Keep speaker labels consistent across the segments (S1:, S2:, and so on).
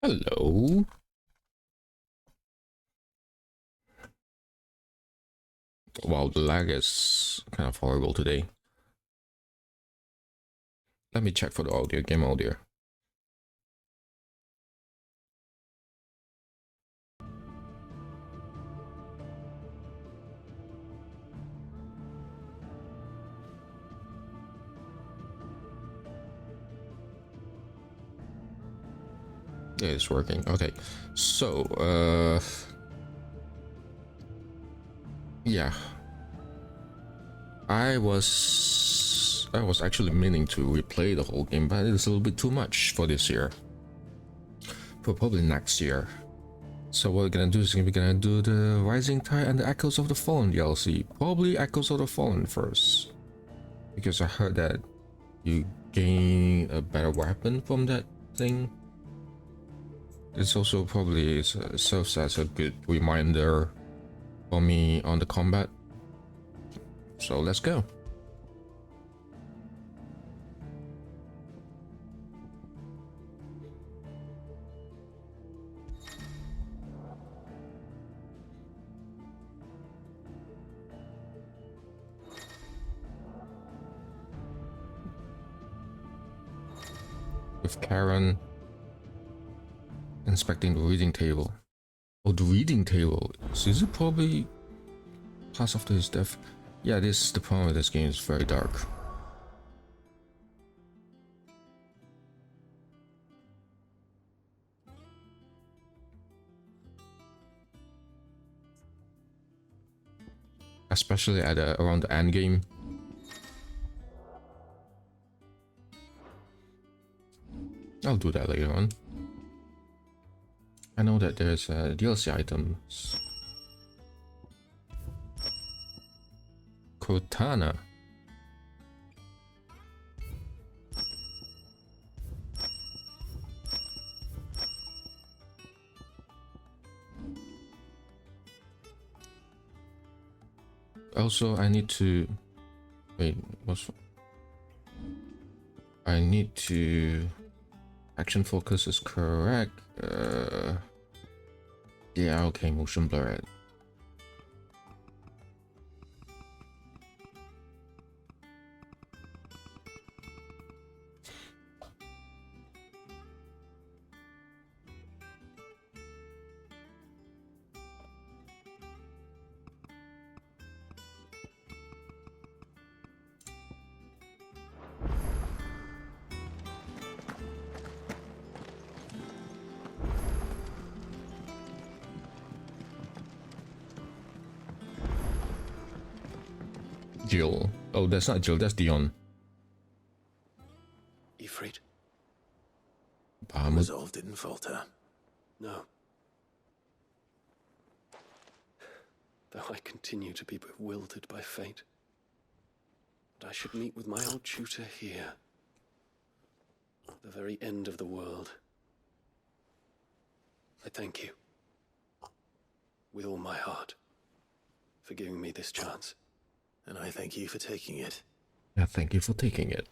S1: Hello. Wow, the lag is kind of horrible today. Let me check for the audio, game audio. Yeah, it's working. Okay, so yeah, I was actually meaning to replay the whole game, but it's a little bit too much for this year. For probably next year. So what we're gonna do is we're gonna do the Rising Tide and the Echoes of the Fallen DLC. Probably Echoes of the Fallen first, because I heard that you gain a better weapon from that thing. It's also probably serves as a good reminder for me on the combat. So let's go. With Karen inspecting the reading table. Oh, the reading table. So is it probably pass after his death? Yeah, this is the problem with this game. It's very dark. Especially at around the end game. I'll do that later on. I know that there's DLC items. Cortana. Also, I need to wait. What's I need to action focus is correct. Yeah, okay, motion blur. Jill. Oh, that's not Jill, that's Dion.
S2: Ifrit.
S1: Bahamut.
S2: Resolve didn't falter. No. Though I continue to be bewildered by fate. And I should meet with my old tutor here. At the very end of the world. I thank you. With all my heart. For giving me this chance. And I thank you for taking it.
S1: Yeah, thank you for taking it.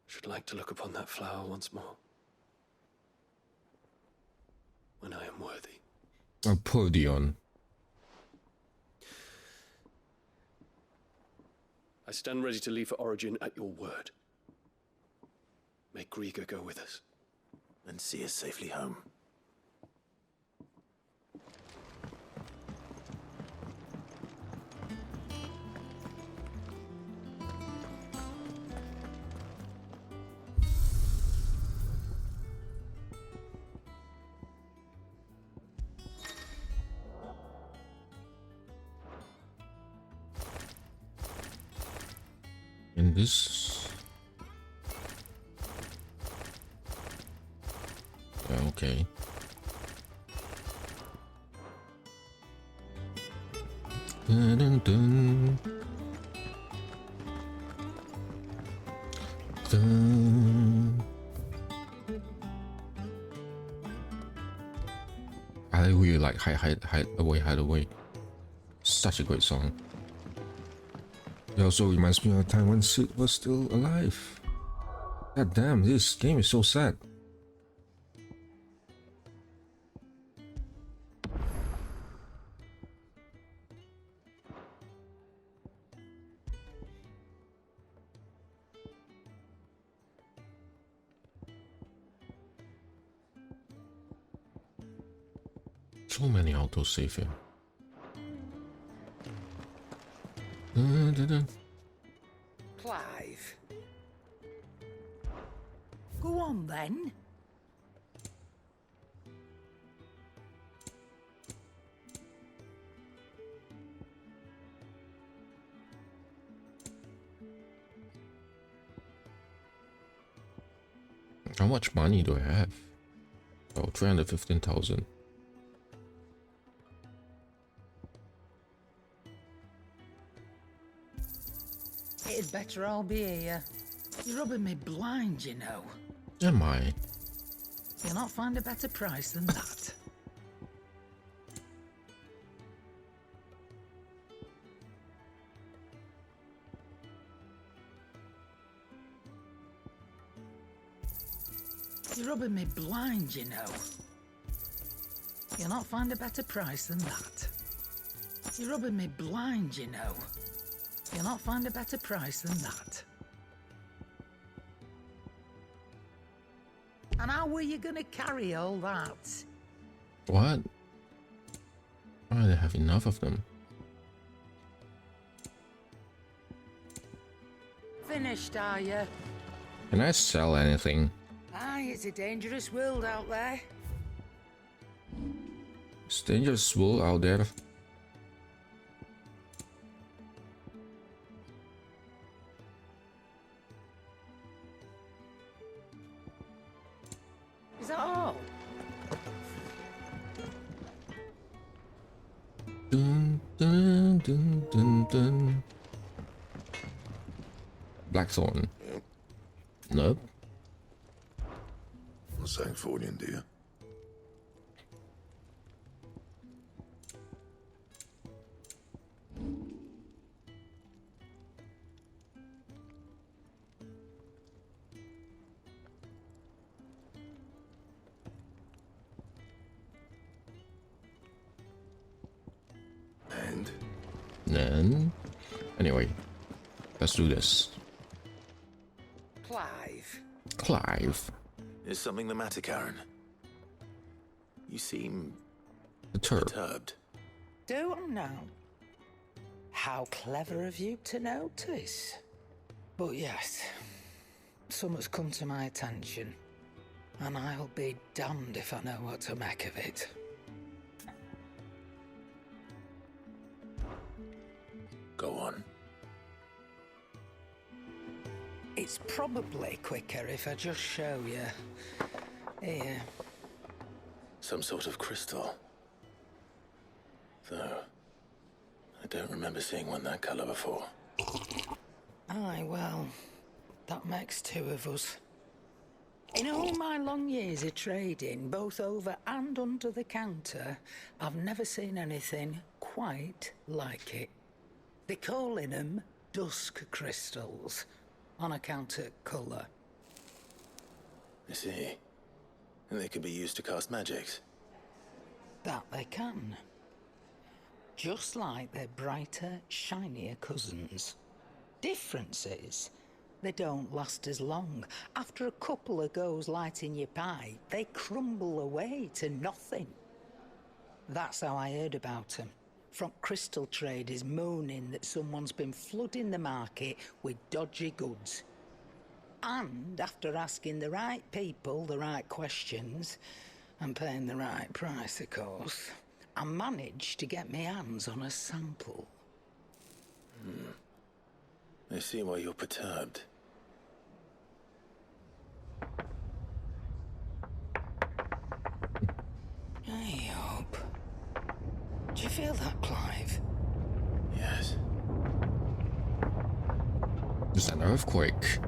S2: Should like to look upon that flower once more. When I am worthy.
S1: Oh, poor Dion.
S2: I stand ready to leave for Origin at your word. May Grieger go with us. And see us safely home.
S1: In this... Yeah, okay. Dun, dun, dun. Dun. I really like Hide Away. Such a great song. It also reminds me of a time when Sid was still alive. God damn, this game is so sad. So many autosave here. Dun, dun, dun.
S3: Clive. Go on then.
S1: How much money do I have? Oh, 315,000.
S3: It'd better all be here. You're rubbing me blind, you know.
S1: Am I?
S3: You'll not find a better price than that. You're rubbing me blind, you know. You'll not find a better price than that. You're rubbing me blind, you know. You'll not find a better price than that. And how were you gonna carry all that?
S1: What? I don't have enough of them.
S3: Finished, are you?
S1: Can I sell anything?
S3: Aye, it's a dangerous world out there.
S1: It's dangerous wool out there.
S3: Is that all?
S1: Dun, dun, dun, dun, dun. Blackthorn. Nope.
S4: What's that for you, dear? And?
S1: Then, anyway, let's do this.
S3: Clive.
S1: Clive.
S4: Is something the matter, Karen? You seem
S1: Perturbed.
S4: perturbed.
S3: Do I now? How clever of you to notice. But yes, something's come to my attention, and I'll be damned if I know what to make of it.
S4: Go on.
S3: It's probably quicker if I just show you. Here.
S4: Some sort of crystal. Though, I don't remember seeing one that color before.
S3: Aye, well, that makes two of us. In all my long years of trading, both over and under the counter, I've never seen anything quite like it. They're calling them dusk crystals, on account of colour.
S4: I see. And they could be used to cast magics.
S3: That they can. Just like their brighter, shinier cousins. Difference is, they don't last as long. After a couple of goes lighting your pipe, they crumble away to nothing. That's how I heard about them. From crystal traders moaning that someone's been flooding the market with dodgy goods. And after asking the right people the right questions, and paying the right price, of course, I managed to get my hands on a sample.
S4: I see why you're perturbed.
S3: I hope. Do you feel that, Clive?
S4: Yes.
S1: It's an earthquake.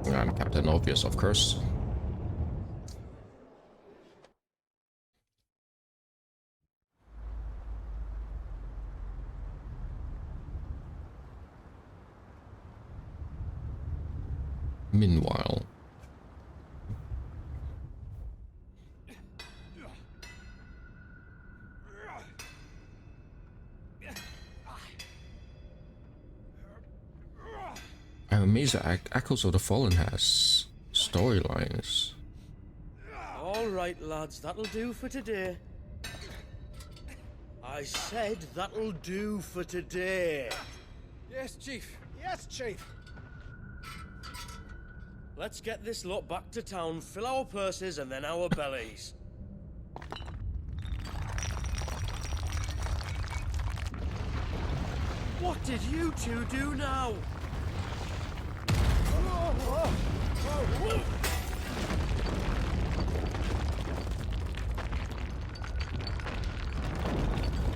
S1: I'm Captain Obvious, of course. Meanwhile, I'm amazed that Echoes of the Fallen has storylines.
S5: All right, lads, that'll do for today. I said that'll do for today.
S6: Yes, Chief. Yes, Chief.
S5: Let's get this lot back to town, fill our purses and then our bellies. What did you two do now?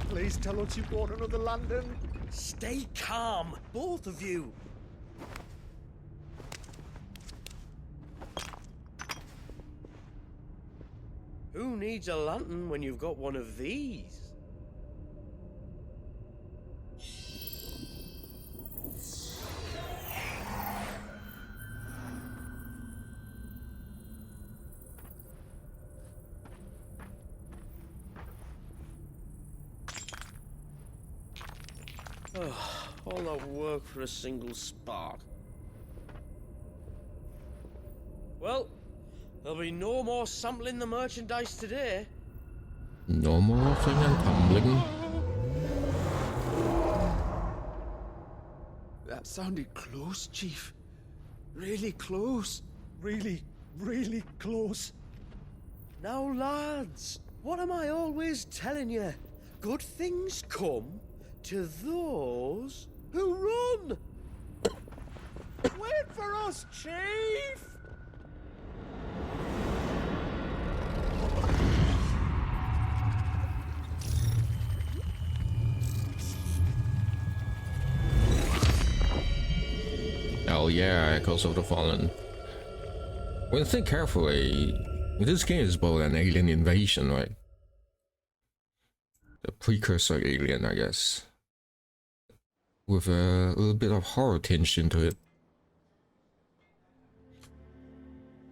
S6: Please tell us you bought another lantern.
S5: Stay calm, both of you. Who needs a lantern when you've got one of these? All that work for a single spark. Well, there'll be no more sampling the merchandise today.
S1: No more offing and tumbling.
S6: That sounded close, Chief. Really close. Really, really close.
S5: Now, lads, what am I always telling you? Good things come to those who run.
S6: Wait for us, Chief!
S1: Oh yeah, Echoes of the Fallen. When you think carefully, this game is about an alien invasion, right? The precursor alien, I guess. With a little bit of horror tinge into it.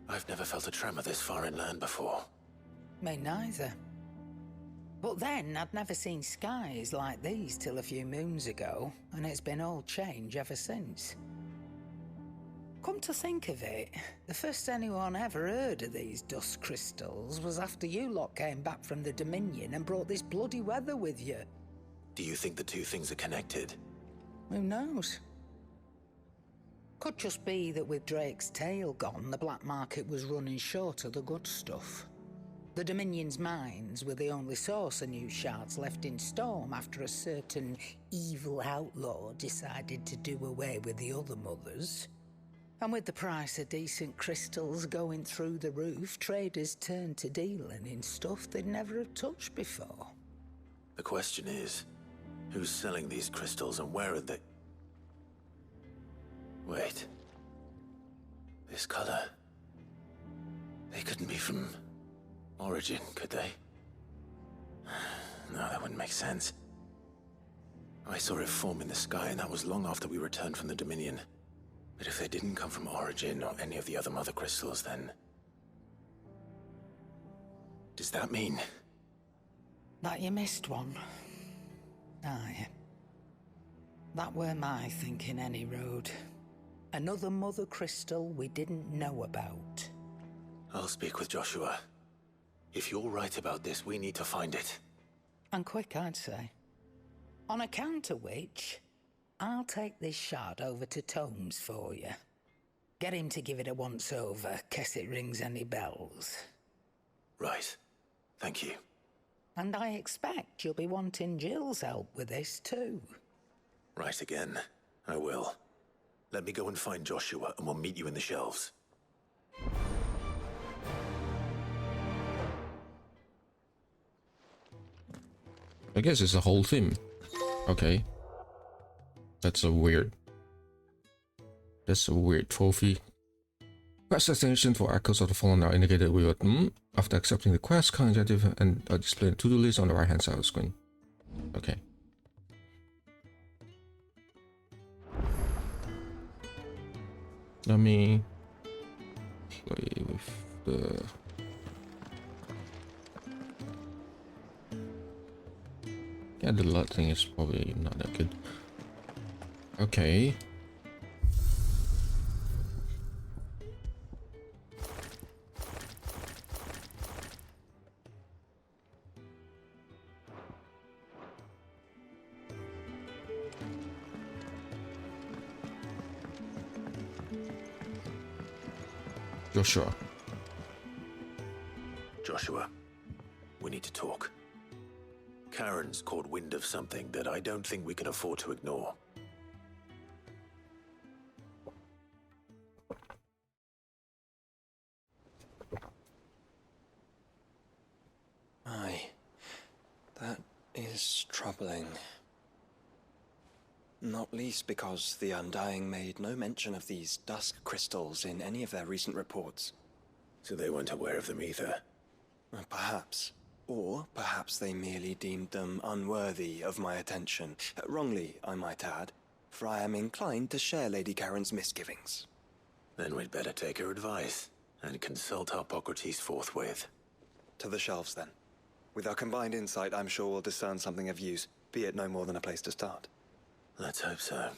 S4: I've never felt a tremor this far inland before.
S3: Me neither. But then I'd never seen skies like these till a few moons ago, and it's been all change ever since. Come to think of it, the first anyone ever heard of these dust crystals was after you lot came back from the Dominion and brought this bloody weather with you.
S4: Do you think the two things are connected?
S3: Who knows? Could just be that with Drake's tail gone, the black market was running short of the good stuff. The Dominion's mines were the only source of new shards left in Storm after a certain evil outlaw decided to do away with the other mothers. And with the price of decent crystals going through the roof, traders turned to dealing in stuff they'd never have touched before.
S4: The question is, who's selling these crystals and where are they? Wait. This color. They couldn't be from Origin, could they? No, that wouldn't make sense. I saw it form in the sky, and that was long after we returned from the Dominion. But if they didn't come from Origin or any of the other mother crystals, then... does that mean...
S3: That you missed one? Aye. That were my thinking, any road. Another mother crystal we didn't know about.
S4: I'll speak with Joshua. If you're right about this, we need to find it.
S3: And quick, I'd say. On account of which, I'll take this shard over to Tomes for you. Get him to give it a once-over, case it rings any bells.
S4: Right. Thank you.
S3: And I expect you'll be wanting Jill's help with this too.
S4: Right again. I will. Let me go and find Joshua, and we'll meet you in the shelves.
S1: I guess it's a whole thing. Okay. That's a weird trophy. Quest destination for Echoes of the Fallen are indicated with after accepting the quest, current objective and a display to-do list on the right hand side of the screen. Okay. Let me play with the... Yeah, the LUT thing is probably not that good. Okay. Joshua.
S4: Joshua, we need to talk. Karen's caught wind of something that I don't think we can afford to ignore.
S2: Aye, that is troubling. Not least because the Undying made no mention of these dusk crystals in any of their recent reports.
S4: So they weren't aware of them either.
S2: Perhaps. Or perhaps they merely deemed them unworthy of my attention. Wrongly, I might add, for I am inclined to share Lady Karen's misgivings.
S4: Then we'd better take her advice and consult Hippocrates forthwith.
S2: To the shelves, then. With our combined insight, I'm sure we'll discern something of use, be it no more than a place to start.
S4: Let's hope so.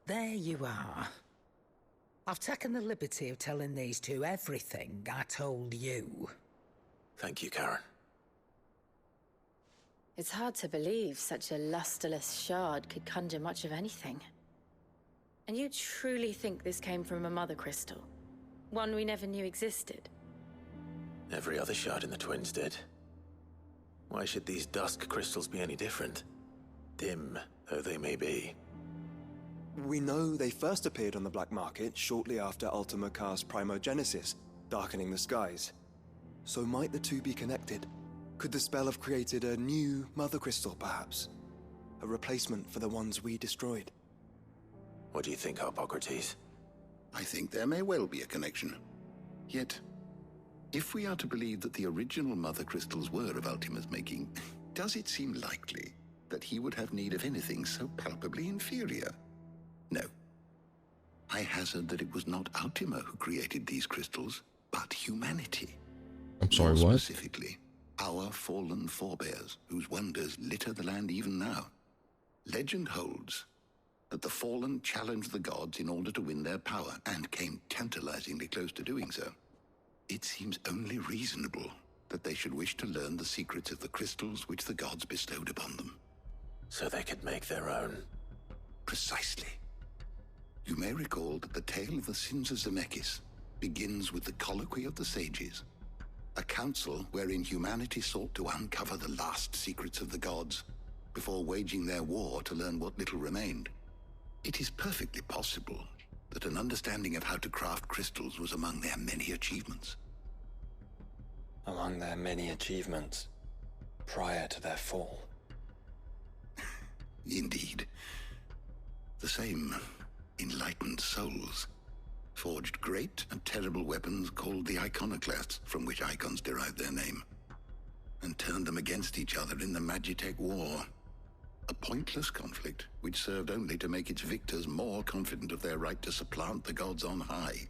S3: There you are. I've taken the liberty of telling these two everything I told you.
S4: Thank you, Karen.
S7: It's hard to believe such a lusterless shard could conjure much of anything. And you truly think this came from a mother crystal? One we never knew existed?
S4: Every other shard in the Twins did. Why should these dusk crystals be any different? Dim though they may be.
S2: We know they first appeared on the black market shortly after Ultima Car's primogenesis, darkening the skies. So might the two be connected? Could the spell have created a new mother crystal, perhaps? A replacement for the ones we destroyed?
S4: What do you think, Hippocrates?
S8: I think there may well be a connection. Yet, if we are to believe that the original mother crystals were of Ultima's making, does it seem likely that he would have need of anything so palpably inferior? No. I hazard that it was not Ultima who created these crystals, but humanity.
S1: I'm sorry,
S8: More
S1: what?
S8: specifically, our fallen forebears, whose wonders litter the land even now. Legend holds that the fallen challenged the gods in order to win their power, and came tantalizingly close to doing so. It seems only reasonable that they should wish to learn the secrets of the crystals which the gods bestowed upon them.
S4: So they could make their own.
S8: Precisely. You may recall that the tale of the sins of Zemeckis begins with the colloquy of the sages, a council wherein humanity sought to uncover the last secrets of the gods before waging their war to learn what little remained. It is perfectly possible that an understanding of how to craft crystals was among their many achievements.
S2: Among their many achievements, prior to their fall.
S8: Indeed. The same enlightened souls forged great and terrible weapons called the iconoclasts, from which icons derived their name, and turned them against each other in the Magitech War. A pointless conflict which served only to make its victors more confident of their right to supplant the gods on high.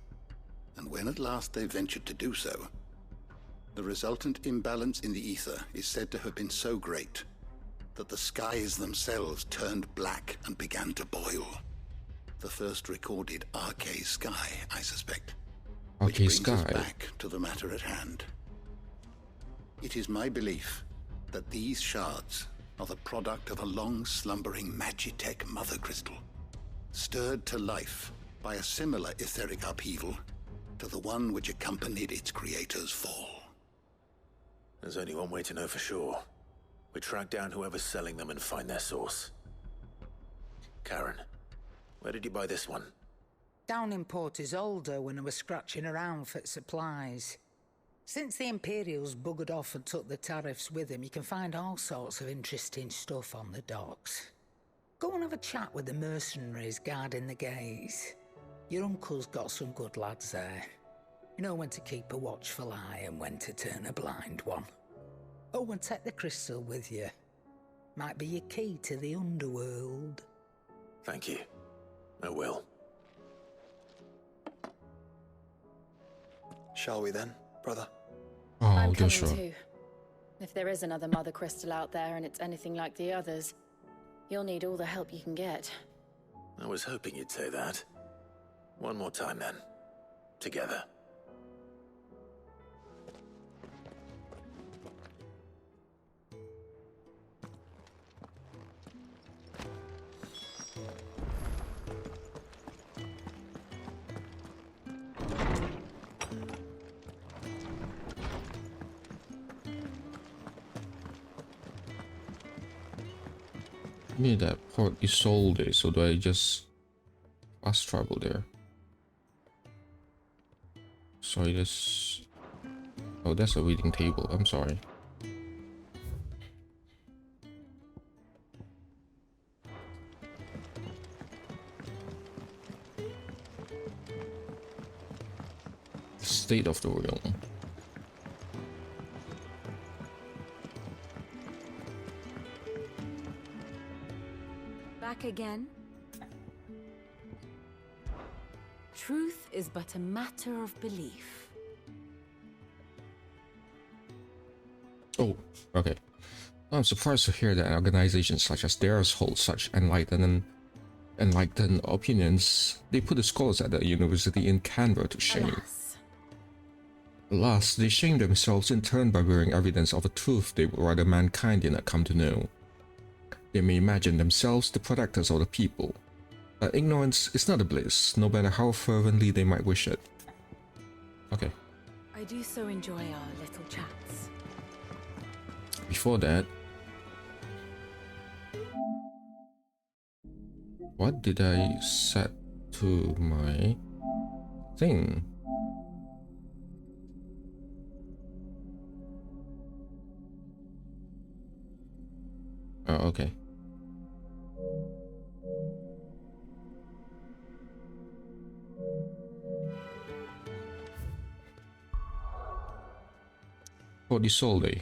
S8: And when at last they ventured to do so, the resultant imbalance in the ether is said to have been so great that the skies themselves turned black and began to boil. The first recorded Arcade sky, I suspect. Which
S1: Arcade
S8: brings us
S1: sky.
S8: back to the matter at hand. It is my belief that these shards are the product of a long-slumbering Magitech mother crystal, stirred to life by a similar etheric upheaval to the one which accompanied its creator's fall.
S4: There's only one way to know for sure. We track down whoever's selling them and find their source. Karen, where did you buy this one?
S3: Down in Port Isolde when I was scratching around for supplies. Since the Imperials buggered off and took the tariffs with them, you can find all sorts of interesting stuff on the docks. Go and have a chat with the mercenaries guarding the gates. Your uncle's got some good lads there. You know when to keep a watchful eye and when to turn a blind one. Oh, and take the crystal with you. Might be your key to the underworld.
S4: Thank you. I will.
S2: Shall we then, brother?
S1: Oh,
S7: I'm coming
S1: Joshua.
S7: too. If there is another mother crystal out there and it's anything like the others, you'll need all the help you can get.
S4: I was hoping you'd say that. One more time then.
S1: Me that port Isolde, so do I just fast travel there? Sorry, this. Oh, that's a reading table. I'm sorry. State of the realm.
S9: Back again? Truth is but a matter of belief.
S1: Oh, okay. I'm surprised to hear that organizations such as theirs hold such enlightened opinions. They put the scholars at the university in Canberra to shame. Alas, they shame themselves in turn by bearing evidence of a truth they would rather mankind did not come to know. They may imagine themselves the protectors of the people, but ignorance is not a bliss, no matter how fervently they might wish it. Okay.
S9: I do so enjoy our little chats.
S1: Before that, what did I set to my thing? Oh, okay. For the Sol Day.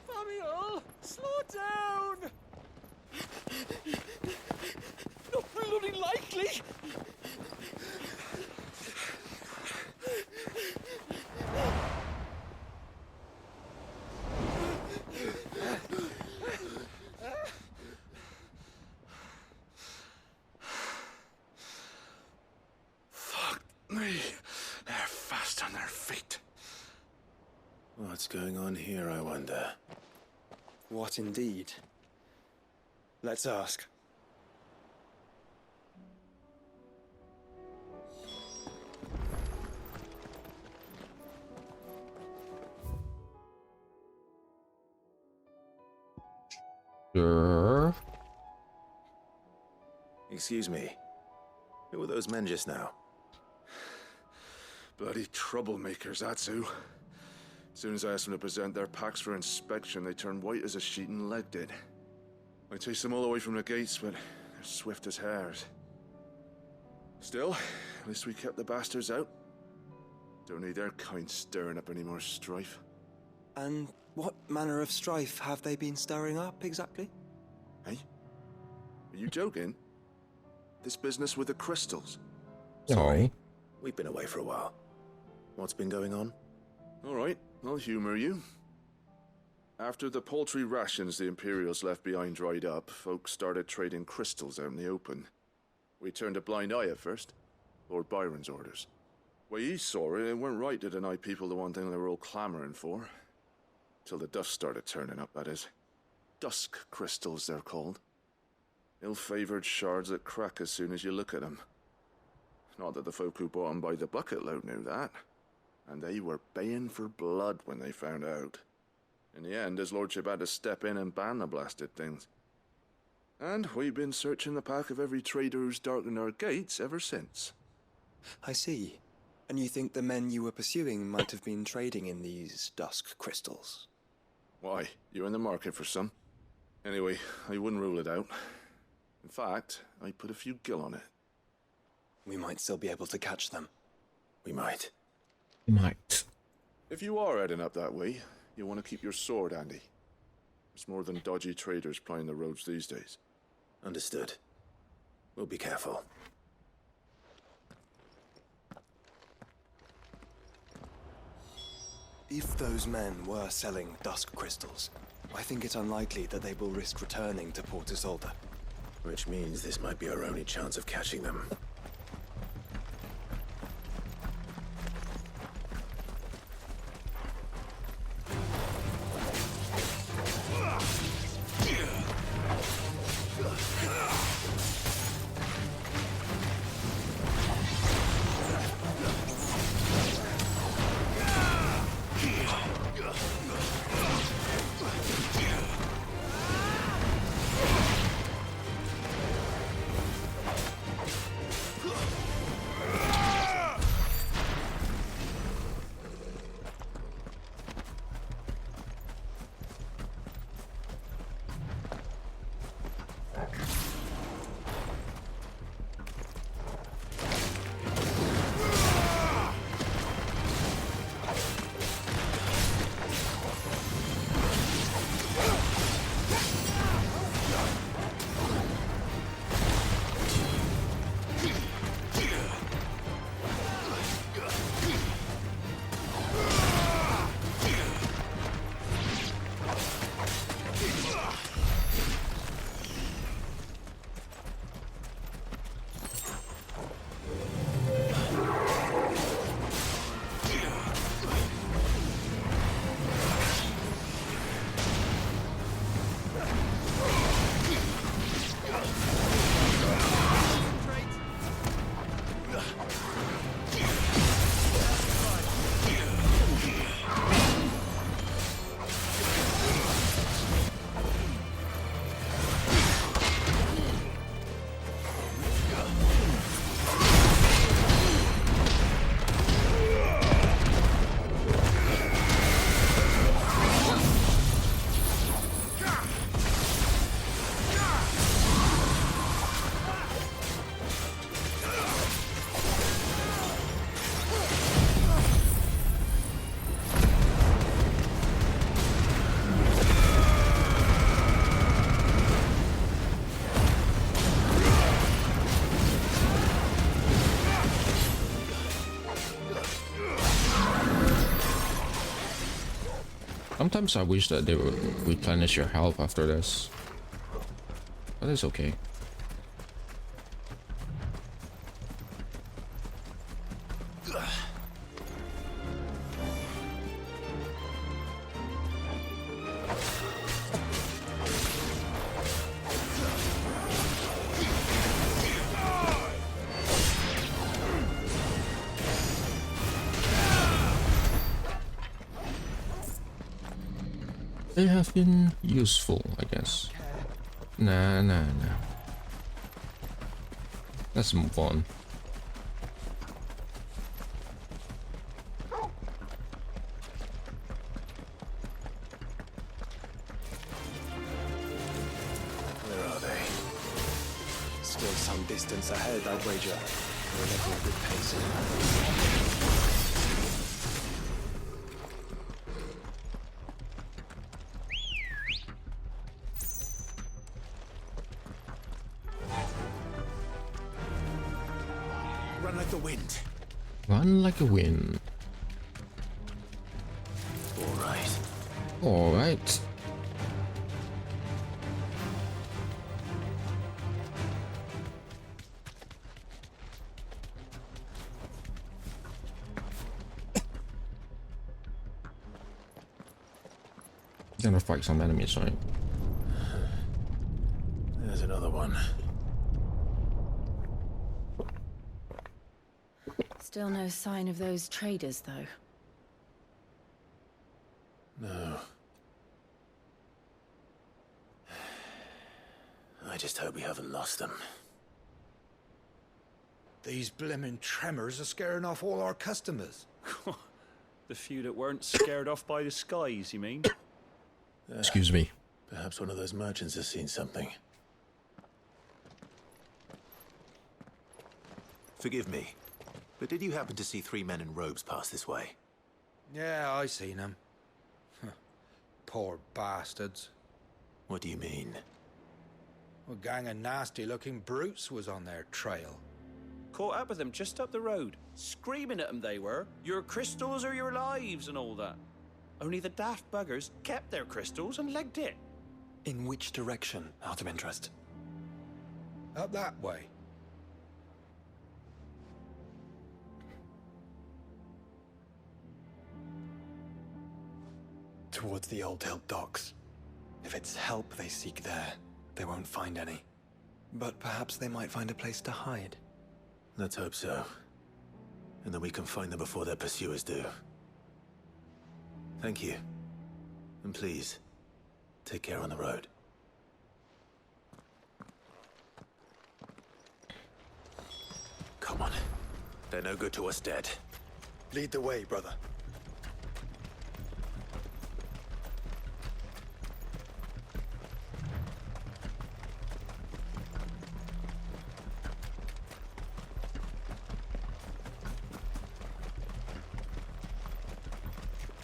S6: Samuel, slow down! Not bloody likely!
S4: Fuck me. They're fast on their feet. What's going on here, I wonder?
S2: What indeed? Let's ask.
S1: Sure.
S4: Excuse me. Who were those men just now?
S10: Bloody troublemakers, that's who. As soon as I asked them to present their packs for inspection, they turned white as a sheet and legged it. I chased them all away from the gates, but they're swift as hares. Still, at least we kept the bastards out. Don't need their kind stirring up any more strife.
S2: And what manner of strife have they been stirring up exactly?
S10: Hey? Are you joking? This business with the crystals?
S4: Sorry. We've been away for a while. What's been going on?
S10: All right, I'll humor you. After the paltry rations the Imperials left behind dried up, folks started trading crystals out in the open. We turned a blind eye at first. Lord Byron's orders. Way he saw it, it weren't right to deny people the one thing they were all clamoring for. Till the dust started turning up, that is. Dusk crystals, they're called. Ill-favored shards that crack as soon as you look at them. Not that the folk who bought them by the bucket load knew that. And they were baying for blood when they found out. In the end, his lordship had to step in and ban the blasted things. And we've been searching the pack of every trader who's darkened our gates ever since.
S2: I see. And you think the men you were pursuing might have been trading in these dusk crystals?
S10: Why? You in the market for some? Anyway, I wouldn't rule it out. In fact, I put a few gil on it.
S2: We might still be able to catch them.
S4: We might.
S1: Might.
S10: If you are heading up that way, you want to keep your sword handy. It's more than dodgy traders plying the roads these days.
S4: Understood. We'll be careful.
S2: If those men were selling dusk crystals, I think it unlikely that they will risk returning to Port Isolde.
S4: Which means this might be our only chance of catching them.
S1: Sometimes I wish that they would replenish your health after this, but it's okay. They have been useful, I guess. Nah. Let's move on.
S2: Where are they? Still some distance ahead, I'd wager. We're making a good pace.
S4: Run like the wind.
S1: Run like a wind. All right. Gonna fight some enemies, right?
S4: There's another one.
S9: Still no sign of those traders, though.
S4: No. I just hope we haven't lost them.
S11: These blimmin' tremors are scaring off all our customers.
S6: The few that weren't scared off by the skies, you mean?
S1: Excuse me.
S4: Perhaps one of those merchants has seen something. Forgive me, but did you happen to see 3 men in robes pass this way?
S11: Yeah, I seen them. Poor bastards.
S4: What do you mean?
S11: A gang of nasty-looking brutes was on their trail.
S6: Caught up with them just up the road, screaming at them they were. Your crystals are your lives and all that. Only the daft buggers kept their crystals and legged it.
S2: In which direction, out of interest?
S11: Up that way.
S2: Towards the Old Hill docks. If it's help they seek there, they won't find any. But perhaps they might find a place to hide.
S4: Let's hope so. And then we can find them before their pursuers do. Thank you. And please, take care on the road. Come on. They're no good to us dead.
S2: Lead the way, brother.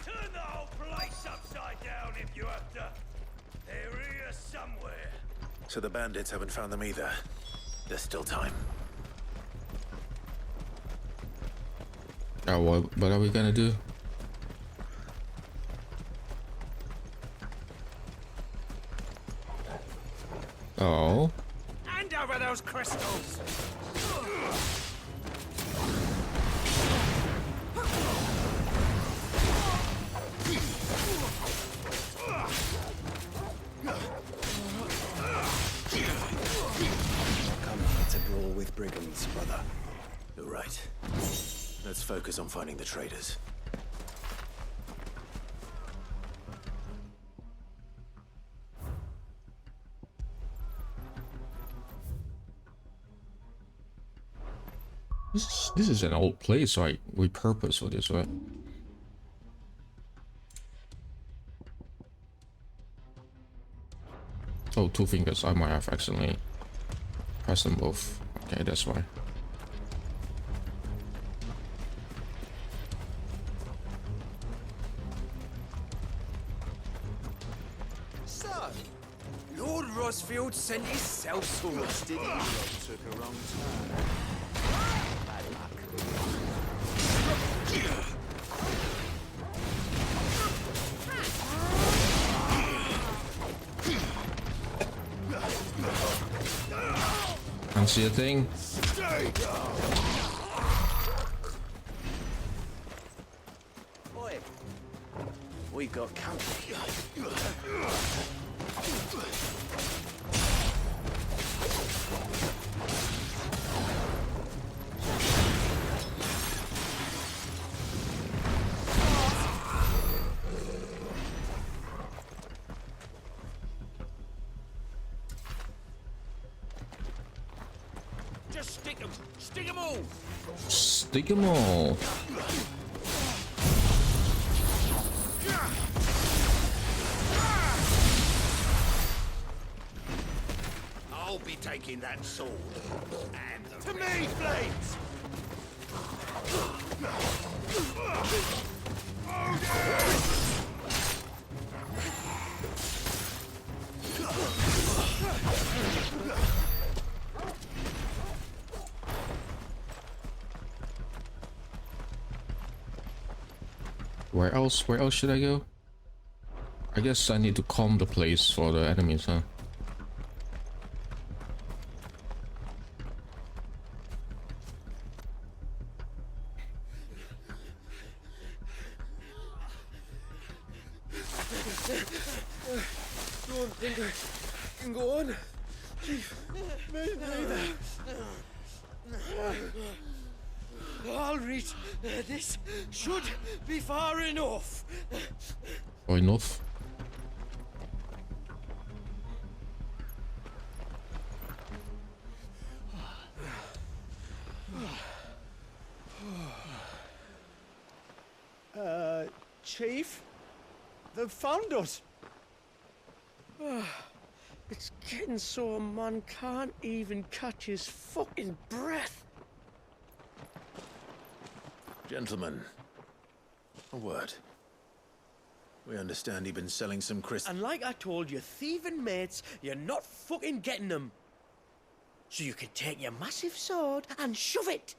S12: Turn the whole place upside down if you have to. They're here somewhere.
S4: So the bandits haven't found them either. There's still time.
S1: Oh, what are we gonna do? Oh.
S12: Hand over those crystals!
S2: Come on, to brawl with brigands, brother.
S4: You're right. Let's focus on finding the traitors.
S1: This is an old place, so I repurpose for this, right? Oh, two fingers. I might have accidentally pressed them both. Okay, that's why.
S5: So, Lord Rosfield sent his sellswords, did he?
S6: Took a wrong turn.
S5: Bad luck.
S1: Can't see a thing.
S6: Boy, we've got company.
S12: Just stick them! Stick them all!
S1: Stick 'em all.
S12: I'll be taking that sword. And the to me, Blades!
S1: Where else? Where else should I go? I guess I need to calm the place for the enemies, huh?
S5: Don't think I can go on. Chief, me neither. I'll reach. This should be far enough.
S1: Or enough?
S5: Chief, they've found us. It's getting so a man can't even catch his fucking breath.
S4: Gentlemen, a word. We understand you've been selling some crystals.
S5: And like I told your thieving mates, you're not fucking getting them. So you can take your massive sword and shove it.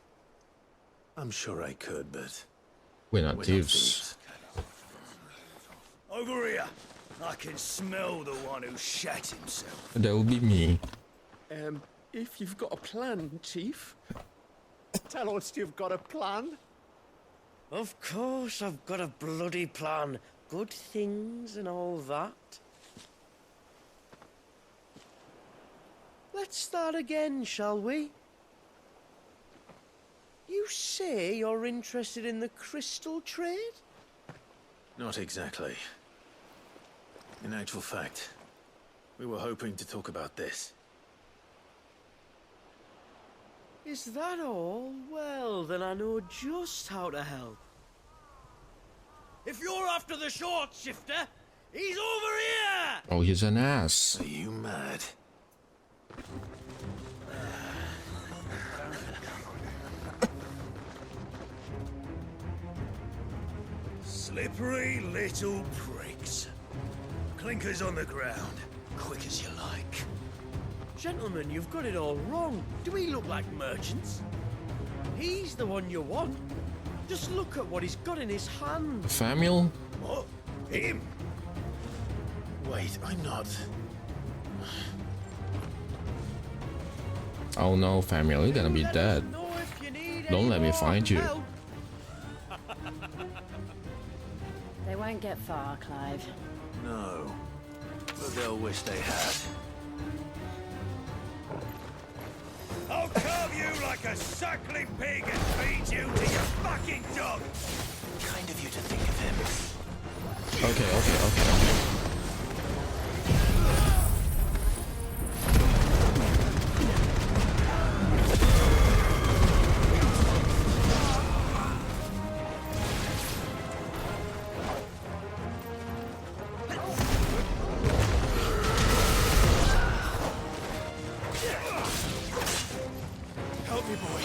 S4: I'm sure I could, but
S1: We're not
S4: we're
S1: thieves.
S12: Over here! I can smell the one who shat himself.
S1: That will be me.
S5: If you've got a plan, Chief. Tell us you've got a plan. Of course I've got a bloody plan. Good things and all that. Let's start again, shall we? You say you're interested in the crystal trade?
S4: Not exactly. In actual fact, we were hoping to talk about this.
S5: Is that all? Well, then I know just how to help. If you're after the short shifter, he's over here!
S1: Oh, he's an ass.
S4: Are you mad?
S12: Slippery little pricks. Clinkers on the ground, quick as you like.
S5: Gentlemen, you've got it all wrong. Do we look like merchants? He's the one you want. Just look at what he's got in his hand.
S1: Samuel?
S12: What? Him?
S4: Wait, I'm not.
S1: Oh no, Samuel, you're gonna be dead. Don't let me find you.
S7: They won't get far, Clive.
S4: No. But they'll wish they had.
S12: I'll carve you like a suckling pig and feed you to your fucking dog!
S4: Kind of you to think of him.
S1: Okay.
S12: Help me, boy.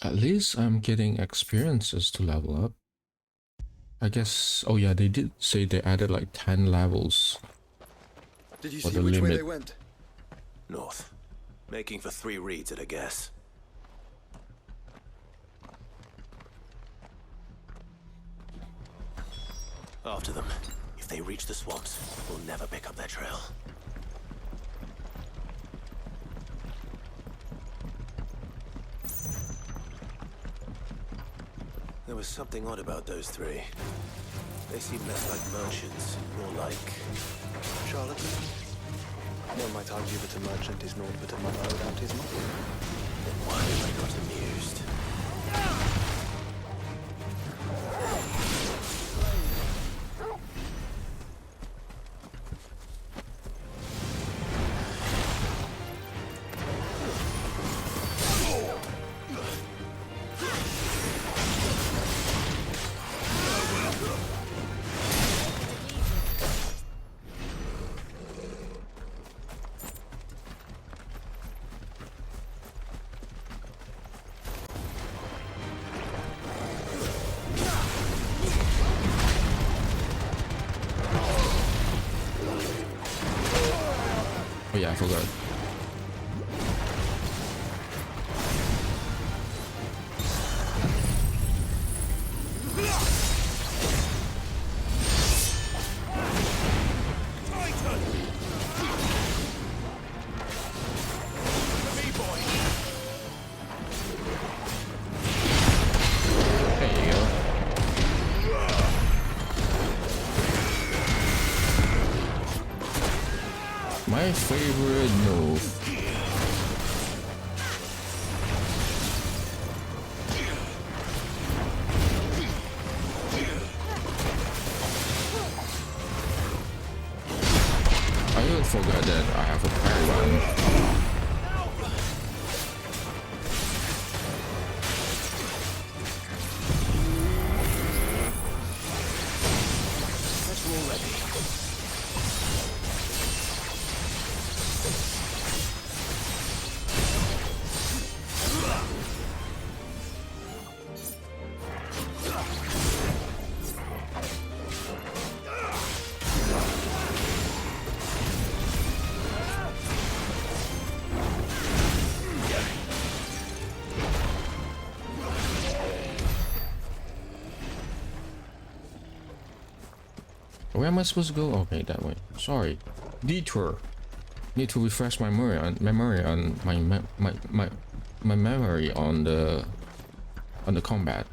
S1: At least I'm getting experiences to level up. I guess, oh yeah, they did say they added like 10 levels.
S2: Did you
S1: for
S2: see
S1: the
S2: which way
S1: limit.
S2: they went?
S4: North. Making for 3 reads at a guess. After them. If they reach the swamps, we'll never pick up their trail. There was something odd about those 3. They seem less like merchants, more like...
S2: Charlatans? One might argue that a merchant is naught but a mother without his mother.
S4: Then why have I got amused?
S1: Oh yeah, I forgot. There you go. My favorite move. I even forgot that I have a parry button.
S4: Let's roll ready.
S1: Where am I supposed to go? Okay, that way. Sorry. Detour. Need to refresh my memory on my memory on the combat.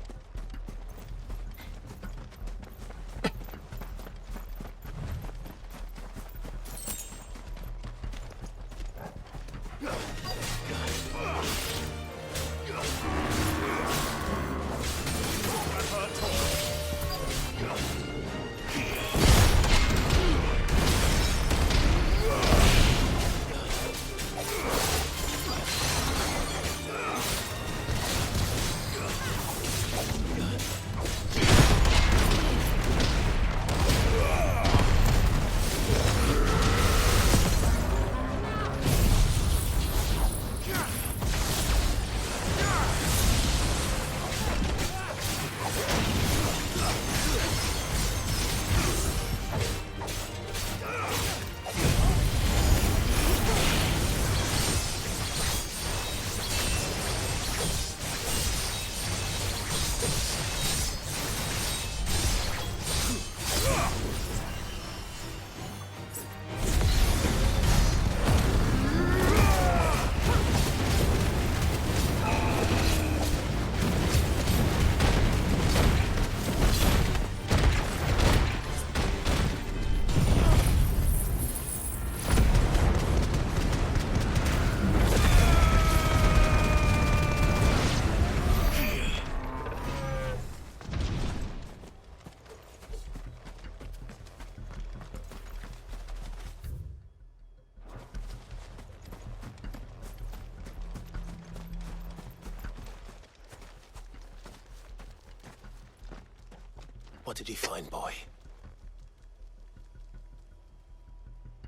S4: What did you find, boy?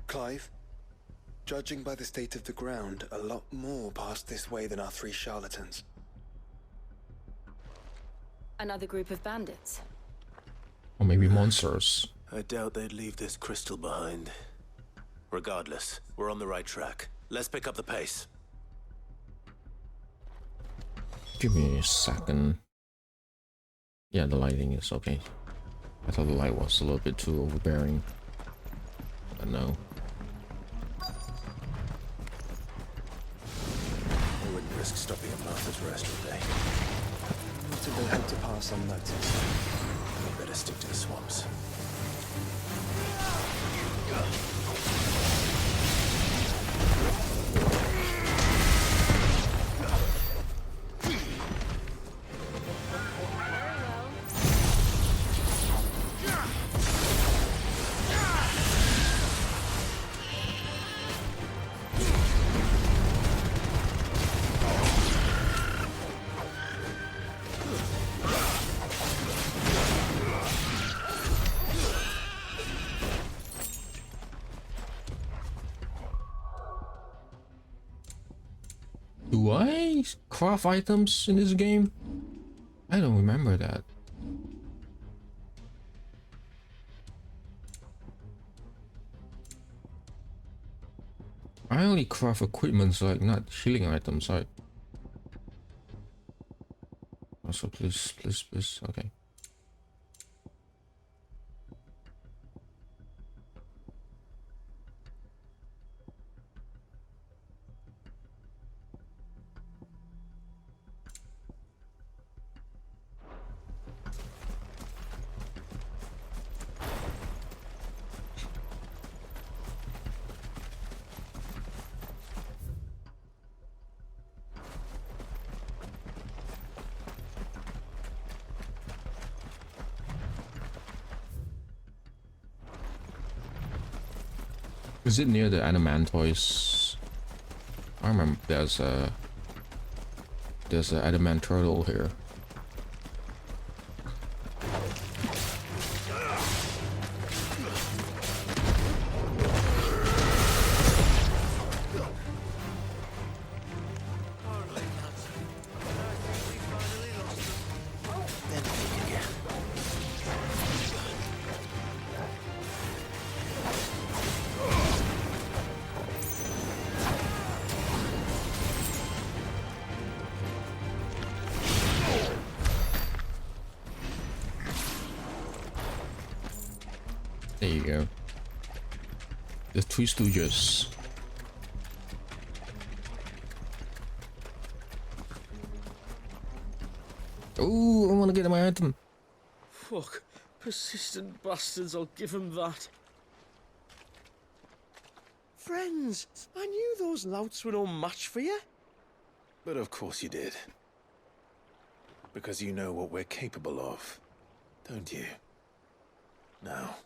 S2: Clive, judging by the state of the ground, a lot more passed this way than our 3 charlatans.
S7: Another group of bandits.
S1: Or maybe monsters.
S4: I doubt they'd leave this crystal behind. Regardless, we're on the right track. Let's pick up the pace.
S1: Give me a second. Yeah, the lighting is okay. I thought the light was a little bit too overbearing. But no.
S4: I wouldn't risk stopping at Martha's rest all day.
S2: What did they hope to pass unnoticed?
S4: We better stick to the swamps.
S1: Do I craft items in this game? I don't remember that. I only craft equipment, like not healing items, right? Also, please, okay. Is it near the Adamantoise? I remember there's an adamant turtle here. There you go. The Three Stooges. Oh, I want to get my item.
S5: Fuck. Persistent bastards, I'll give them that. Friends, I knew those louts were no match for you.
S4: But of course you did. Because you know what we're capable of, don't you? Now,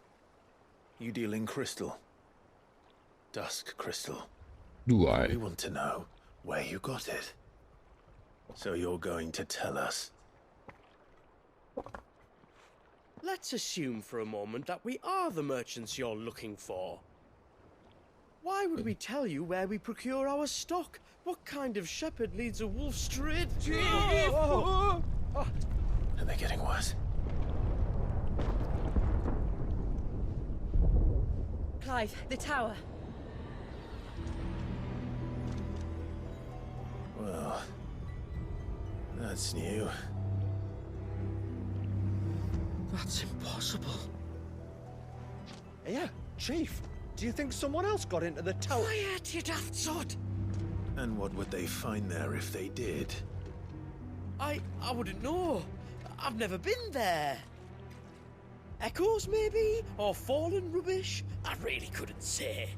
S4: you deal in crystal. Dusk crystal.
S1: Do I?
S4: We want to know where you got it. So you're going to tell us.
S5: Let's assume for a moment that we are the merchants you're looking for. Why would we tell you where we procure our stock? What kind of shepherd leads a wolf straight to...
S4: Are they getting worse?
S9: Clive, the tower.
S4: Well, that's new.
S5: That's impossible.
S13: Yeah, Chief. Do you think someone else got into the tower?
S5: Quiet, you daft sod!
S4: And what would they find there if they did?
S5: I wouldn't know. I've never been there. Echoes, maybe? Or fallen rubbish? I really couldn't say.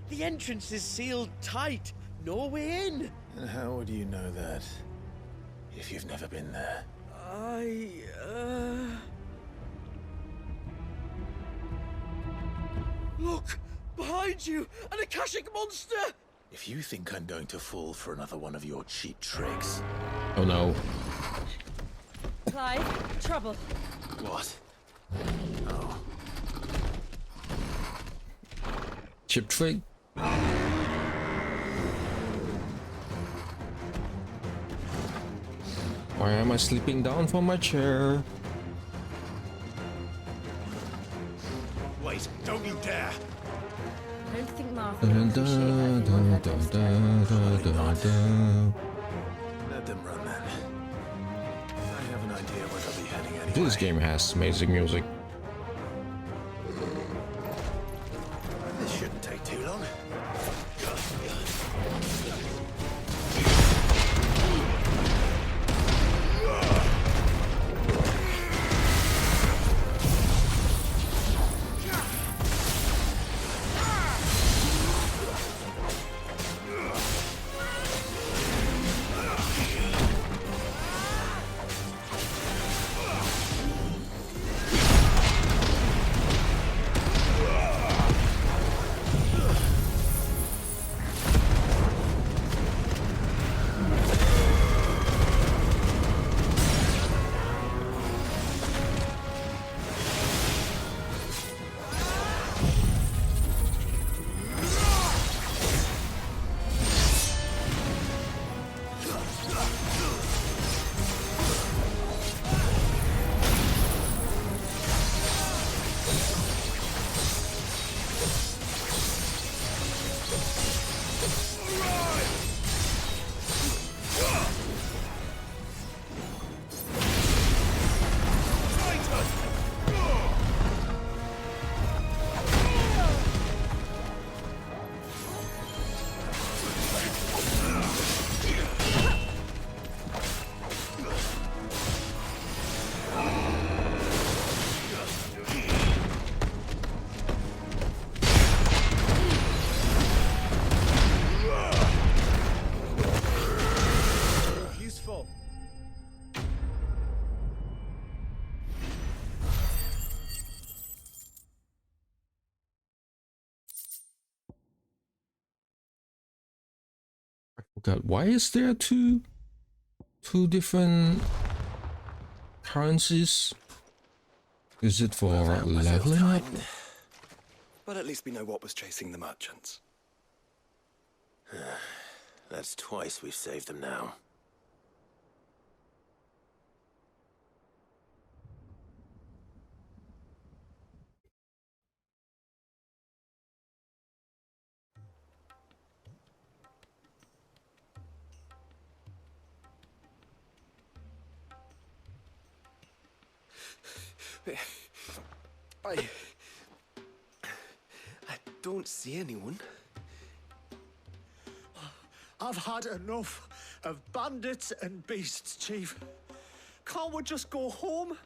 S5: The entrance is sealed tight. No way in.
S4: And how would you know that if you've never been there?
S5: Look! Behind you! An Akashic monster!
S4: If you think I'm going to fall for another one of your cheap tricks...
S1: Oh no.
S9: Clive, trouble.
S4: What? Oh.
S1: Chip trick. Why am I slipping down from my chair?
S12: Wait, don't you dare!
S9: I don't think Martha will appreciate that thing on her doorstep.
S4: Let them run then. I have an idea where they'll be heading anyway.
S1: This game has amazing music.
S4: This shouldn't take too long.
S1: God, why is there two different currencies? Is it for leveling up?
S2: But at least we know what was chasing the merchants.
S4: That's twice we've saved them now.
S2: I don't see anyone.
S13: I've had enough of bandits and beasts, Chief. Can't we just go home?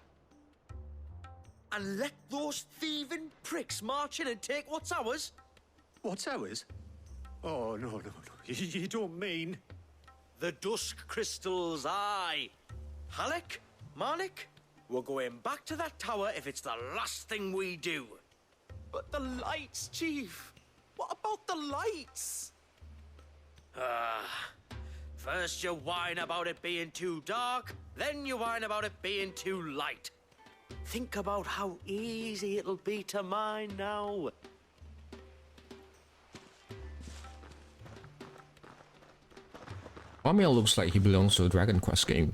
S5: And let those thieving pricks march in and take what's ours?
S13: What's ours? Oh, no. You don't mean...
S5: The dusk crystals, aye. Halleck, Marnik, we're going back to that tower if it's the last thing we do.
S6: But the lights, Chief. What about the lights?
S5: First you whine about it being too dark, then you whine about it being too light. Think about how easy it'll be to mine now.
S1: Amir looks like he belongs to a Dragon Quest game.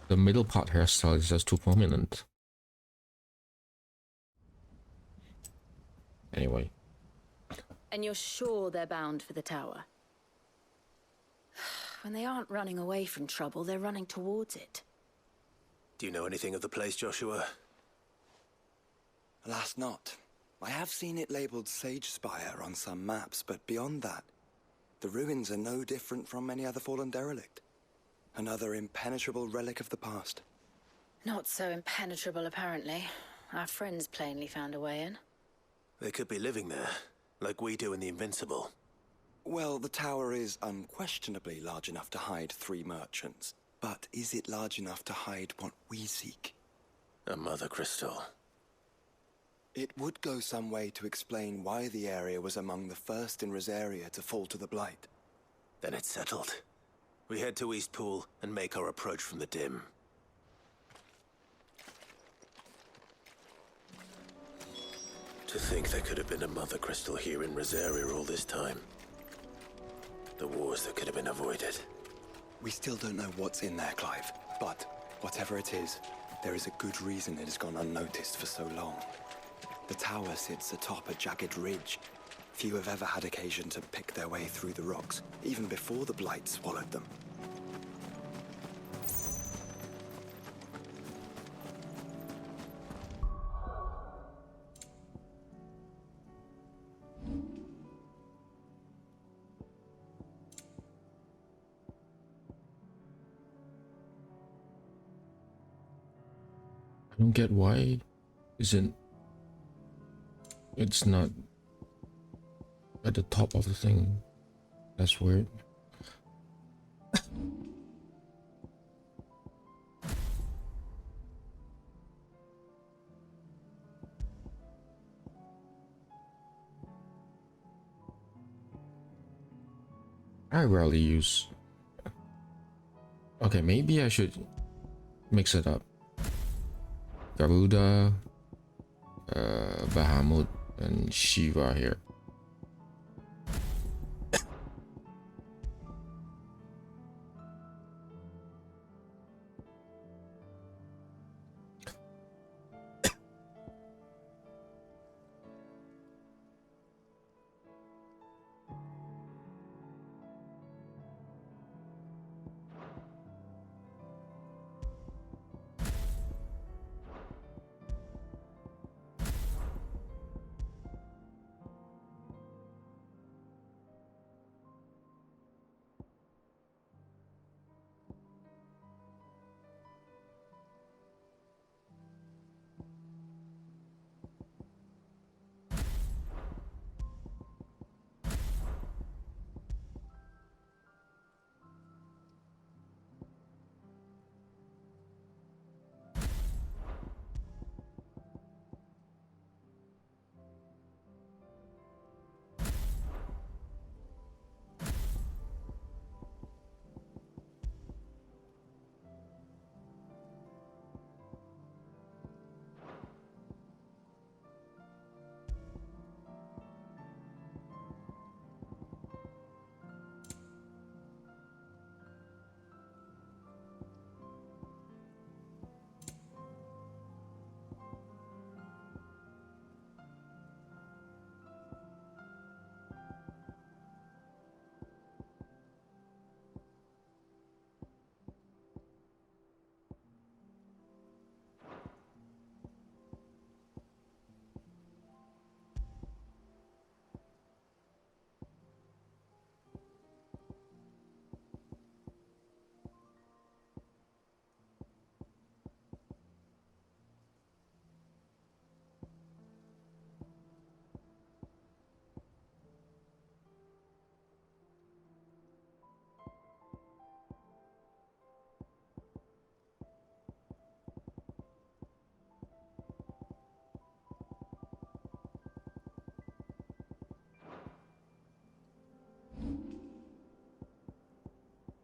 S1: The middle part hairstyle is just too prominent. Anyway.
S7: And you're sure they're bound for the tower? When they aren't running away from trouble, they're running towards it.
S4: Do you know anything of the place, Joshua?
S2: Alas, not. I have seen it labeled Sage Spire on some maps, but beyond that, the ruins are no different from any other fallen derelict. Another impenetrable relic of the past.
S7: Not so impenetrable, apparently. Our friends plainly found a way in.
S4: They could be living there, like we do in the Invincible.
S2: Well, the tower is unquestionably large enough to hide 3 merchants. But is it large enough to hide what we seek?
S4: A mother crystal.
S2: It would go some way to explain why the area was among the first in Rosaria to fall to the Blight.
S4: Then it's settled. We head to Eastpool and make our approach from the dim.
S5: To think there could have been a mother crystal here in Rosaria all this time. The wars that could have been avoided.
S2: We still don't know what's in there, Clive. But whatever it is, there is a good reason it has gone unnoticed for so long. The tower sits atop a jagged ridge. Few have ever had occasion to pick their way through the rocks, even before the blight swallowed them.
S1: I don't get why isn't it's not at the top of the thing. That's weird. I rarely use. Okay, maybe I should mix it up. Garuda, Bahamut, and Shiva here.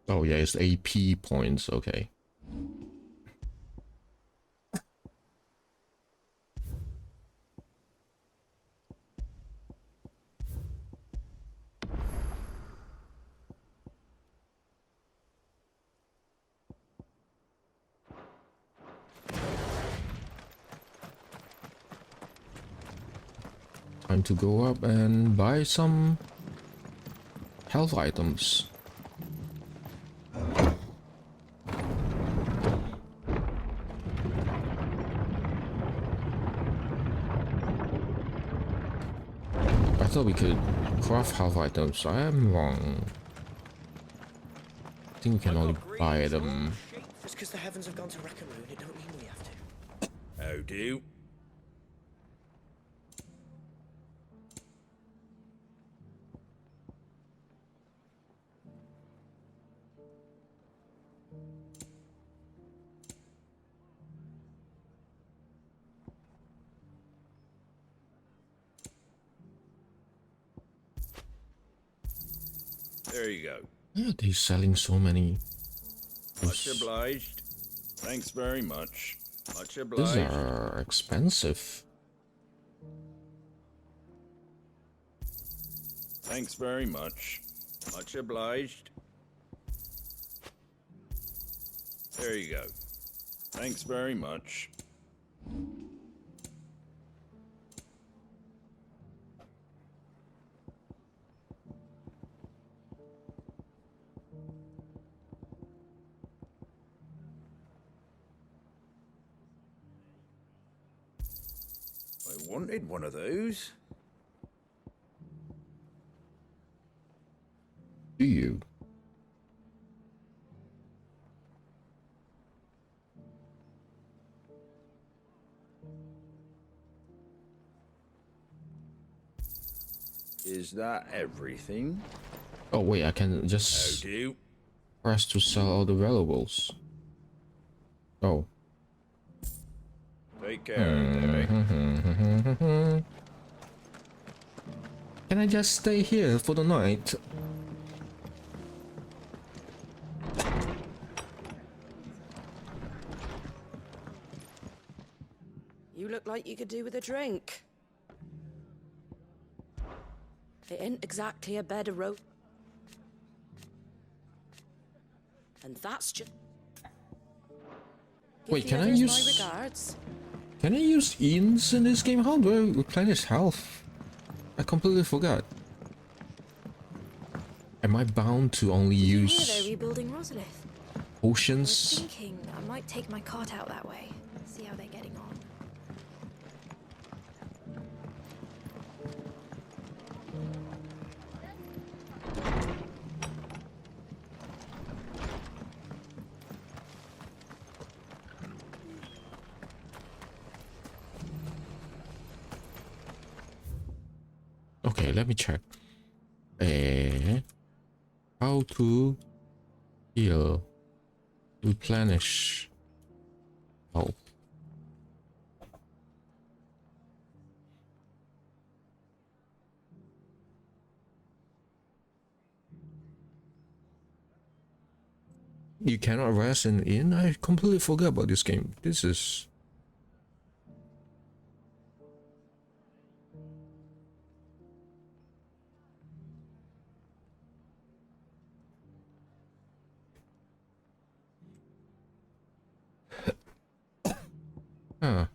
S1: Oh yeah, it's AP points, okay. Time to go up and buy some health items. I thought we could craft health items. I am wrong. I think we can only buy them.
S5: Just because the heavens have gone to wreck and ruin, it don't mean we have to.
S12: How do? There you go.
S1: Yeah, they're selling so many.
S12: Much obliged. Thanks very much. Much
S1: These
S12: obliged.
S1: are expensive.
S6: Thanks very much. Much obliged. There you go. Thanks very much. I wanted one of those.
S1: Do you?
S6: Is that everything?
S1: Oh wait, I can just
S6: How do?
S1: press to sell all the valuables. Oh.
S6: Take care, Debbie.
S1: Can I just stay here for the night?
S14: You look like you could do with a drink. It ain't exactly a bed of rope. And that's just...
S1: Wait, can I use...
S14: my regards.
S1: Can I use Eanes in this game? How do I replenish health? I completely forgot. Am I bound to only use
S15: they're rebuilding Rosalith. I was
S1: potions?
S15: thinking I might take my cart out that way. See how they're getting on.
S1: Okay, let me check. How to heal, replenish health. You cannot rest in the inn? I completely forgot about this game. This is... Huh.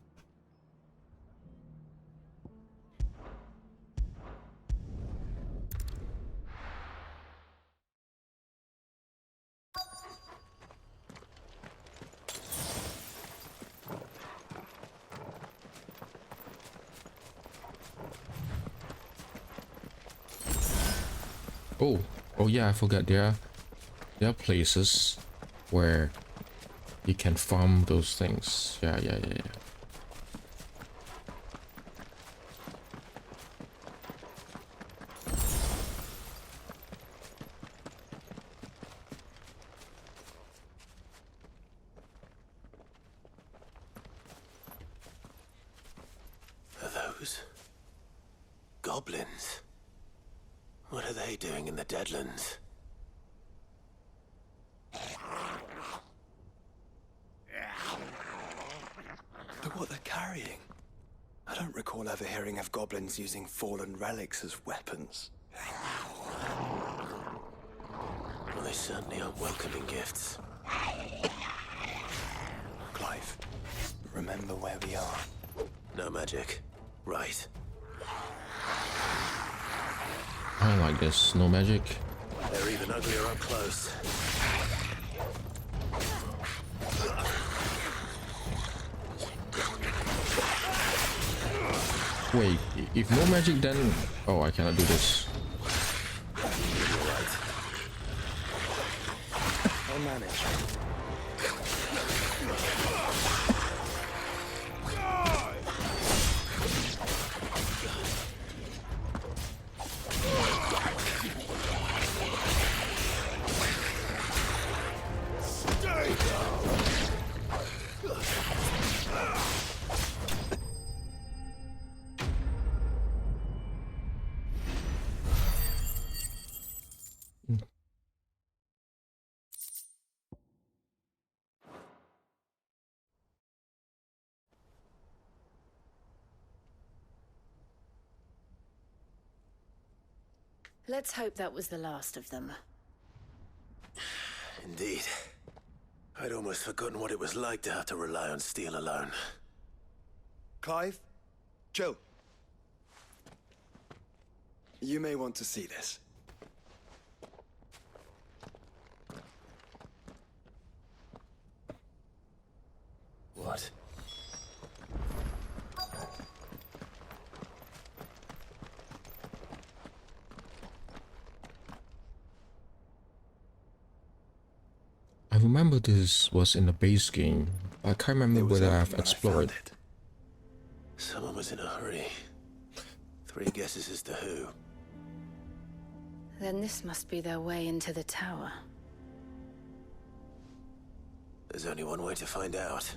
S1: Oh yeah, I forgot there are places where you can farm those things. Yeah.
S5: Are those goblins? What are they doing in the Deadlands?
S2: Look what they're carrying. I don't recall ever hearing of goblins using fallen relics as weapons.
S5: Well, they certainly aren't welcoming gifts.
S2: Clive, remember where we are.
S5: No magic. Right.
S1: I don't like this. No magic.
S5: They're even uglier up close.
S1: Wait, if no magic then... Oh, I cannot do this.
S5: I'll manage.
S7: Let's hope that was the last of them.
S5: Indeed. I'd almost forgotten what it was like to have to rely on steel alone.
S2: Clive, chill. You may want to see this.
S5: What?
S1: I remember this was in the base game. I can't remember whether I've explored.
S5: Someone was in a hurry. 3 guesses as to who.
S7: Then this must be their way into the tower.
S5: There's only one way to find out.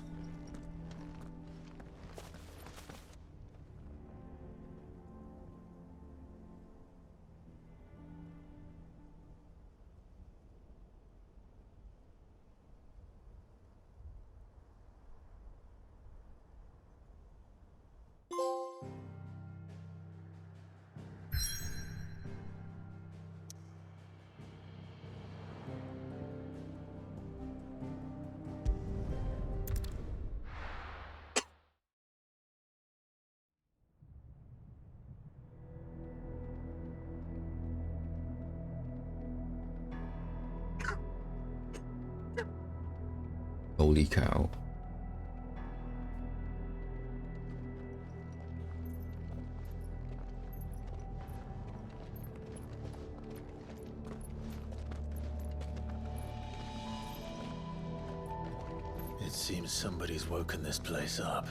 S1: Holy cow.
S5: It seems somebody's woken this place up.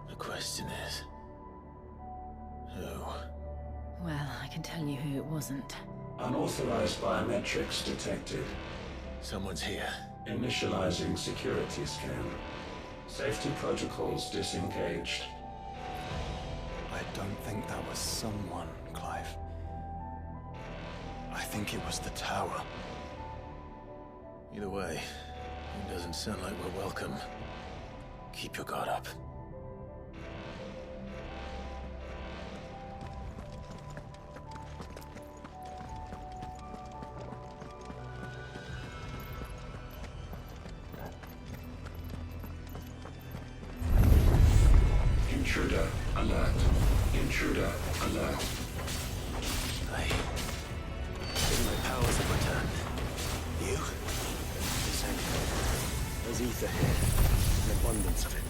S5: The question is... who?
S9: Well, I can tell you who it wasn't.
S16: Unauthorized biometrics detected.
S5: Someone's here.
S16: Initializing security scan. Safety protocols disengaged.
S2: I don't think that was someone, Clive. I think it was the tower.
S5: Either way, it doesn't sound like we're welcome. Keep your guard up.
S16: Intruder alert. Intruder alert.
S5: I think my powers have returned. You?
S2: The same. There's ether here. An abundance of it.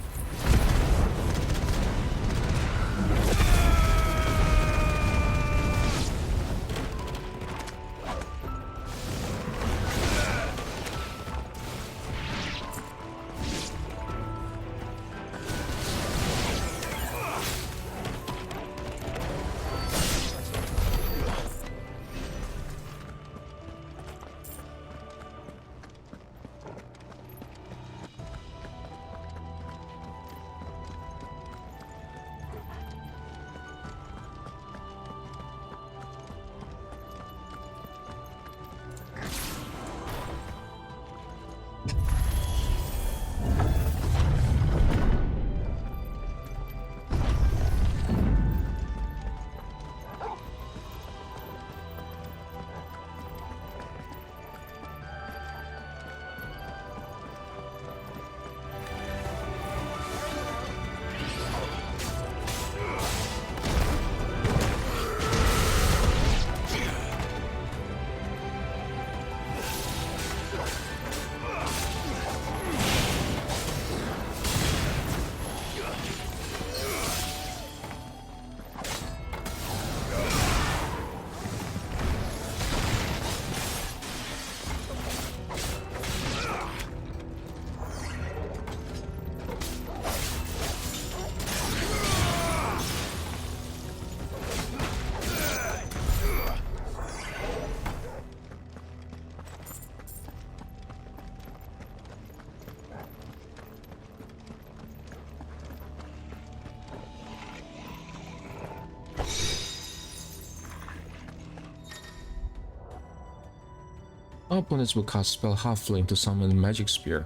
S1: Our opponents will cast spell Half-Flame to summon a magic spear.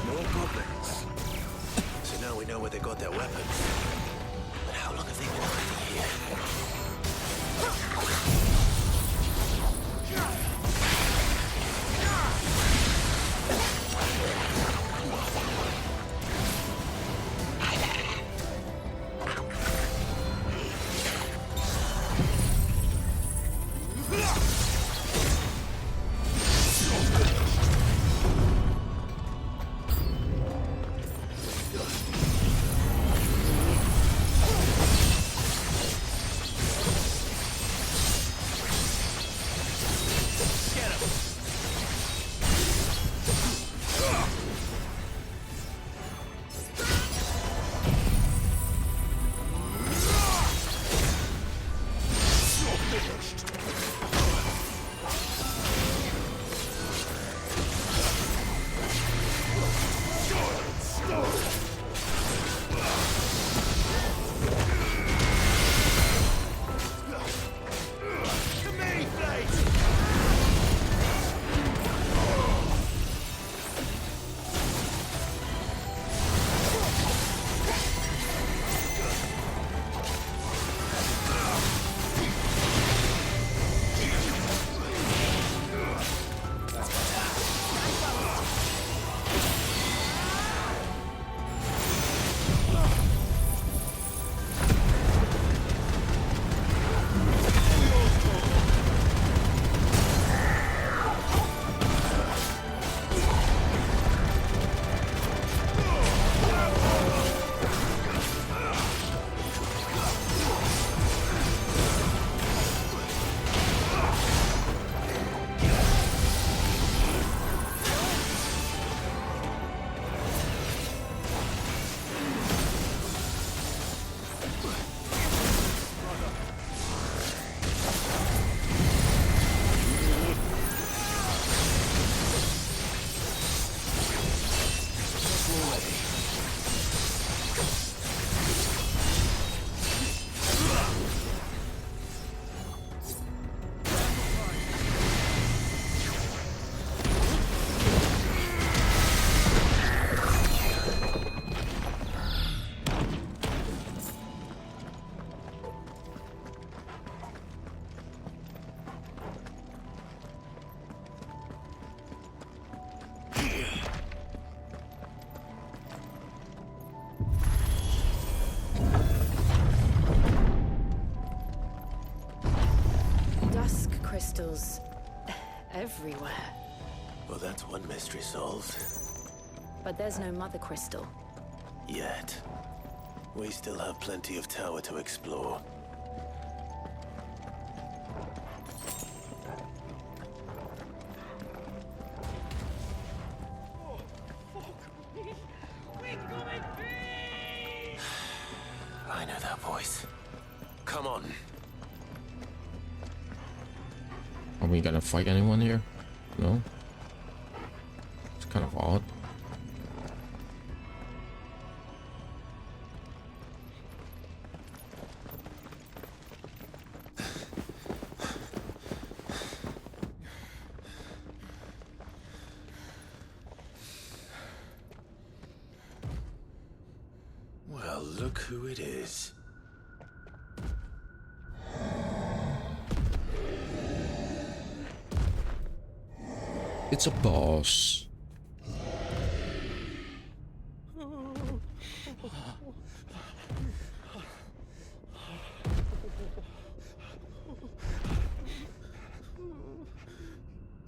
S5: More goblins. weapons. But how long have they been hiding here?
S7: Crystals everywhere.
S5: Well, that's one mystery solved.
S7: But there's no mother crystal.
S5: Yet. We still have plenty of tower to explore. I know that voice. Come on.
S1: Are we gonna fight anyone here? No? It's kind of odd.
S5: Well, look who it is.
S1: It's a boss.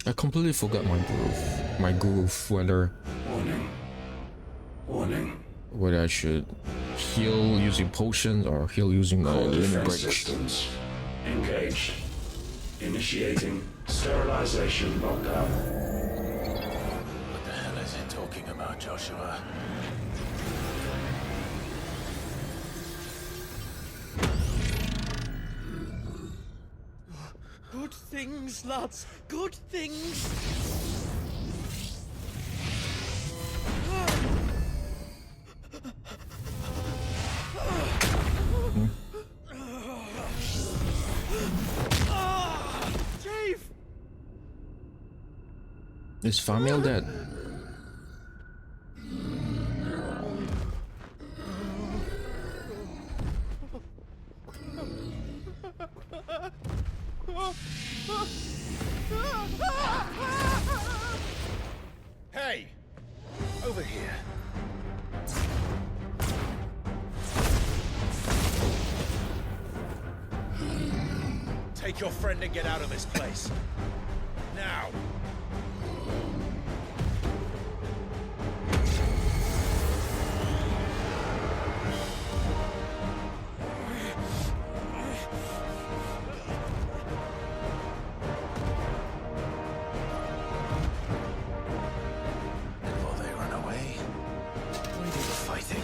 S1: I completely forgot my groove. Whether whether I should heal using potions or heal using my limit break.
S16: Systems engaged. Initiating sterilization lockdown.
S5: What the hell is it talking about, Joshua?
S12: Good things, lads. Good things. Chief!
S1: Is Famil dead?
S4: Hey! Over here. Take your friend and get out of this place. Now!
S12: Before they run away, we do the fighting.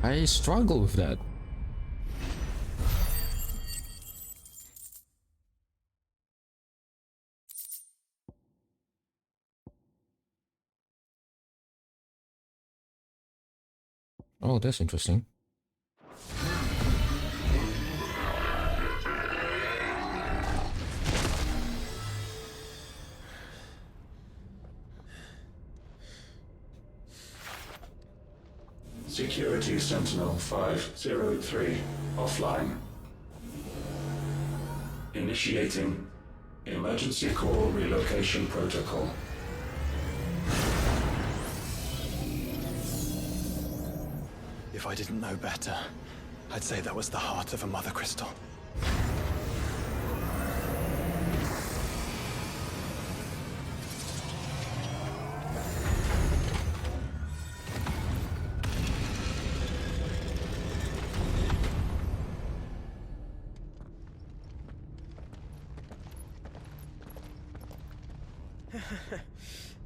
S1: I struggle with that. Oh, that's interesting.
S16: Security Sentinel 503 offline. Initiating emergency core relocation protocol.
S2: If I didn't know better, I'd say that was the heart of a mother crystal.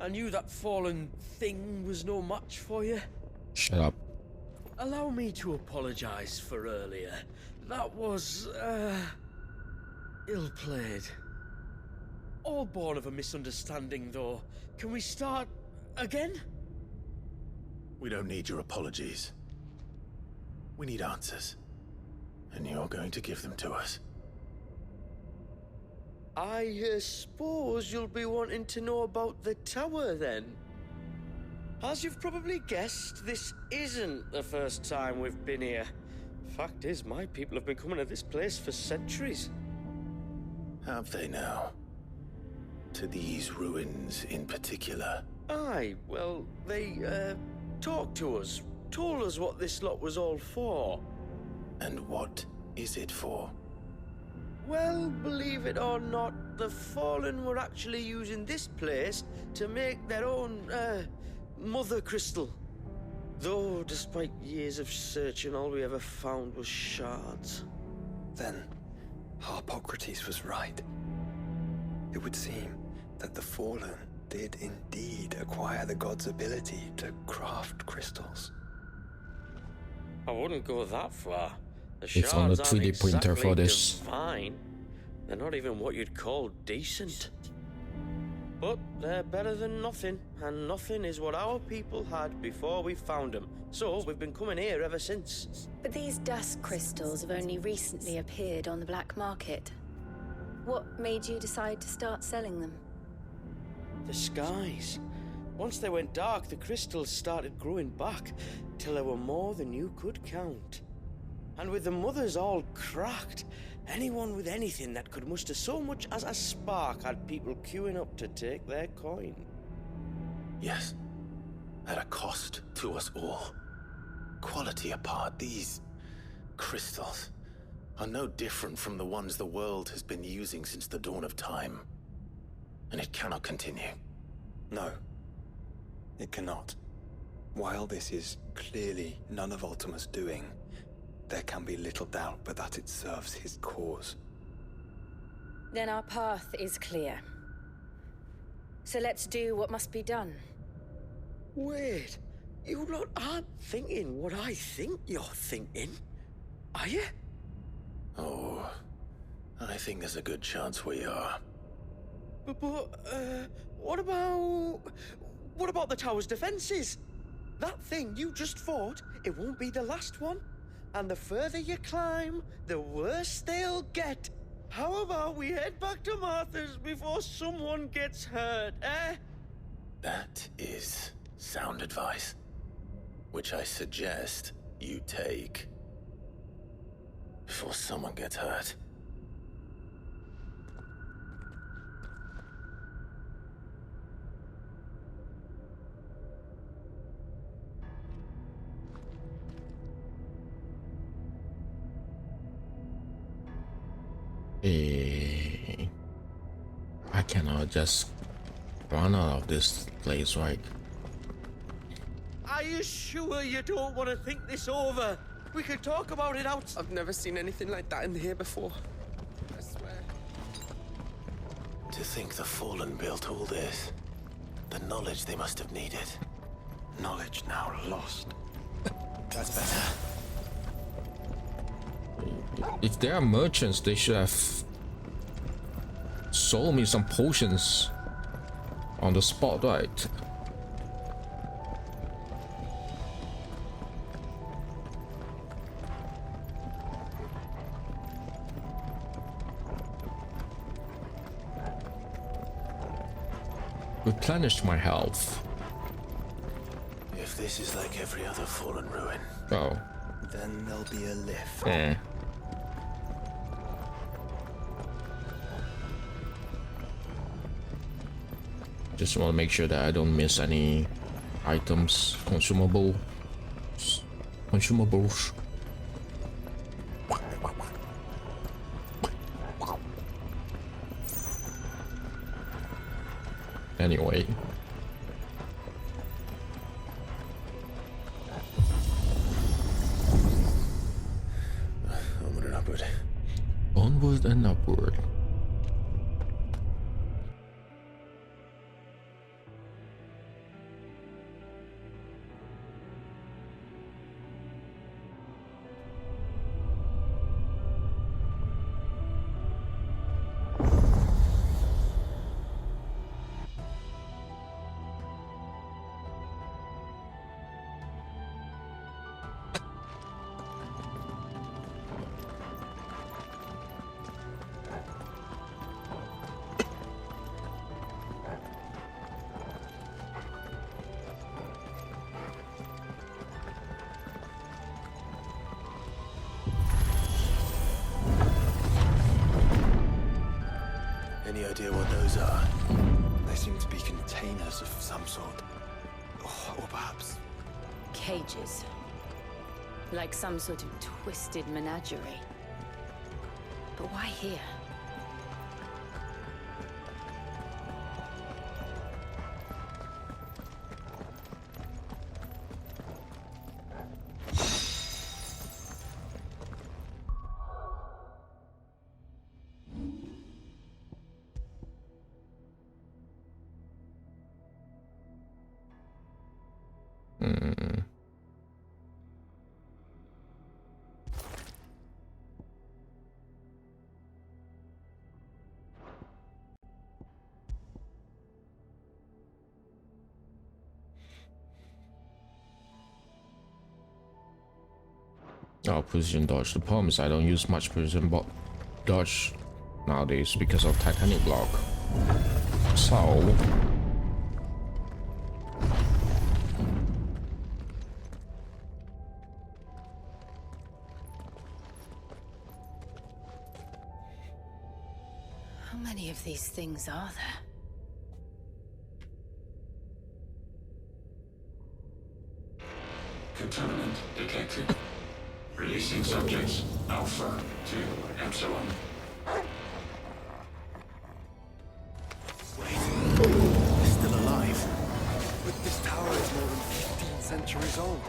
S5: I knew that fallen thing was no match for you.
S1: Shut up.
S5: Allow me to apologize for earlier. That was, ill-played. All born of a misunderstanding, though. Can we start again?
S4: We don't need your apologies. We need answers. And you're going to give them to us.
S5: I suppose you'll be wanting to know about the tower, then? As you've probably guessed, this isn't the first time we've been here. Fact is, my people have been coming to this place for centuries.
S4: Have they now? To these ruins in particular?
S5: Aye, well, they, talked to us, told us what this lot was all for.
S4: And what is it for?
S5: Well, believe it or not, the Fallen were actually using this place to make their own, mother crystal. Though, despite years of searching, all we ever found was shards.
S2: Then, Harpocrates was right. It would seem that the Fallen did indeed acquire the god's ability to craft crystals.
S5: I wouldn't go that far. The
S1: It's on a
S5: shards
S1: 3D
S5: aren't
S1: printer for
S5: exactly
S1: this.
S5: divine. They're not even what you'd call decent. But they're better than nothing, and nothing is what our people had before we found them. So we've been coming here ever since.
S7: But these dust crystals have only recently appeared on the black market. What made you decide to start selling them?
S5: The skies. Once they went dark, the crystals started growing back, till there were more than you could count. And with the mothers all cracked, anyone with anything that could muster so much as a spark had people queuing up to take their coin.
S4: Yes, at a cost to us all. Quality apart, these crystals are no different from the ones the world has been using since the dawn of time. And it cannot continue.
S2: No, it cannot. While this is clearly none of Ultima's doing, there can be little doubt but that it serves his cause.
S7: Then our path is clear. So let's do what must be done.
S5: Wait, you lot aren't thinking what I think you're thinking, are you?
S4: Oh, I think there's a good chance we are.
S5: But, what about the tower's defenses? That thing you just fought, it won't be the last one. And the further you climb, the worse they'll get. How about we head back to Martha's before someone gets hurt, eh?
S4: That is sound advice, which I suggest you take before someone gets hurt.
S1: I cannot just run out of this place, right?
S5: Are you sure you don't want to think this over? We could talk about it out.
S17: I've never seen anything like that in here before. I swear.
S4: To think the Fallen built all this. The knowledge they must have needed.
S2: Knowledge now lost.
S5: That's better.
S1: If they are merchants, they should have sold me some potions on the spot, right? Replenish my health.
S4: If this is like every other fallen ruin,
S1: Oh.
S2: Then there'll be a lift.
S1: Eh. Just want to make sure that I don't miss any items, consumables. Anyway.
S4: onward and upward.
S1: Onward and upward.
S4: Any idea what those are?
S2: They seem to be containers of some sort. Or perhaps...
S7: Cages. Like some sort of twisted menagerie. But why here?
S1: Oh, precision dodge. The problem is I don't use much precision dodge nowadays because of titanic block. So
S7: How many of these things are there?
S16: Contaminant detected. Releasing subjects Alpha to Epsilon.
S2: They're still alive. But this tower is more than 15 centuries old.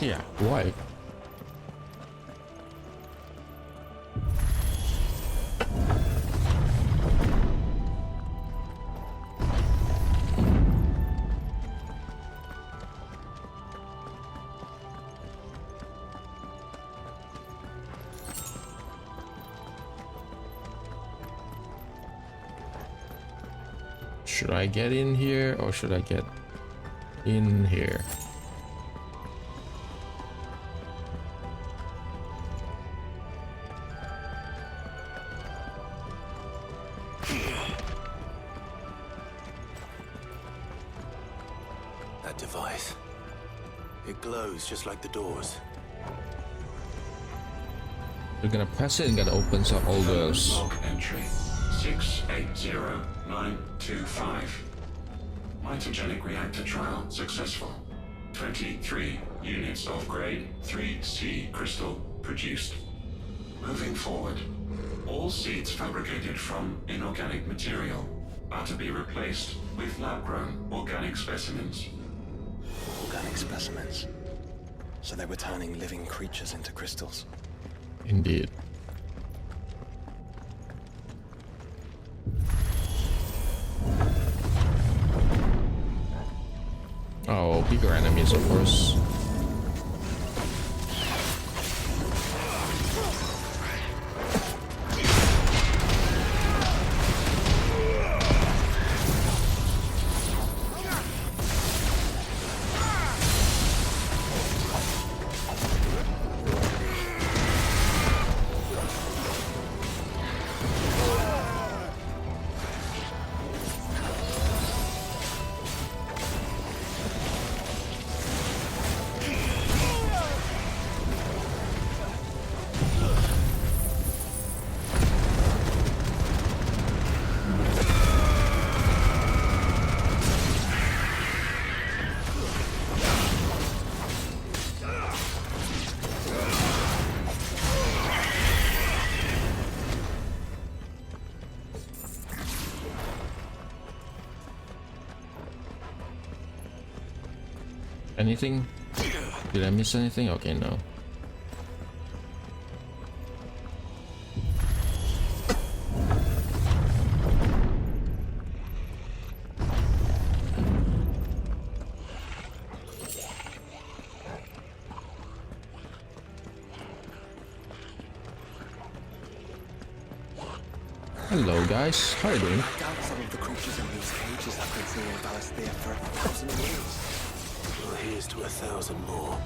S1: yeah, why? Should I get in here or should I get in here?
S4: device. It glows just like the doors.
S1: You're gonna press it and it opens up all those.
S16: Log entry 680925. Mitogenic reactor trial successful. 23 units of grade 3C crystal produced. Moving forward, all seeds fabricated from inorganic material are to be replaced with lab-grown organic specimens.
S2: Organic specimens. So they were turning living creatures into crystals.
S1: Indeed. Oh, bigger enemies, of course. Anything? Did I miss anything? Okay, no. Hello guys, how are you doing?
S2: I doubt some of the creatures in these cages have been seeing Balasthea for 1,000 years.
S4: Well, here's to 1,000 more.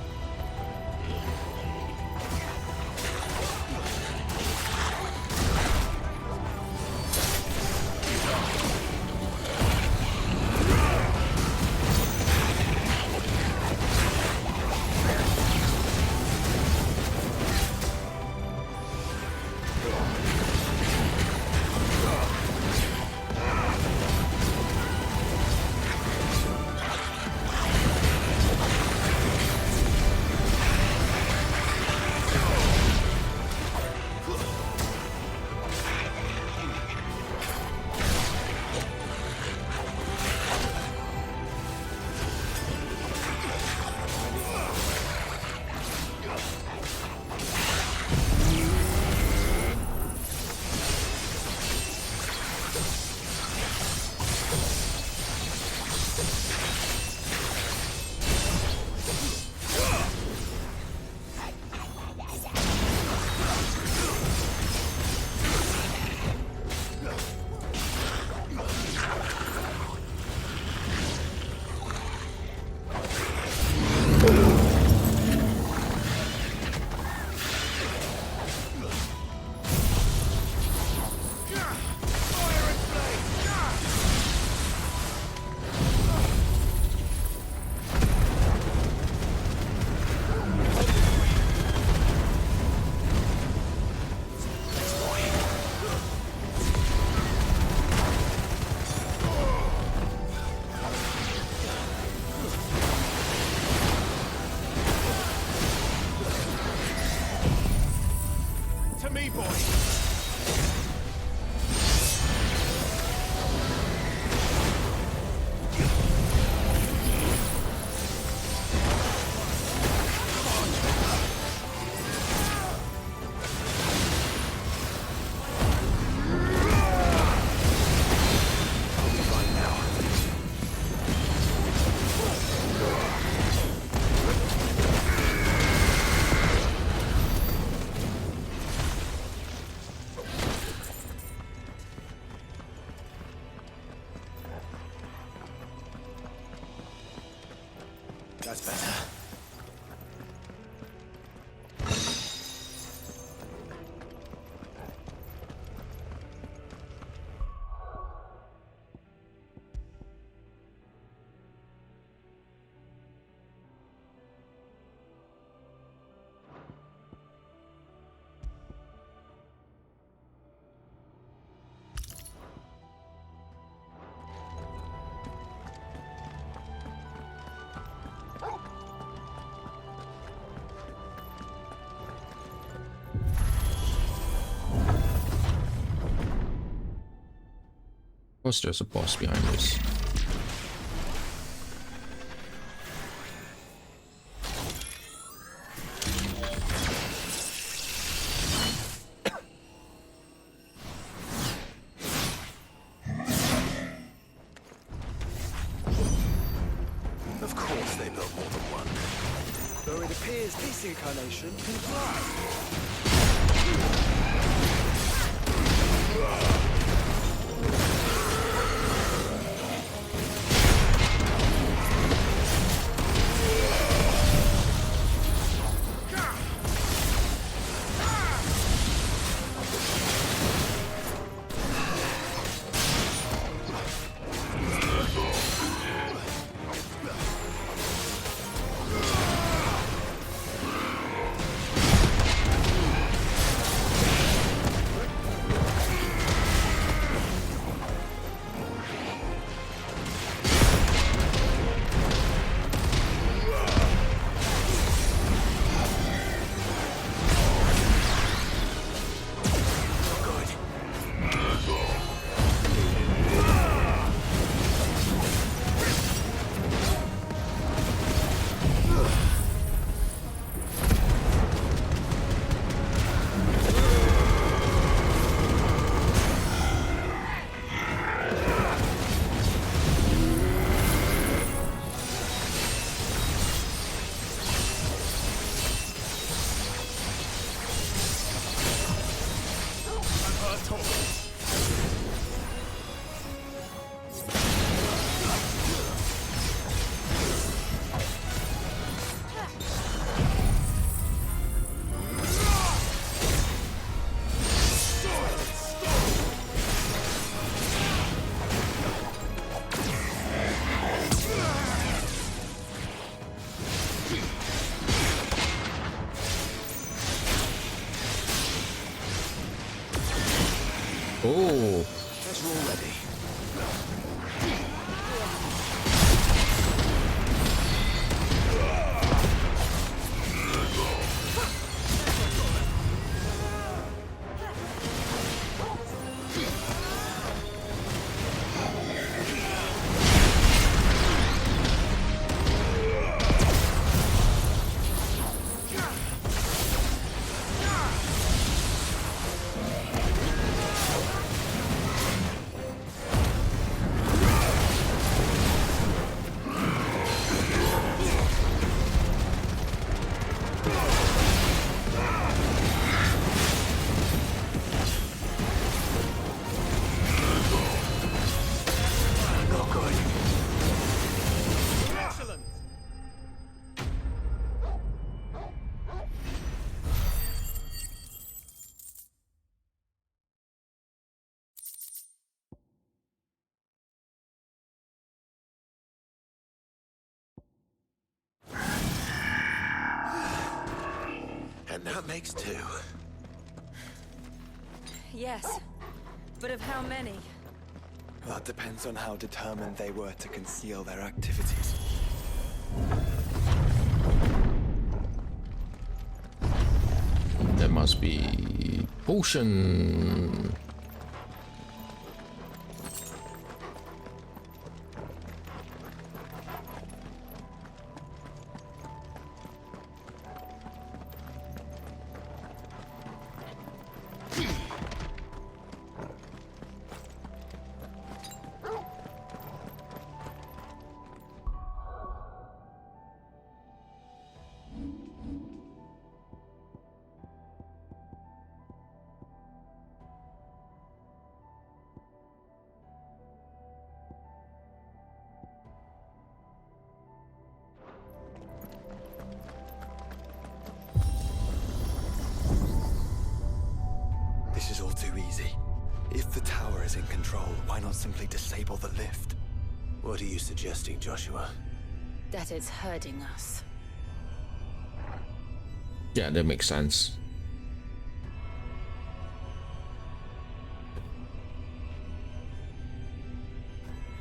S4: That's better.
S1: Of course, there's a boss behind this.
S2: Of course they built more than one. Though it appears this incarnation can fly.
S1: Oh.
S2: Guess we're all ready.
S12: And that makes 2.
S7: Yes, but of how many?
S2: That depends on how determined they were to conceal their activities.
S1: There must be potion.
S2: This is all too easy. If the tower is in control, why not simply disable the lift?
S12: What are you suggesting, Joshua?
S7: That it's hurting us.
S1: Yeah, that makes sense.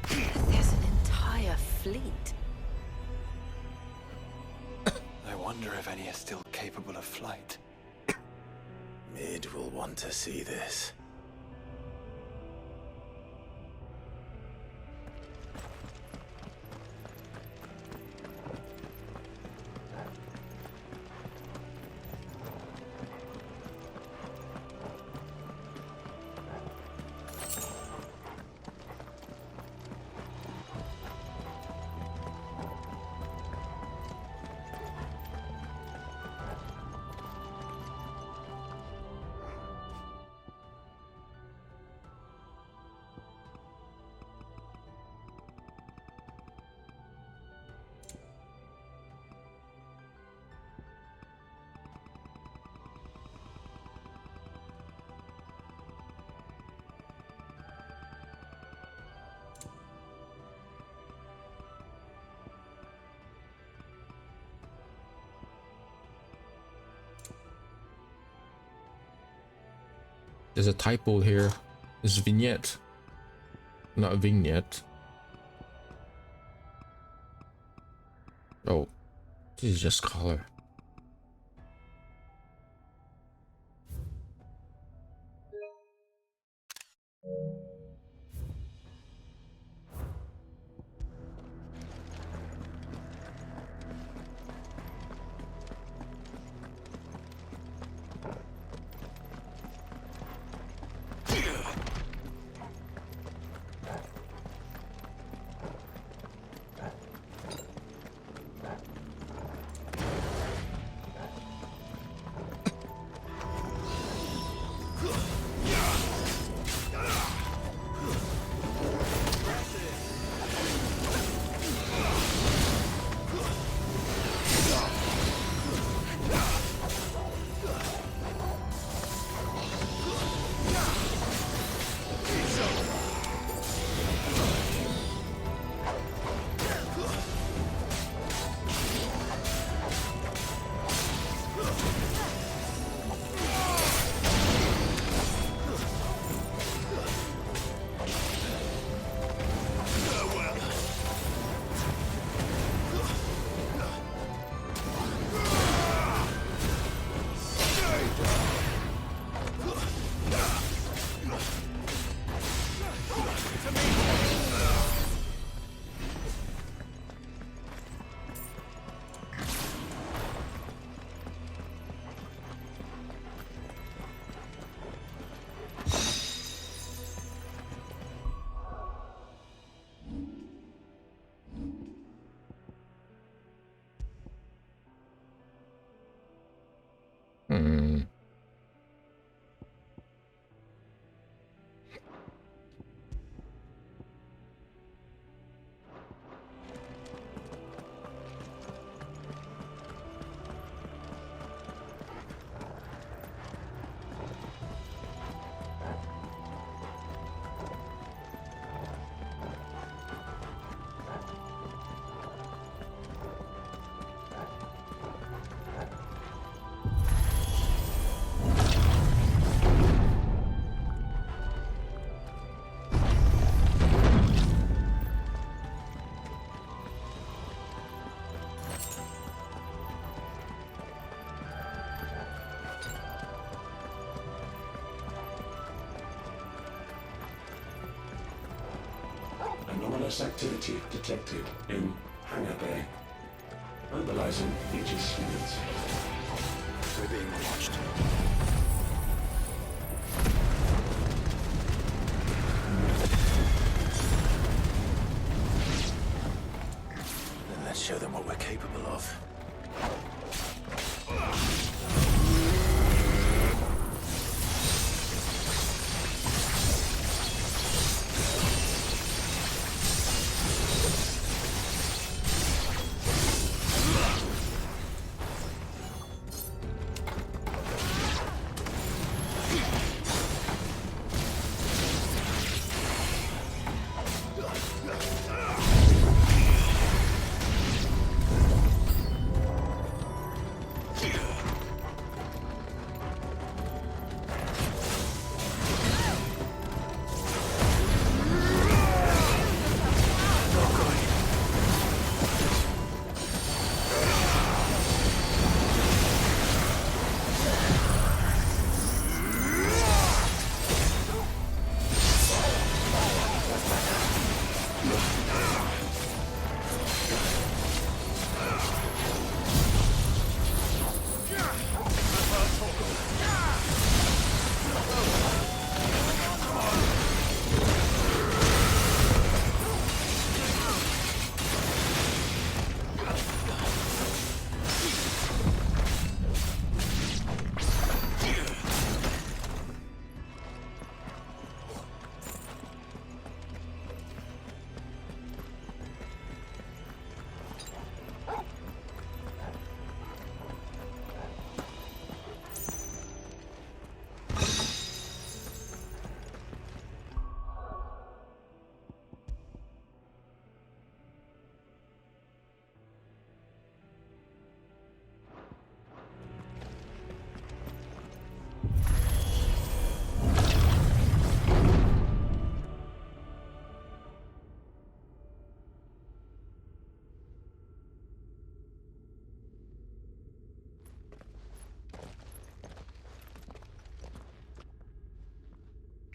S7: There's an entire fleet.
S2: I wonder if any are still capable of flight.
S12: Mid will want to see this.
S1: There's a typo here. It's vignette, not vignette. Oh, this is just color.
S16: Anomalous activity detected in Hangar Bay. Mobilizing Aegis units.
S8: We're being watched.
S4: Then let's show them what we're capable of.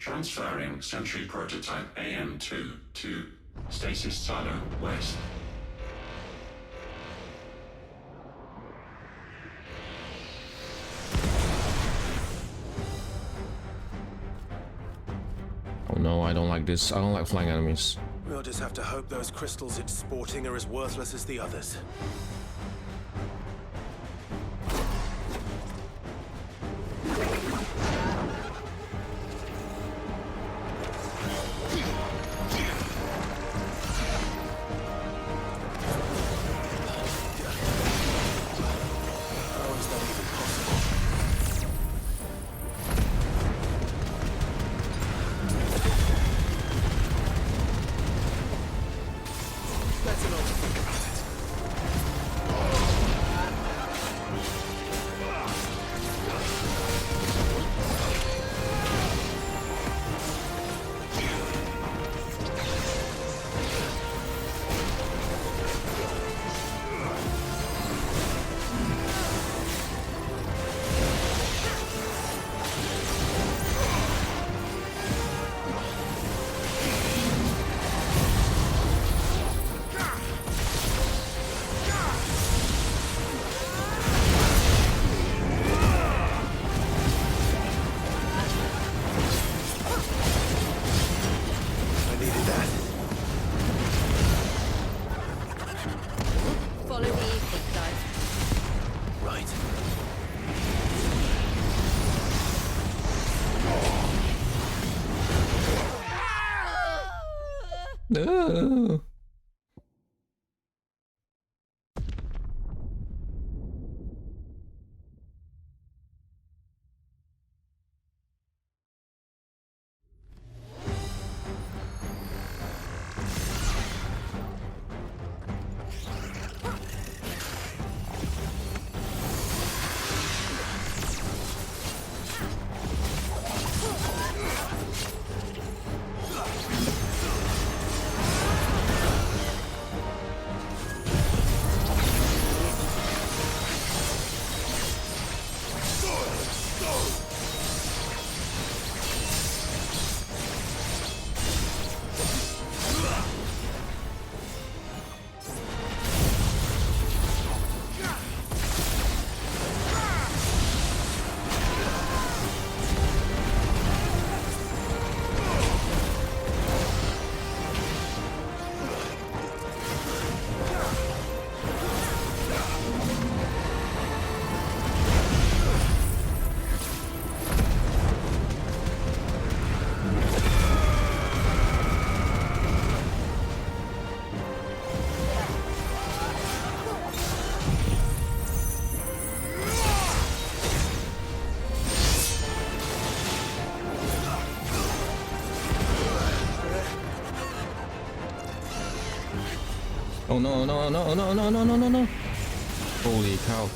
S16: Transferring Sentry Prototype AM2 to Stasis Silo West.
S1: Oh no, I don't like this. I don't like flying enemies.
S5: We'll just have to hope those crystals it's sporting are as worthless as the others.
S1: No. Oh no, no, no, no, no, no, no, no, no. Holy cow.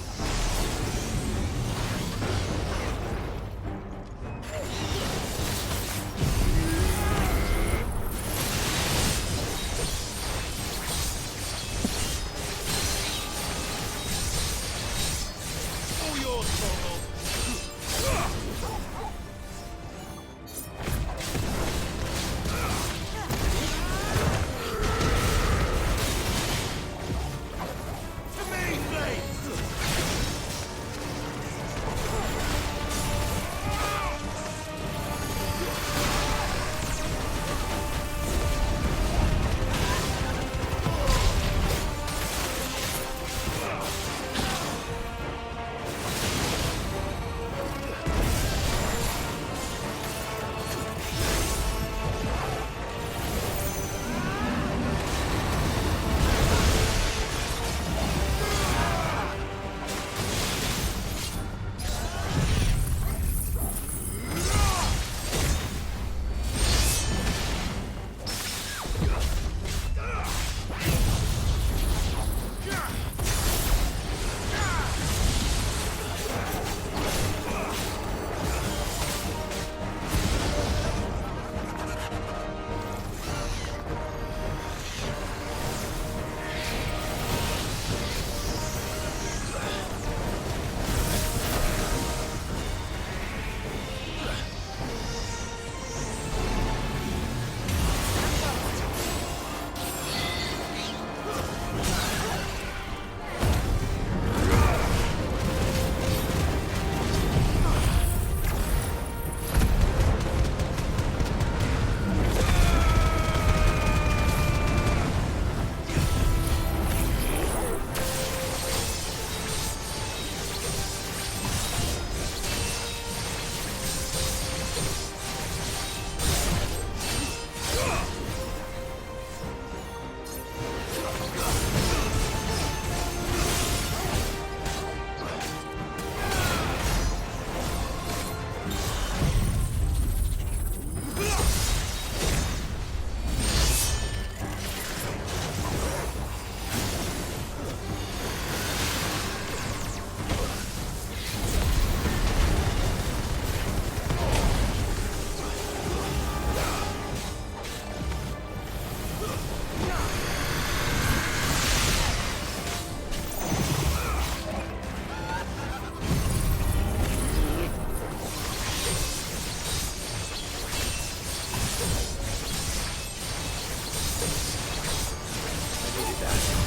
S5: that.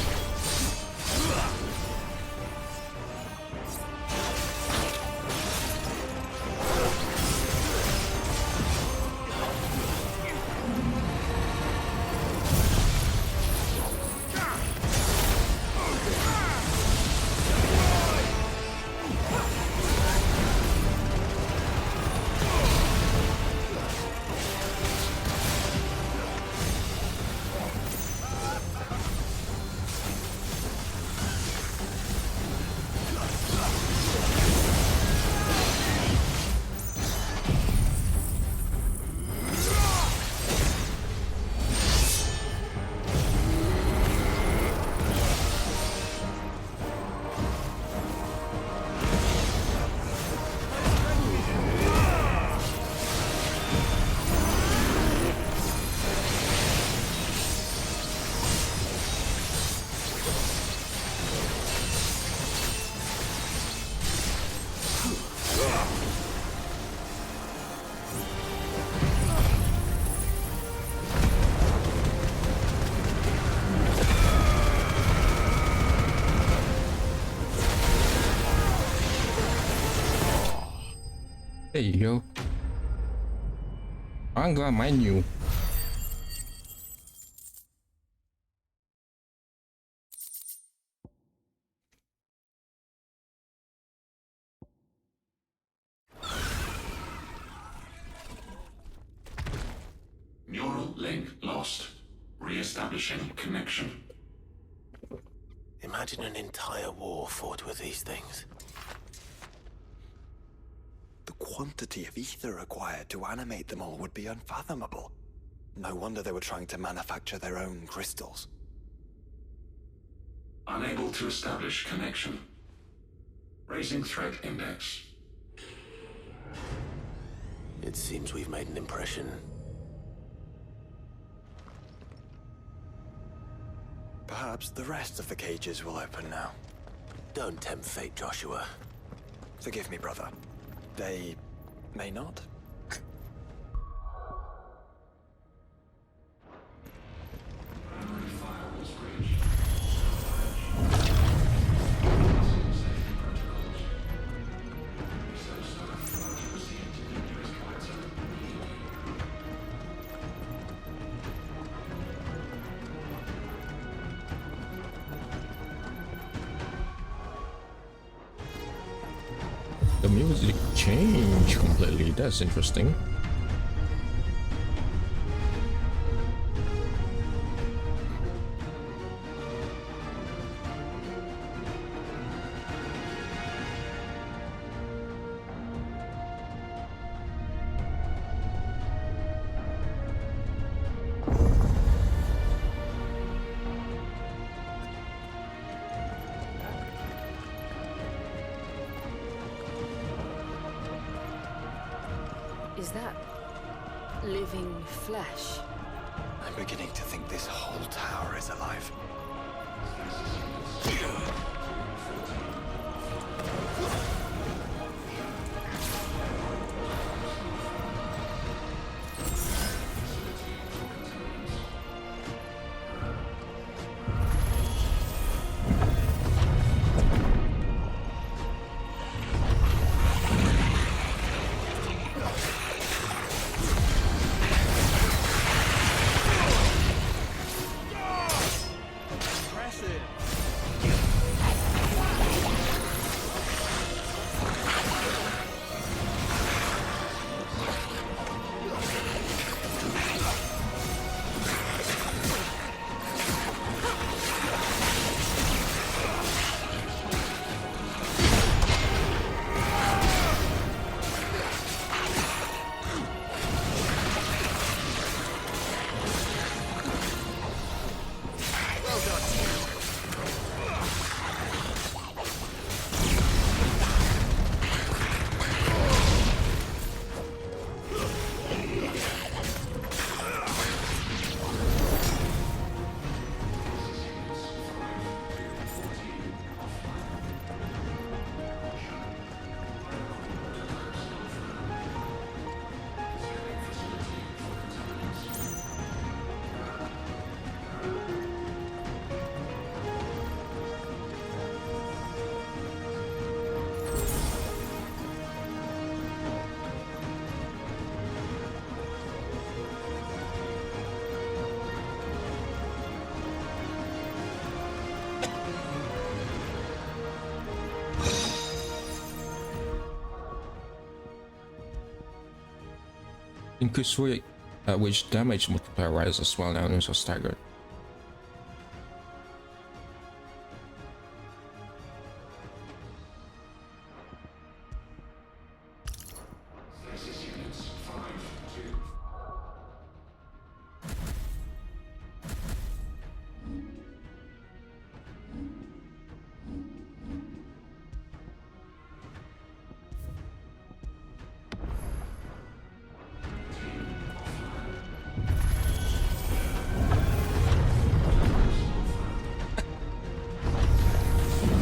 S1: There you go. I'm glad mine knew.
S16: Neural link lost. Re-establishing connection.
S5: Imagine an entire war fought with these things.
S2: The quantity of ether required to animate them all would be unfathomable. No wonder they were trying to manufacture their own crystals.
S16: Unable to establish connection. Raising threat index.
S5: It seems we've made an impression.
S2: Perhaps the rest of the cages will open now.
S5: Don't tempt fate, Joshua.
S2: Forgive me, brother. They may not.
S1: The music changed completely. That's interesting.
S7: Is that living flesh?
S2: I'm beginning to think this whole tower is alive.
S1: Increase rate at which damage multiplier rises while enemies are staggered.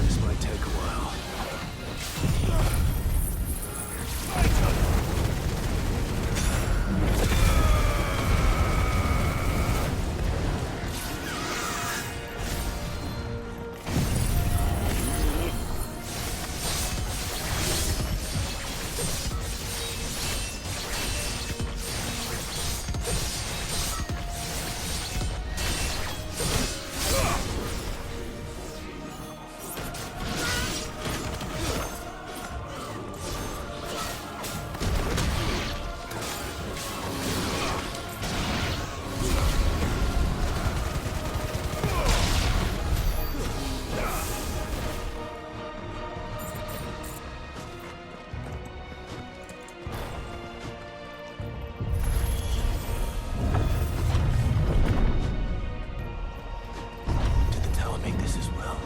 S12: This might take a while. Did the tower make this as well?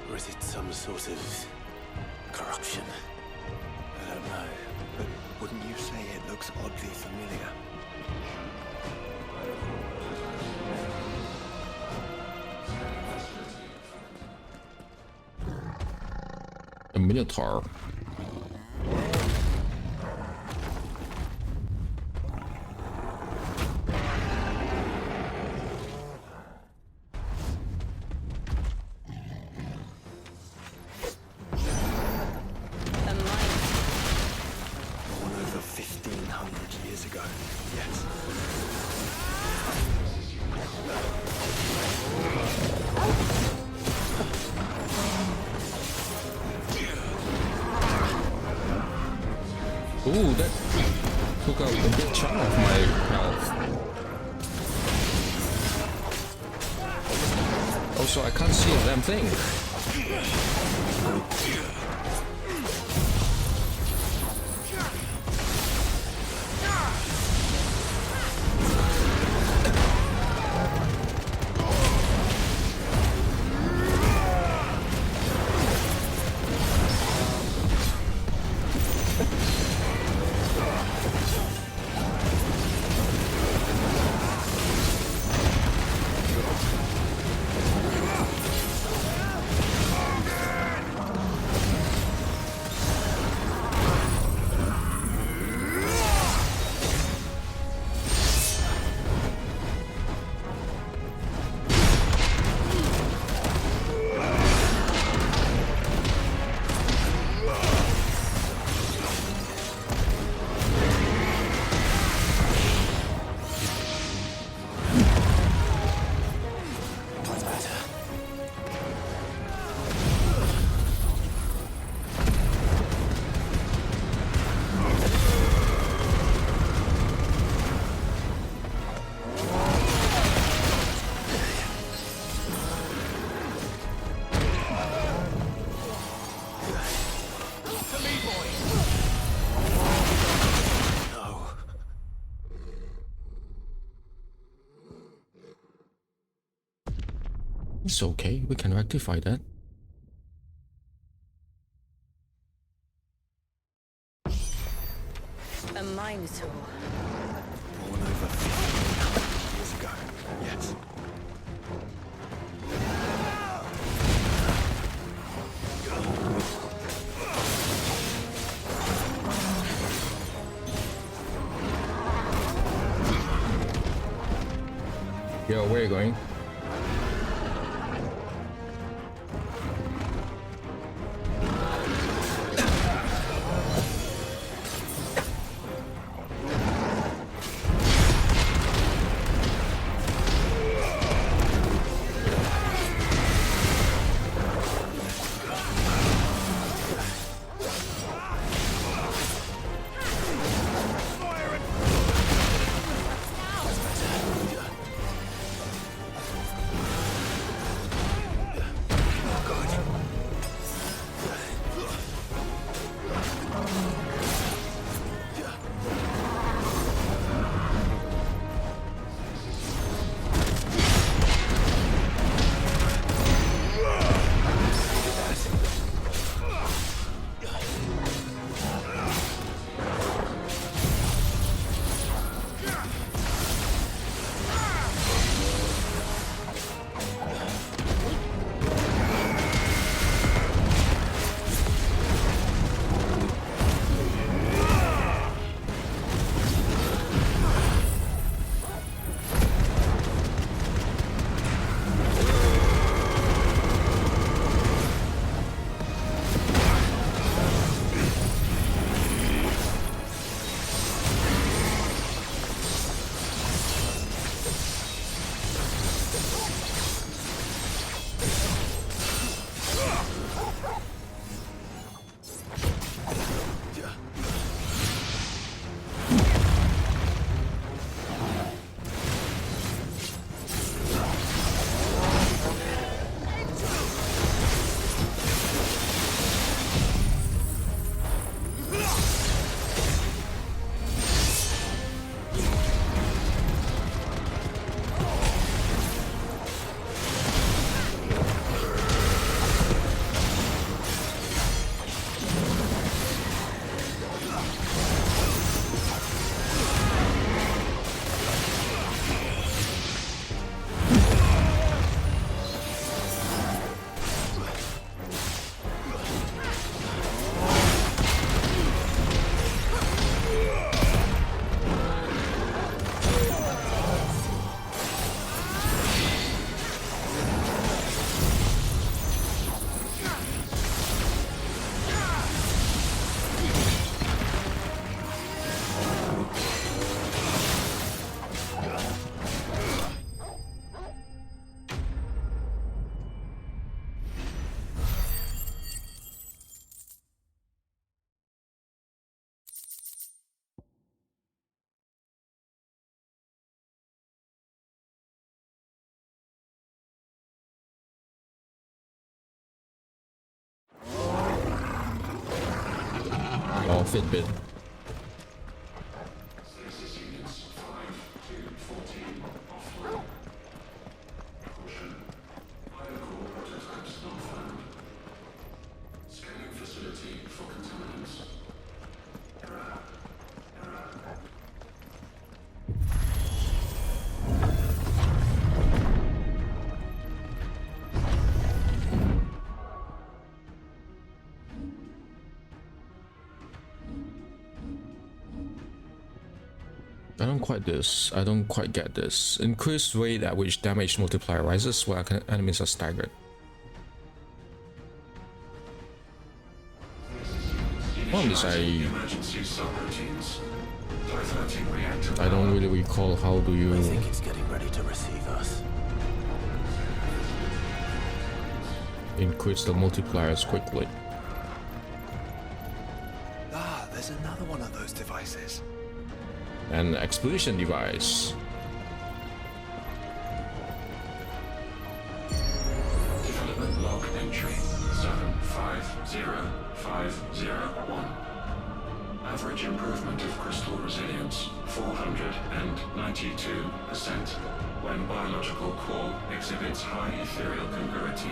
S12: Or is it some sort of corruption?
S2: I don't know, but wouldn't you say it looks oddly familiar?
S1: A Minotaur.
S2: Born over 1,500 years ago. Yes.
S1: Ooh, that took out a big chunk of my health. Also, I can't see a damn thing. It's okay, we can rectify that.
S7: A Minotaur.
S2: Born over 1,500 years ago. Yes.
S1: Yo, where are you going?
S12: Fire and
S1: Fitbit. I don't quite get this. Increased rate at which damage multiplier rises while enemies are staggered. One is I don't really recall how do you.
S5: I think it's getting ready to receive us.
S1: Increase the multipliers quickly.
S2: Ah, there's another one of those devices.
S1: An explosion device.
S16: Development log entry 750501. Average improvement of crystal resilience 492% when biological core exhibits high ethereal congruity.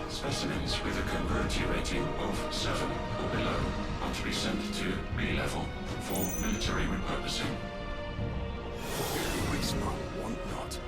S16: Specimens with a congruity rating of 7 or below are to be sent to B level for military repurposing.
S2: Waste not, want not.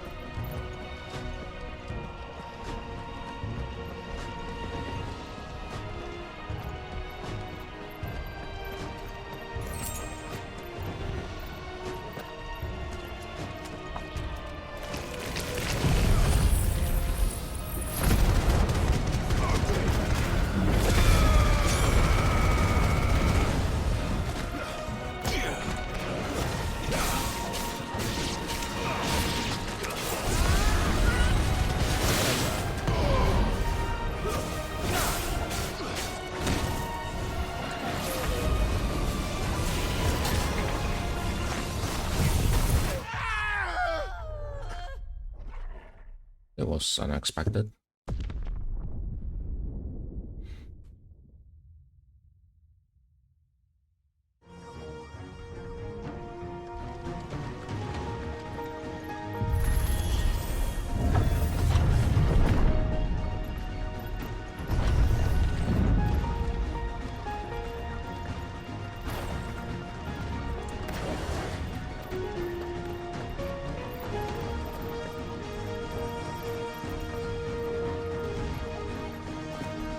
S1: It was unexpected.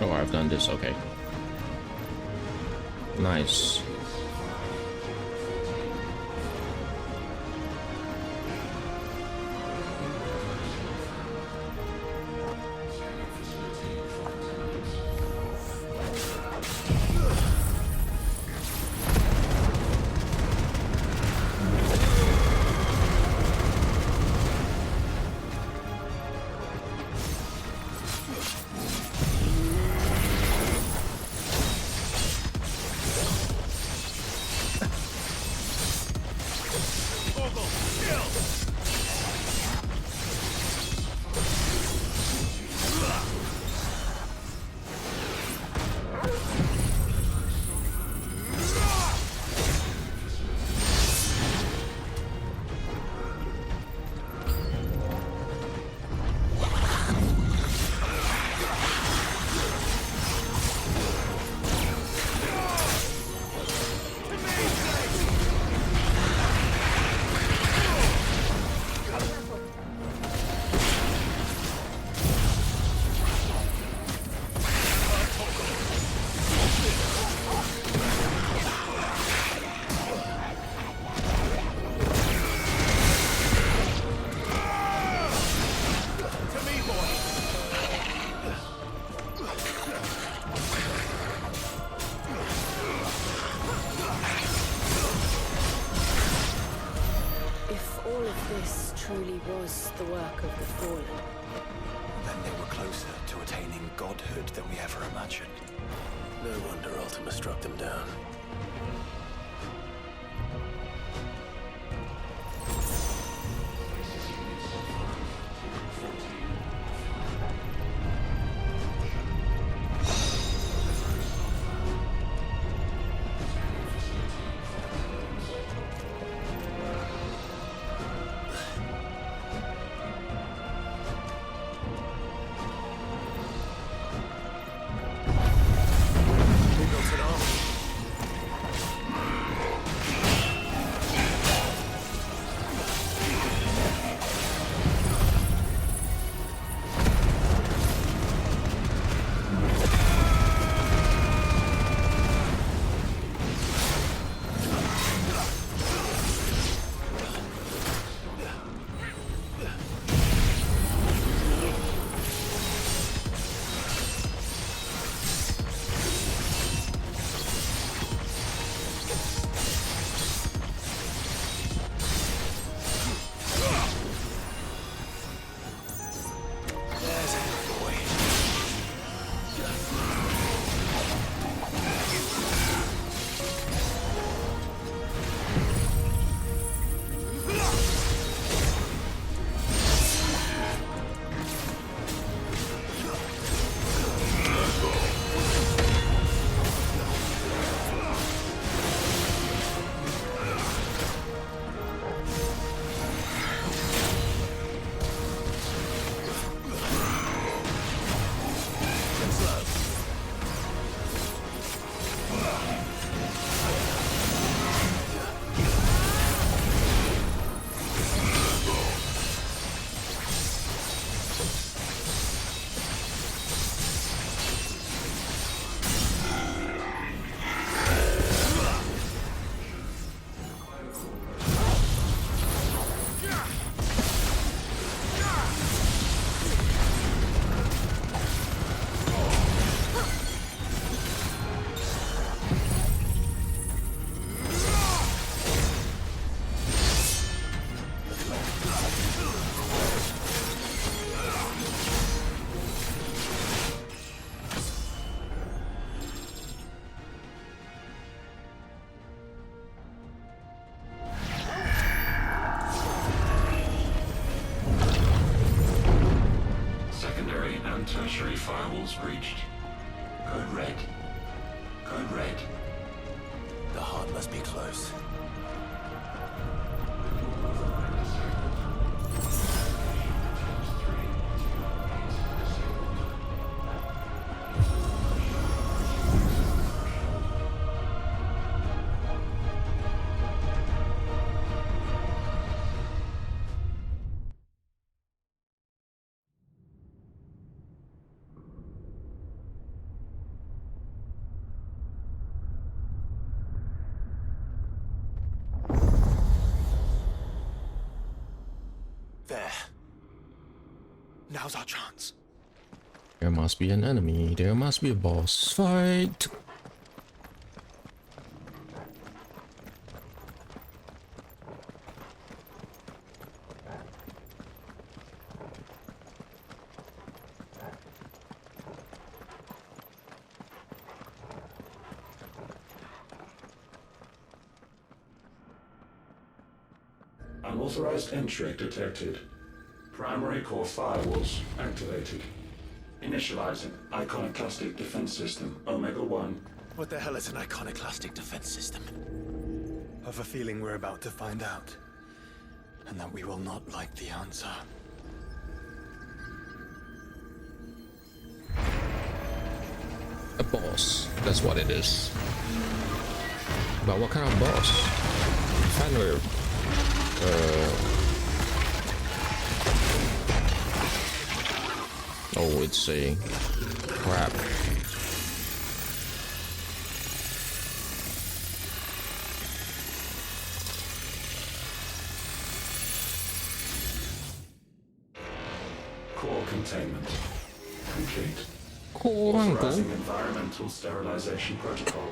S1: Oh, I've done this, okay. Nice.
S7: truly was the work of the Fallen.
S2: Then they were closer to attaining godhood than we ever imagined.
S5: No wonder Ultima struck them down.
S16: and tertiary firewalls breached. Code red. Code red.
S4: The heart must be close.
S2: There. Now's our chance.
S1: There must be an enemy. There must be a boss fight.
S16: Unauthorized entry detected. Primary core firewalls activated. Initializing iconoclastic defense system Omega-1.
S4: What the hell is an iconoclastic defense system?
S2: I've a feeling we're about to find out. And that we will not like the answer.
S1: A boss. That's what it is. But what kind of boss? Fenrir. Oh, it's a crap.
S16: Core containment complete.
S1: Core
S16: authorizing environmental sterilization protocol.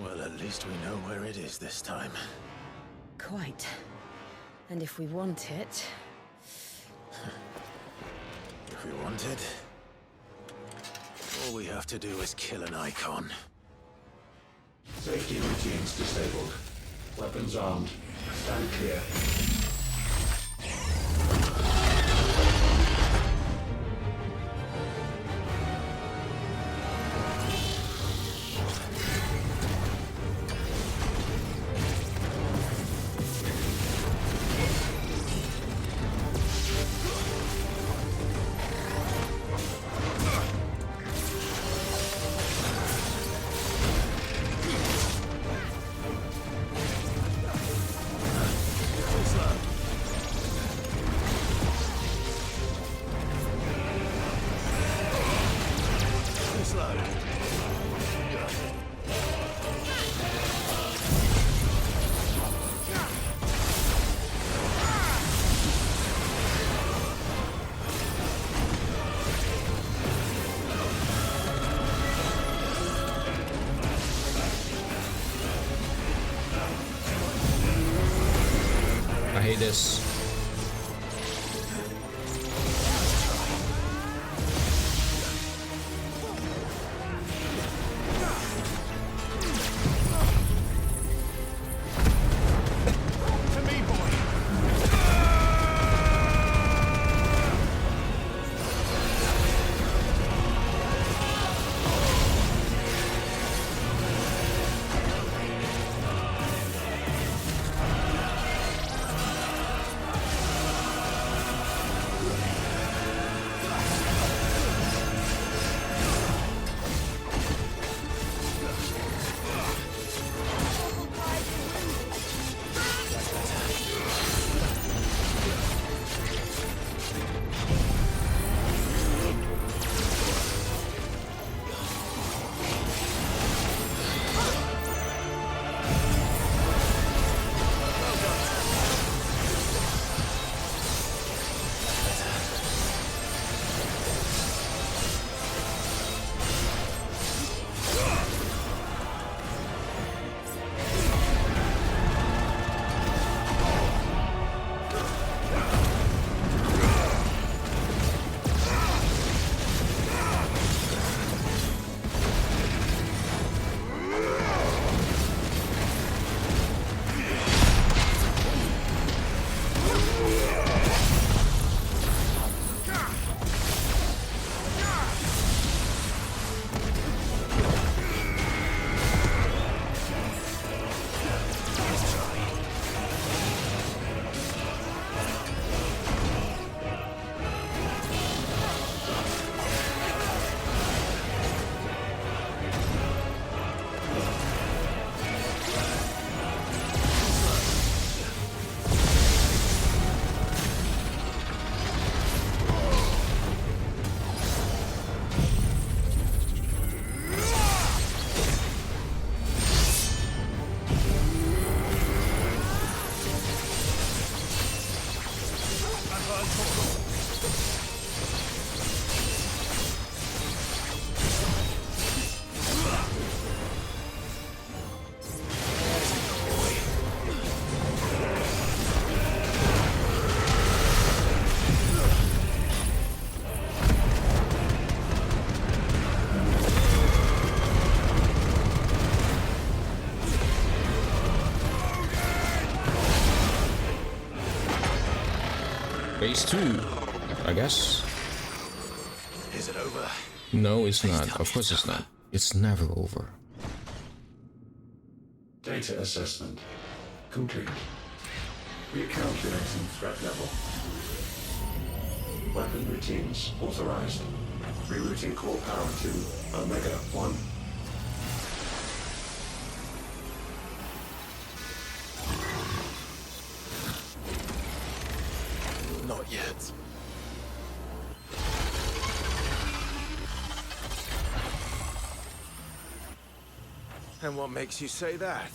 S4: Well, at least we know where it is this time.
S7: Quite. And if we want it...
S4: If we want it, all we have to do is kill an icon.
S16: Safety routines disabled. Weapons armed. Stand clear.
S1: I hate this. phase 2, I guess.
S12: Is it over?
S1: No, it's not. Of course it's not. It's never over.
S16: Data assessment complete. Recalculating threat level. Weapon routines authorized. Rerouting core power to Omega 1.
S12: Not yet.
S4: And what makes you say that?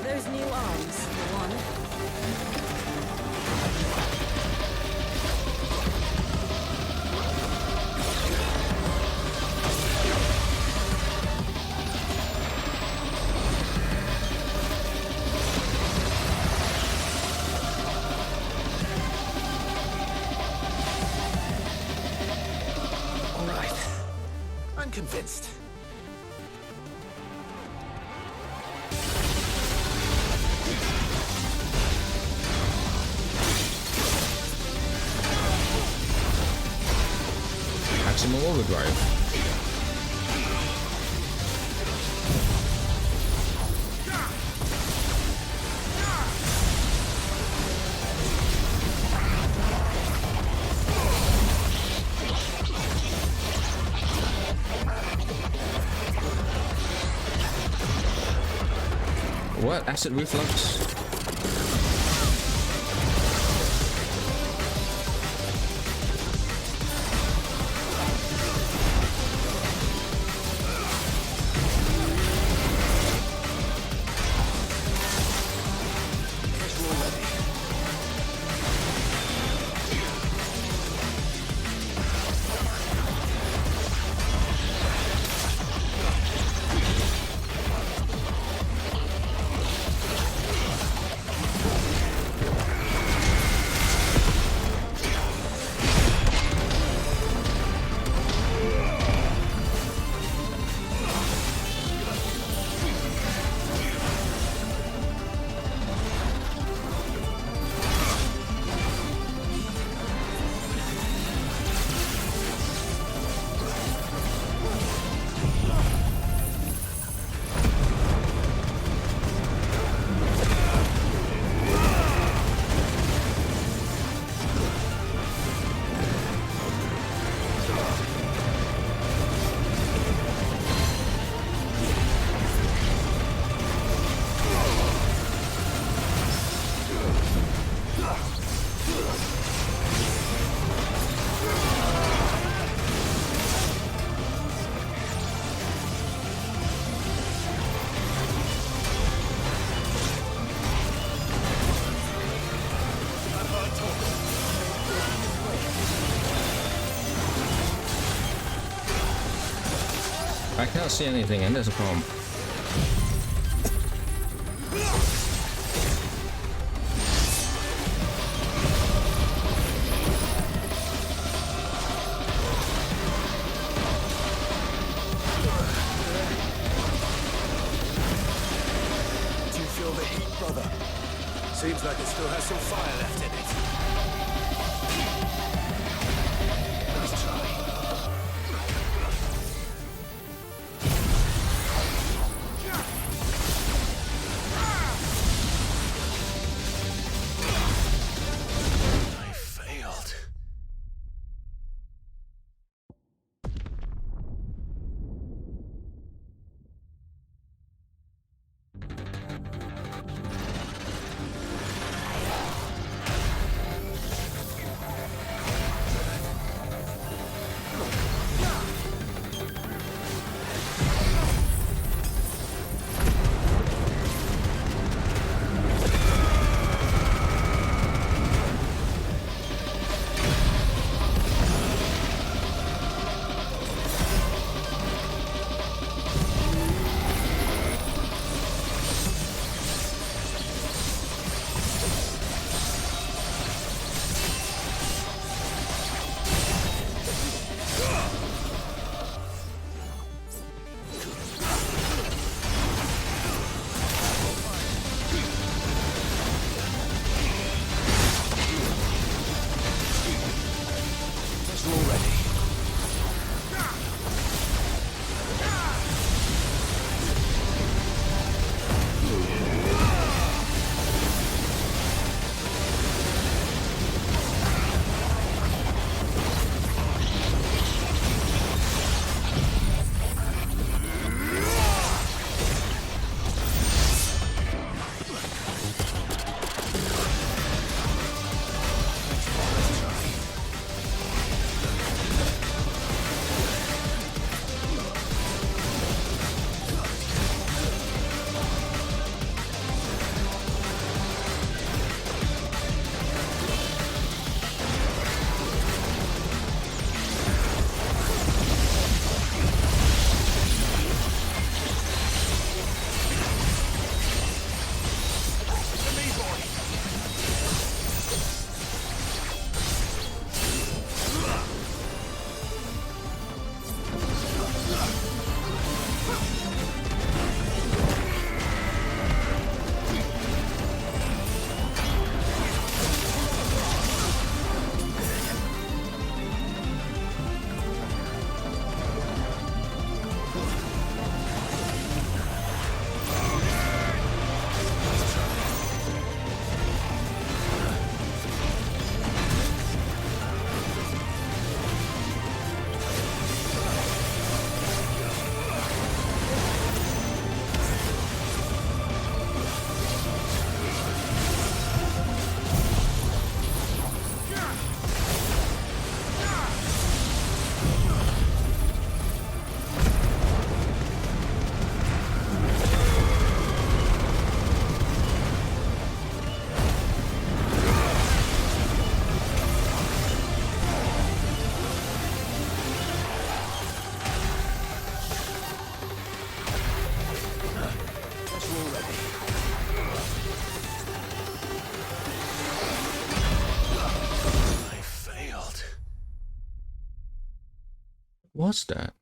S14: Those new arms, for one.
S12: All right. I'm convinced.
S1: Maximum overdrive. What? Acid reflux? I cannot see anything, and there's a problem.
S12: Do you feel the heat, brother? Seems like it still has some fire left in it. Nice try. I failed.
S1: What's that?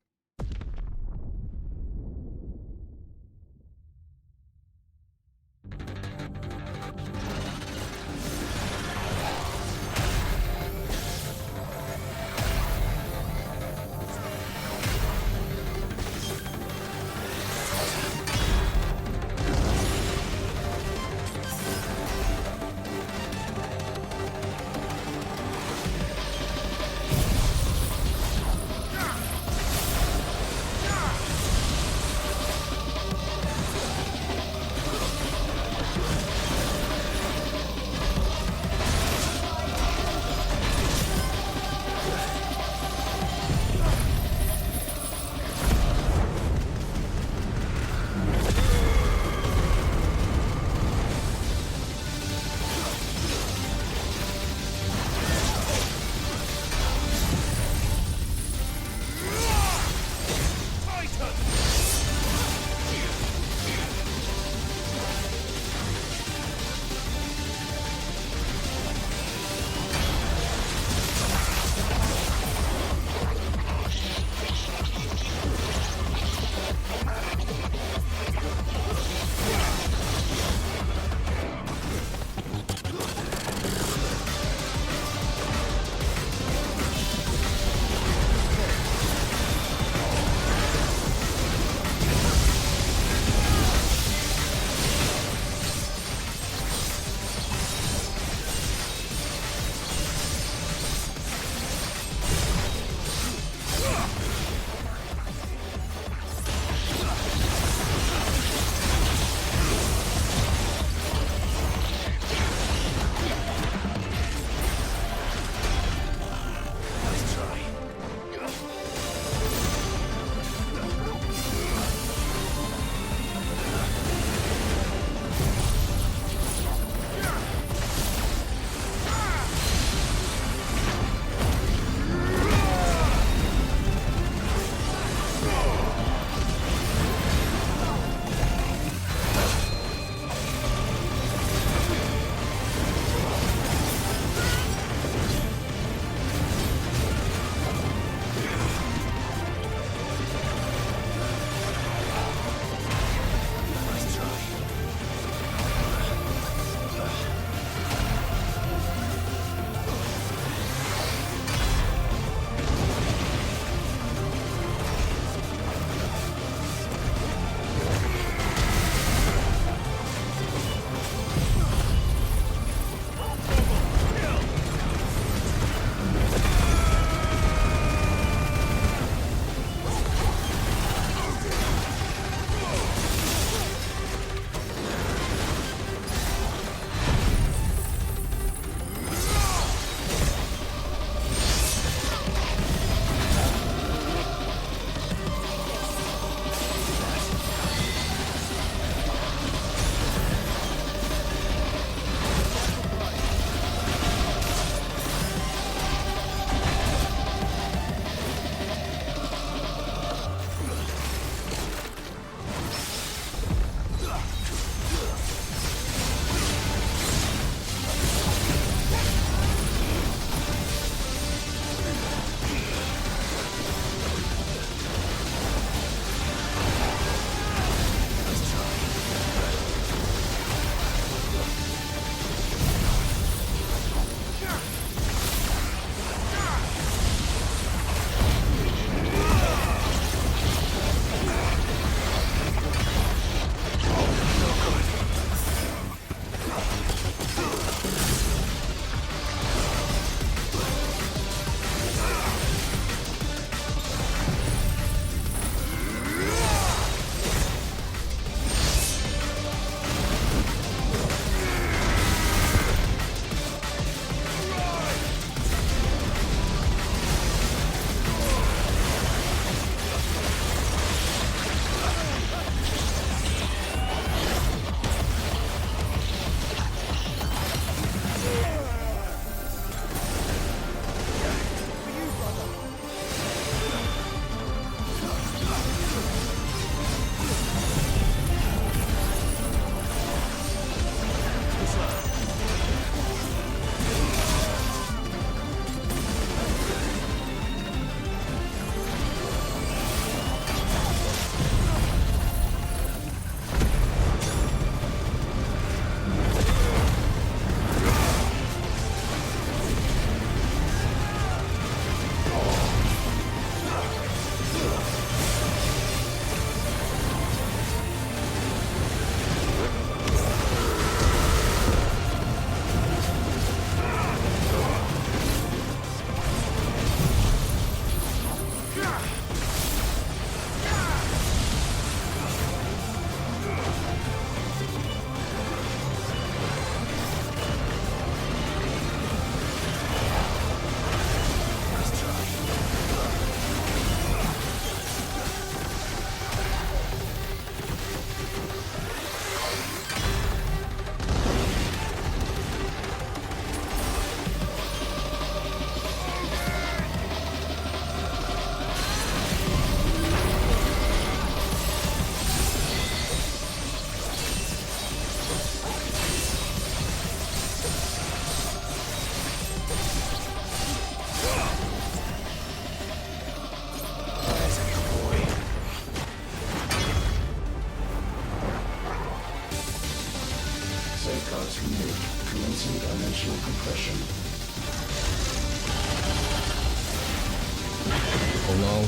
S1: don't know.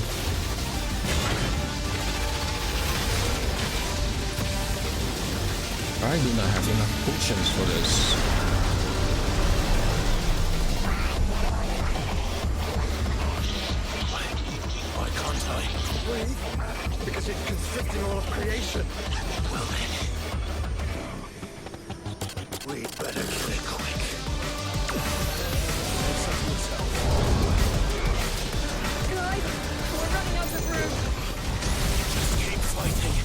S1: I do not have enough potions for this.
S12: Why can't I?
S13: Breathe, because it's constricting all of creation.
S12: Well then, we'd better kill it quick.
S14: Guys, we're running out of room.
S12: Just keep fighting.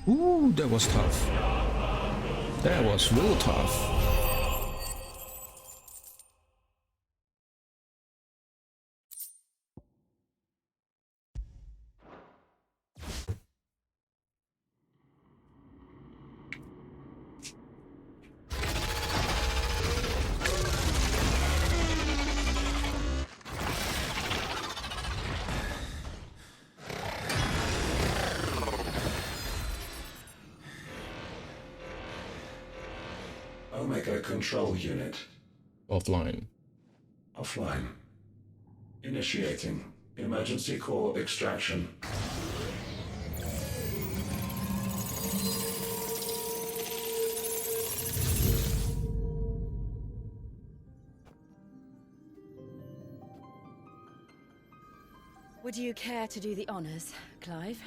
S1: Ooh, that was tough. That was real tough.
S16: Omega Control Unit.
S1: Offline.
S16: Offline. Initiating emergency core extraction.
S9: Would you care to do the honors, Clive?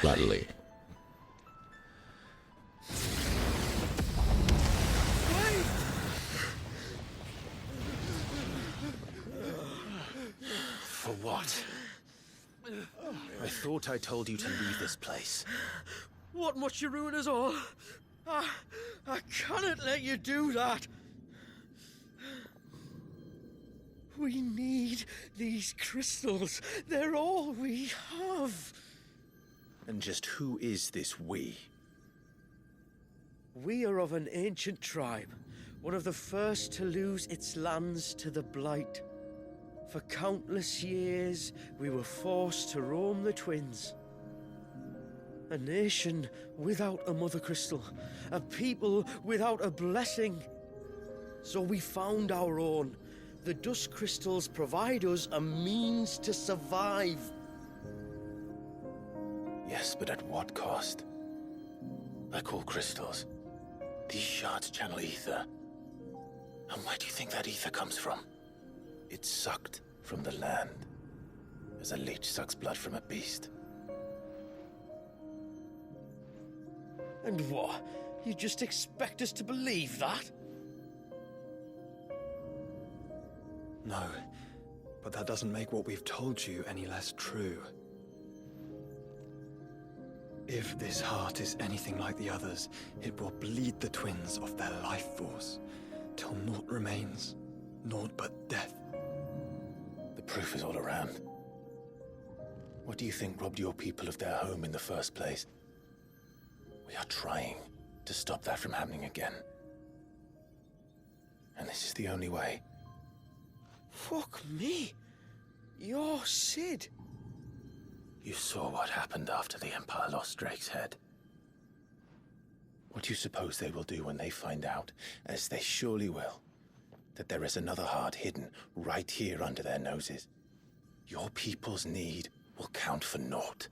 S1: Gladly.
S4: For what? I thought I told you to leave this place.
S5: What must you ruin us all? I cannot let you do that. We need these crystals. They're all we have.
S4: And just who is this we?
S5: We are of an ancient tribe, one of the first to lose its lands to the Blight. For countless years, we were forced to roam the Twins. A nation without a mother crystal, a people without a blessing. So we found our own. The dust crystals provide us a means to survive.
S4: Yes, but at what cost? Like all crystals, these shards channel ether. And where do you think that ether comes from? It's sucked from the land, as a leech sucks blood from a beast.
S5: And what? You just expect us to believe that?
S2: No, but that doesn't make what we've told you any less true. If this heart is anything like the others, it will bleed the twins of their life force, till naught remains, naught but death.
S4: The proof is all around. What do you think robbed your people of their home in the first place? We are trying to stop that from happening again. And this is the only way.
S5: Fuck me. You're Sid.
S4: You saw what happened after the Empire lost Drake's head. What do you suppose they will do when they find out, as they surely will, that there is another heart hidden right here under their noses? Your people's need will count for naught.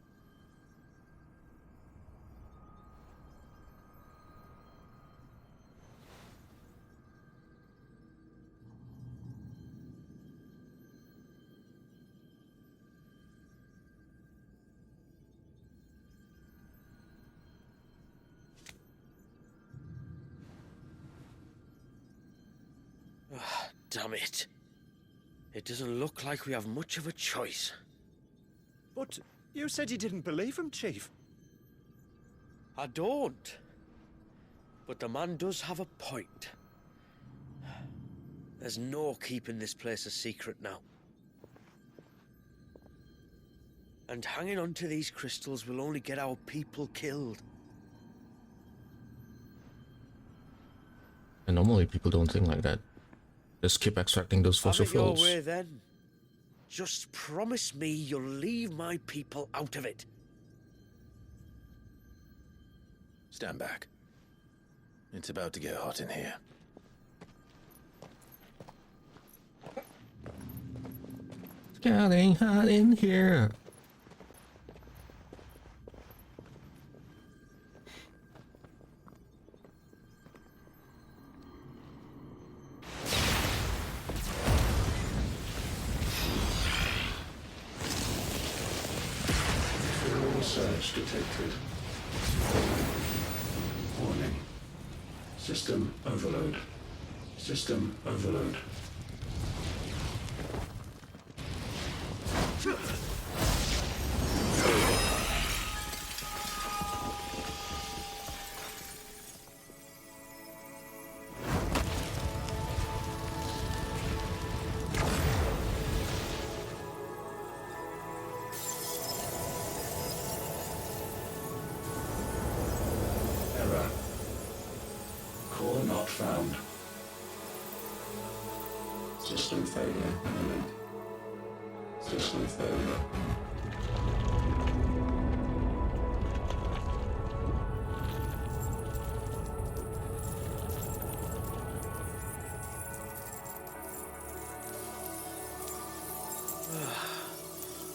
S5: Damn it. It doesn't look like we have much of a choice.
S13: But you said you didn't believe him, Chief.
S5: I don't. But the man does have a point. There's no keeping this place a secret now. And hanging on to these crystals will only get our people killed.
S1: And normally people don't think like that. Just keep extracting those fossil
S5: Have it your
S1: fuels.
S5: way then. Just promise me you'll leave my people out of it.
S4: Stand back. It's about to get hot in here.
S1: It's getting hot in here.
S16: Surge detected. Warning. System overload. System overload. Error. Core not found. System failure imminent. System failure.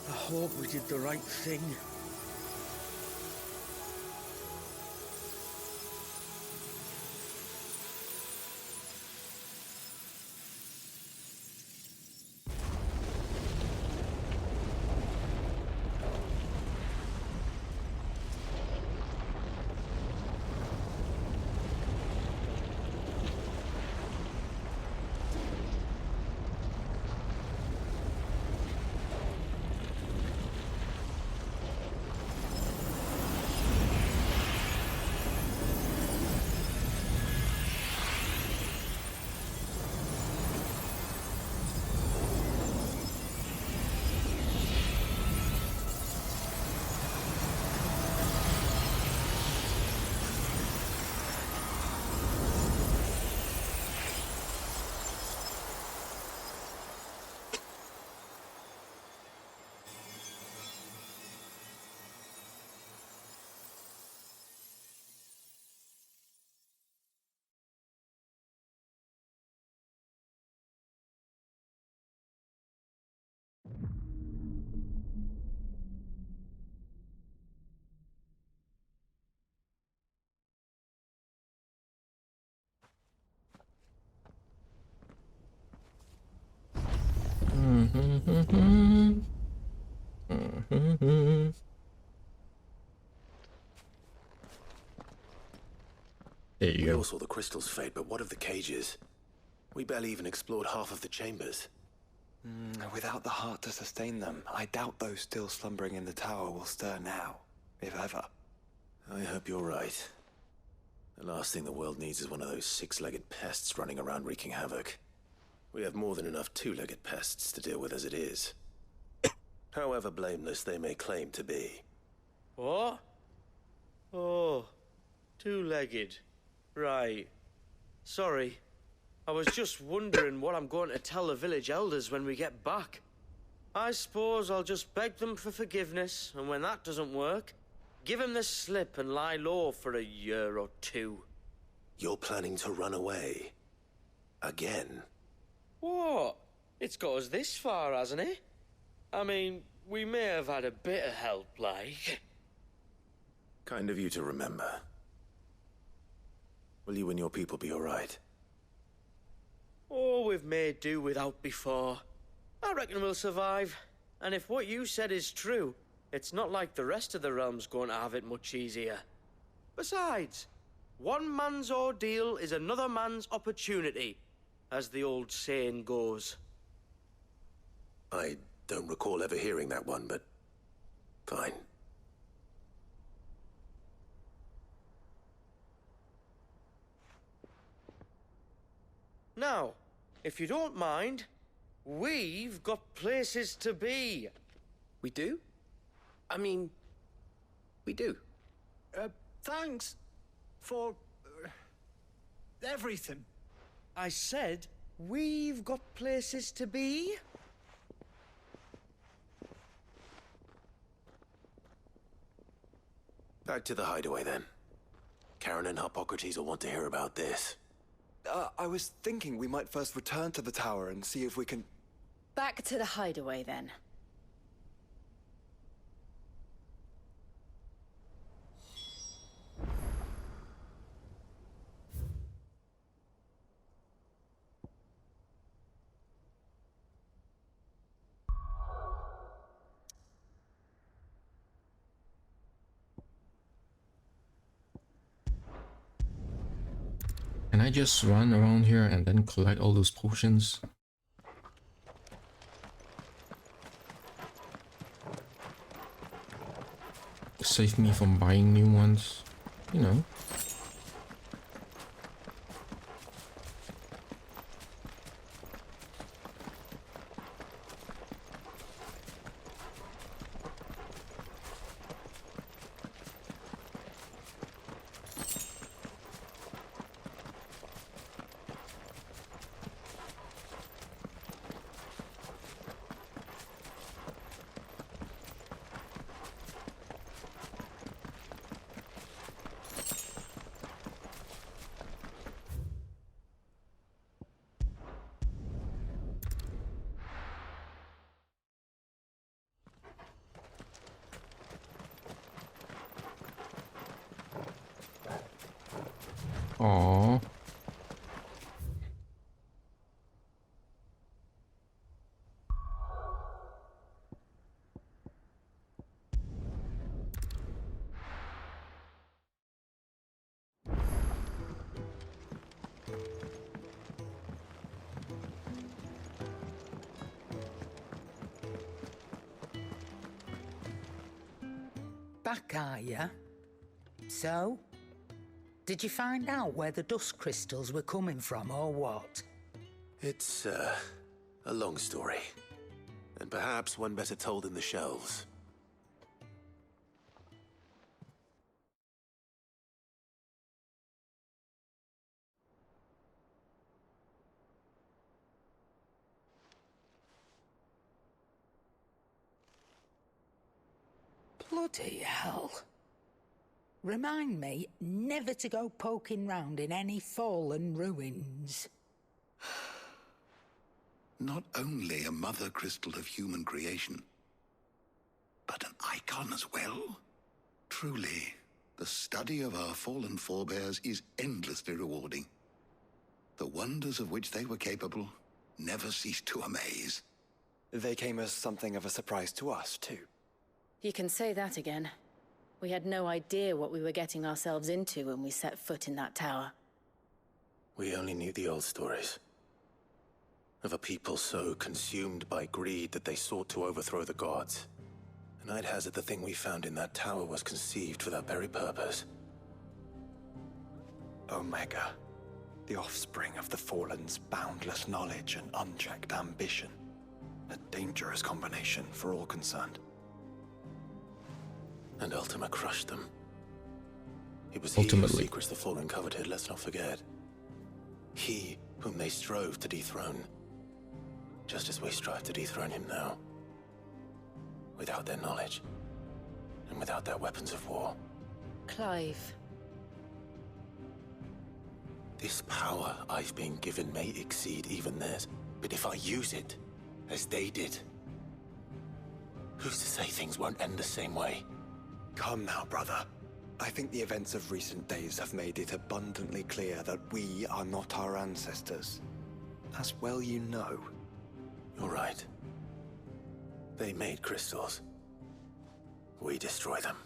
S5: I hope we did the right thing.
S1: There you
S4: We
S1: go.
S4: all saw the crystals fade, but what of the cages? We barely even explored half of the chambers.
S2: Without the heart to sustain them, I doubt those still slumbering in the tower will stir now, if ever.
S4: I hope you're right. The last thing the world needs is one of those six-legged pests running around wreaking havoc. We have more than enough two-legged pests to deal with as it is.
S5: However blameless they may claim to be.
S18: What? Oh, two-legged. Right. Sorry. I was just wondering what I'm going to tell the village elders when we get back. I suppose I'll just beg them for forgiveness, and when that doesn't work, give them the slip and lie low for a year or two.
S5: You're planning to run away? Again?
S18: What? It's got us this far, hasn't it? I mean, we may have had a bit of help, like.
S5: Kind of you to remember. Will you and your people be all right?
S18: Oh, we've made do without before. I reckon we'll survive. And if what you said is true, it's not like the rest of the realm's going to have it much easier. Besides, one man's ordeal is another man's opportunity, as the old saying goes.
S5: I don't recall ever hearing that one, but fine.
S18: Now, if you don't mind, we've got places to be.
S17: We do? I mean, we do.
S13: Thanks for everything.
S18: I said we've got places to be.
S5: Back to the hideaway, then. Karen and Hippocrates will want to hear about this.
S2: I was thinking we might first return to the tower and see if we can...
S9: Back to the hideaway, then.
S1: Can I just run around here and then collect all those potions? Save me from buying new ones, you know. Aww.
S3: Back, are ya? So? Did you find out where the dust crystals were coming from, or what?
S5: It's, a long story. And perhaps one better told in the shelves.
S3: Bloody hell. Remind me never to go poking round in any fallen ruins.
S8: Not only a mother crystal of human creation, but an icon as well. Truly, the study of our fallen forebears is endlessly rewarding. The wonders of which they were capable never ceased to amaze.
S2: They came as something of a surprise to us, too.
S7: You can say that again. We had no idea what we were getting ourselves into when we set foot in that tower.
S5: We only knew the old stories. Of a people so consumed by greed that they sought to overthrow the gods. And I'd hazard the thing we found in that tower was conceived for that very purpose.
S2: Omega, the offspring of the Fallen's boundless knowledge and unchecked ambition. A dangerous combination for all concerned.
S4: And Ultima crushed them. It was he whose secrets the Fallen coveted, let's not forget. He whom they strove to dethrone. Just as we strive to dethrone him now. Without their knowledge. And without their weapons of war.
S7: Clive.
S4: This power I've been given may exceed even theirs, but if I use it, as they did, who's to say things won't end the same way?
S2: Come now, brother. I think the events of recent days have made it abundantly clear that we are not our ancestors. As well you know.
S4: You're right. They made crystals. We destroy them.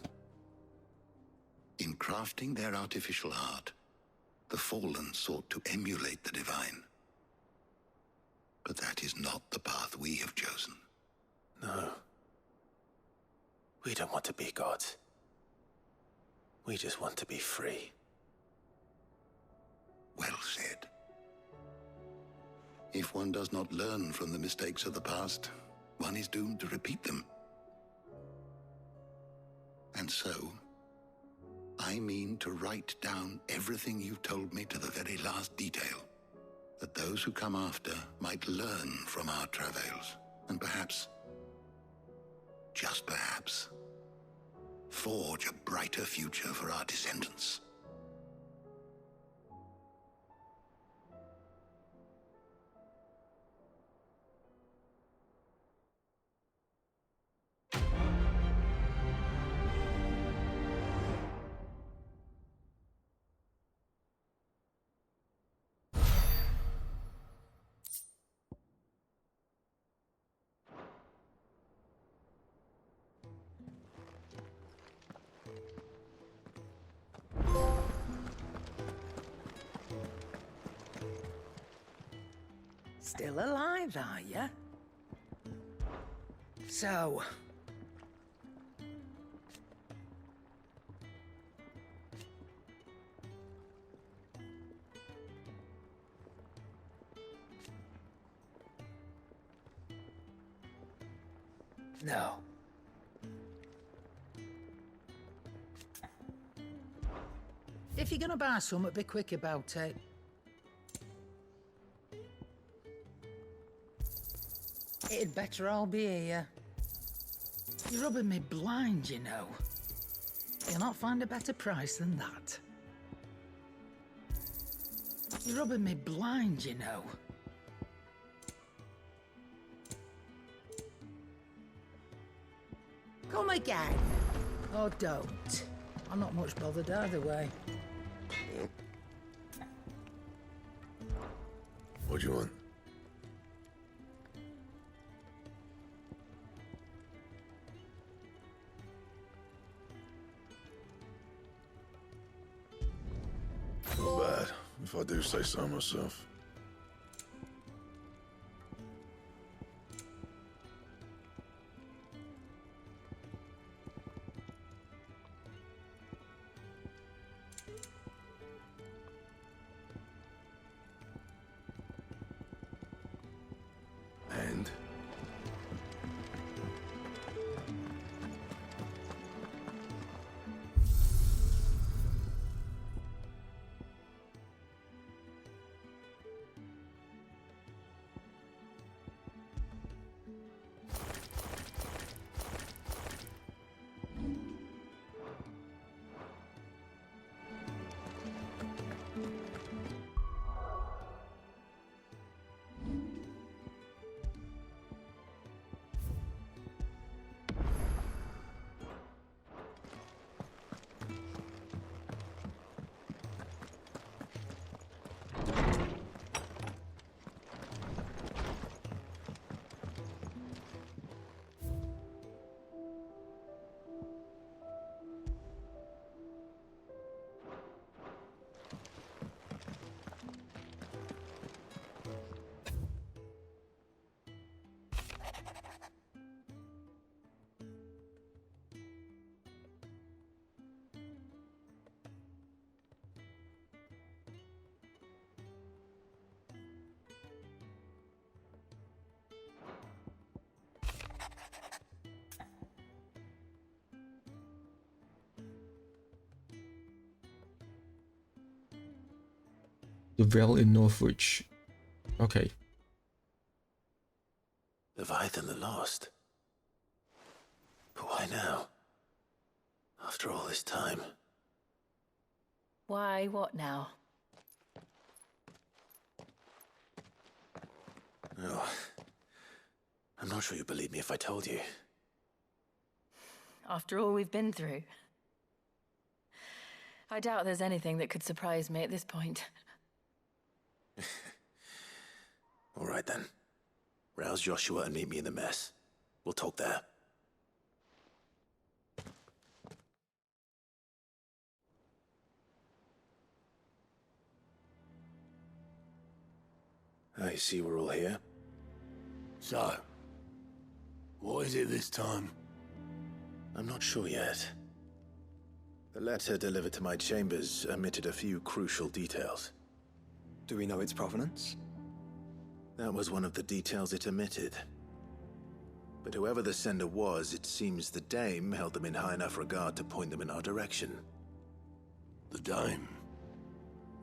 S8: In crafting their artificial art, the Fallen sought to emulate the divine. But that is not the path we have chosen.
S4: No. We don't want to be gods. We just want to be free.
S8: Well said. If one does not learn from the mistakes of the past, one is doomed to repeat them. And so, I mean to write down everything you've told me to the very last detail, that those who come after might learn from our travails, and perhaps, just perhaps, forge a brighter future for our descendants.
S3: Still alive, are you? So... No. If you're gonna buy something, be quick about it. It'd better all be here. You're rubbing me blind, you know. You'll not find a better price than that. You're rubbing me blind, you know. Come again. Or don't. I'm not much bothered either way.
S10: What do you want? Not bad, if I do say so myself. And?
S1: The Vale in Northwich. Okay.
S4: Leviathan the Lost. But why now? After all this time.
S7: Why, what now?
S4: Oh, I'm not sure you'd believe me if I told you.
S7: After all we've been through. I doubt there's anything that could surprise me at this point.
S4: All right then. Rouse Joshua and meet me in the mess. We'll talk there. I see we're all here.
S12: So, what is it this time?
S4: I'm not sure yet. The letter delivered to my chambers omitted a few crucial details.
S2: Do we know its provenance?
S4: That was one of the details it omitted. But whoever the sender was, it seems the Dame held them in high enough regard to point them in our direction.
S12: The Dame?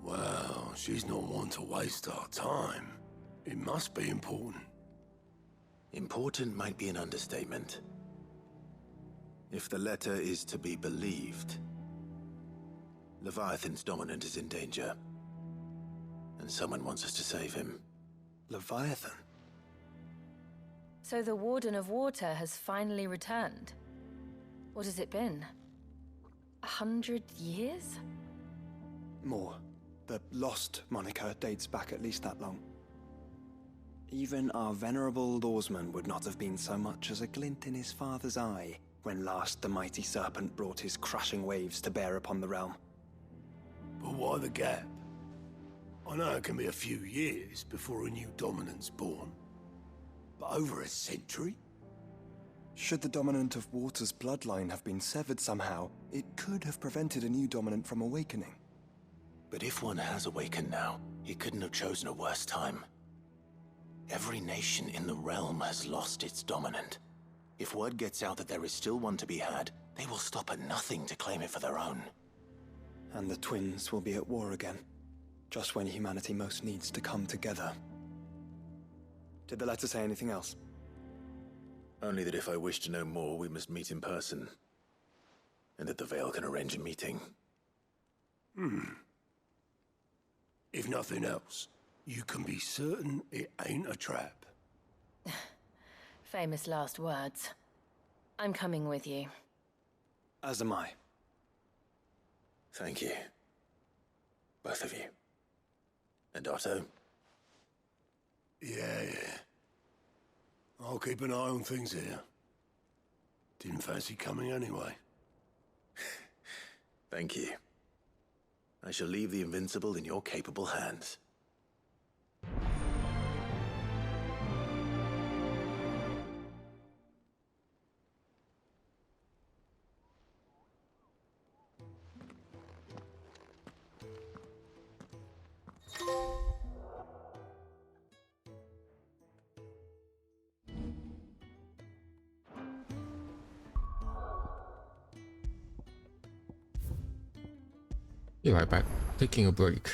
S12: Well, she's not one to waste our time. It must be important.
S4: Important might be an understatement. If the letter is to be believed, Leviathan's dominant is in danger. And someone wants us to save him.
S2: Leviathan?
S7: So the Warden of Water has finally returned. What has it been? 100 years?
S2: More. The Lost moniker dates back at least that long. Even our venerable lawsman would not have been so much as a glint in his father's eye when last the mighty serpent brought his crushing waves to bear upon the realm.
S12: But why the gap? I know it can be a few years before a new dominant's born. But over a century?
S2: Should the dominant of Water's bloodline have been severed somehow, it could have prevented a new dominant from awakening.
S4: But if one has awakened now, he couldn't have chosen a worse time. Every nation in the realm has lost its dominant. If word gets out that there is still one to be had, they will stop at nothing to claim it for their own.
S2: And the twins will be at war again, just when humanity most needs to come together. Did the letter say anything else?
S4: Only that if I wish to know more, we must meet in person. And that the Vale can arrange a meeting.
S12: If nothing else, you can be certain it ain't a trap.
S7: Famous last words. I'm coming with you.
S2: As am I.
S4: Thank you. Both of you. And Otto?
S12: Yeah. I'll keep an eye on things here. Didn't fancy coming anyway.
S4: Thank you. I shall leave the Invincible in your capable hands.
S1: Be right back. Taking a break.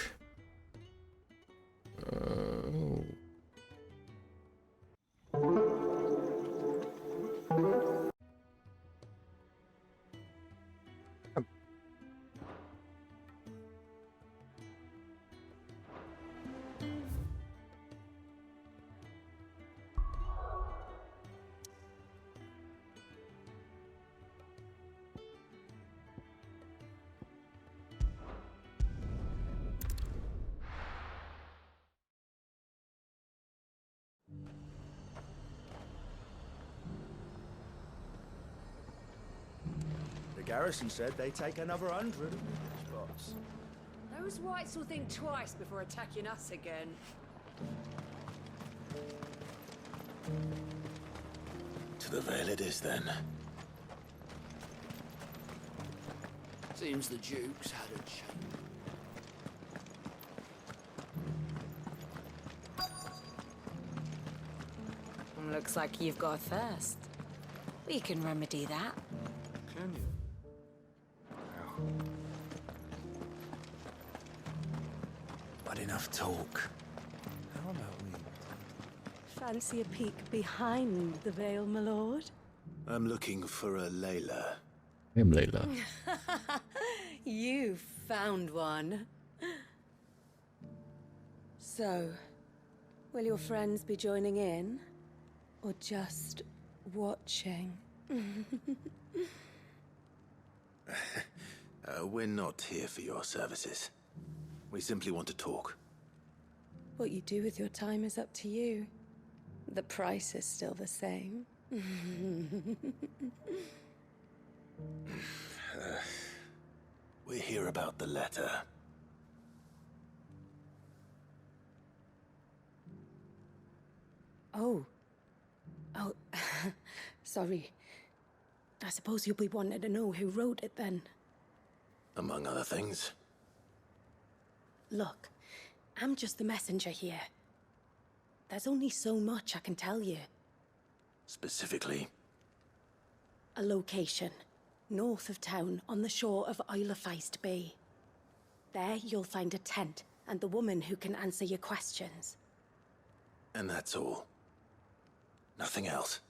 S19: Garrison said they take another 100 spots.
S9: Those whites will think twice before attacking us again.
S4: To the Vale it is, then.
S5: Seems the Duke's had a change.
S9: Looks like you've got a thirst. We can remedy that.
S19: Can you?
S2: I
S5: enough talk. How about we...
S9: Fancy a peek behind the veil, my lord?
S12: I'm looking for a Layla.
S1: I'm Layla.
S9: You found one. So, will your friends be joining in? Or just watching?
S12: We're not here for your services. We simply want to talk.
S9: What you do with your time is up to you. The price is still the same.
S12: We're here about the letter.
S9: Oh, sorry. I suppose you'll be wanting to know who wrote it then.
S12: Among other things.
S9: Look, I'm just the messenger here. There's only so much I can tell you.
S12: Specifically?
S9: A location, north of town, on the shore of Isle of Feist Bay. There you'll find a tent and the woman who can answer your questions.
S12: And that's all? Nothing else?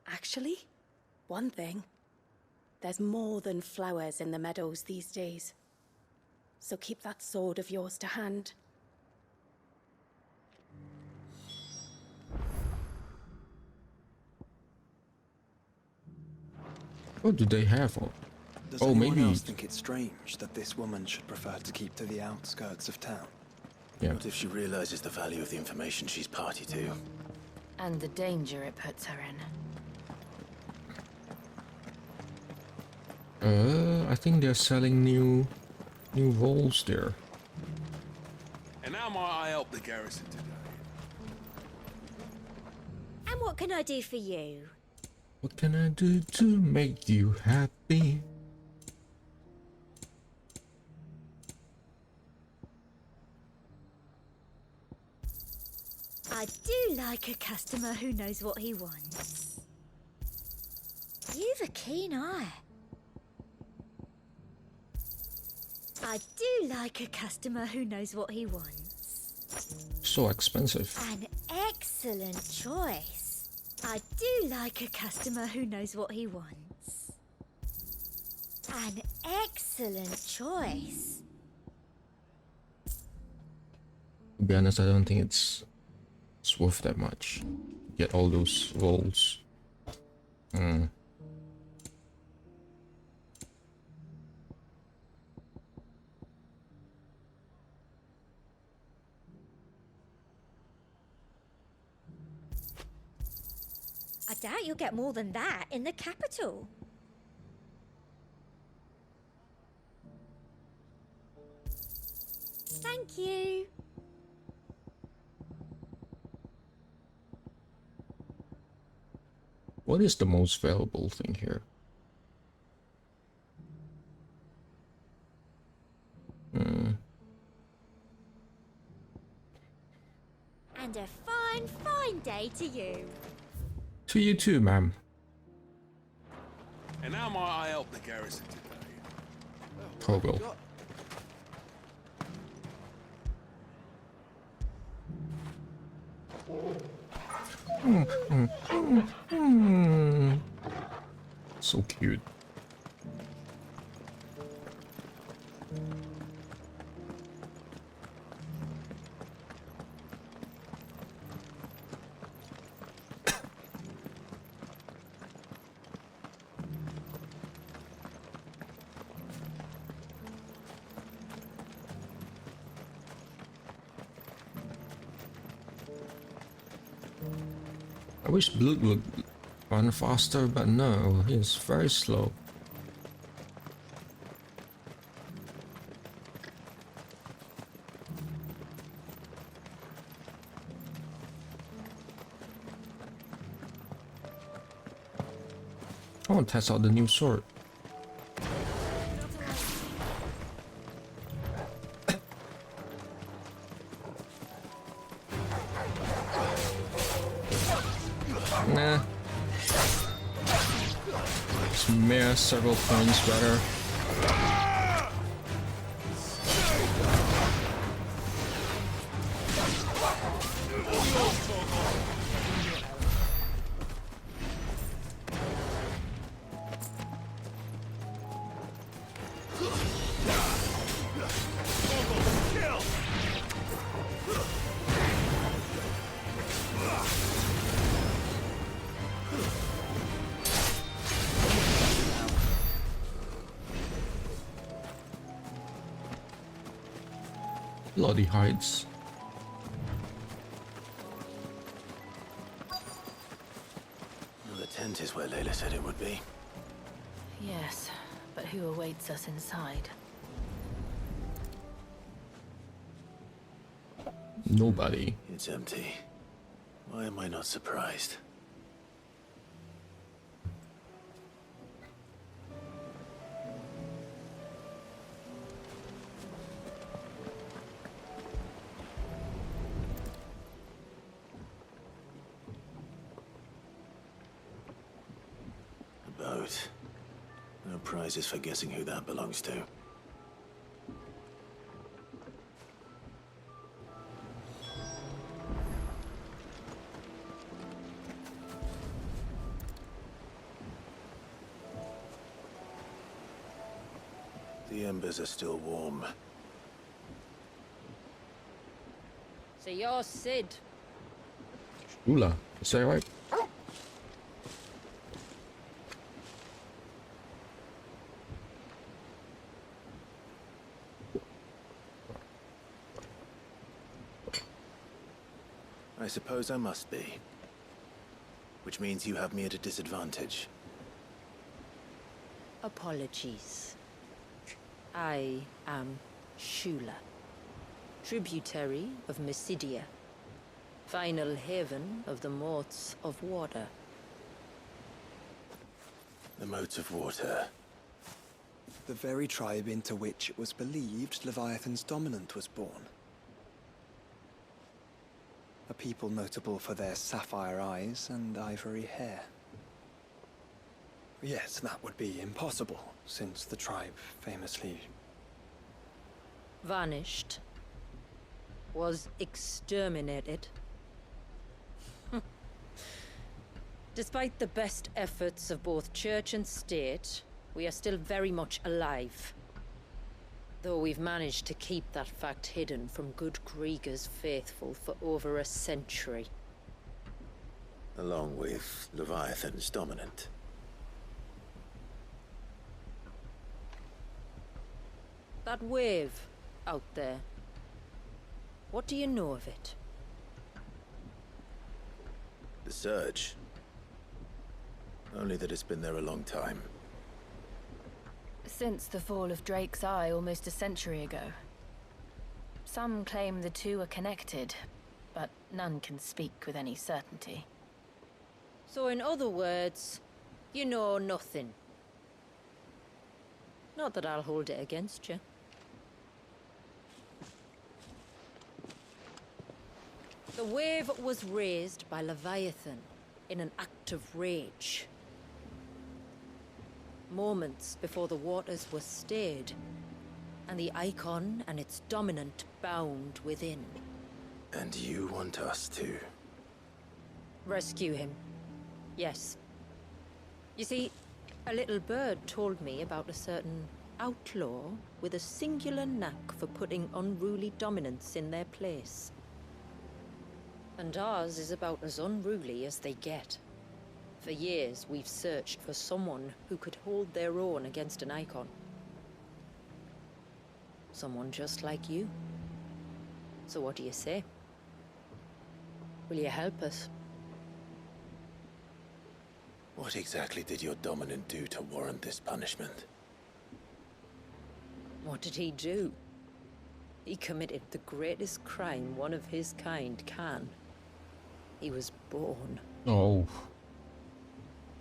S9: Actually, one thing. There's more than flowers in the meadows these days. So keep that sword of yours to hand.
S1: What do they have?
S2: Does
S1: Oh,
S2: anyone
S1: maybe.
S2: else think it's strange that this woman should prefer to keep to the outskirts of town?
S1: Yeah.
S12: What if she realizes the value of the information she's party to?
S7: And the danger it puts her in.
S1: I think they're selling new rolls there.
S20: And how might I help the garrison today?
S21: And what can I do for you?
S1: What can I do to make you happy?
S21: I do like a customer who knows what he wants. You've a keen eye. I do like a customer who knows what he wants.
S1: So expensive.
S21: An excellent choice. I do like a customer who knows what he wants. An excellent choice.
S1: To be honest, I don't think it's worth that much. Get all those rolls.
S21: I doubt you'll get more than that in the capital. Thank you.
S1: What is the most valuable thing here?
S21: And a fine, fine day to you.
S1: To you too, ma'am.
S20: And how might I help the garrison today?
S1: Toggle. So cute. I wish Blood would run faster, but no, he's very slow. I want to test out the new sword. Nah. Smear several points better. Bloody hides.
S4: Well, the tent is where Layla said it would be.
S7: Yes, but who awaits us inside?
S1: Nobody.
S4: It's empty. Why am I not surprised? A boat. No prizes for guessing who that belongs to. The embers are still warm.
S14: So you're Sid.
S1: Ula, is that right?
S4: I suppose I must be. Which means you have me at a disadvantage.
S14: Apologies. I am Shula, tributary of Mysidia, final haven of the Moats of Water.
S4: The Moats of Water.
S2: The very tribe into which it was believed Leviathan's dominant was born. A people notable for their sapphire eyes and ivory hair. Yes, that would be impossible, since the tribe famously...
S14: Vanished. Was exterminated. Despite the best efforts of both church and state, we are still very much alive. Though we've managed to keep that fact hidden from good Krieger's faithful for over a century.
S4: Along with Leviathan's dominant.
S14: That wave out there. What do you know of it?
S4: The Surge. Only that it's been there a long time.
S7: Since the fall of Drake's Eye almost a century ago. Some claim the two are connected, but none can speak with any certainty.
S14: So in other words, you know nothing. Not that I'll hold it against you. The wave was raised by Leviathan in an act of rage. Moments before the waters were stayed, and the icon and its dominant bound within.
S4: And you want us to...
S14: Rescue him. Yes. You see, a little bird told me about a certain outlaw with a singular knack for putting unruly dominants in their place. And ours is about as unruly as they get. For years, we've searched for someone who could hold their own against an icon. Someone just like you. So what do you say? Will you help us?
S4: What exactly did your dominant do to warrant this punishment?
S14: What did he do? He committed the greatest crime one of his kind can. He was born.
S1: Oh.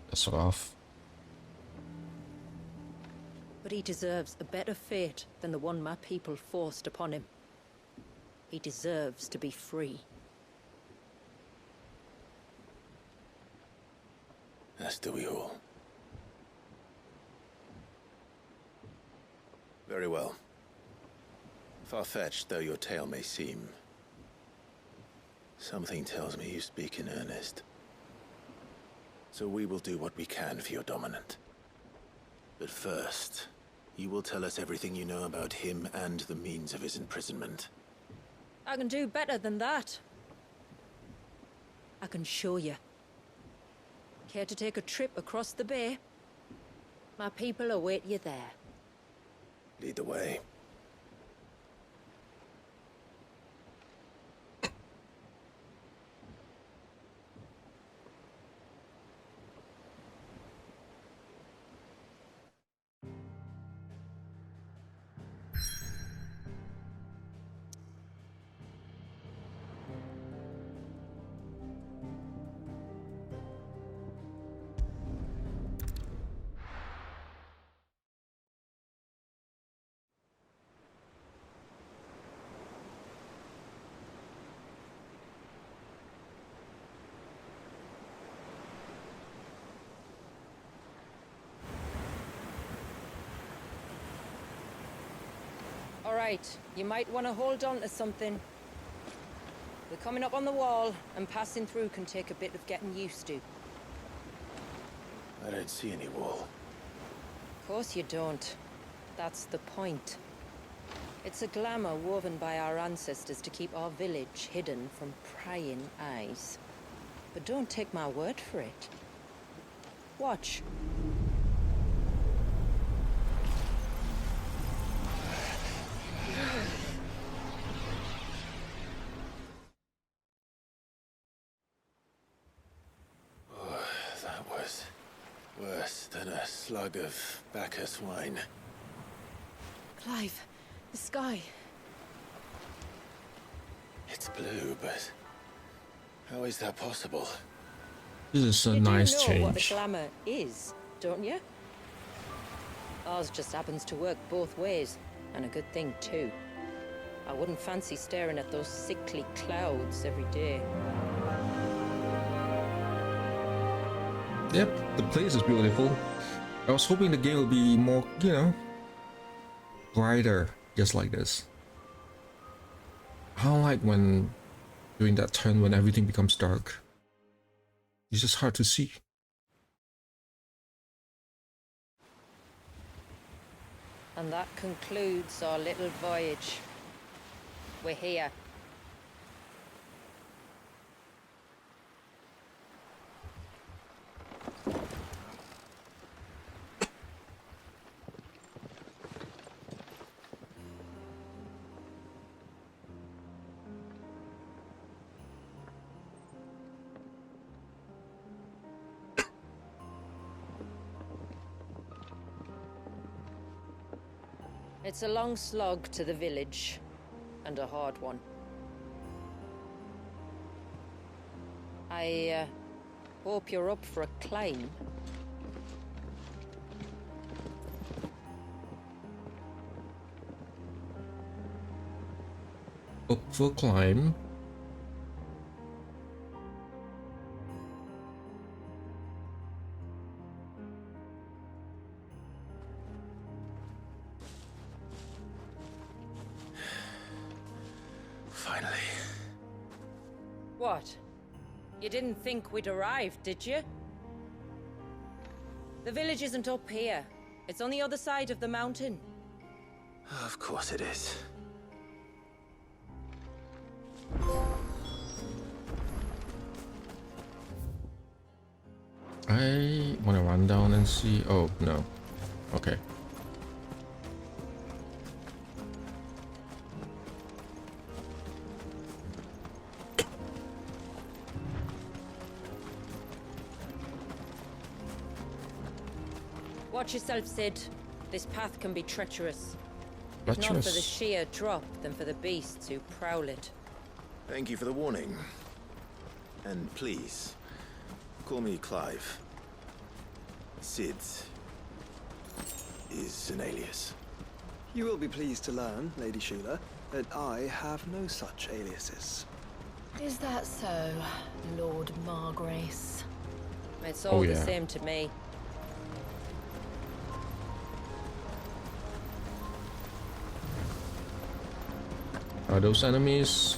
S1: That's rough.
S14: But he deserves a better fate than the one my people forced upon him. He deserves to be free.
S4: As do we all. Very well. Far-fetched though your tale may seem, something tells me you speak in earnest. So we will do what we can for your dominant. But first, you will tell us everything you know about him and the means of his imprisonment.
S14: I can do better than that. I can show you. Care to take a trip across the bay? My people await you there.
S4: Lead the way.
S14: right. You might want to hold on to something. We're coming up on the wall, and passing through can take a bit of getting used to.
S4: I don't see any wall.
S14: Of course you don't. That's the point. It's a glamour woven by our ancestors to keep our village hidden from prying eyes. But don't take my word for it. Watch.
S4: Oh, that was worse than a slug of Bacchus wine.
S14: Clive, the sky.
S4: It's blue, but how is that possible?
S1: This is a
S14: You
S1: nice
S14: do know what a
S1: change.
S14: glamour is, don't you? Ours just happens to work both ways, and a good thing too. I wouldn't fancy staring at those sickly clouds every day.
S1: Yep, the place is beautiful. I was hoping the game would be more, you know, brighter, just like this. I don't like when during that turn when everything becomes dark. It's just hard to see.
S14: And that concludes our little voyage. We're here. It's a long slog to the village, and a hard one. I hope you're up for a climb.
S1: Up for climb.
S4: Finally.
S14: What? You didn't think we'd arrived, did you? The village isn't up here. It's on the other side of the mountain.
S4: Of course it is.
S1: I want to run down and see. Oh, no. Okay.
S14: Watch yourself, Sid. This path can be treacherous. If not for the
S1: Treacherous.
S14: sheer drop, then for the beasts who prowl it.
S4: Thank you for the warning. And please, call me Clive. Sid is an alias.
S2: You will be pleased to learn, Lady Sheila, that I have no such aliases.
S7: Is that so, Lord Margrace?
S14: It's all
S1: Oh,
S14: the
S1: yeah.
S14: same to me.
S1: Are those enemies?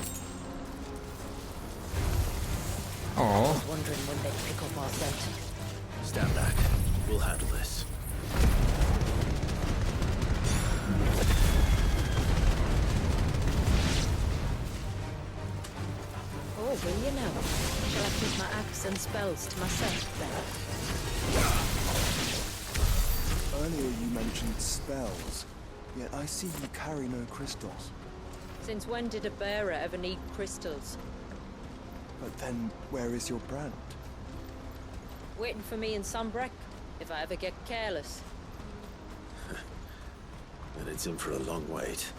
S1: Oh,
S14: Wondering when they pick up our scent.
S4: Stand back. We'll handle this.
S14: Oh, will you now? Shall I keep my axe and spells to myself then?
S2: Earlier you mentioned spells, yet I see you carry no crystals.
S14: Since when did a bearer ever need crystals?
S2: But then, where is your brand?
S14: Waiting for me in Sunbreck, if I ever get careless.
S4: And it's in for a long wait.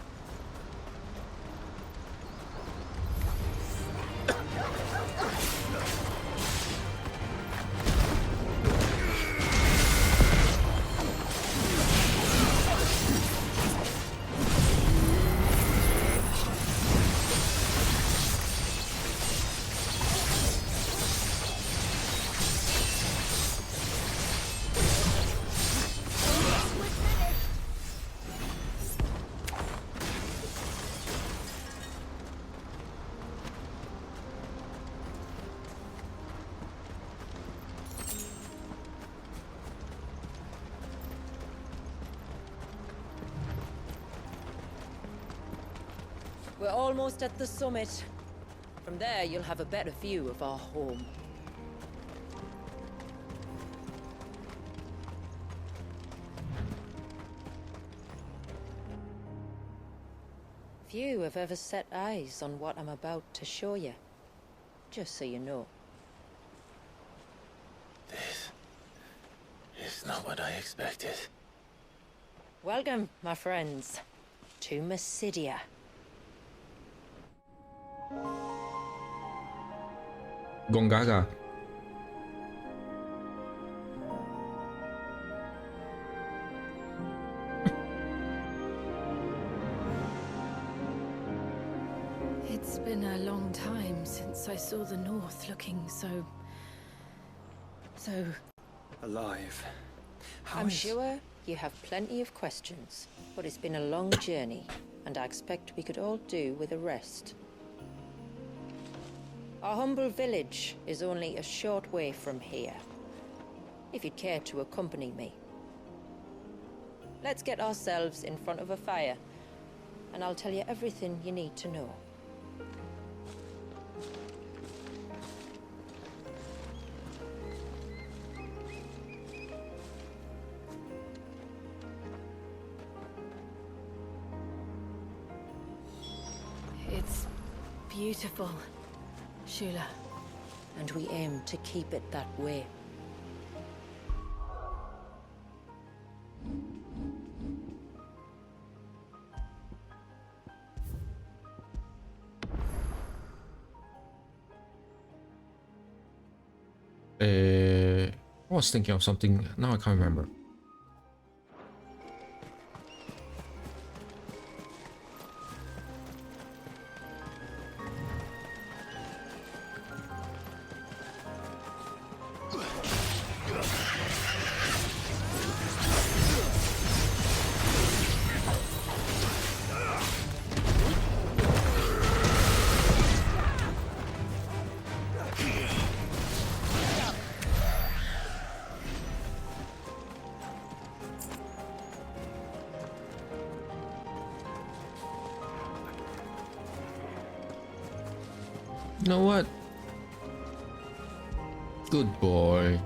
S14: We're almost at the summit. From there, you'll have a better view of our home. Few have ever set eyes on what I'm about to show you. Just so you know.
S4: This is not what I expected.
S14: Welcome, my friends, to Mysidia.
S1: Gongaga.
S9: It's been a long time since I saw the North looking so
S2: alive.
S14: I'm sure you have plenty of questions, but it's been a long journey, and I expect we could all do with a rest. Our humble village is only a short way from here, if you'd care to accompany me. Let's get ourselves in front of a fire, and I'll tell you everything you need to know.
S9: It's beautiful, Shula.
S14: And we aim to keep it that way.
S1: I was thinking of something, now I can't remember. You know what? Good boy.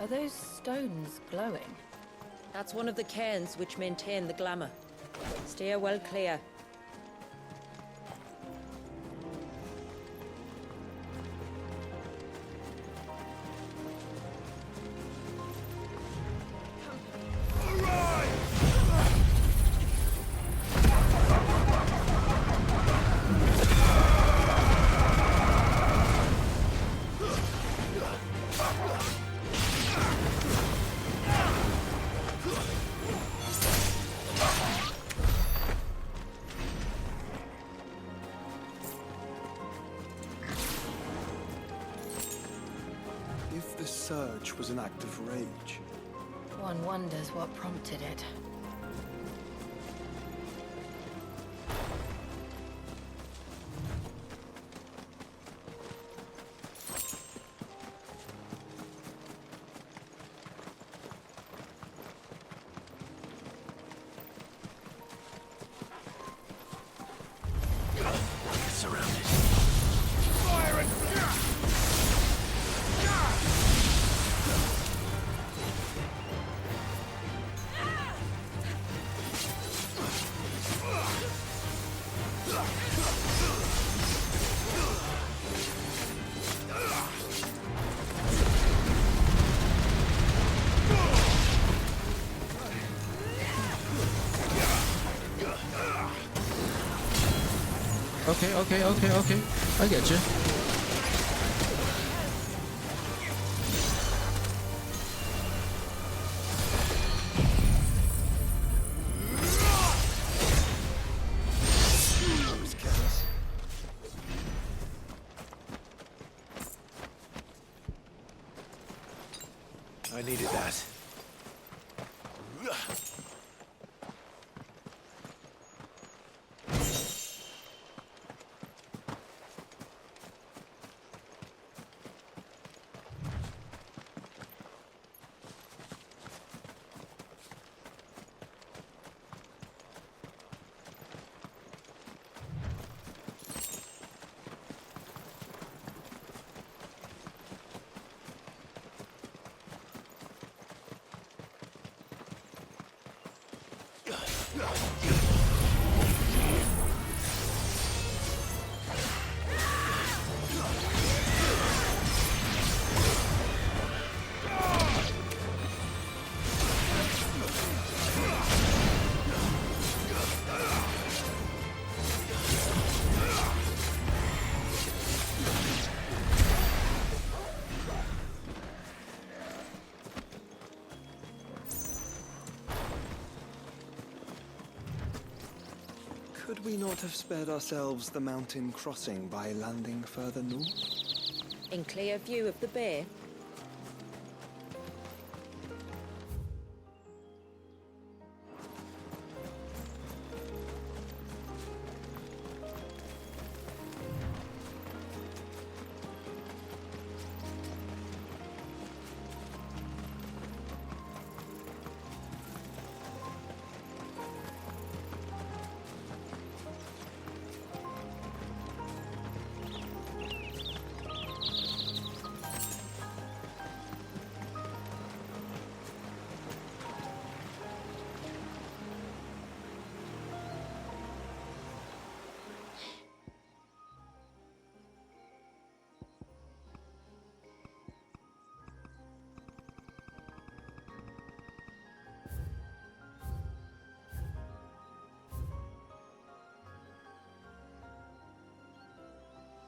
S9: Are those stones glowing?
S14: That's one of the cairns which maintain the glamour. Steer well clear.
S2: If the surge was an act of rage,
S9: One wonders what prompted it.
S12: Surrounded. Fire it!
S1: Okay. I get you.
S4: I needed that.
S2: Could we not have spared ourselves the mountain crossing by landing further north?
S14: In clear view of the bay?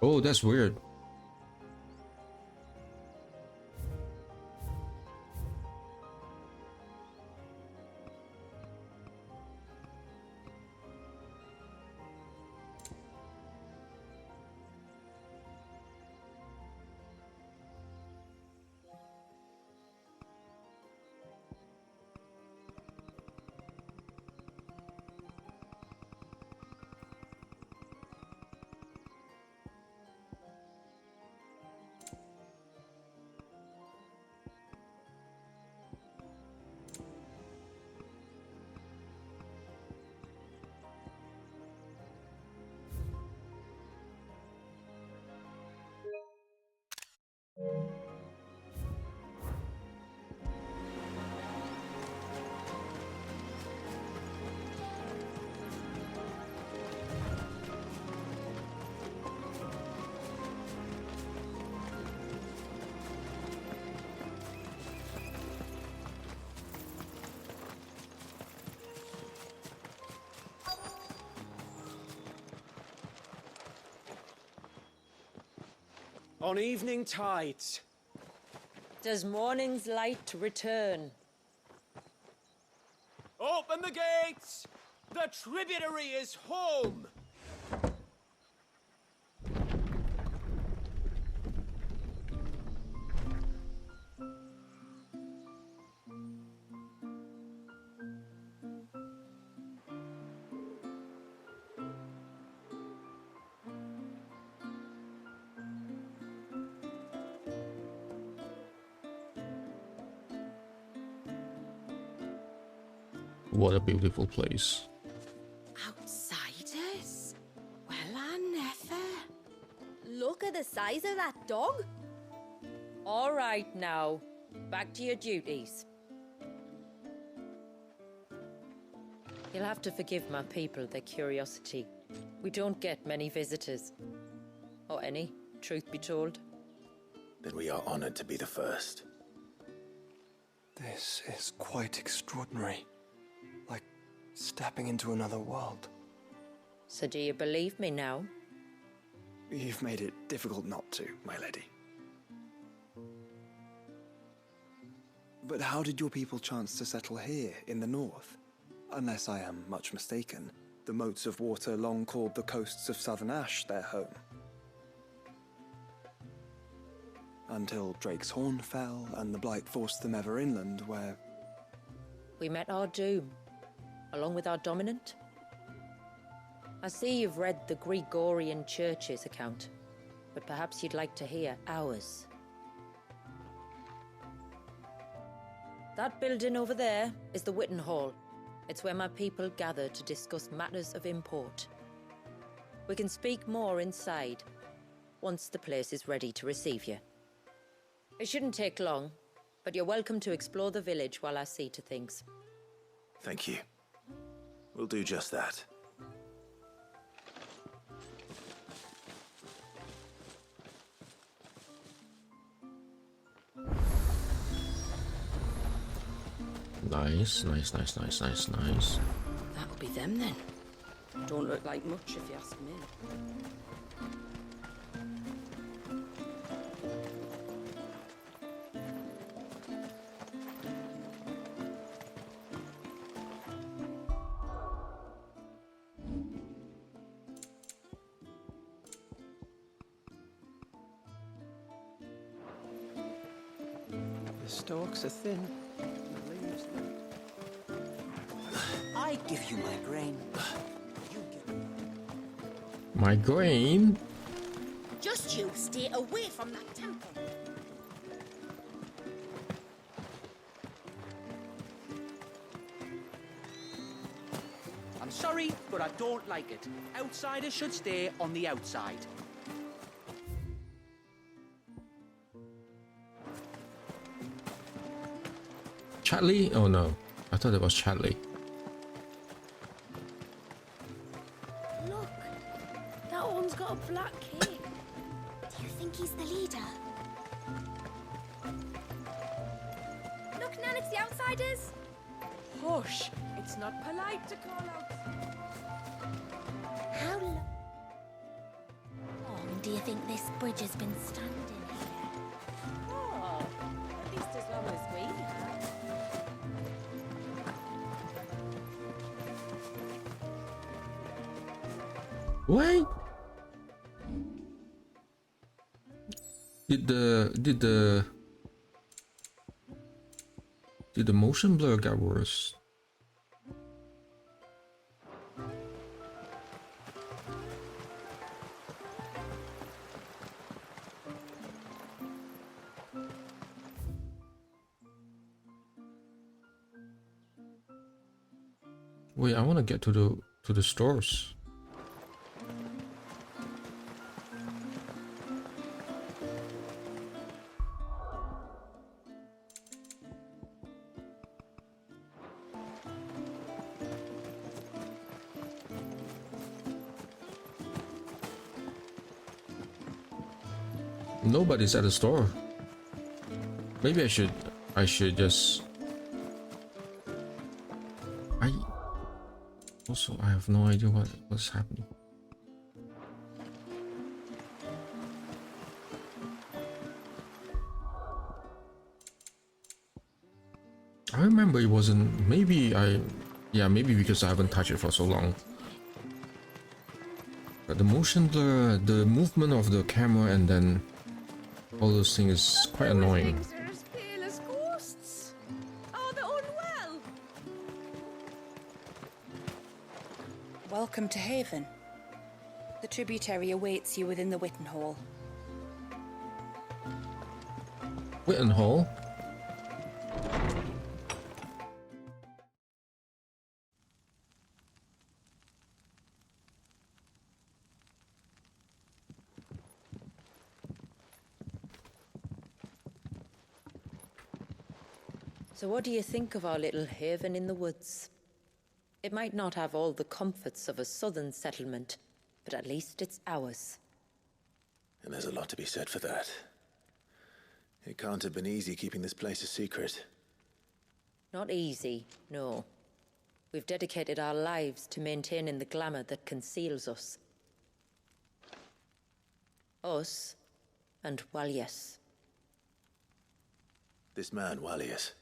S1: Oh, that's weird.
S5: On evening tides.
S14: Does morning's light return?
S5: Open the gates! The tributary is home!
S1: What a beautiful place.
S9: Outsiders? Well, I never.
S21: Look at the size of that dog.
S14: All right now, back to your duties. You'll have to forgive my people their curiosity. We don't get many visitors. Or any, truth be told.
S4: Then we are honored to be the first.
S2: This is quite extraordinary. Like stepping into another world.
S14: So do you believe me now?
S2: You've made it difficult not to, my lady. But how did your people chance to settle here in the north? Unless I am much mistaken, the moats of water long called the coasts of southern Ash their home. Until Drake's Horn fell and the Blight forced them ever inland, where...
S14: We met our doom, along with our dominant. I see you've read the Gregorian Church's account, but perhaps you'd like to hear ours. That building over there is the Witten Hall. It's where my people gather to discuss matters of import. We can speak more inside, once the place is ready to receive you. It shouldn't take long, but you're welcome to explore the village while I see to things.
S4: Thank you. We'll do just that.
S1: Nice.
S9: That'll be them then. Don't look like much if you ask me.
S5: stalks are thin. The leaves
S11: I give you migraine.
S1: Migraine?
S21: Just you stay away from that temple.
S11: I'm sorry, but I don't like it. Outsiders should stay on the outside.
S1: Chatley? Oh no, I thought it was Chatley.
S21: Look, that one's got a black cape. Do you think he's the leader?
S15: Look, Nan, it's the outsiders.
S14: Hush! It's not polite to call out.
S21: How long do you think this bridge has been standing here?
S14: Oh, at least as long as we have.
S1: What? Did the motion blur get worse? Wait, I want to get to the stores. Nobody's at the store. Maybe I should just. Also, I have no idea what's happening. I remember it wasn't. Maybe because I haven't touched it for so long. But the motion blur, the movement of the camera, and then all those things is quite annoying.
S14: They're as pale as ghosts. Oh, they're unwell.
S22: Welcome to Haven. The tributary awaits you within the Witten Hall.
S1: Witten Hall?
S14: So what do you think of our little haven in the woods? It might not have all the comforts of a southern settlement, but at least it's ours.
S4: And there's a lot to be said for that. It can't have been easy keeping this place a secret.
S14: Not easy, no. We've dedicated our lives to maintaining the glamour that conceals us. Us and Walyas.
S4: This man, Walyas,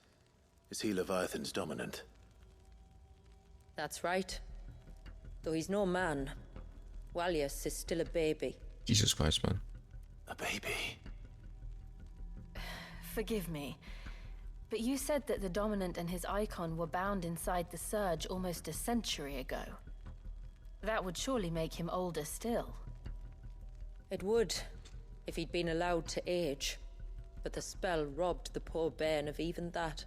S4: is he Leviathan's dominant?
S14: That's right. Though he's no man, Walyas is still a baby.
S1: Jesus Christ, man.
S4: A baby?
S15: Forgive me, but you said that the Dominant and his icon were bound inside the Surge almost a century ago. That would surely make him older still.
S14: It would, if he'd been allowed to age. But the spell robbed the poor bairn of even that.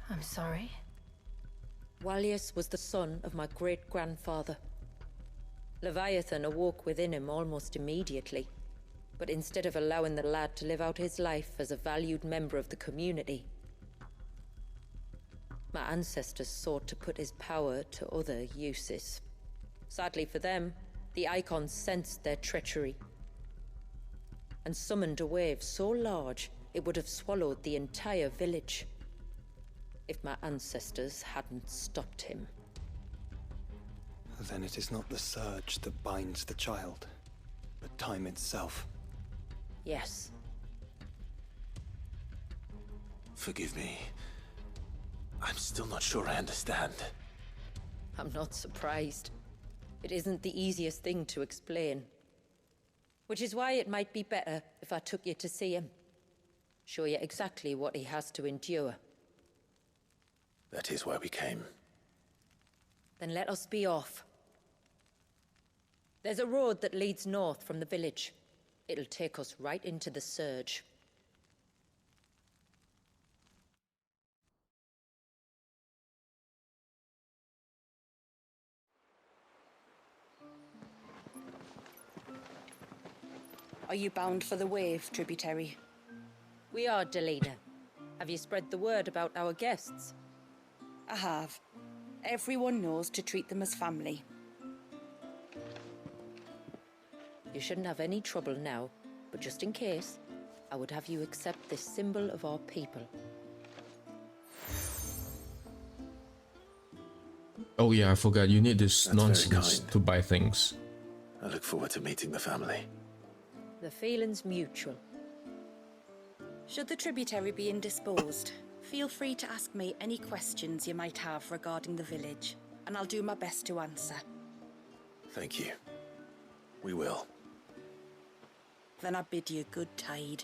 S15: I'm sorry?
S14: Walyas was the son of my great-grandfather. Leviathan awoke within him almost immediately. But instead of allowing the lad to live out his life as a valued member of the community, my ancestors sought to put his power to other uses. Sadly for them, the icons sensed their treachery and summoned a wave so large it would have swallowed the entire village if my ancestors hadn't stopped him.
S2: Then it is not the surge that binds the child, but time itself.
S14: Yes.
S4: Forgive me. I'm still not sure I understand.
S14: I'm not surprised. It isn't the easiest thing to explain. Which is why it might be better if I took you to see him. Show you exactly what he has to endure.
S4: That is why we came.
S14: Then let us be off. There's a road that leads north from the village. It'll take us right into the surge.
S22: Are you bound for the wave, tributary?
S14: We are, Delina. Have you spread the word about our guests?
S22: I have. Everyone knows to treat them as family.
S14: You shouldn't have any trouble now, but just in case, I would have you accept this symbol of our people.
S1: Oh yeah, I forgot. You need this
S4: That's very
S1: nonsense
S4: kind.
S1: to buy things.
S4: I look forward to meeting the family.
S14: The feeling's mutual.
S22: Should the tributary be indisposed, feel free to ask me any questions you might have regarding the village, and I'll do my best to answer.
S4: Thank you. We will.
S22: Then I bid you good tide.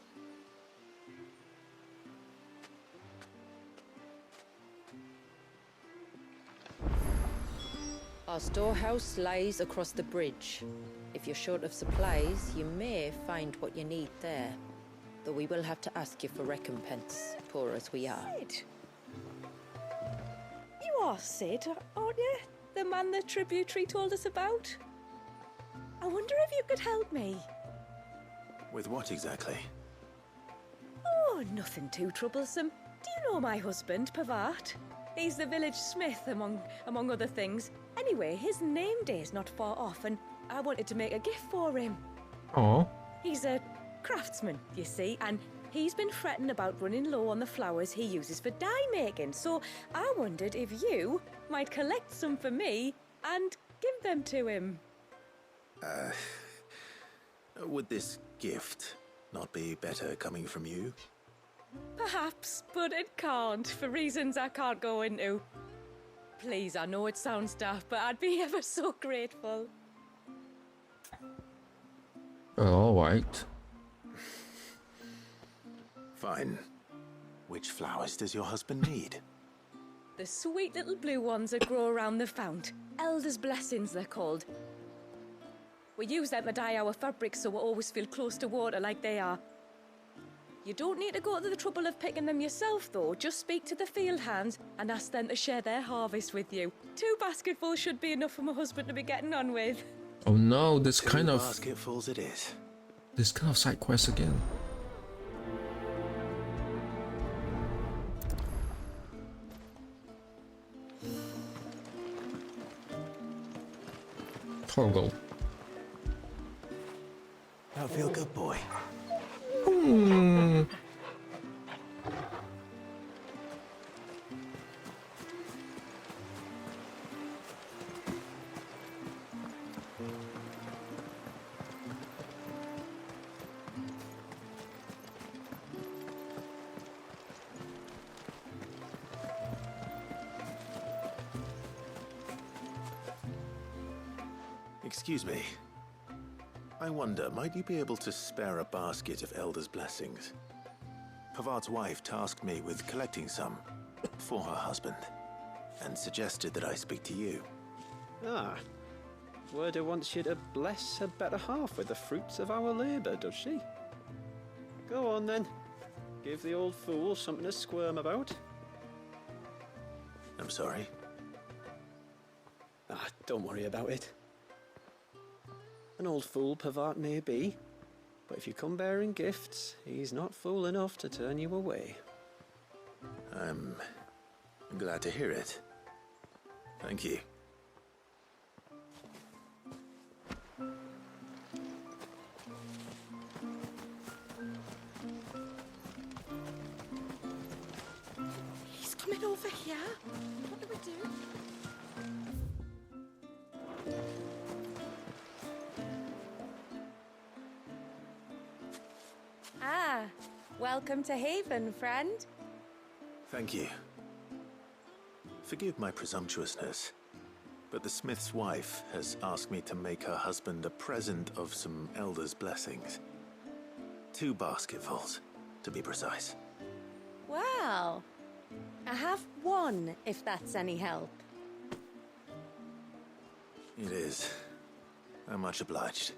S14: Our storehouse lies across the bridge. If you're short of supplies, you may find what you need there. Though we will have to ask you for recompense, poor as we are.
S22: Sid? You are Sid, aren't you? The man the tributary told us about? I wonder if you could help me.
S4: With what exactly?
S22: Oh, nothing too troublesome. Do you know my husband, Pavat? He's the village smith, among other things. Anyway, his name day's not far off, and I wanted to make a gift for him.
S1: Oh.
S22: He's a craftsman, you see, and he's been fretting about running low on the flowers he uses for dye making, so I wondered if you might collect some for me and give them to him.
S4: Would this gift not be better coming from you?
S22: Perhaps, but it can't, for reasons I can't go into. Please, I know it sounds daft, but I'd be ever so grateful.
S1: Alright.
S4: Fine. Which flowers does your husband need?
S22: The sweet little blue ones that grow around the fount. Elders' blessings, they're called. We use them to dye our fabrics so we always feel close to water like they are. You don't need to go to the trouble of picking them yourself, though. Just speak to the field hands and ask them to share their harvest with you. 2 basketfuls should be enough for my husband to be getting on with.
S1: Oh no, this
S4: 2
S1: kind of
S4: basketfuls it is.
S1: this kind of side quest again. Toggle.
S4: Now feel good, boy. Excuse me. I wonder, might you be able to spare a basket of Elder's blessings? Pavart's wife tasked me with collecting some for her husband, and suggested that I speak to you.
S6: Ah, Werda wants you to bless her better half with the fruits of our labour, does she? Go on then. Give the old fool something to squirm about.
S4: I'm sorry.
S6: Ah, don't worry about it. An old fool Pavart may be, but if you come bearing gifts, he's not fool enough to turn you away.
S4: I'm glad to hear it. Thank you.
S22: He's coming over here. What do we do? Ah, welcome to Haven, friend.
S4: Thank you. Forgive my presumptuousness, but the smith's wife has asked me to make her husband a present of some Elder's blessings. 2 basketfuls. to be precise.
S9: Well, I have one, if that's any help.
S4: It is. I'm much obliged.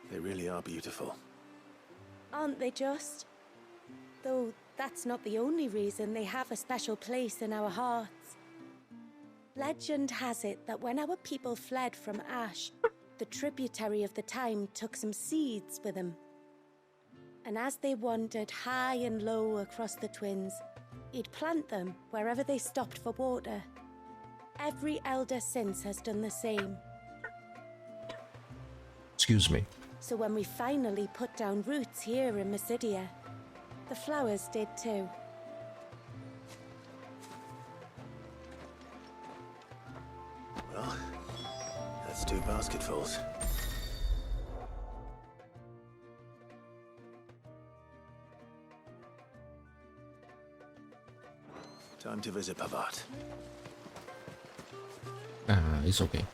S4: They really are beautiful.
S9: Aren't they just? Though that's not the only reason they have a special place in our hearts. Legend has it that when our people fled from Ash, the tributary of the time took some seeds with them. And as they wandered high and low across the Twins, he'd plant them wherever they stopped for water. Every elder since has done the same.
S1: Excuse me.
S9: So when we finally put down roots here in Mysidia, the flowers did too.
S4: Well, that's 2 basketfuls. Time to visit Pavat.
S1: It's okay.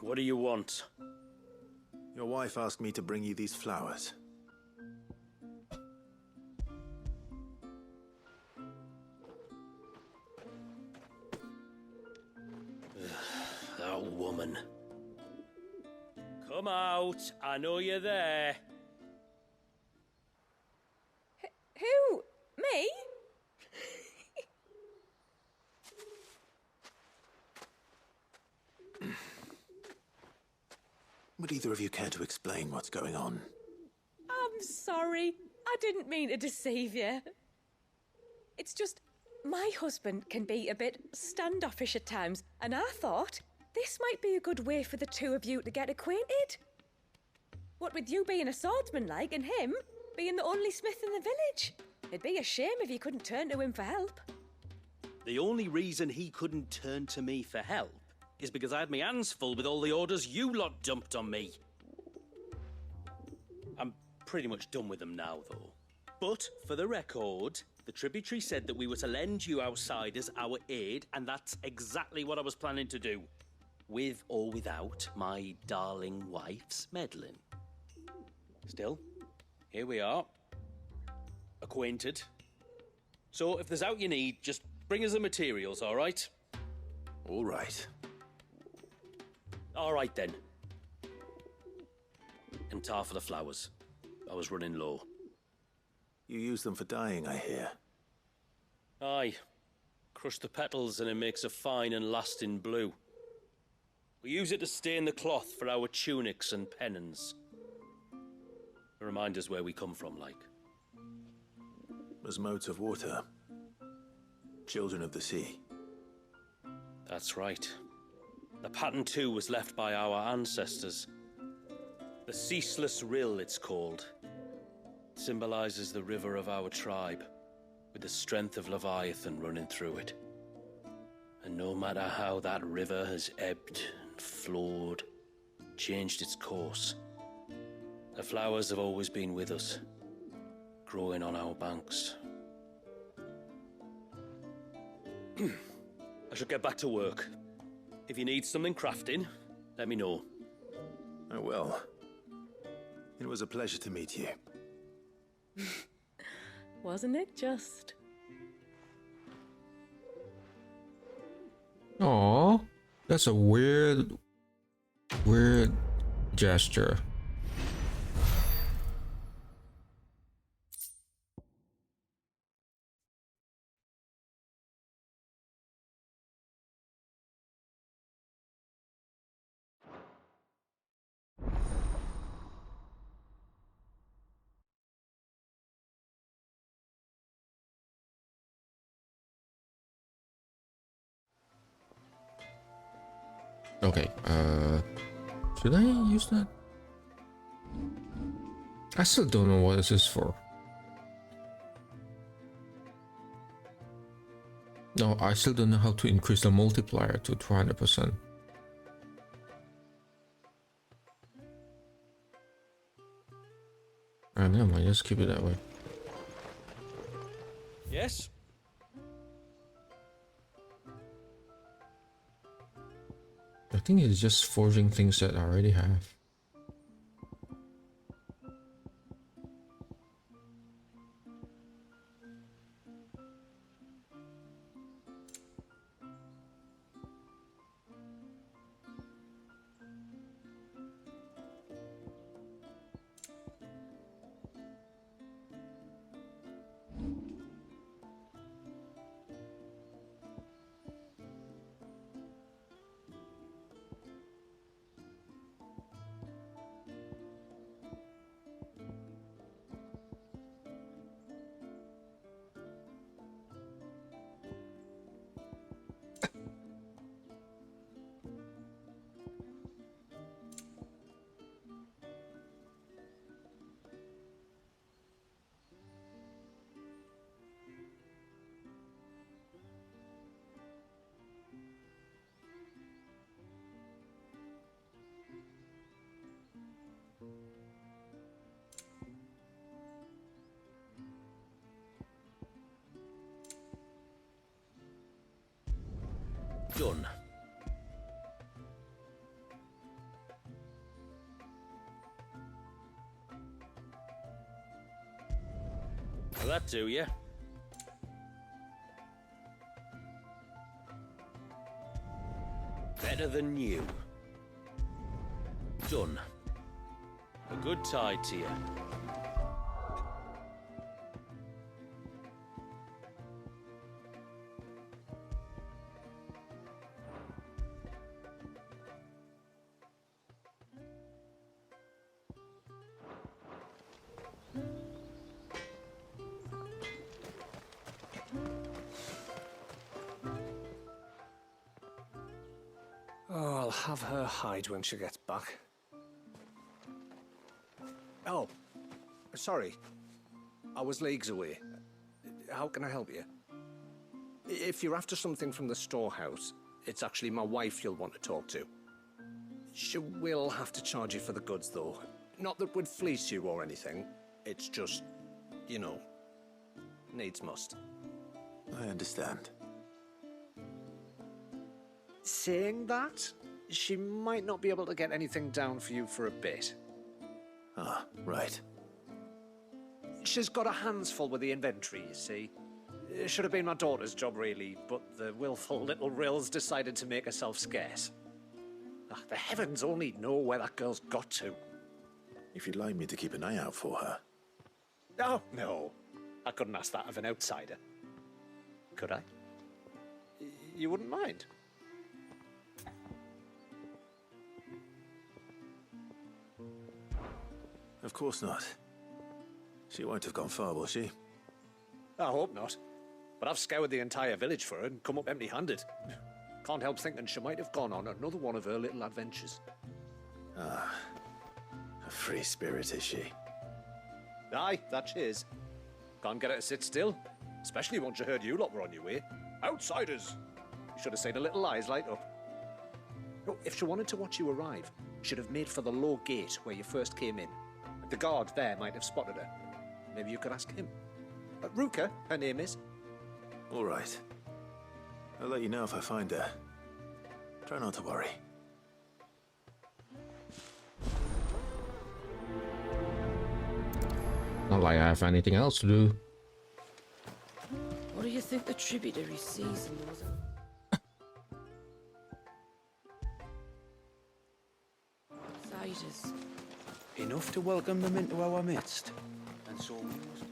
S5: What do you want?
S4: Your wife asked me to bring you these flowers.
S5: That woman. Come out. I know you're there.
S22: Who? Me?
S4: Would either of you care to explain what's going on?
S22: I'm sorry. I didn't mean to deceive you. It's just, my husband can be a bit standoffish at times, and I thought this might be a good way for the two of you to get acquainted. What with you being a swordsman like, and him being the only smith in the village. It'd be a shame if you couldn't turn to him for help.
S5: The only reason he couldn't turn to me for help is because I had my hands full with all the orders you lot dumped on me. I'm pretty much done with them now, though. But, for the record, the tributary said that we were to lend you outsiders our aid, and that's exactly what I was planning to do. With or without my darling wife's meddling. Still, here we are. Acquainted. So, if there's out you need, just bring us the materials, all right?
S4: All right.
S5: All right, then. And tar for the flowers. I was running low.
S4: You use them for dyeing, I hear.
S5: Aye. Crush the petals and it makes a fine and lasting blue. We use it to stain the cloth for our tunics and pennons. To remind us where we come from, like.
S4: As modes of water. Children of the sea.
S5: That's right. The pattern too was left by our ancestors. The Ceaseless Rill, it's called. It symbolizes the river of our tribe, with the strength of Leviathan running through it. And no matter how that river has ebbed and flowed, changed its course, the flowers have always been with us, growing on our banks. I should get back to work. If you need something crafting, let me know.
S4: I will. It was a pleasure to meet you.
S22: Wasn't it just?
S1: Aw, that's a weird gesture. Okay, should I use that? I still don't know what this is for. No, I still don't know how to increase the multiplier to 200%. Never mind, just keep it that way.
S5: Yes?
S1: I think it's just forging things that I already have.
S5: Done. Will that do, yeah? Better than new. Done. A good tide to you.
S13: Oh, I'll have her hide when she gets back. Oh, sorry. I was leagues away. How can I help you? If you're after something from the storehouse, it's actually my wife you'll want to talk to. She will have to charge you for the goods, though. Not that would fleece you or anything. It's just, you know, needs must.
S4: I understand.
S13: Saying that, she might not be able to get anything down for you for a bit.
S4: Ah, right.
S13: She's got her hands full with the inventory, you see. It should have been my daughter's job, really, but the willful little Rills decided to make herself scarce. Ah, the heavens only know where that girl's got to.
S4: If you'd like me to keep an eye out for her.
S13: Oh, no. I couldn't ask that of an outsider. Could I? You wouldn't mind?
S4: Of course not. She won't have gone far, will she?
S13: I hope not. But I've scoured the entire village for her and come up empty-handed. Can't help thinking she might have gone on another one of her little adventures.
S4: Ah, a free spirit is she?
S13: Aye, that she is. Can't get her to sit still, especially once you heard you lot were on your way. Outsiders! You should have seen her little eyes light up. Oh, if she wanted to watch you arrive, she'd have made for the low gate where you first came in. The guard there might have spotted her. Maybe you could ask him. Ruka, her name is.
S4: All right. I'll let you know if I find her. Try not to worry.
S1: Not like I have anything else to do.
S22: What do you think the tributary sees in those? Outsiders.
S11: Enough to welcome them into our midst. And so we must.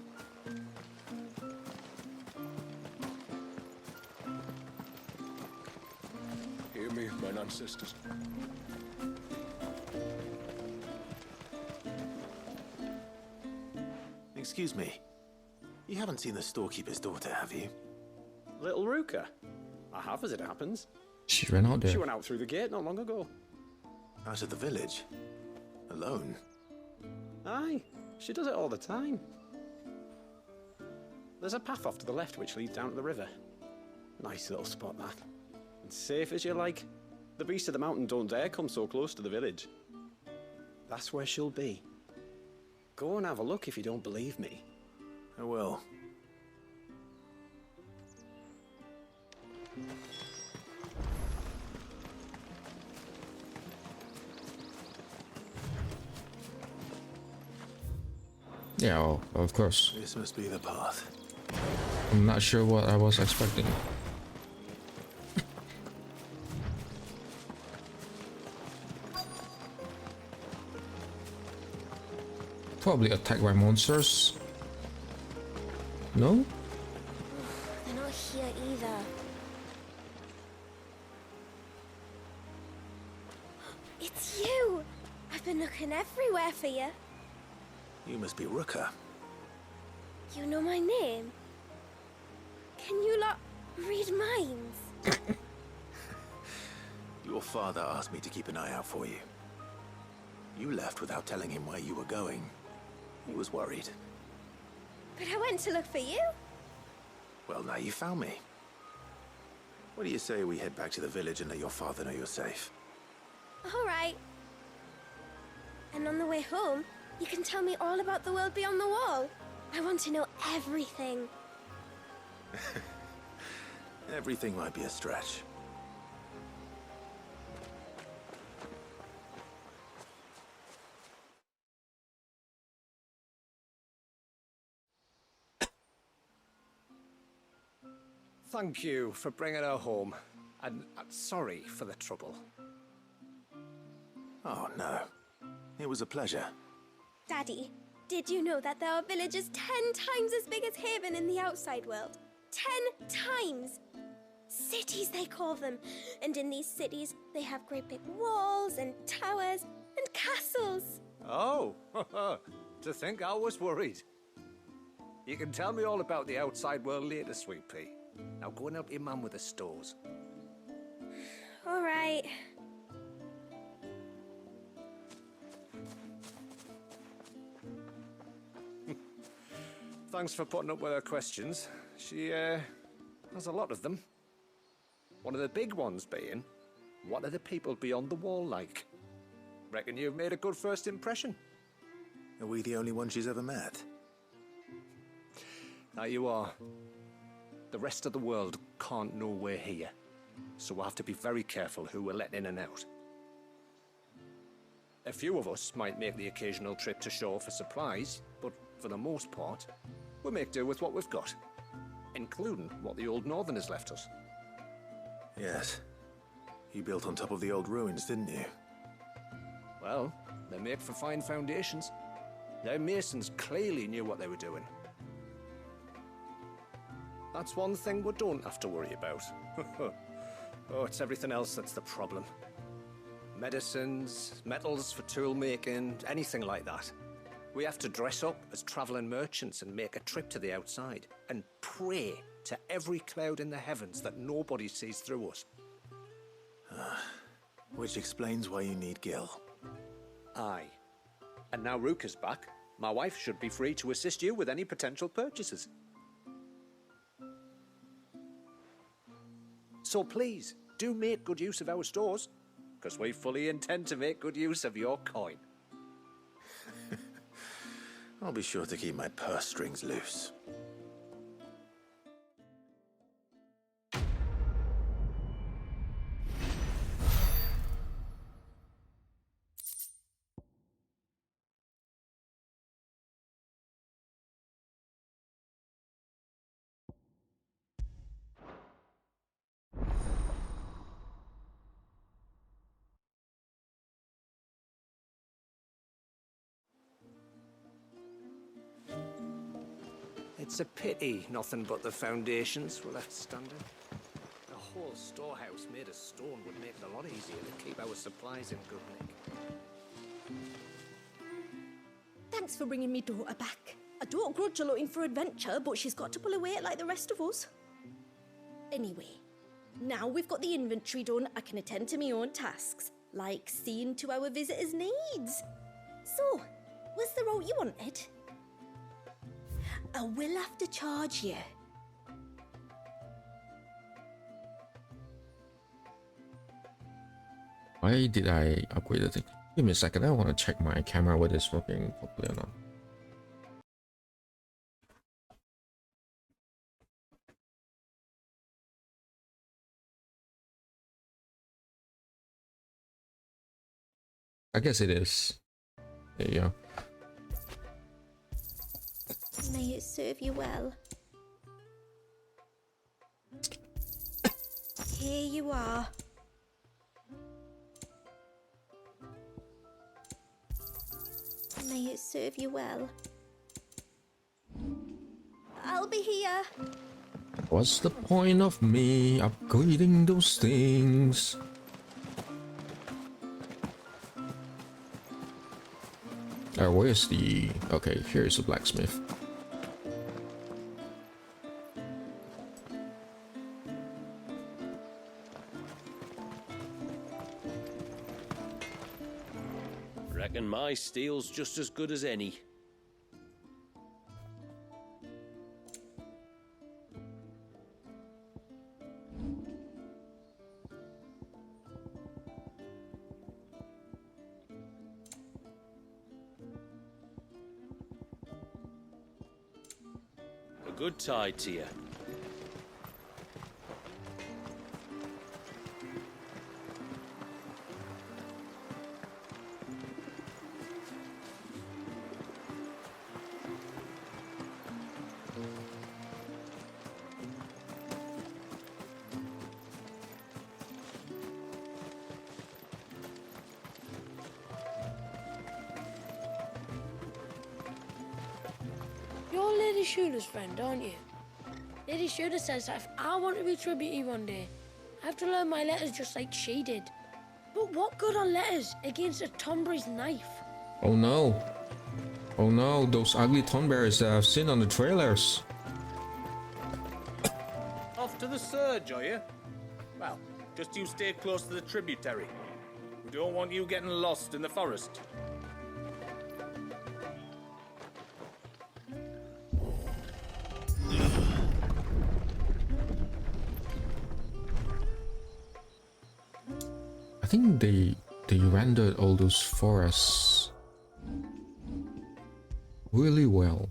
S20: Hear me, mine ancestors.
S4: Excuse me. You haven't seen the storekeeper's daughter, have you?
S6: Little Ruka? I have, as it happens.
S1: She ran out there.
S6: She went out through the gate not long ago.
S4: Out of the village? Alone?
S6: Aye, she does it all the time. There's a path off to the left which leads down to the river. Nice little spot, that. And safe as you like. The beasts of the mountain don't dare come so close to the village. That's where she'll be. Go and have a look if you don't believe me.
S4: I will.
S1: Yeah, oh, of course.
S4: This must be the path.
S1: I'm not sure what I was expecting. Probably attacked by monsters. No?
S21: They're not here either. It's you! I've been looking everywhere for you.
S4: You must be Rooker.
S21: You know my name? Can you lot read minds?
S4: Your father asked me to keep an eye out for you. You left without telling him where you were going. He was worried.
S21: But I went to look for you.
S4: Well, now you found me. What do you say we head back to the village and let your father know you're safe?
S21: All right. And on the way home, you can tell me all about the world beyond the wall. I want to know everything.
S4: Everything might be a stretch.
S13: Thank you for bringing her home. And sorry for the trouble.
S4: Oh, no. It was a pleasure.
S21: Daddy, did you know that there are villages 10 times as big as Haven in the outside world? 10 times! Cities, they call them. And in these cities, they have great big walls and towers and castles.
S13: Oh, to think I was worried. You can tell me all about the outside world later, Sweet Pea. Now go and help your mum with the stores.
S21: All right.
S13: Thanks for putting up with her questions. She, has a lot of them. One of the big ones being, what are the people beyond the wall like? Reckon you've made a good first impression.
S4: Are we the only ones she's ever met?
S13: Now you are. The rest of the world can't know we're here, so we'll have to be very careful who we're letting in and out. A few of us might make the occasional trip to shore for supplies, but for the most part, we make do with what we've got, including what the old Northerners left us.
S4: Yes. You built on top of the old ruins, didn't you?
S13: Well, they make for fine foundations. Their masons clearly knew what they were doing. That's one thing we don't have to worry about. Oh, it's everything else that's the problem. Medicines, metals for tool making, anything like that. We have to dress up as traveling merchants and make a trip to the outside and pray to every cloud in the heavens that nobody sees through us.
S4: Which explains why you need Gil.
S13: Aye. And now Ruka's back, my wife should be free to assist you with any potential purchases. So please, do make good use of our stores, because we fully intend to make good use of your coin.
S4: I'll be sure to keep my purse strings loose.
S13: It's a pity nothing but the foundations were left standing. A whole storehouse made of stone would make it a lot easier to keep our supplies in good nick.
S16: Thanks for bringing me daughter back. I don't grudge her looking for adventure, but she's got to pull her weight like the rest of us. Anyway, now we've got the inventory done, I can attend to my own tasks, like seeing to our visitors' needs. So, what's the route you wanted? I will have to charge you.
S1: Why did I upgrade the thing? Give me a second, I want to check my camera whether it's working properly or not. I guess it is. There you go.
S16: May it serve you well. Here you are. May it serve you well. I'll be here.
S1: What's the point of me upgrading those things? Where's the... Okay, here's the blacksmith.
S5: Reckon my steel's just as good as any. A good tide to you.
S17: You're Lady Shula's friend, aren't you? Lady Shula says that if I want to be tributary one day, I have to learn my letters just like she did. But what good are letters against a Tonberry's knife?
S1: Oh no. Oh no, those ugly Tonberries that I've seen on the trailers.
S18: Off to the surge, are you? Well, just you stay close to the tributary. We don't want you getting lost in the forest.
S1: I think they rendered all those forests really well.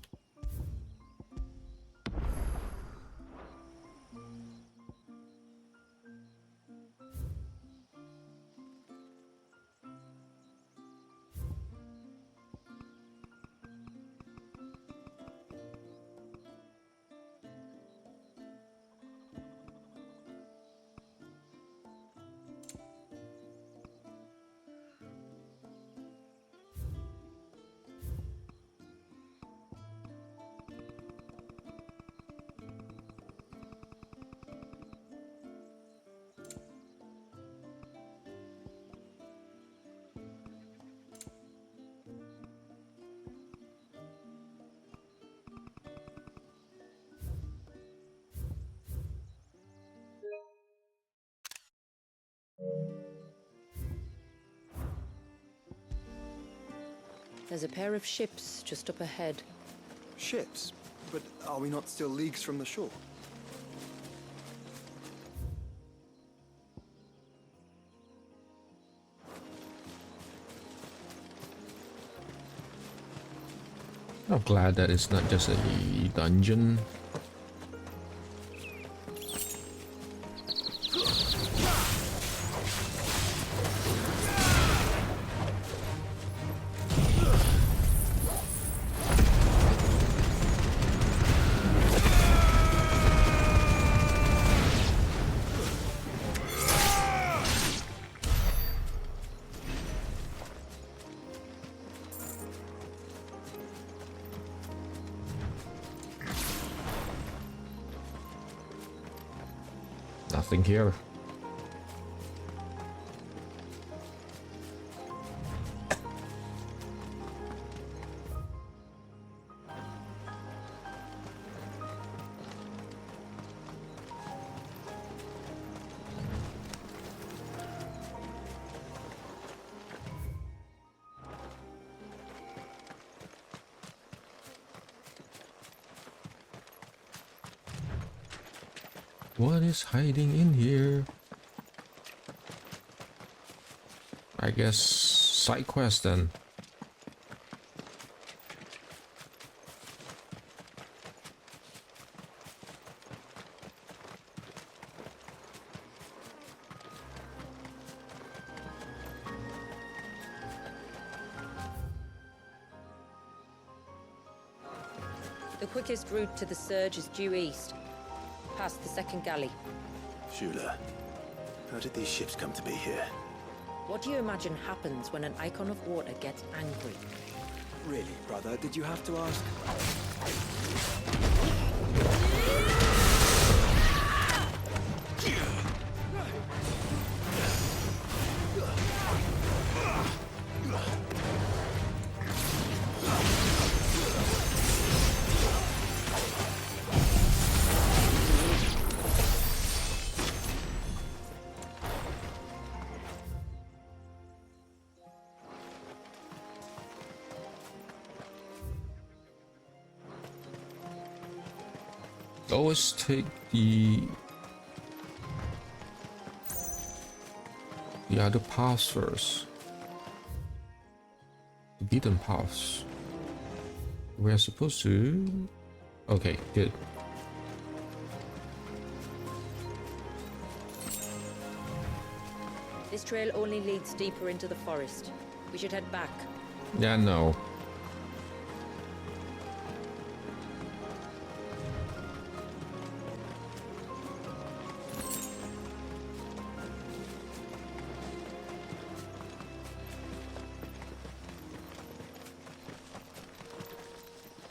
S14: There's a pair of ships just up ahead.
S2: Ships? But are we not still leagues from the shore?
S1: I'm glad that it's not just a dungeon. Nothing here. What is hiding in here? I guess side quest then.
S14: The quickest route to the surge is due east, past the second galley.
S4: Shula, how did these ships come to be here?
S14: What do you imagine happens when an icon of water gets angry?
S2: Really, brother, did you have to ask?
S1: Always take the other paths first. The beaten paths. We're supposed to. Okay, good.
S14: This trail only leads deeper into the forest. We should head back.
S1: Yeah, no.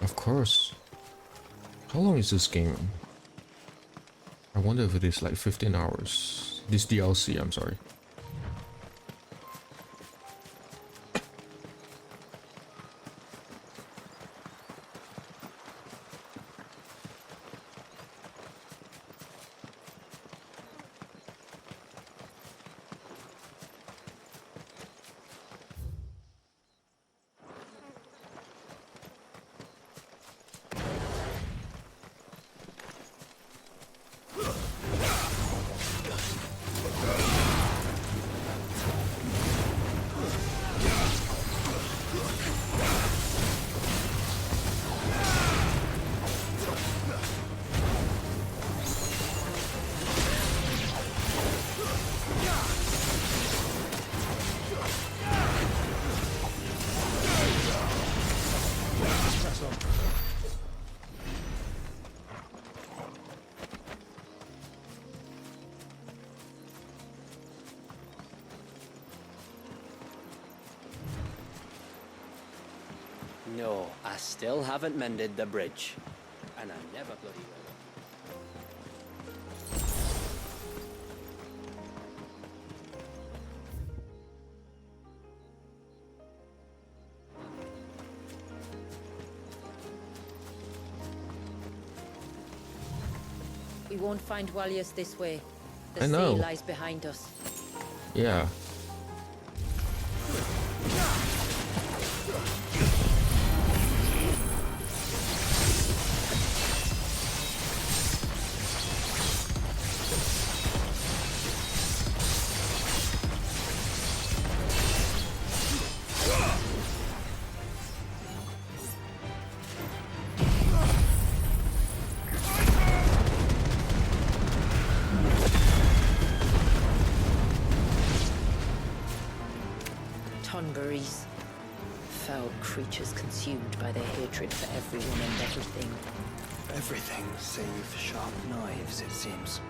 S1: Of course. How long is this game? I wonder if it is like 15 hours. This DLC, I'm sorry.
S5: No, I still haven't mended the bridge. And I never bloody will.
S14: We won't find Walius this way. The
S1: I know.
S14: sea lies behind us.
S1: Yeah.
S14: Tonberries. Foul creatures consumed by their hatred for everyone and everything.
S2: Everything save sharp knives, it seems.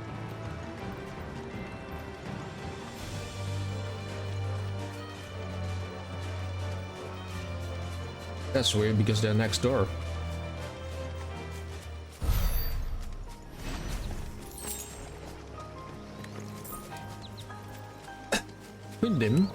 S1: That's weird because they're next door. With them.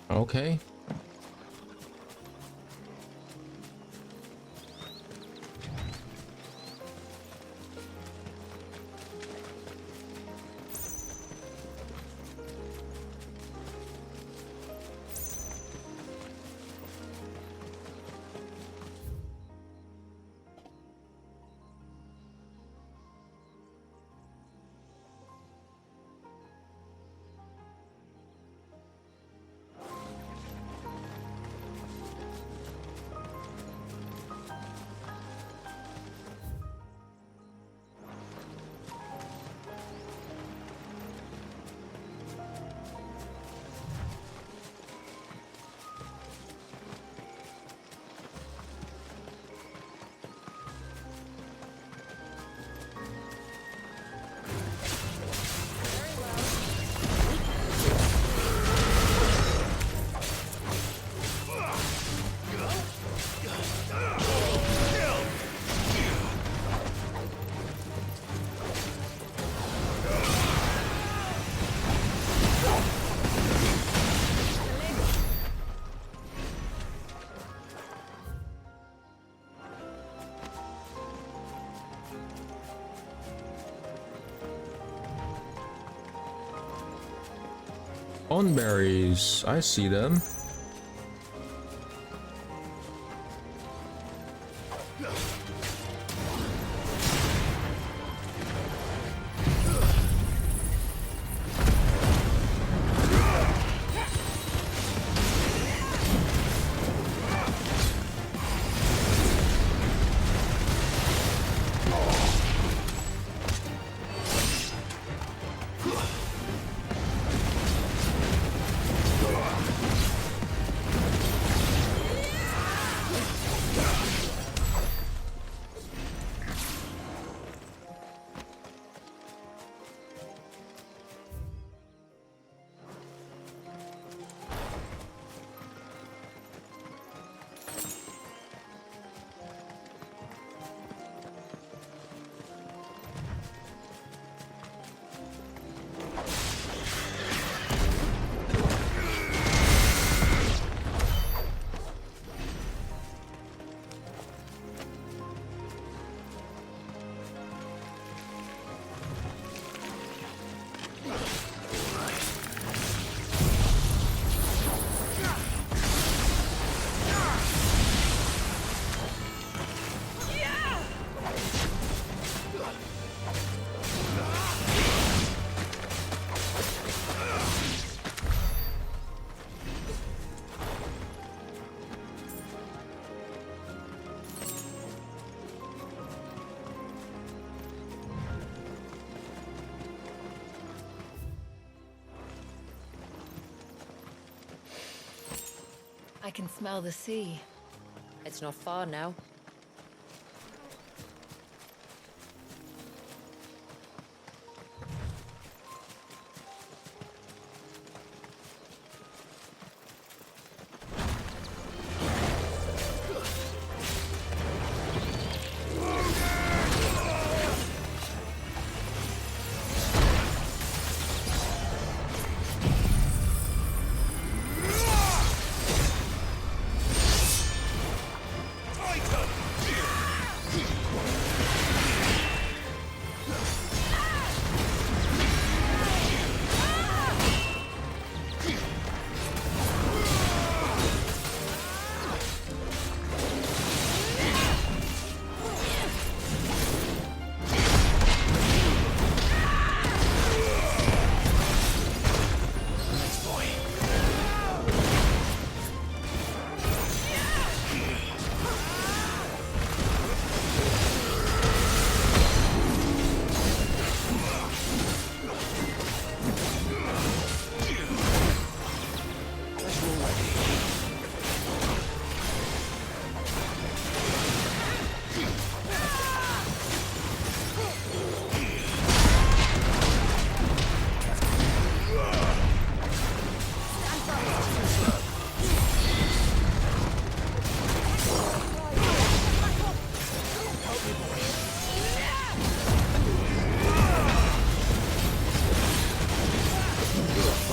S1: Okay. Berries, I see them.
S15: I can smell the sea.
S14: It's not far now.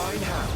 S12: Fine how.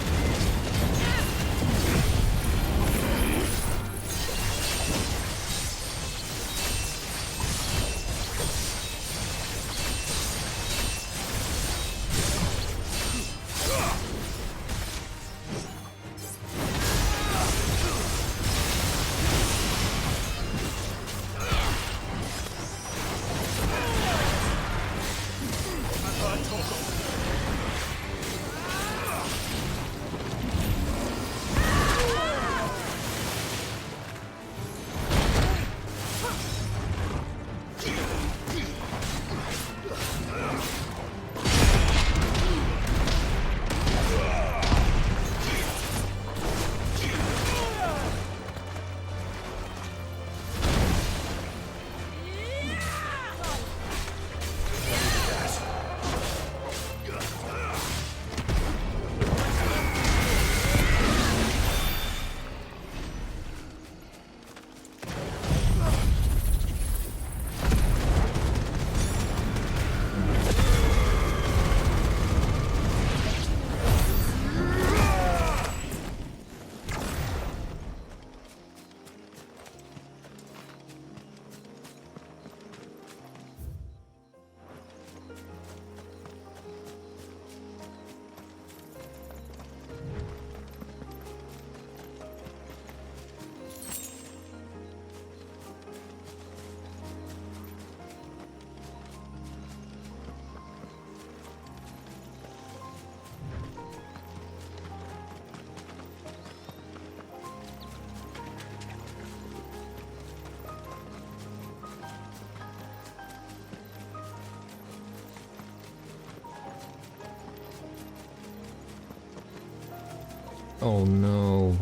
S1: Oh no.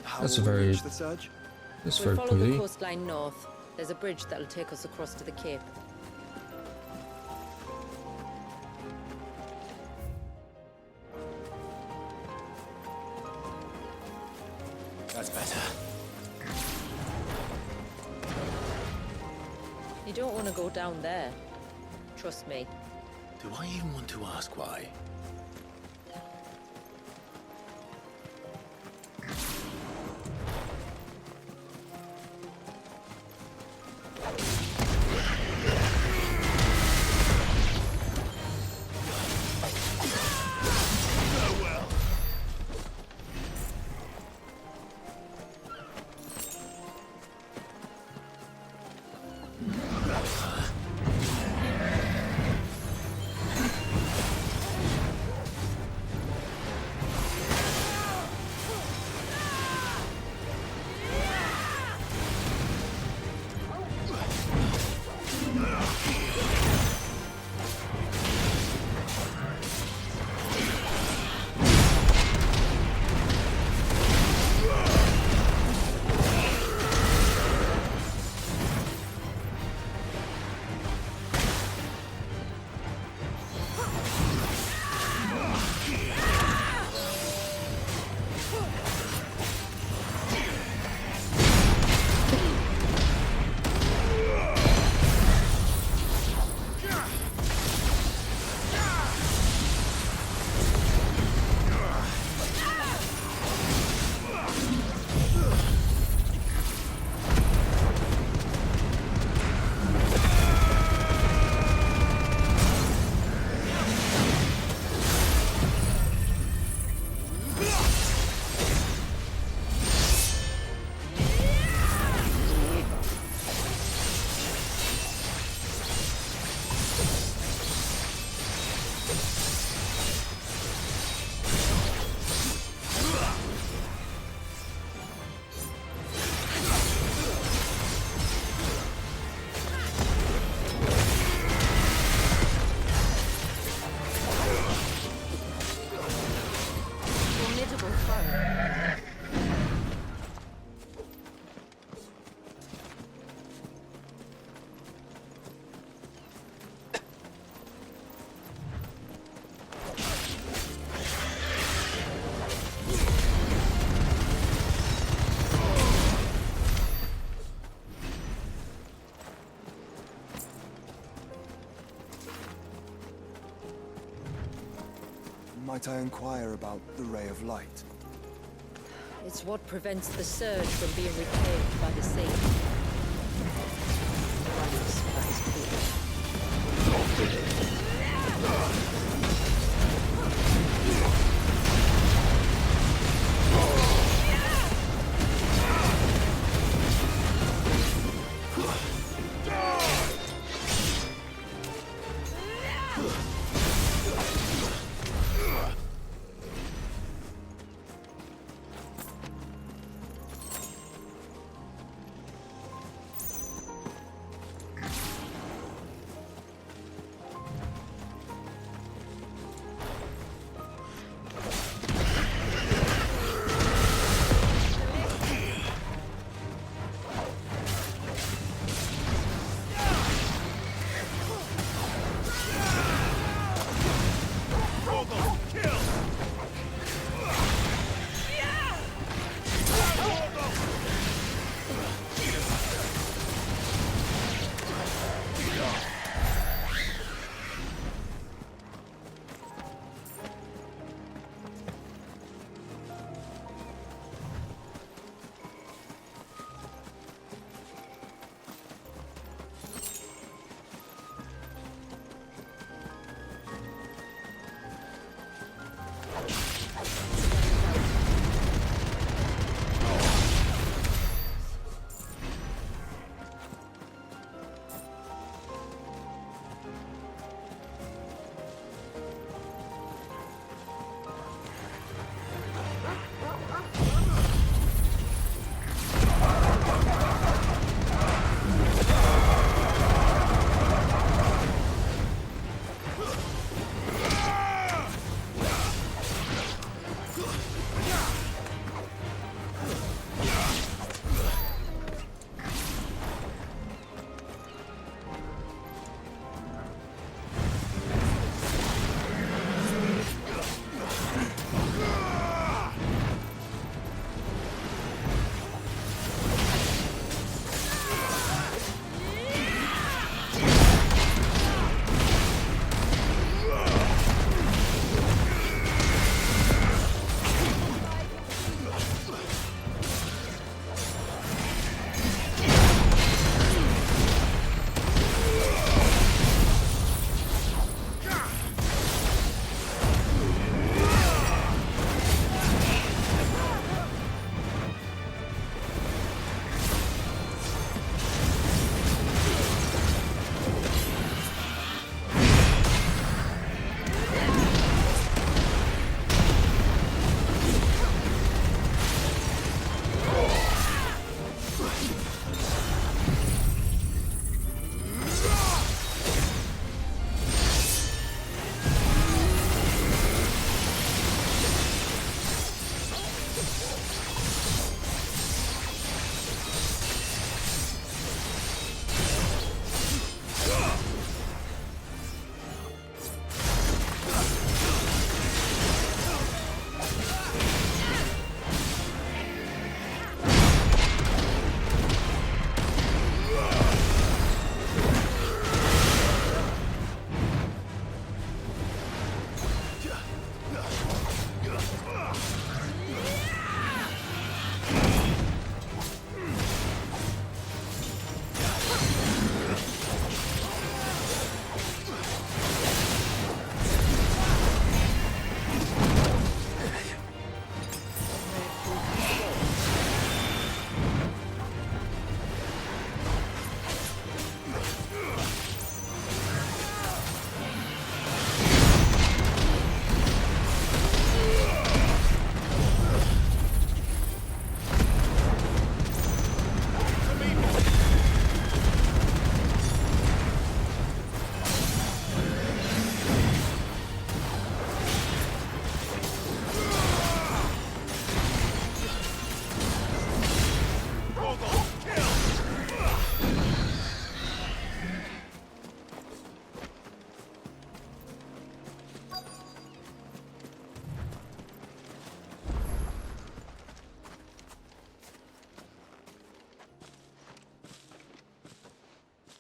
S2: How
S1: That's
S2: will we
S1: very.
S2: reach the surge?
S1: That's
S14: We'll
S1: very
S14: follow the
S1: pretty.
S14: coastline north. There's a bridge that'll take us across to the cape.
S4: That's better.
S14: You don't want to go down there. Trust me.
S4: Do I even want to ask why?
S2: Might I inquire about the ray of light?
S14: It's what prevents the surge from being reclaimed by the sea. Once that is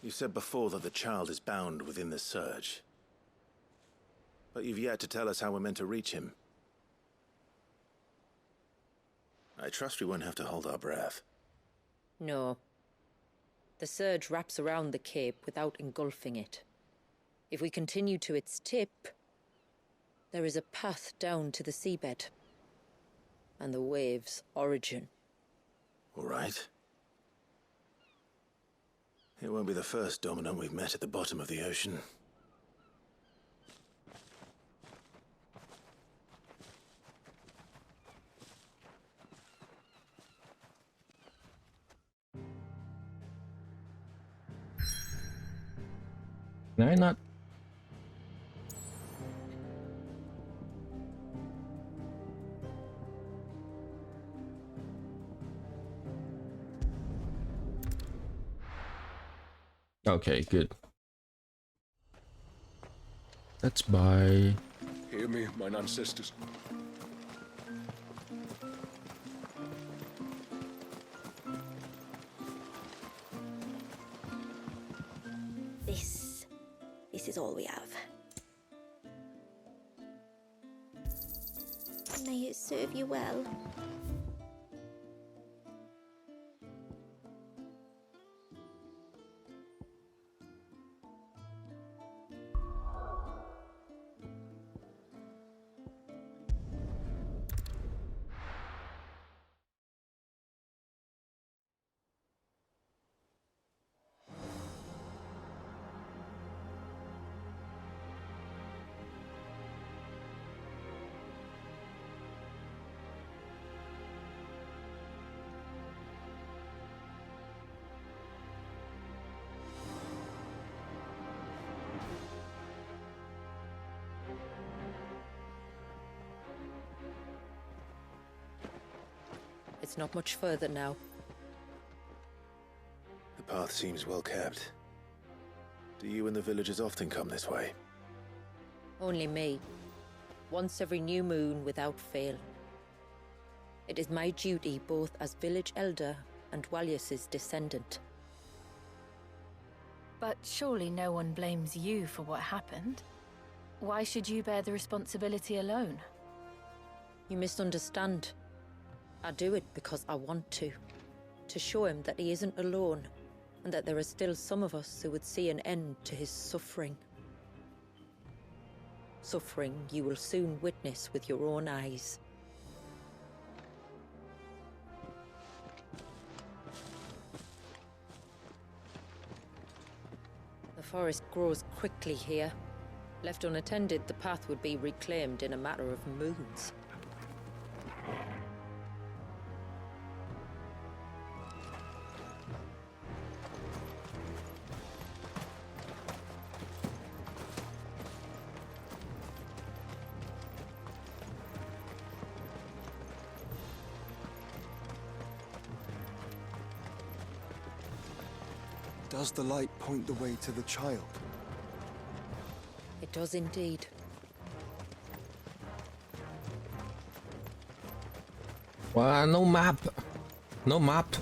S4: You said before that the child is bound within the surge. But you've yet to tell us how we're meant to reach him. I trust we won't have to hold our breath.
S14: No. The surge wraps around the cape without engulfing it. If we continue to its tip, there is a path down to the seabed. And the wave's origin.
S4: All right. It won't be the first dominant we've met at the bottom of the ocean.
S1: Can I not? Okay, good. Let's buy.
S3: Hear me, mine ancestors.
S16: This is all we have. May it serve you well.
S14: It's not much further now.
S4: The path seems well kept. Do you and the villagers often come this way?
S14: Only me. Once every new moon without fail. It is my duty both as village elder and Walius's descendant.
S15: But surely no one blames you for what happened. Why should you bear the responsibility alone?
S14: You misunderstand. I do it because I want to show him that he isn't alone, and that there are still some of us who would see an end to his suffering. Suffering you will soon witness with your own eyes. The forest grows quickly here. Left unattended, the path would be reclaimed in a matter of moons.
S2: Does the light point the way to the child?
S14: It does indeed.
S1: Well, no map. No map.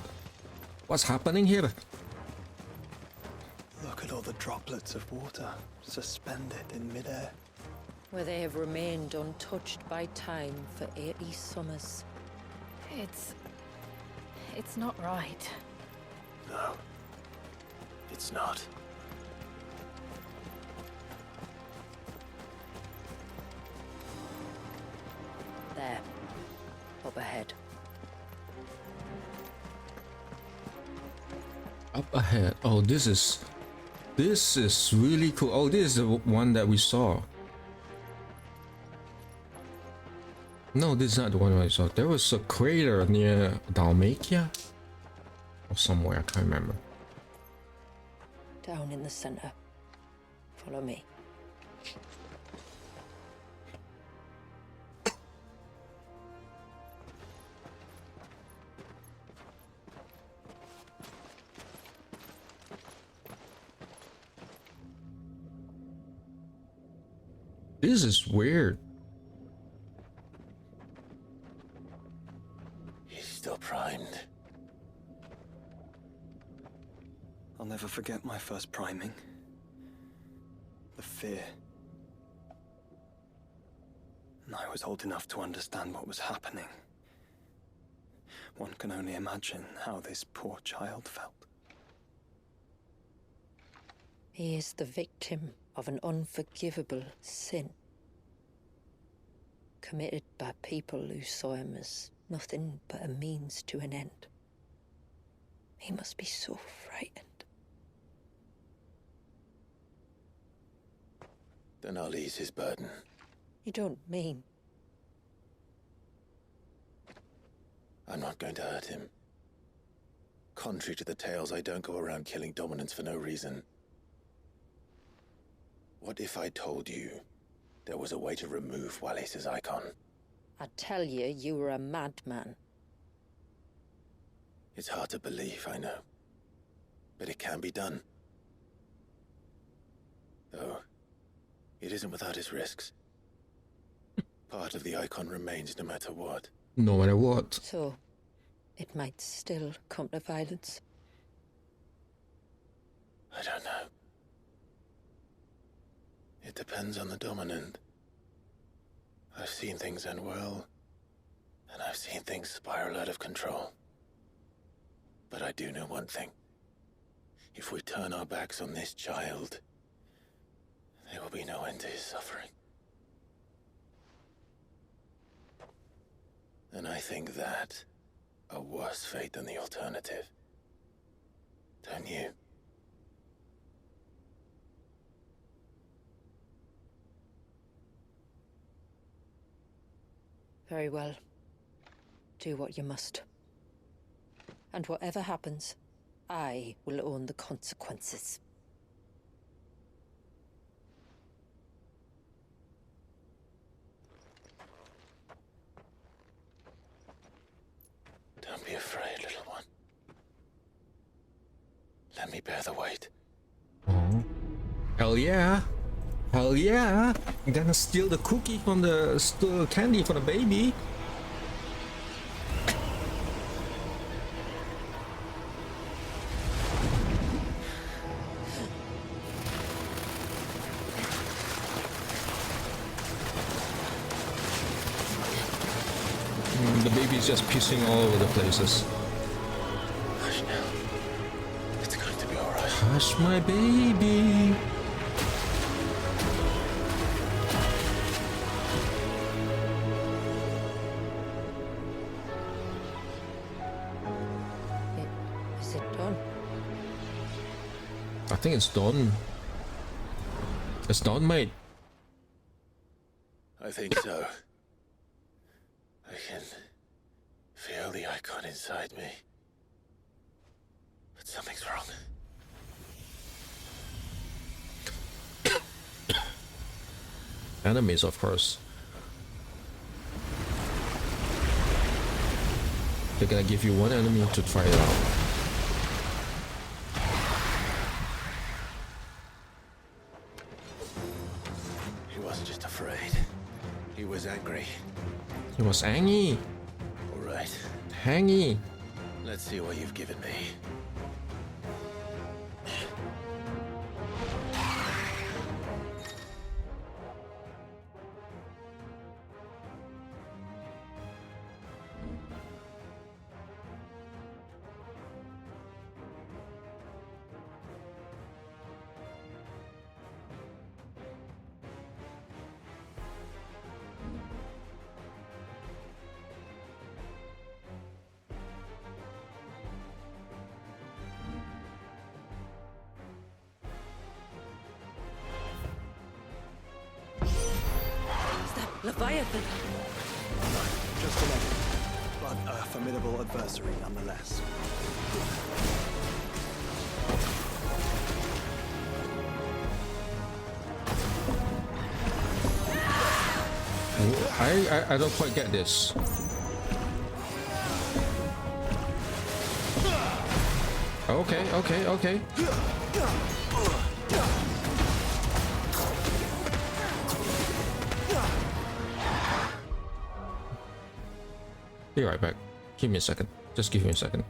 S1: What's happening here?
S2: Look at all the droplets of water suspended in midair.
S14: Where they have remained untouched by time for 80 summers.
S15: It's not right.
S4: No. It's not.
S14: There. Up ahead.
S1: Up ahead. Oh, this is really cool. Oh, this is the one that we saw. No, this is not the one I saw. There was a crater near Dalmatia or somewhere. I can't remember.
S14: Down in the center. Follow me.
S1: This is weird.
S4: He's still primed.
S2: I'll never forget my first priming. The fear. And I was old enough to understand what was happening. One can only imagine how this poor child felt.
S14: He is the victim of an unforgivable sin, committed by people who saw him as nothing but a means to an end. He must be so frightened.
S4: Then I'll ease his burden.
S14: You don't mean?
S4: I'm not going to hurt him. Contrary to the tales, I don't go around killing dominants for no reason. What if I told you there was a way to remove Wallace's icon?
S14: I tell you, you were a madman.
S4: It's hard to believe, I know. But it can be done. Though, it isn't without its risks. Part of the icon remains no matter what.
S1: No matter what.
S14: So, it might still come to violence.
S4: I don't know. It depends on the dominant. I've seen things end well, and I've seen things spiral out of control. But I do know one thing. If we turn our backs on this child, there will be no end to his suffering. And I think that a worse fate than the alternative. Don't you?
S14: Very well. Do what you must. And whatever happens, I will own the consequences.
S4: Don't be afraid, little one. Let me bear the weight.
S1: Oh. Hell yeah. Hell yeah. I'm gonna steal the cookie from the candy for the baby. The baby's just pissing all over the places.
S4: Hush now. It's going to be all right.
S1: Hush, my baby.
S14: Is it done?
S1: I think it's done. It's done, mate.
S4: I think so. I can feel the icon inside me. But something's wrong.
S1: Enemies, of course. They're gonna give you one enemy to try it out.
S4: He wasn't just afraid. He was angry.
S1: He was angry.
S4: All right.
S1: Hangy.
S4: Let's see what you've given me.
S14: Leviathan!
S2: Just an enemy, but a formidable adversary nonetheless.
S1: I don't quite get this. Okay. Be right back. Give me a second. Just give me a second.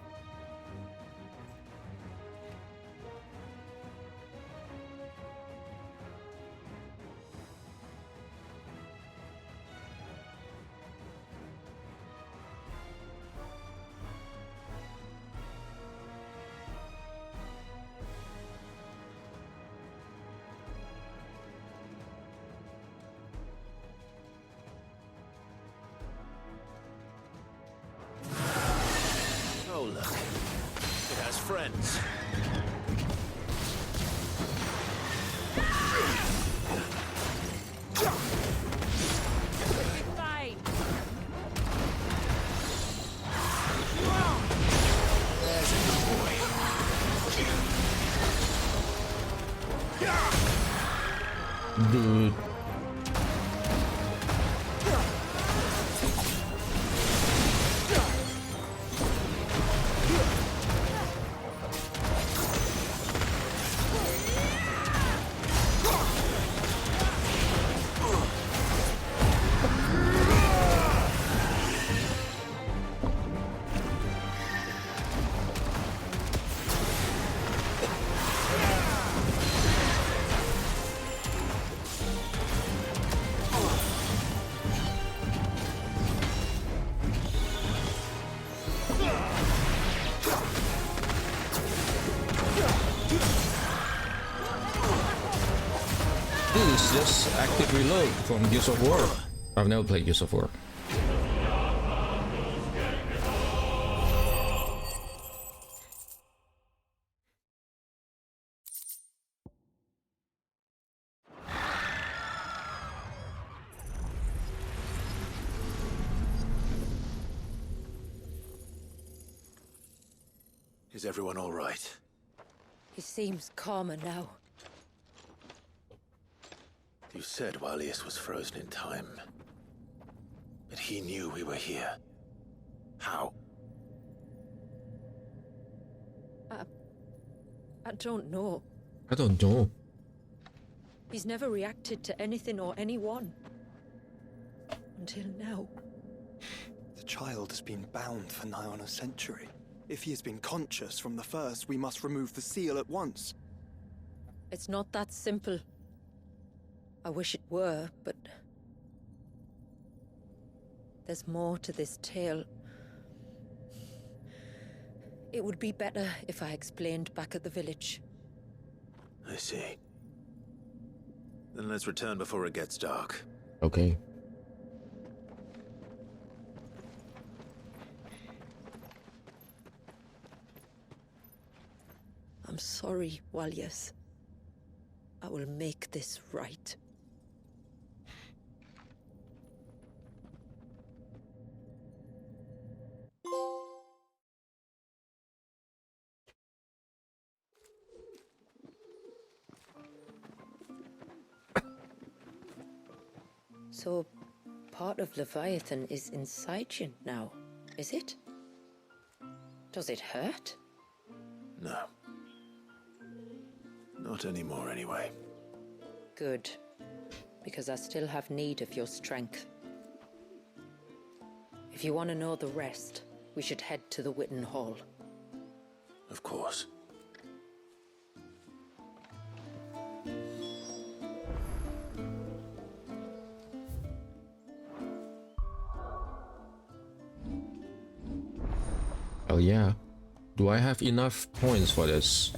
S4: friends.
S22: Fine.
S12: There's a good boy.
S1: Dude. This is just active reload from Gears of War. I've never played Gears of War.
S4: Is everyone all right?
S14: He seems calmer now.
S4: You said Walius was frozen in time. But he knew we were here. How?
S14: I don't know.
S1: I don't know.
S14: He's never reacted to anything or anyone. Until now.
S2: The child has been bound for nigh on a century. If he has been conscious from the first, we must remove the seal at once.
S14: It's not that simple. I wish it were, but... there's more to this tale. It would be better if I explained back at the village.
S4: I see. Then let's return before it gets dark.
S1: Okay.
S14: I'm sorry, Walius. I will make this right. So, part of Leviathan is inside you now, is it? Does it hurt?
S4: No. Not anymore, anyway.
S14: Good. Because I still have need of your strength. If you want to know the rest, we should head to the Witten Hall.
S4: Of course.
S1: Oh yeah. Do I have enough points for this?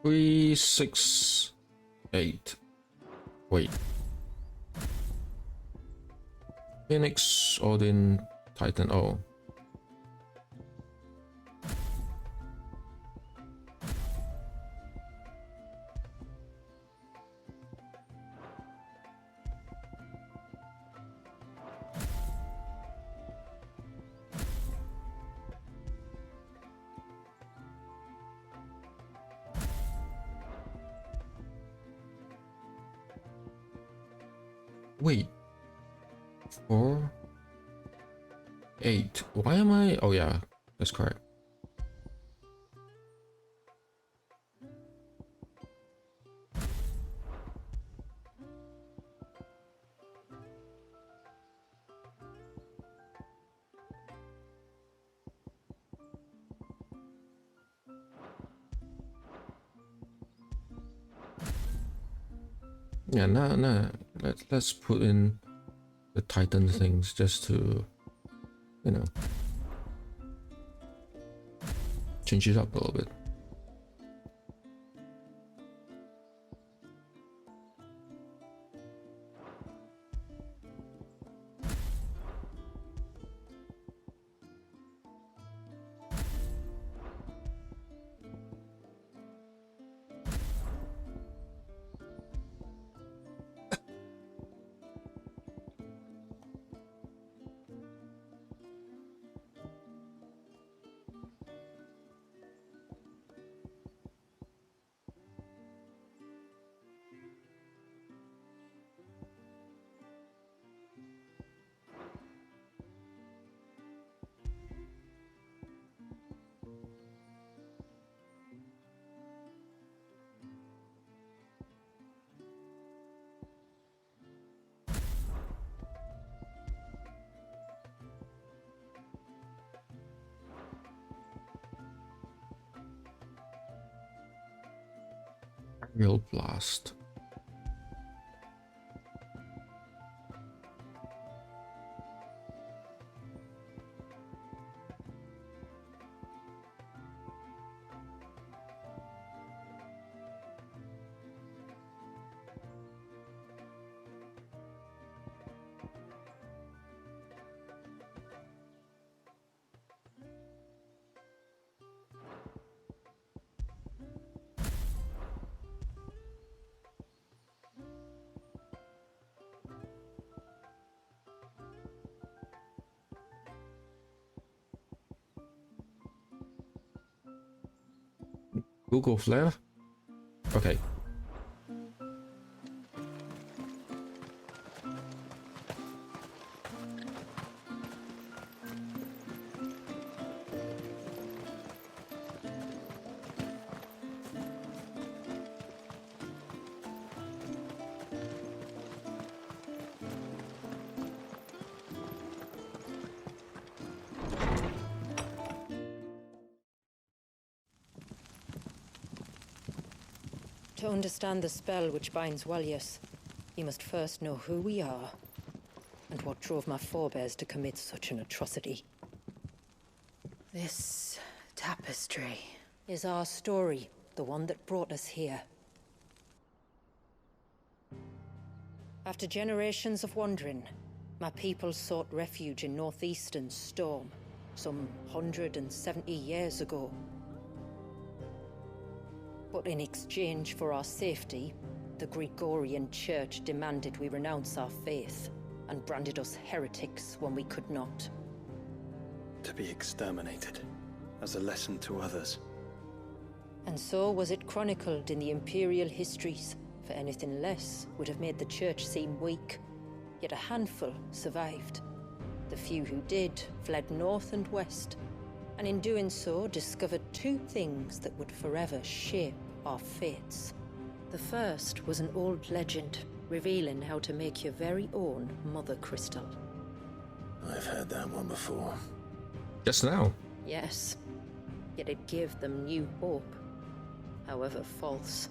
S1: 3, 6, 8. Wait. Phoenix, Odin, Titan. Oh. Wait. 4, 8. Why am I? Oh yeah, that's correct. Yeah, no. Let's put in the Titan things just to, you know, change it up a little bit. Real blast. Google Flare? Okay.
S14: To understand the spell which binds Walius, you must first know who we are, and what drove my forebears to commit such an atrocity. This tapestry is our story, the one that brought us here. After generations of wandering, my people sought refuge in northeastern Storm, some 170 years ago. But in exchange for our safety, the Gregorian Church demanded we renounce our faith, and branded us heretics when we could not.
S8: To be exterminated, as a lesson to others.
S14: And so was it chronicled in the Imperial histories, for anything less would have made the Church seem weak. Yet a handful survived. The few who did fled north and west, and in doing so discovered two things that would forever shape our fates. The first was an old legend, revealing how to make your very own Mother Crystal.
S4: I've heard that one before.
S1: Just now?
S14: Yes, yet it gave them new hope, however false.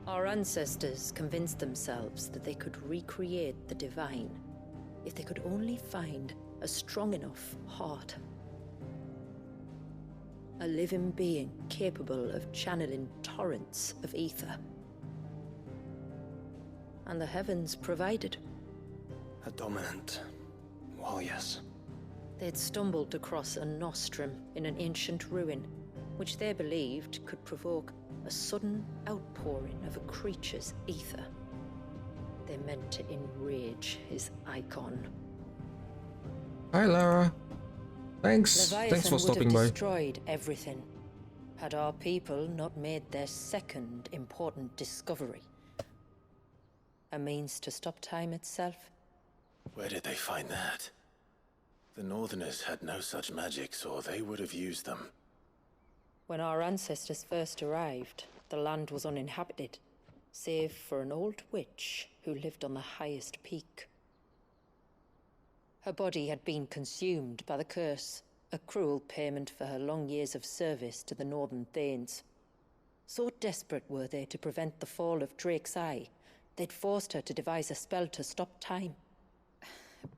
S14: Our ancestors convinced themselves that they could recreate the divine if they could only find a strong enough heart. A living being capable of channeling torrents of ether. And the heavens provided.
S8: A dominant. Well, yes.
S14: They'd stumbled across a nostrum in an ancient ruin, which they believed could provoke a sudden outpouring of a creature's ether. They meant to enrage his icon.
S1: Hi, Lara. Thanks for stopping
S14: would
S1: by.
S14: have destroyed everything, had our people not made their second important discovery. A means to stop time itself.
S4: Where did they find that? The Northerners had no such magics, or they would have used them.
S14: When our ancestors first arrived, the land was uninhabited, save for an old witch who lived on the highest peak. Her body had been consumed by the curse, a cruel payment for her long years of service to the Northern Thanes. So desperate were they to prevent the fall of Drake's Eye, they'd forced her to devise a spell to stop time.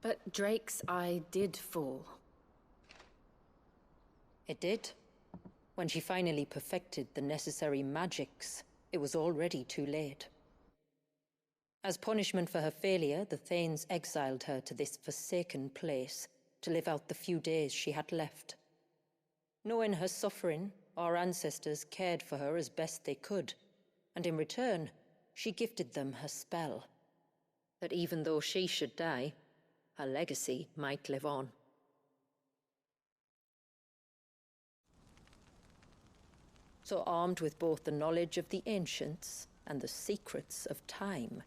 S15: But Drake's Eye did fall.
S14: It did. When she finally perfected the necessary magics, it was already too late. As punishment for her failure, the Thanes exiled her to this forsaken place to live out the few days she had left. Knowing her suffering, our ancestors cared for her as best they could, and in return, she gifted them her spell. That even though she should die, her legacy might live on. So armed with both the knowledge of the ancients and the secrets of time,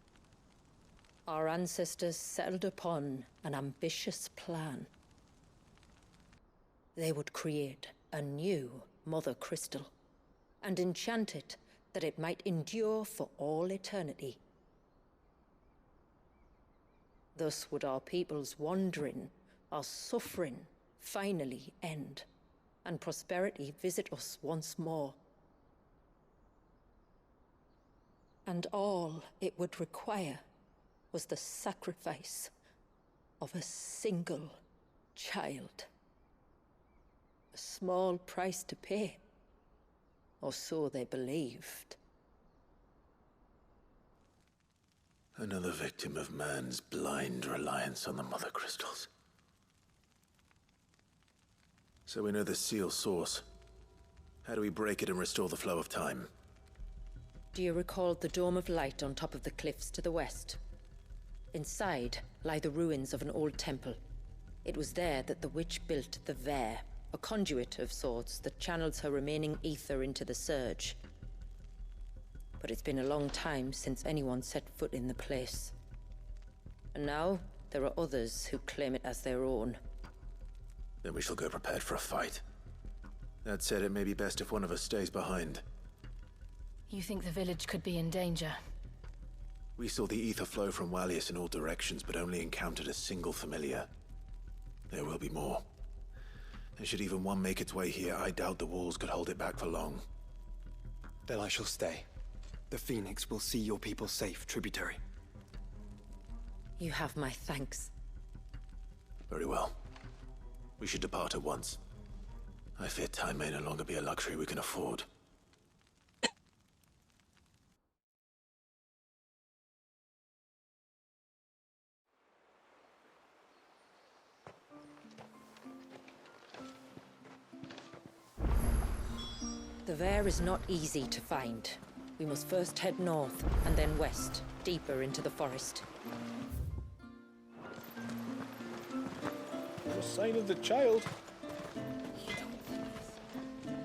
S14: our ancestors settled upon an ambitious plan. They would create a new Mother Crystal and enchant it that it might endure for all eternity. Thus would our people's wandering, our suffering, finally end, and prosperity visit us once more. And all it would require was the sacrifice of a single child. A small price to pay, or so they believed.
S4: Another victim of man's blind reliance on the Mother Crystals. So we know the seal source. How do we break it and restore the flow of time?
S14: Do you recall the dome of light on top of the cliffs to the west? Inside lie the ruins of an old temple. It was there that the witch built the Vare, a conduit of sorts that channels her remaining ether into the Surge. But it's been a long time since anyone set foot in the place. And now, there are others who claim it as their own.
S4: Then we shall go prepared for a fight. That said, it may be best if one of us stays behind.
S15: You think the village could be in danger?
S4: We saw the ether flow from Wallius in all directions, but only encountered a single familiar. There will be more. And should even one make its way here, I doubt the walls could hold it back for long.
S2: Then I shall stay. The Phoenix will see your people safe, tributary.
S14: You have my thanks.
S4: Very well. We should depart at once. I fear time may no longer be a luxury we can afford.
S14: The Vare is not easy to find. We must first head north, and then west, deeper into the forest.
S18: No sign of the child.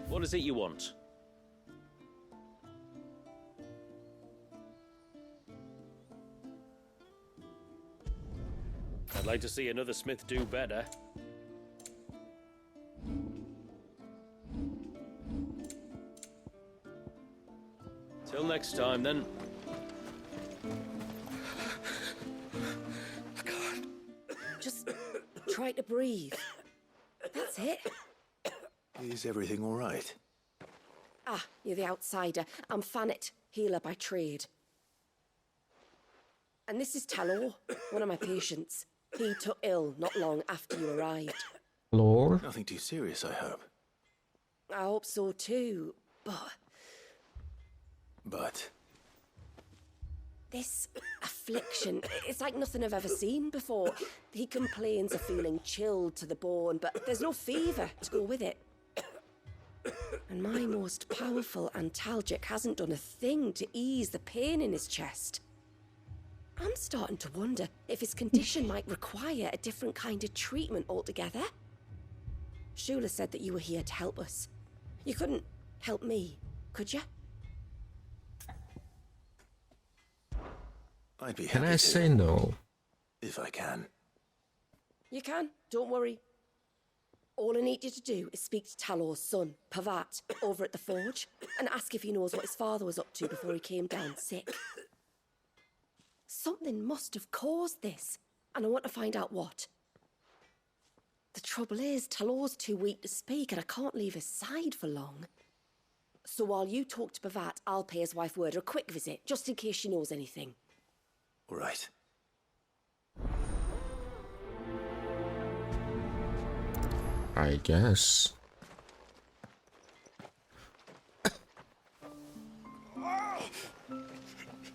S18: What is it you want? I'd like to see another smith do better. Till next time, then.
S10: Just try to breathe. That's it.
S4: Is everything all right?
S10: Ah, you're the outsider. I'm Fannet, healer by trade. And this is Talor, one of my patients. He took ill not long after you arrived.
S1: Lore?
S4: Nothing too serious, I hope.
S10: I hope so too,
S4: But?
S10: this affliction, it's like nothing I've ever seen before. He complains of feeling chilled to the bone, but there's no fever to go with it. And my most powerful antalgic hasn't done a thing to ease the pain in his chest. I'm starting to wonder if his condition might require a different kind of treatment altogether. Shula said that you were here to help us. You couldn't help me, could you?
S4: I'd be
S1: Can
S4: happy
S1: I
S4: to,
S1: say no?
S4: if I can.
S10: You can, don't worry. All I need you to do is speak to Talor's son, Pavat, over at the forge, and ask if he knows what his father was up to before he came down sick. Something must have caused this, and I want to find out what. The trouble is, Talor's too weak to speak, and I can't leave his side for long. So while you talk to Pavat, I'll pay his wife word a quick visit, just in case she knows anything.
S4: All right.
S1: I guess.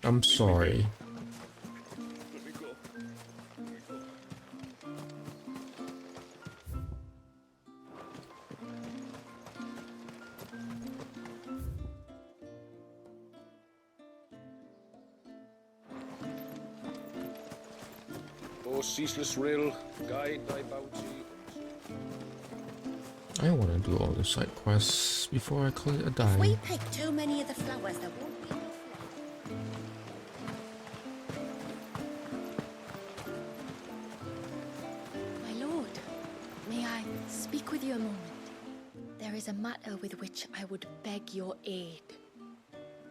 S1: I'm sorry.
S3: O ceaseless rill, guide thy bounty.
S1: I want to do all the side quests before I call it a
S9: If
S1: day.
S9: we pick too many of the flowers, there won't be enough left.
S15: My lord, may I speak with you a moment? There is a matter with which I would beg your aid.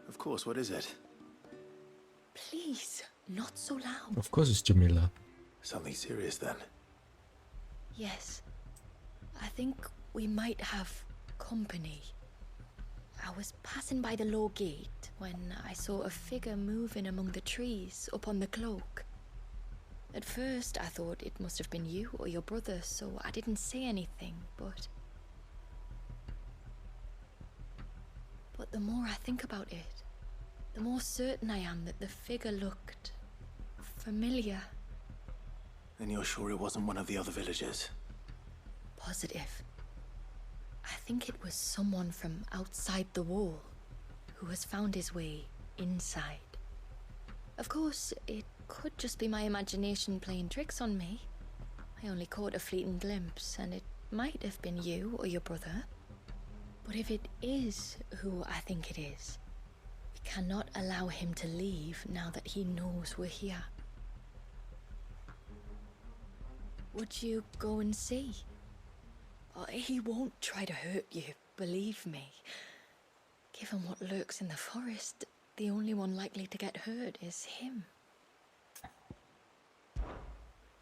S4: Of course, what is it?
S15: Please, not so loud.
S1: Of course it's Jamila.
S4: Something serious then.
S15: Yes, I think we might have company. I was passing by the low gate when I saw a figure moving among the trees up on the cloak. At first I thought it must have been you or your brother, so I didn't say anything, but the more I think about it, the more certain I am that the figure looked familiar.
S4: And you're sure it wasn't one of the other villagers?
S15: Positive. I think it was someone from outside the wall who has found his way inside. Of course, it could just be my imagination playing tricks on me. I only caught a fleeting glimpse, and it might have been you or your brother. But if it is who I think it is, we cannot allow him to leave now that he knows we're here. Would you go and see? Oh, he won't try to hurt you, believe me. Given what lurks in the forest, the only one likely to get hurt is him.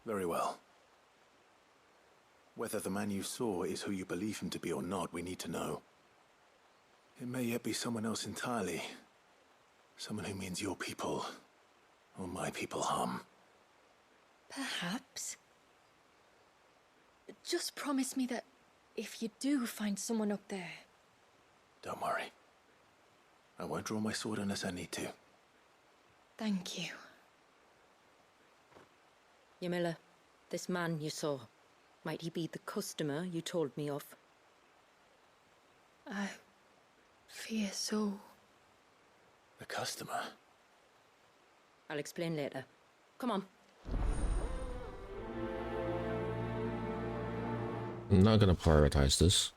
S4: Very well. Whether the man you saw is who you believe him to be or not, we need to know. It may yet be someone else entirely. Someone who means your people, or my people, harm.
S15: Perhaps. Just promise me that if you do find someone up there...
S4: Don't worry. I won't draw my sword unless I need to.
S15: Thank you.
S14: Yamila, this man you saw, might he be the customer you told me of?
S15: I fear so.
S4: The customer?
S14: I'll explain later. Come on.
S1: I'm not gonna prioritize this.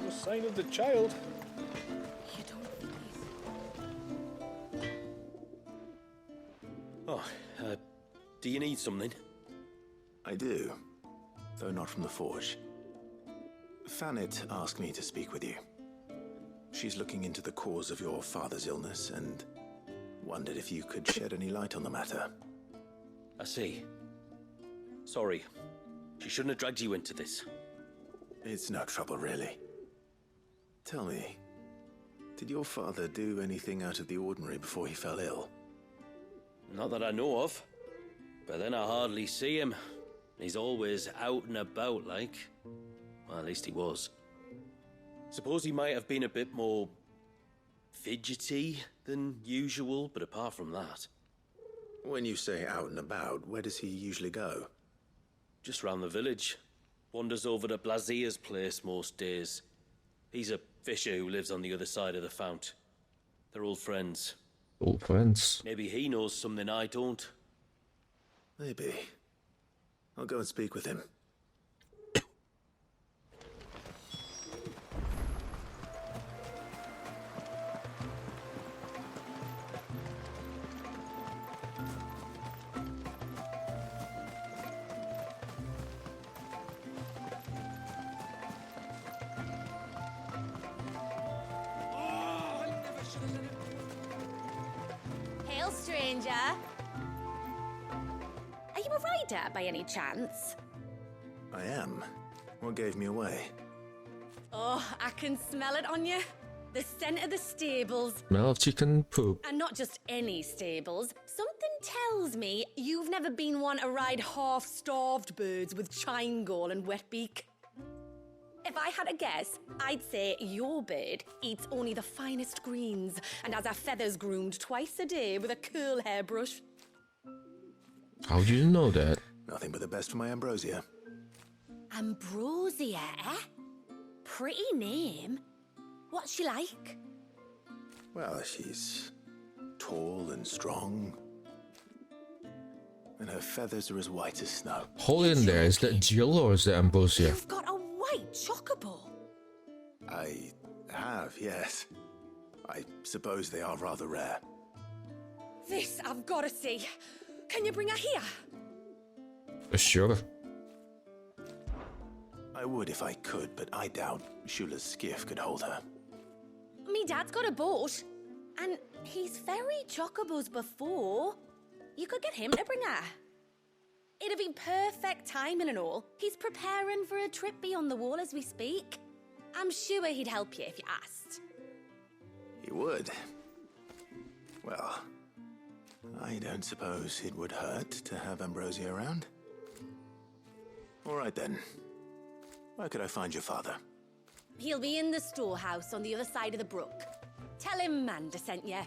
S3: No sign of the child.
S15: You don't think he's...
S5: Oh, do you need something?
S4: I do, though not from the forge. Fanit asked me to speak with you. She's looking into the cause of your father's illness and wondered if you could shed any light on the matter.
S5: I see. Sorry. She shouldn't have dragged you into this.
S4: It's no trouble, really. Tell me, did your father do anything out of the ordinary before he fell ill?
S5: Not that I know of. But then I hardly see him. He's always out and about, like. Well, at least he was. Suppose he might have been a bit more fidgety than usual, but apart from that...
S4: When you say out and about, where does he usually go?
S5: Just round the village. Wanders over to Blazier's place most days. He's a fisher who lives on the other side of the fount. They're old friends.
S1: Old friends?
S5: Maybe he knows something I don't.
S4: Maybe. I'll go and speak with him.
S9: Hail, stranger. Are you a rider by any chance?
S4: I am. What gave me away?
S9: Oh, I can smell it on you. The scent of the stables.
S1: Smell of chicken poop.
S9: And not just any stables. Something tells me you've never been one to ride half-starved birds with chine gall and wet beak. If I had a guess, I'd say your bird eats only the finest greens and has her feathers groomed twice a day with a curl hairbrush.
S1: How do you know that?
S4: Nothing but the best for my Ambrosia.
S9: Ambrosia, eh? Pretty name. What's she like?
S4: Well, she's tall and strong. And her feathers are as white as snow.
S1: Hold in there, is that Jill or is that Ambrosia?
S9: You've got a white chocobo.
S4: I have, yes. I suppose they are rather rare.
S9: This I've got to see. Can you bring her here?
S1: Sure.
S4: I would if I could, but I doubt Shula's skiff could hold her.
S9: Me dad's got a boat, and he's ferried chocobos before. You could get him to bring her. It'd be perfect timing and all. He's preparing for a trip beyond the wall as we speak. I'm sure he'd help you if you asked.
S4: He would. Well, I don't suppose it would hurt to have Ambrosia around. All right then. Where could I find your father?
S9: He'll be in the storehouse on the other side of the brook. Tell him Manda sent you.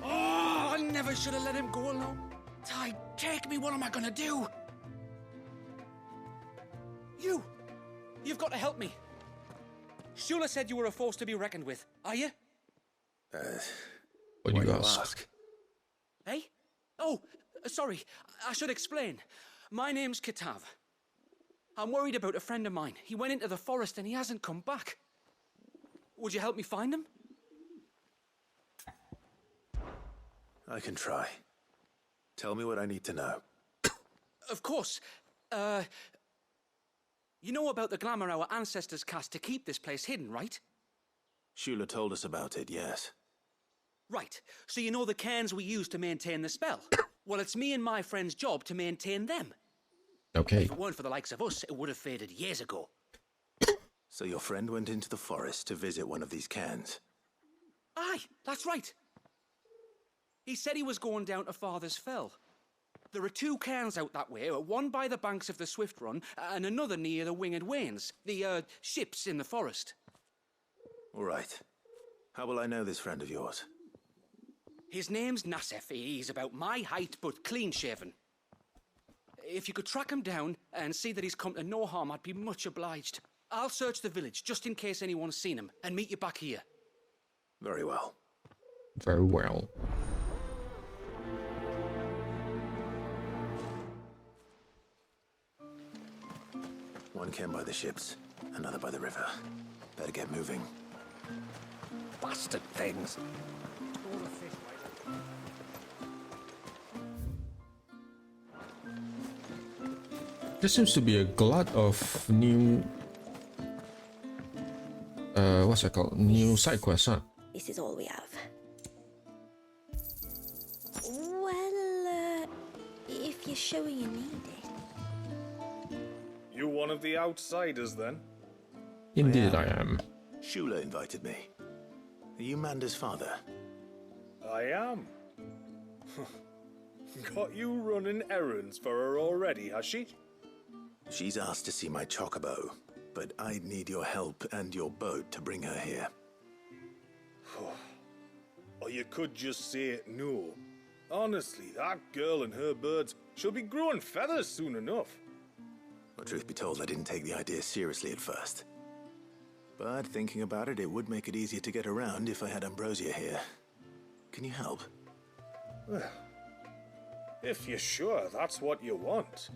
S11: Oh, I never should have let him go alone. Ty, take me, what am I gonna do? You've got to help me. Shula said you were a force to be reckoned with. Are you?
S1: What do you ask?
S11: Hey? Oh, sorry. I should explain. My name's Kitav. I'm worried about a friend of mine. He went into the forest and he hasn't come back. Would you help me find him?
S4: I can try. Tell me what I need to know.
S11: Of course. You know about the glamour our ancestors cast to keep this place hidden, right?
S4: Shula told us about it, yes.
S11: Right. So you know the cairns we use to maintain the spell? Well, it's me and my friend's job to maintain them.
S1: Okay.
S11: If it weren't for the likes of us, it would have faded years ago.
S4: So your friend went into the forest to visit one of these cairns?
S11: Aye, that's right. He said he was going down to Father's Fell. There are two cairns out that way, one by the banks of the Swift Run and another near the Winged Wains, the ships in the forest.
S4: All right. How will I know this friend of yours?
S11: His name's Nassef. He's about my height, but clean-shaven. If you could track him down and see that he's come to no harm, I'd be much obliged. I'll search the village, just in case anyone's seen him, and meet you back here.
S4: Very well.
S1: Very well.
S4: One cairn by the ships, another by the river. Better get moving.
S13: Bastard things.
S1: There seems to be a glut of new what's it called? New side quest, huh?
S16: This is all we have. Well, if you're sure you need it.
S3: You one of the outsiders, then?
S1: Indeed I am.
S4: Shula invited me. Are you Manda's father?
S3: I am. Got you running errands for her already, has she?
S4: She's asked to see my chocobo, but I'd need your help and your boat to bring her here.
S3: Or you could just say no. Honestly, that girl and her birds, she'll be growing feathers soon enough.
S4: Well, truth be told, I didn't take the idea seriously at first. But thinking about it, it would make it easier to get around if I had Ambrosia here. Can you help?
S3: Well, if you're sure that's what you want.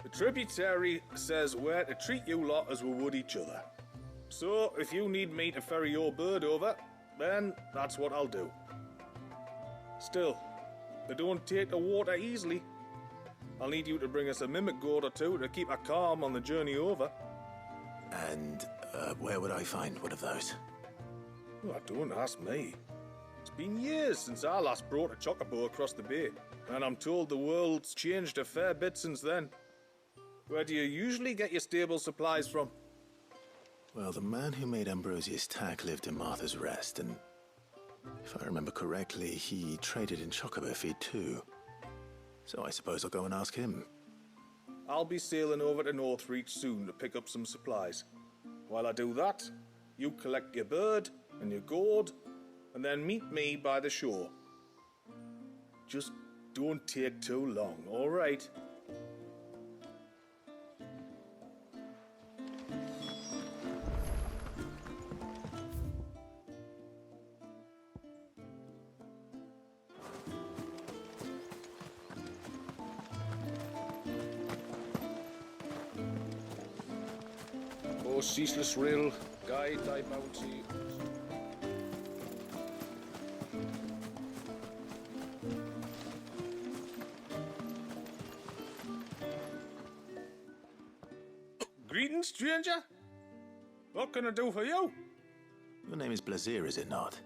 S3: The tributary says we're to treat you lot as we would each other. So, if you need me to ferry your bird over, then that's what I'll do. Still, they don't take the water easily. I'll need you to bring us a mimic goat or two to keep her calm on the journey over.
S4: And where would I find one of those?
S3: Oh, don't ask me. It's been years since I last brought a chocobo across the bay, and I'm told the world's changed a fair bit since then. Where do you usually get your stable supplies from?
S4: Well, the man who made Ambrosia's tack lived in Martha's Rest, and if I remember correctly, he traded in chocobo feed too. So I suppose I'll go and ask him.
S3: I'll be sailing over to Northreach soon to pick up some supplies. While I do that, you collect your bird and your gourd, and then meet me by the shore. Just don't take too long, all right? Oh, ceaseless rill, guide thy bounty. Greetings, stranger. What can I do for you?
S4: Your name is Blazir, is it not?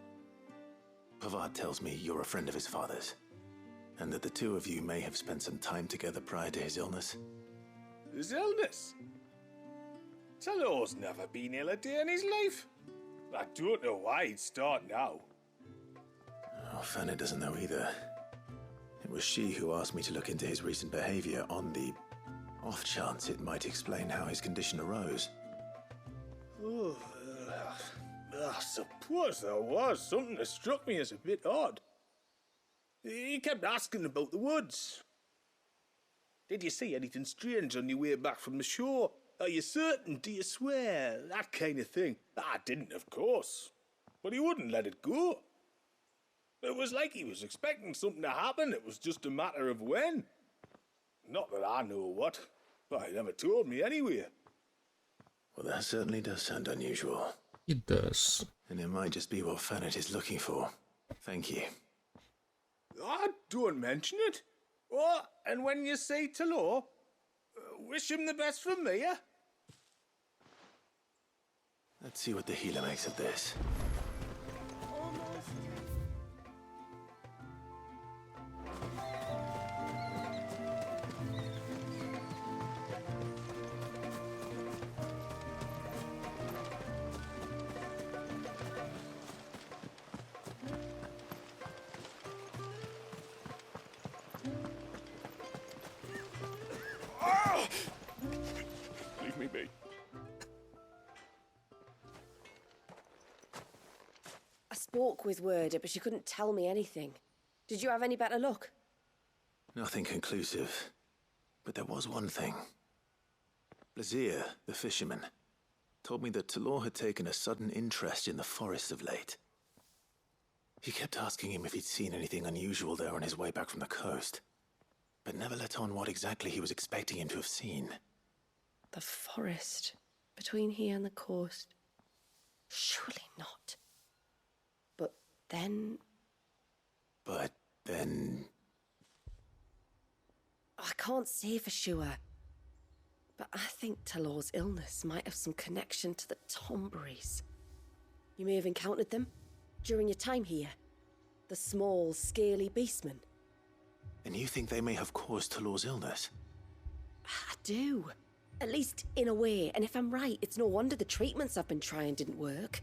S4: Pavad tells me you're a friend of his father's, and that the two of you may have spent some time together prior to his illness.
S3: His illness? Talo's never been ill a day in his life. I don't know why he'd start now.
S4: Oh, Fanny doesn't know either. It was she who asked me to look into his recent behavior on the off chance it might explain how his condition arose.
S3: Oh, I suppose there was something that struck me as a bit odd. He kept asking about the woods. Did you see anything strange on your way back from the shore? Are you certain? Do you swear? That kind of thing. I didn't, of course. But he wouldn't let it go. It was like he was expecting something to happen. It was just a matter of when. Not that I know what. But he never told me anyway.
S4: Well, that certainly does sound unusual.
S1: It does.
S4: And it might just be what Fanet is looking for. Thank you.
S3: Don't mention it. Oh, and when you say Talo, wish him the best from me, yeah?
S4: Let's see what the healer makes of this.
S3: Leave me be.
S10: I spoke with Werder, but she couldn't tell me anything. Did you have any better luck?
S4: Nothing conclusive. But there was one thing. Blazir, the fisherman, told me that Talor had taken a sudden interest in the forest of late. He kept asking him if he'd seen anything unusual there on his way back from the coast, but never let on what exactly he was expecting him to have seen.
S10: The forest between here and the coast. Surely not. But then... I can't say for sure. But I think Talor's illness might have some connection to the Tomberries. You may have encountered them during your time here. The small, scaly beastmen.
S4: And you think they may have caused Talor's illness?
S10: I do. At least in a way, and if I'm right, it's no wonder the treatments I've been trying didn't work.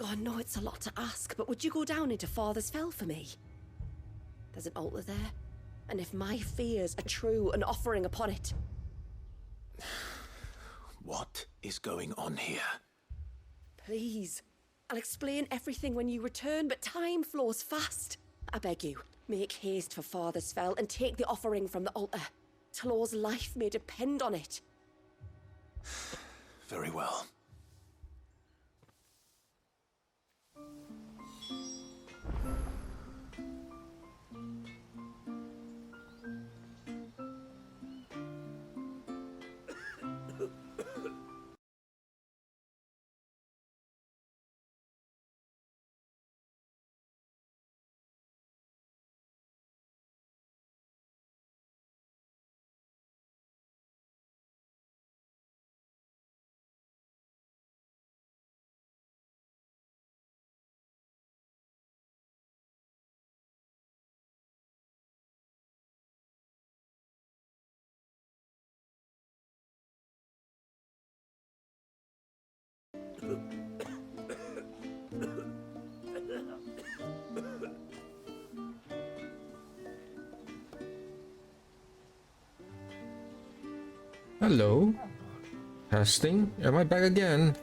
S10: Oh, I know it's a lot to ask, but would you go down into Father's Fell for me? There's an altar there, and if my fears are true, an offering upon it.
S4: What is going on here?
S10: Please. I'll explain everything when you return, but time flows fast. I beg you, make haste for Father's Fell and take the offering from the altar. Talor's life may depend on it.
S4: Very well.
S1: Hello. Testing. Am I back again?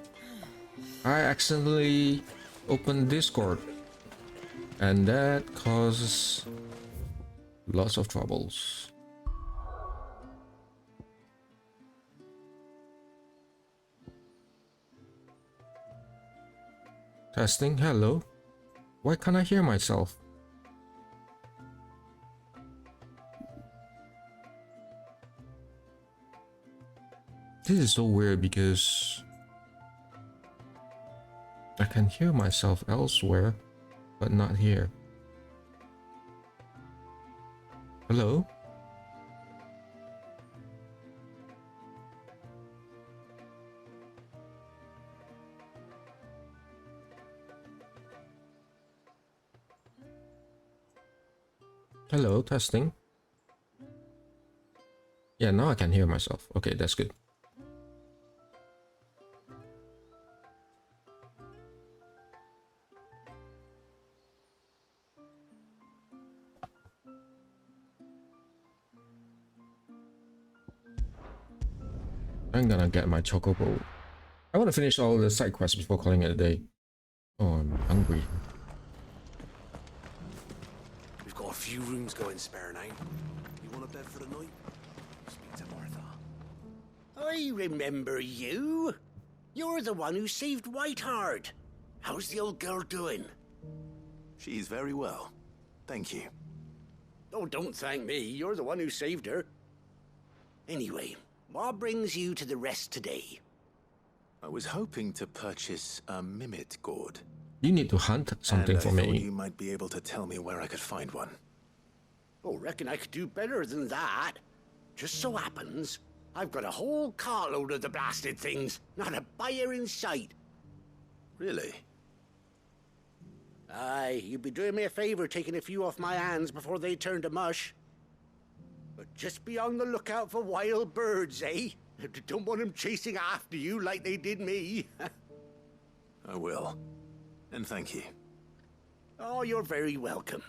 S1: I accidentally opened Discord, and that causes lots of troubles. Testing. Hello. Why can't I hear myself? This is so weird because I can hear myself elsewhere, but not here. Hello? Hello, testing. Yeah, now I can hear myself. Okay, that's good. I'm gonna get my chocobo. I want to finish all the side quests before calling it a day. Oh, I'm hungry.
S12: We've got a few rooms going spare now. You want a bed for the night? Speak to Martha.
S5: I remember you. You're the one who saved Whiteheart. How's the old girl doing?
S4: She's very well. Thank you.
S5: Oh, don't thank me. You're the one who saved her. Anyway, what brings you to the rest today?
S4: I was hoping to purchase a mimit gourd.
S1: You need to hunt something
S4: and
S1: for
S4: I thought
S1: me.
S4: You might be able to tell me where I could find one.
S5: Oh, reckon I could do better than that. Just so happens, I've got a whole carload of the blasted things. Not a buyer in sight.
S4: Really?
S5: Aye, you'd be doing me a favor taking a few off my hands before they turn to mush. But just be on the lookout for wild birds, eh? Don't want them chasing after you like they did me.
S4: I will. And thank you.
S5: Oh, you're very welcome.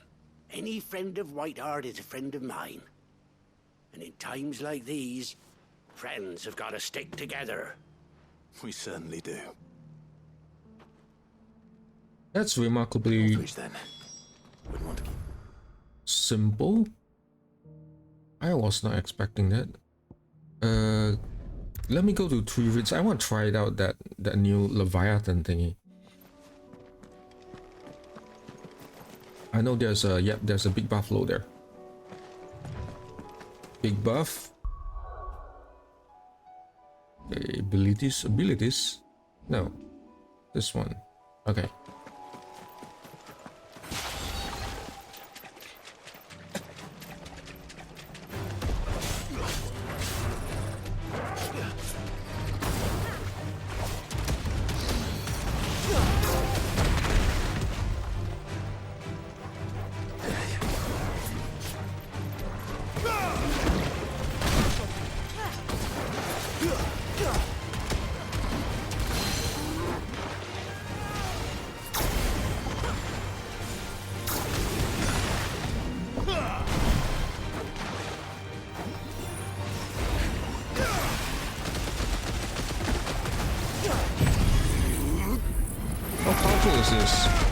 S5: Any friend of Whiteheart is a friend of mine. And in times like these, friends have got to stick together.
S4: We certainly do.
S1: That's remarkably
S4: then. Wouldn't want to keep...
S1: simple. I was not expecting that. Let me go to thru. I want to try it out, that new Leviathan thingy. I know there's a there's a big buffalo there. Big buff. Okay, abilities. No, this one. Okay. is this?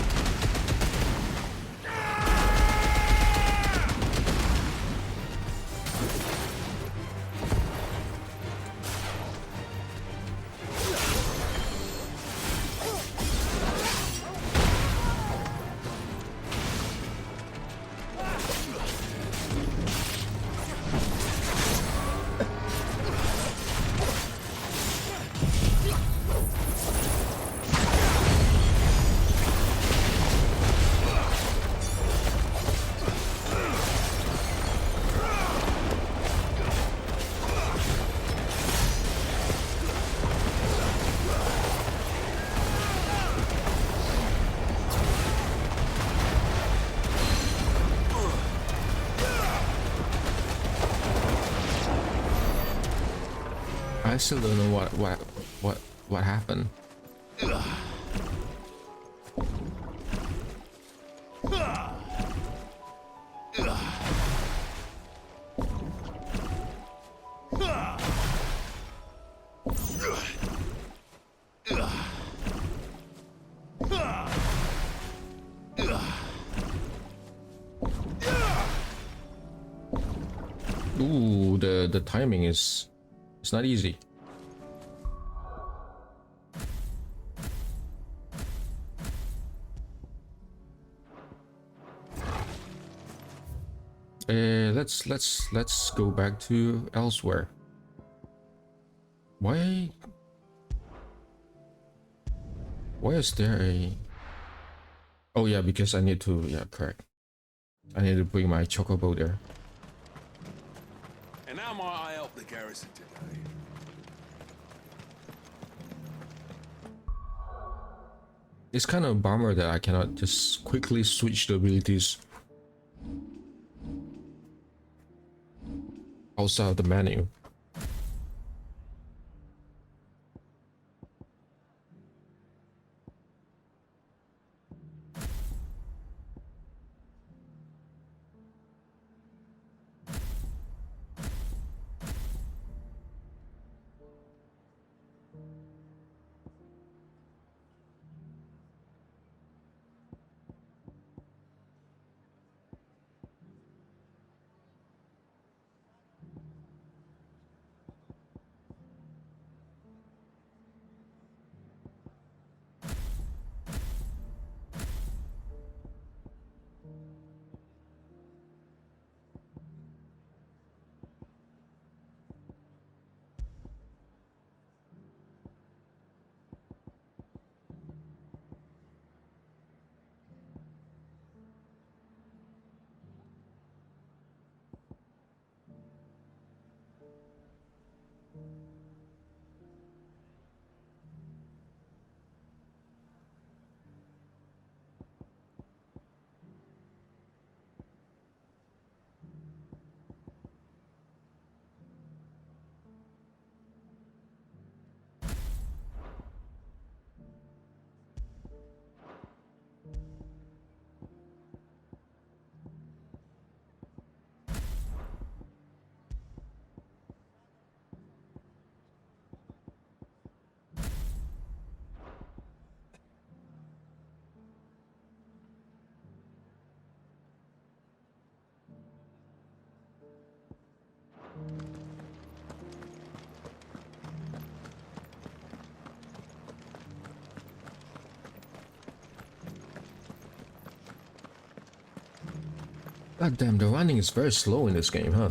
S1: I still don't know what happened. Ooh, the timing is it's not easy. Let's go back to elsewhere. Why is there a... Oh yeah, because I need to, yeah, correct. I need to bring my chocobo there.
S20: And how might I help the garrison today?
S1: It's kind of a bummer that I cannot just quickly switch the abilities outside of the menu. God damn, the running is very slow in this game, huh?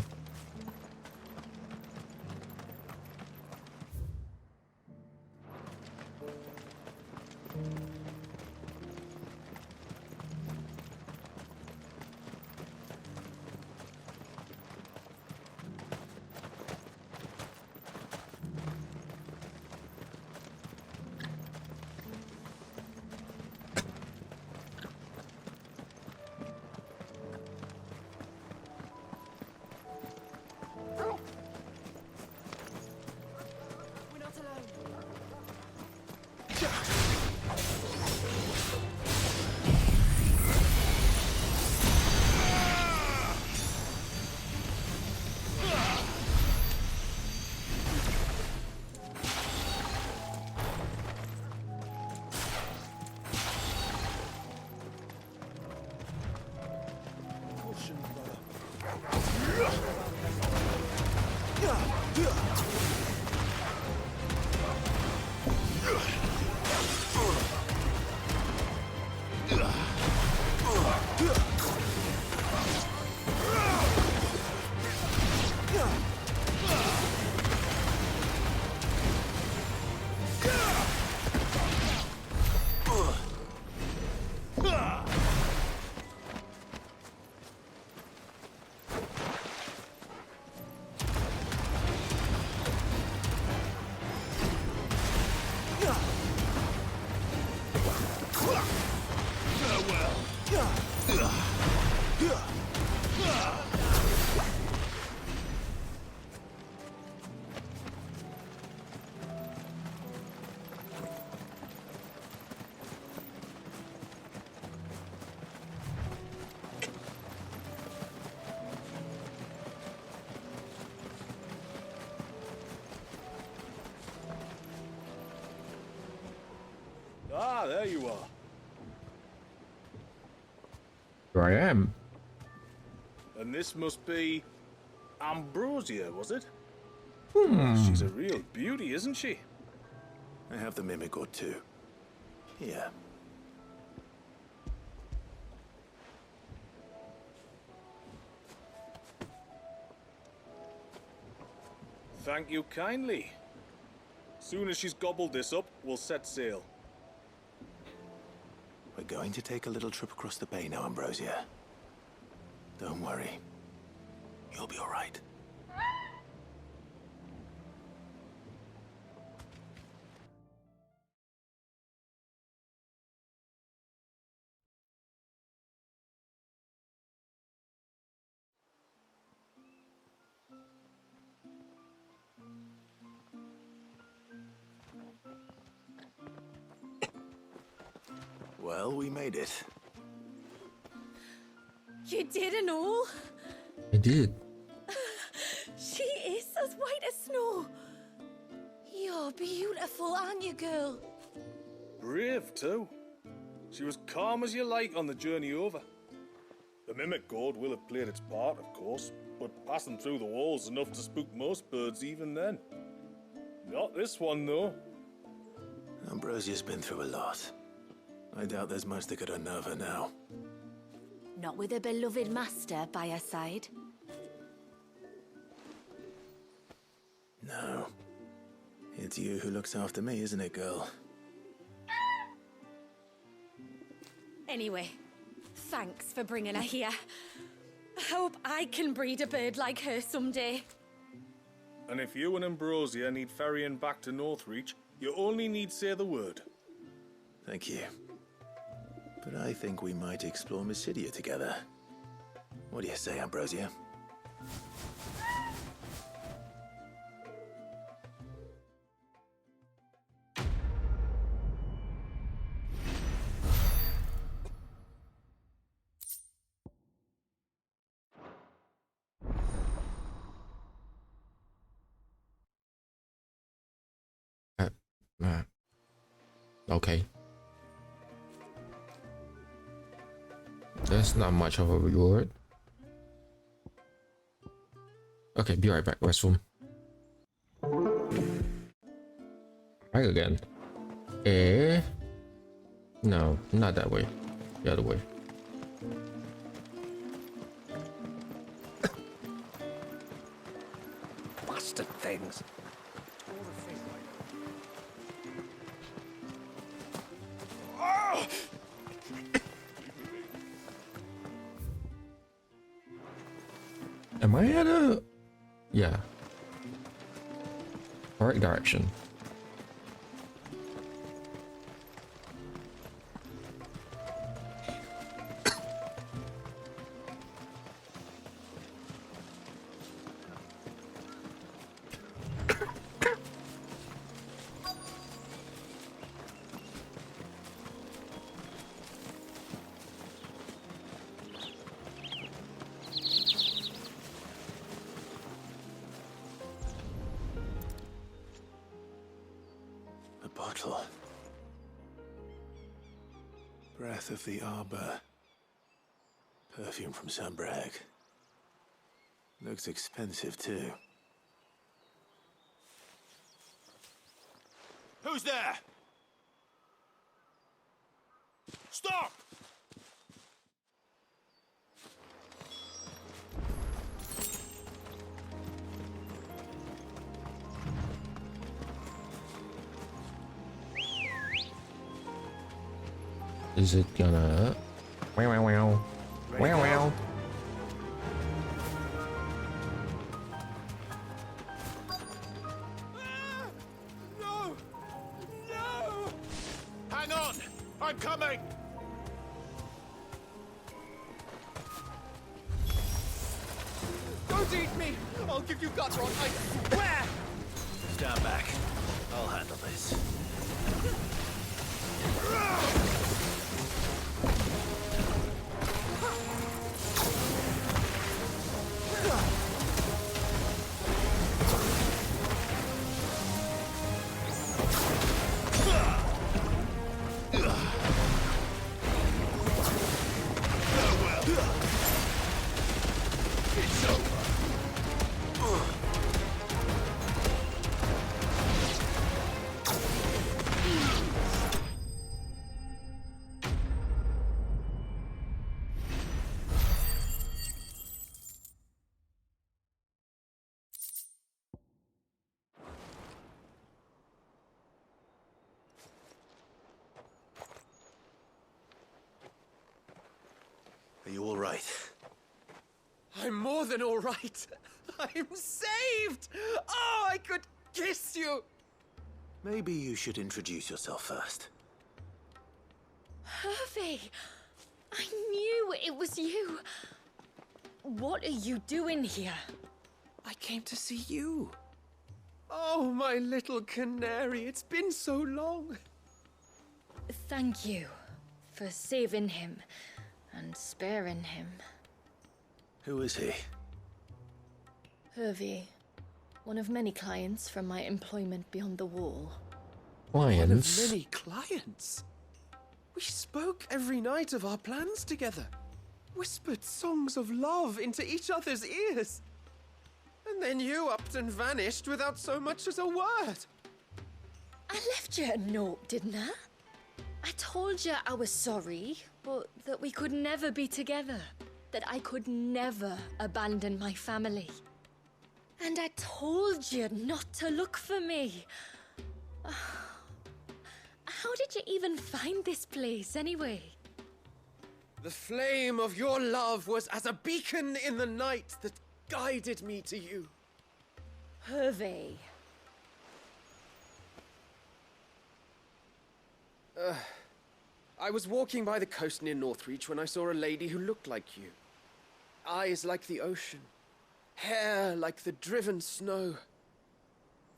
S3: Ah, there you are.
S1: Here I am.
S3: And this must be Ambrosia, was it?
S1: Hmm.
S3: She's a real beauty, isn't she?
S4: I have the mimic or two. Here.
S3: Thank you kindly. Soon as she's gobbled this up, we'll set sail.
S4: We're going to take a little trip across the bay now, Ambrosia. Don't worry. You'll be all right. Well, we made it.
S16: You didn't all?
S1: I did.
S16: She is as white as snow. You're beautiful, aren't you, girl?
S3: Brave, too. She was calm as you like on the journey over. The mimic gourd will have played its part, of course, but passing through the walls enough to spook most birds even then. Not this one, though.
S4: Ambrosia's been through a lot. I doubt there's much that could unnerve her now.
S16: Not with a beloved master by her side.
S4: No. It's you who looks after me, isn't it, girl?
S16: Anyway, thanks for bringing her here. I hope I can breed a bird like her someday.
S3: And if you and Ambrosia need ferrying back to Northreach, you only need say the word.
S4: Thank you. But I think we might explore Mysidia together. What do you say, Ambrosia?
S1: Okay. That's not much of a reward. Okay, be right back. Restroom. Back again. Eh? No, not that way. The other way.
S13: Bastard things.
S1: Am I at a... Yeah. Correct direction.
S4: Bottle. Breath of the Arbor. Perfume from Sambrag. Looks expensive too.
S12: Who's there? Stop!
S1: Is it gonna... Wow, wow, wow. Wow, wow.
S12: No! No! Hang on! I'm coming!
S5: Don't eat me! I'll give you gut rot, I swear!
S4: Stand back. I'll handle this. Are you all right?
S5: I'm more than all right. I'm saved! Oh, I could kiss you!
S4: Maybe you should introduce yourself first.
S15: Hervey! I knew it was you. What are you doing here?
S5: I came to see you. Oh, my little canary, it's been so long.
S15: Thank you for saving him and sparing him.
S4: Who is he?
S15: Hervey, one of many clients from my employment beyond the wall.
S1: Clients?
S5: One of many clients? We spoke every night of our plans together. Whispered songs of love into each other's ears. And then you upped and vanished without so much as a word.
S15: I left you a note, didn't I? I told you I was sorry, but that we could never be together. That I could never abandon my family. And I told you not to look for me. How did you even find this place, anyway?
S5: The flame of your love was as a beacon in the night that guided me to you.
S15: Hervey.
S5: I was walking by the coast near Northreach when I saw a lady who looked like you. Eyes like the ocean. Hair like the driven snow.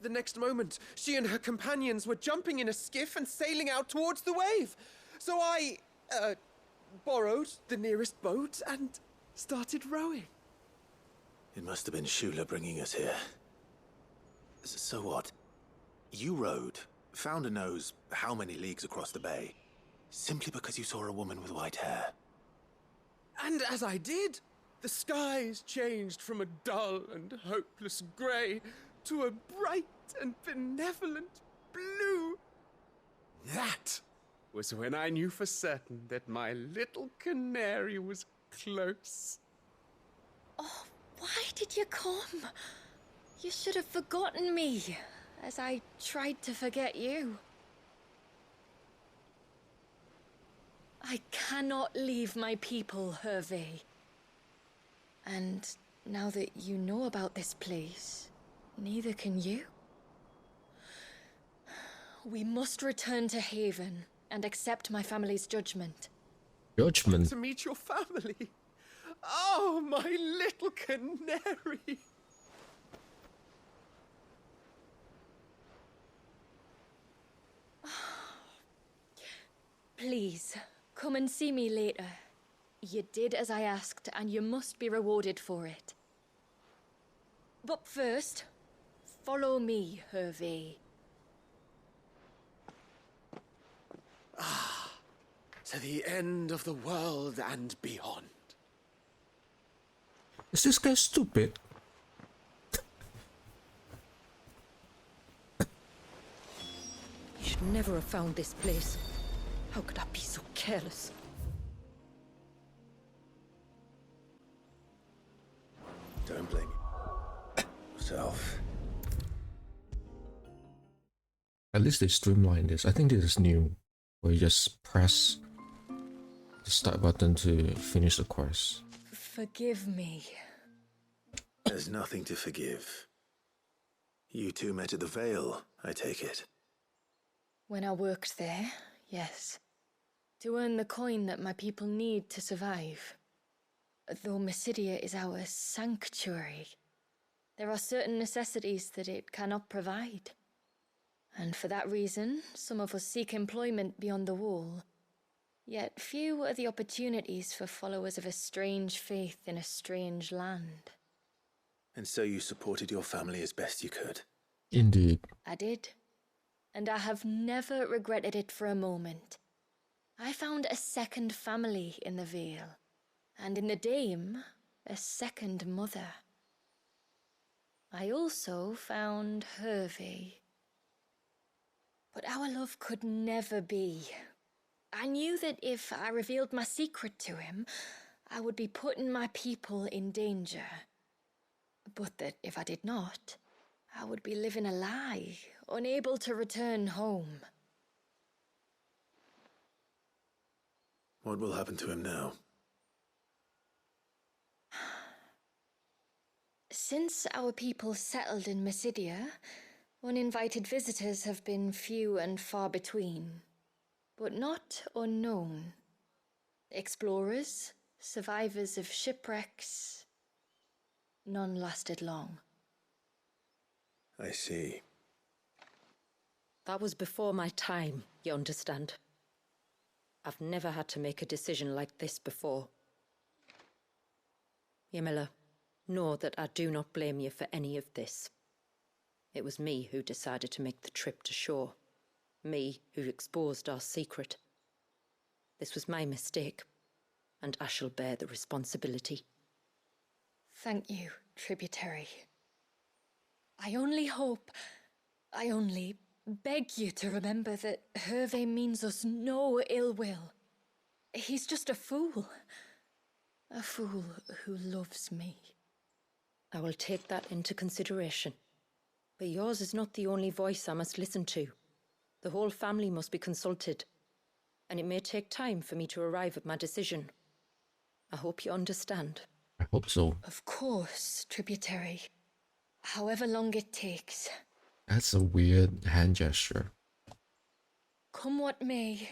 S5: The next moment, she and her companions were jumping in a skiff and sailing out towards the wave. So I, borrowed the nearest boat and started rowing.
S4: It must have been Shula bringing us here. So what? You rowed, found a nose how many leagues across the bay, simply because you saw a woman with white hair.
S5: And as I did, the skies changed from a dull and hopeless grey to a bright and benevolent blue. That was when I knew for certain that my little canary was close.
S15: Oh, why did you come? You should have forgotten me, as I tried to forget you. I cannot leave my people, Hervey. And now that you know about this place, neither can you. We must return to Haven and accept my family's judgment.
S1: Judgment?
S5: To meet your family. Oh, my little canary.
S15: Please, come and see me later. You did as I asked, and you must be rewarded for it. But first, follow me, Hervey.
S5: To the end of the world and beyond.
S1: Is this guy stupid?
S4: You
S14: I'd never have found this place. How could I be so careless?
S4: Don't blame yourself.
S1: At least they streamlined this. I think this is new, where you just press the start button to finish the quest.
S15: Forgive me.
S4: There's nothing to forgive. You two met at the Vale, I take it.
S15: When I worked there, yes. To earn the coin that my people need to survive. Though Mysidia is our sanctuary, there are certain necessities that it cannot provide. And for that reason, some of us seek employment beyond the wall. Yet few are the opportunities for followers of a strange faith in a strange land.
S4: And so you supported your family as best you could?
S1: Indeed.
S15: I did. And I have never regretted it for a moment. I found a second family in the Vale. And in the Dame, a second mother. I also found Hervey. But our love could never be. I knew that if I revealed my secret to him, I would be putting my people in danger. But that if I did not, I would be living a lie, unable to return home.
S4: What will happen to him now?
S15: Since our people settled in Mysidia, uninvited visitors have been few and far between, but not unknown. Explorers, survivors of shipwrecks, none lasted long.
S4: I see.
S14: That was before my time, you understand? I've never had to make a decision like this before. Ymila, know that I do not blame you for any of this. It was me who decided to make the trip to shore. Me who exposed our secret. This was my mistake, and I shall bear the responsibility.
S15: Thank you, tributary. I only beg you to remember that Hervey means us no ill will. He's just a fool. A fool who loves me.
S14: I will take that into consideration. But yours is not the only voice I must listen to. The whole family must be consulted, and it may take time for me to arrive at my decision. I hope you understand.
S1: I hope so.
S15: Of course, tributary. However long it takes.
S1: That's a weird hand gesture.
S15: Come what may,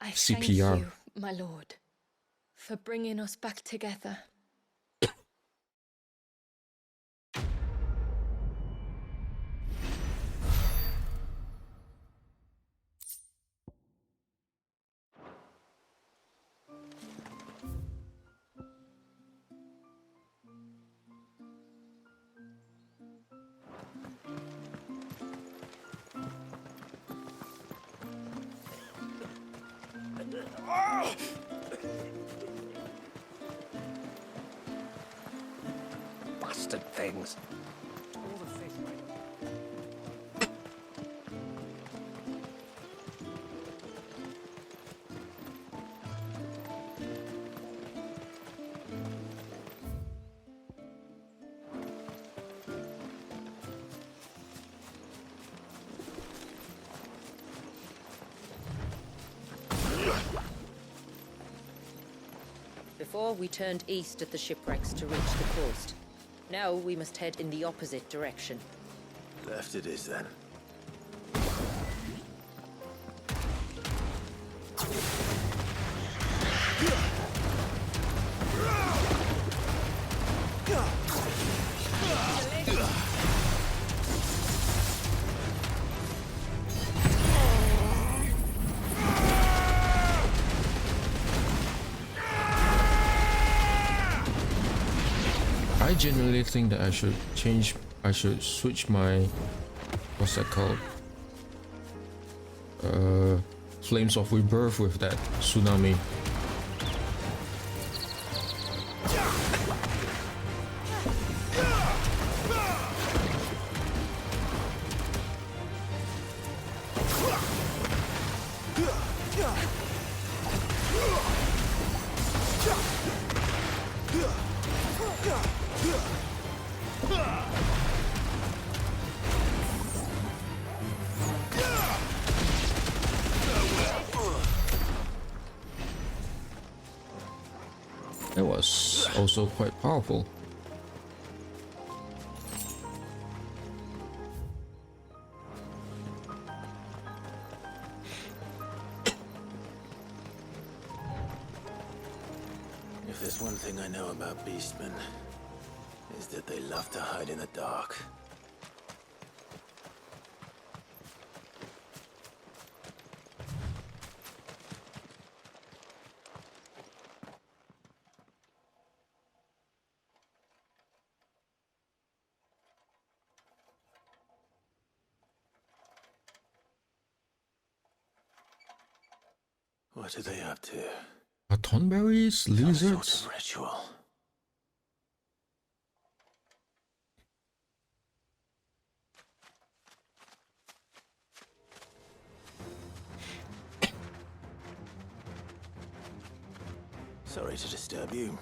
S15: I
S1: CPR.
S15: thank you, my lord, for bringing us back together.
S13: Bastard things.
S14: Before we turned east at the shipwrecks to reach the coast. Now we must head in the opposite direction.
S4: Left it is then.
S1: I genuinely think that I should switch my, what's that called? Flames of Rebirth with that tsunami. was also quite powerful.
S4: If there's one thing I know about beastmen, is that they love to hide in the dark. What are they up to?
S1: Thornberries, lizards.
S4: Some sort of ritual. Sorry to disturb you.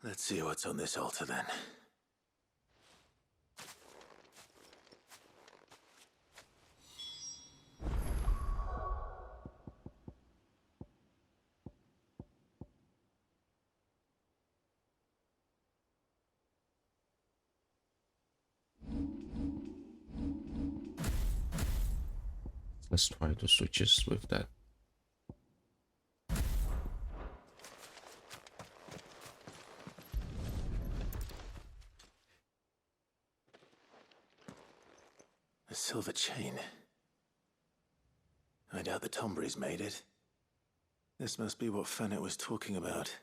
S4: Let's see what's on this altar then.
S1: Let's try the switches with that.
S4: A silver chain. I doubt the Tomberries made it. This must be what Fennec was talking about.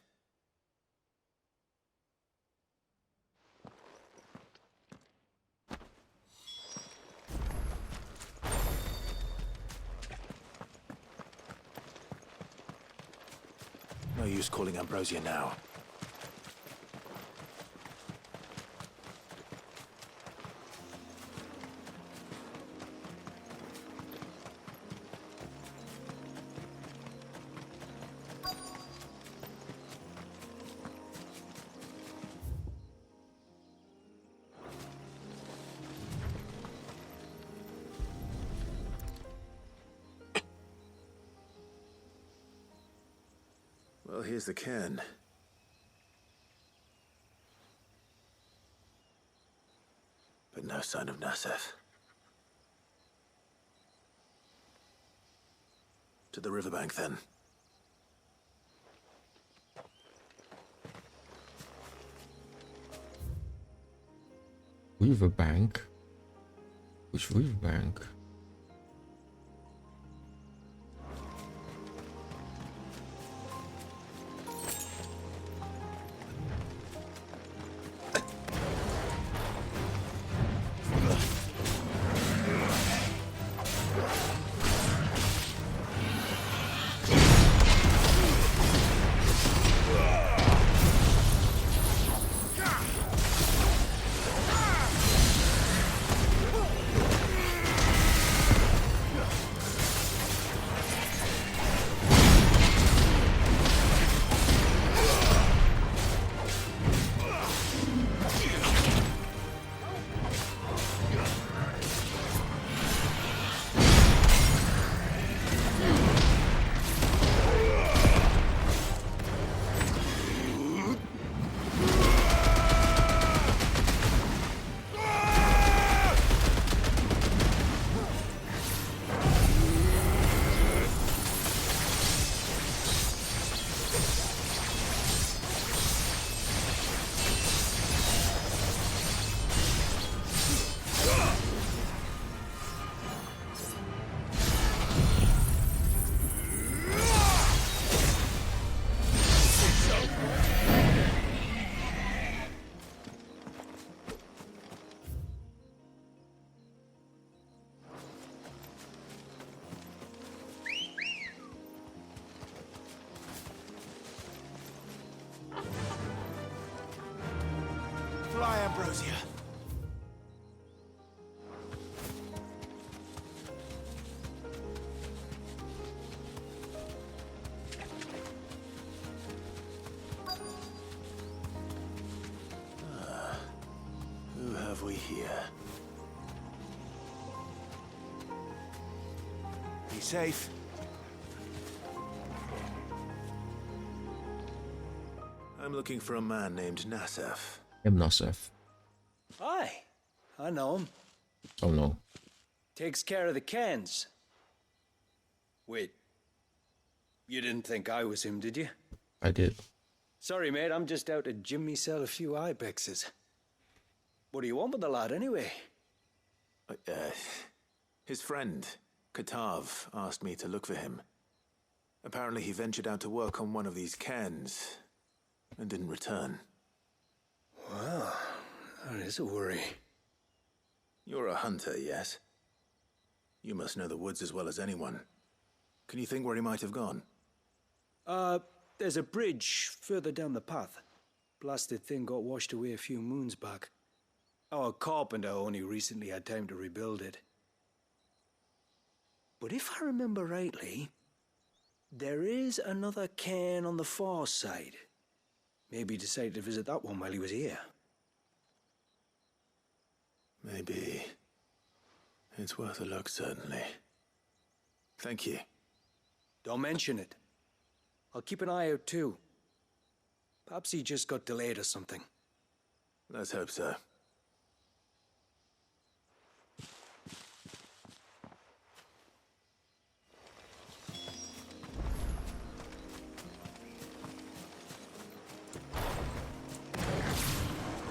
S4: No use calling Ambrosia now. Well, here's the cairn. But no sign of Nasef. To the riverbank, then.
S1: Riverbank? Which riverbank?
S12: cozier. Who have we here? Be safe. I'm looking for a man named Nassef.
S1: I'm Nassef.
S8: Aye, I know him.
S1: Oh no.
S8: Takes care of the cans. Wait. You didn't think I was him, did you?
S1: I did.
S8: Sorry, mate, I'm just out to Jim myself a few ibexes. What do you want with the lad, anyway?
S4: His friend, Katav, asked me to look for him. Apparently he ventured out to work on one of these cans and didn't return.
S8: Well, that is a worry.
S4: You're a hunter, yes? You must know the woods as well as anyone. Can you think where he might have gone?
S8: There's a bridge further down the path. Blasted thing got washed away a few moons back. Our carpenter only recently had time to rebuild it. But if I remember rightly, there is another cairn on the far side. Maybe he decided to visit that one while he was here.
S4: Maybe. It's worth a look, certainly. Thank you.
S8: Don't mention it. I'll keep an eye out too. Perhaps he just got delayed or something.
S4: Let's hope so.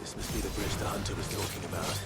S4: This must be the bridge the hunter was talking about.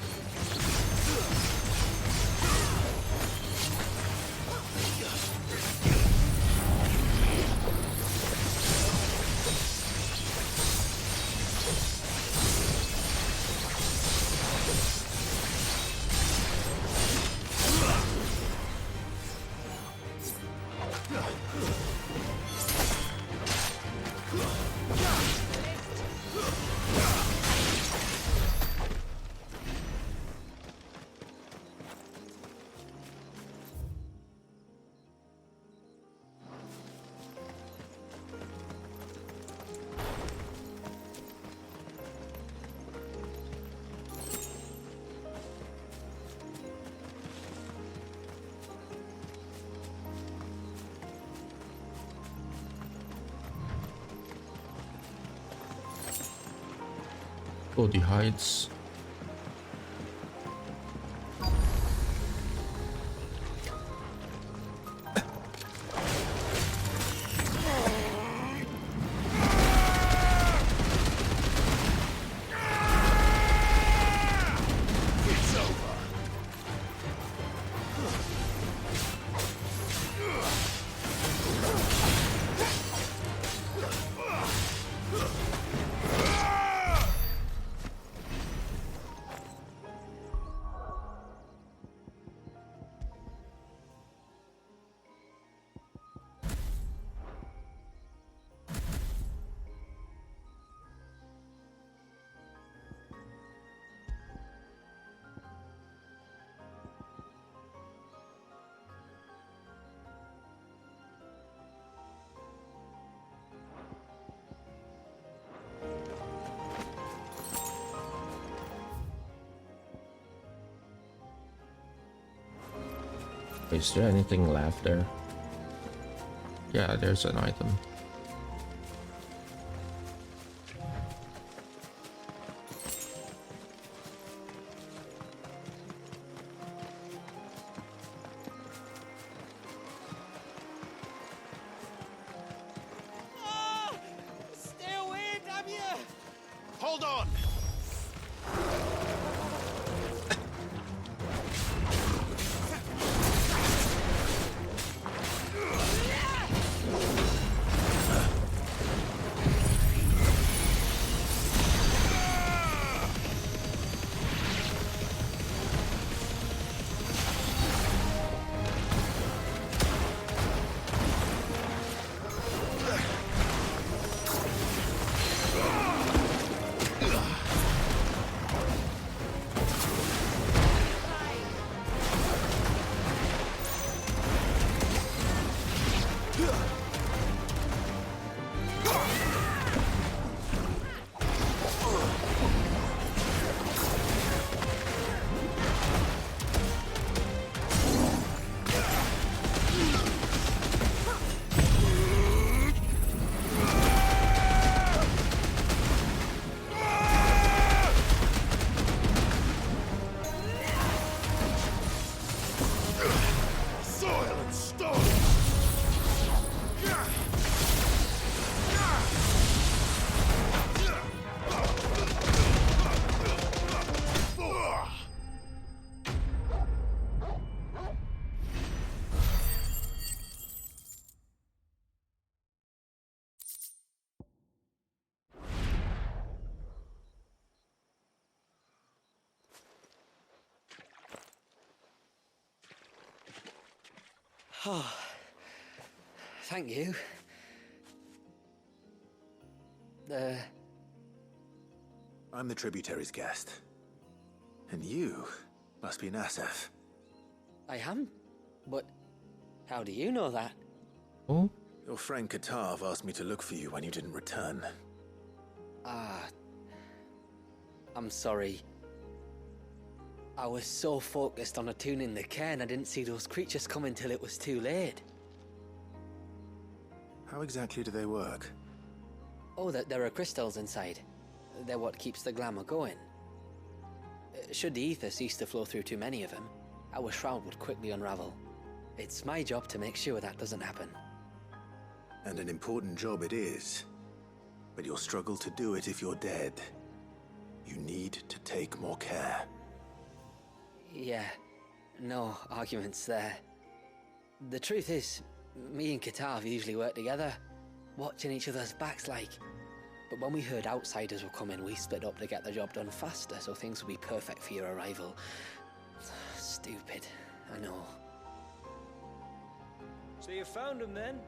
S1: Oh, the heights. Is there anything left there? Yeah, there's an item.
S5: Stay away, damn you!
S12: Hold on!
S11: Oh, thank you.
S4: I'm the tributary's guest. And you must be Nassef.
S11: I am? But how do you know that?
S1: Oh?
S4: Your friend Katav asked me to look for you when you didn't return.
S11: I'm sorry. I was so focused on attuning the cairn, I didn't see those creatures coming till it was too late.
S4: How exactly do they work?
S11: Oh, there are crystals inside. They're what keeps the glamour going. Should the ether cease to flow through too many of them, our shroud would quickly unravel. It's my job to make sure that doesn't happen.
S4: And an important job it is. But you'll struggle to do it if you're dead. You need to take more care.
S11: Yeah, no arguments there. The truth is, me and Katav usually work together, watching each other's backs like. But when we heard outsiders were coming, we split up to get the job done faster so things would be perfect for your arrival. Stupid, I know.
S8: So you found him then?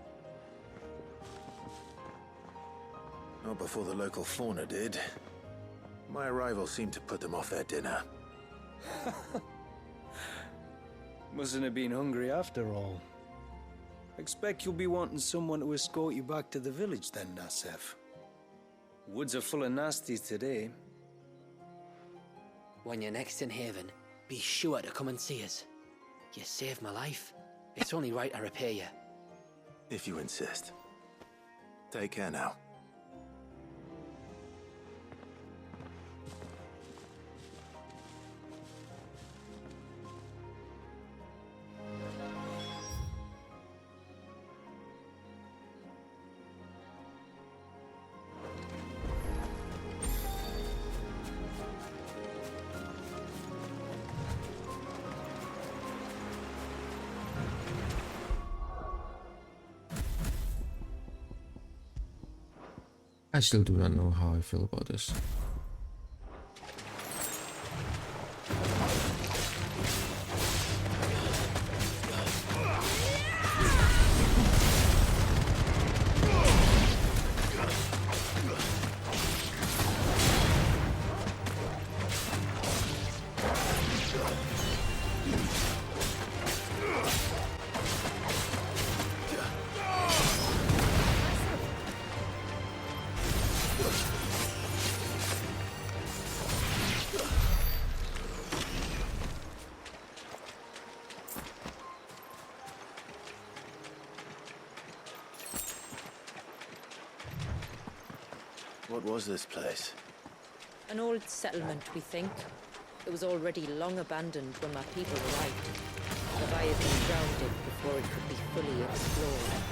S4: Not before the local fauna did. My arrival seemed to put them off their dinner.
S8: Mustn't have been hungry after all. Expect you'll be wanting someone to escort you back to the village then, Nassef. Woods are full of nasties today.
S11: When you're next in Haven, be sure to come and see us. You saved my life. It's only right I repay you.
S4: If you insist. Take care now.
S1: I still do not know how I feel about this.
S4: What was this place?
S14: An old settlement, we think. It was already long abandoned when my people arrived. The Leviathan drowned it before it could be fully explored.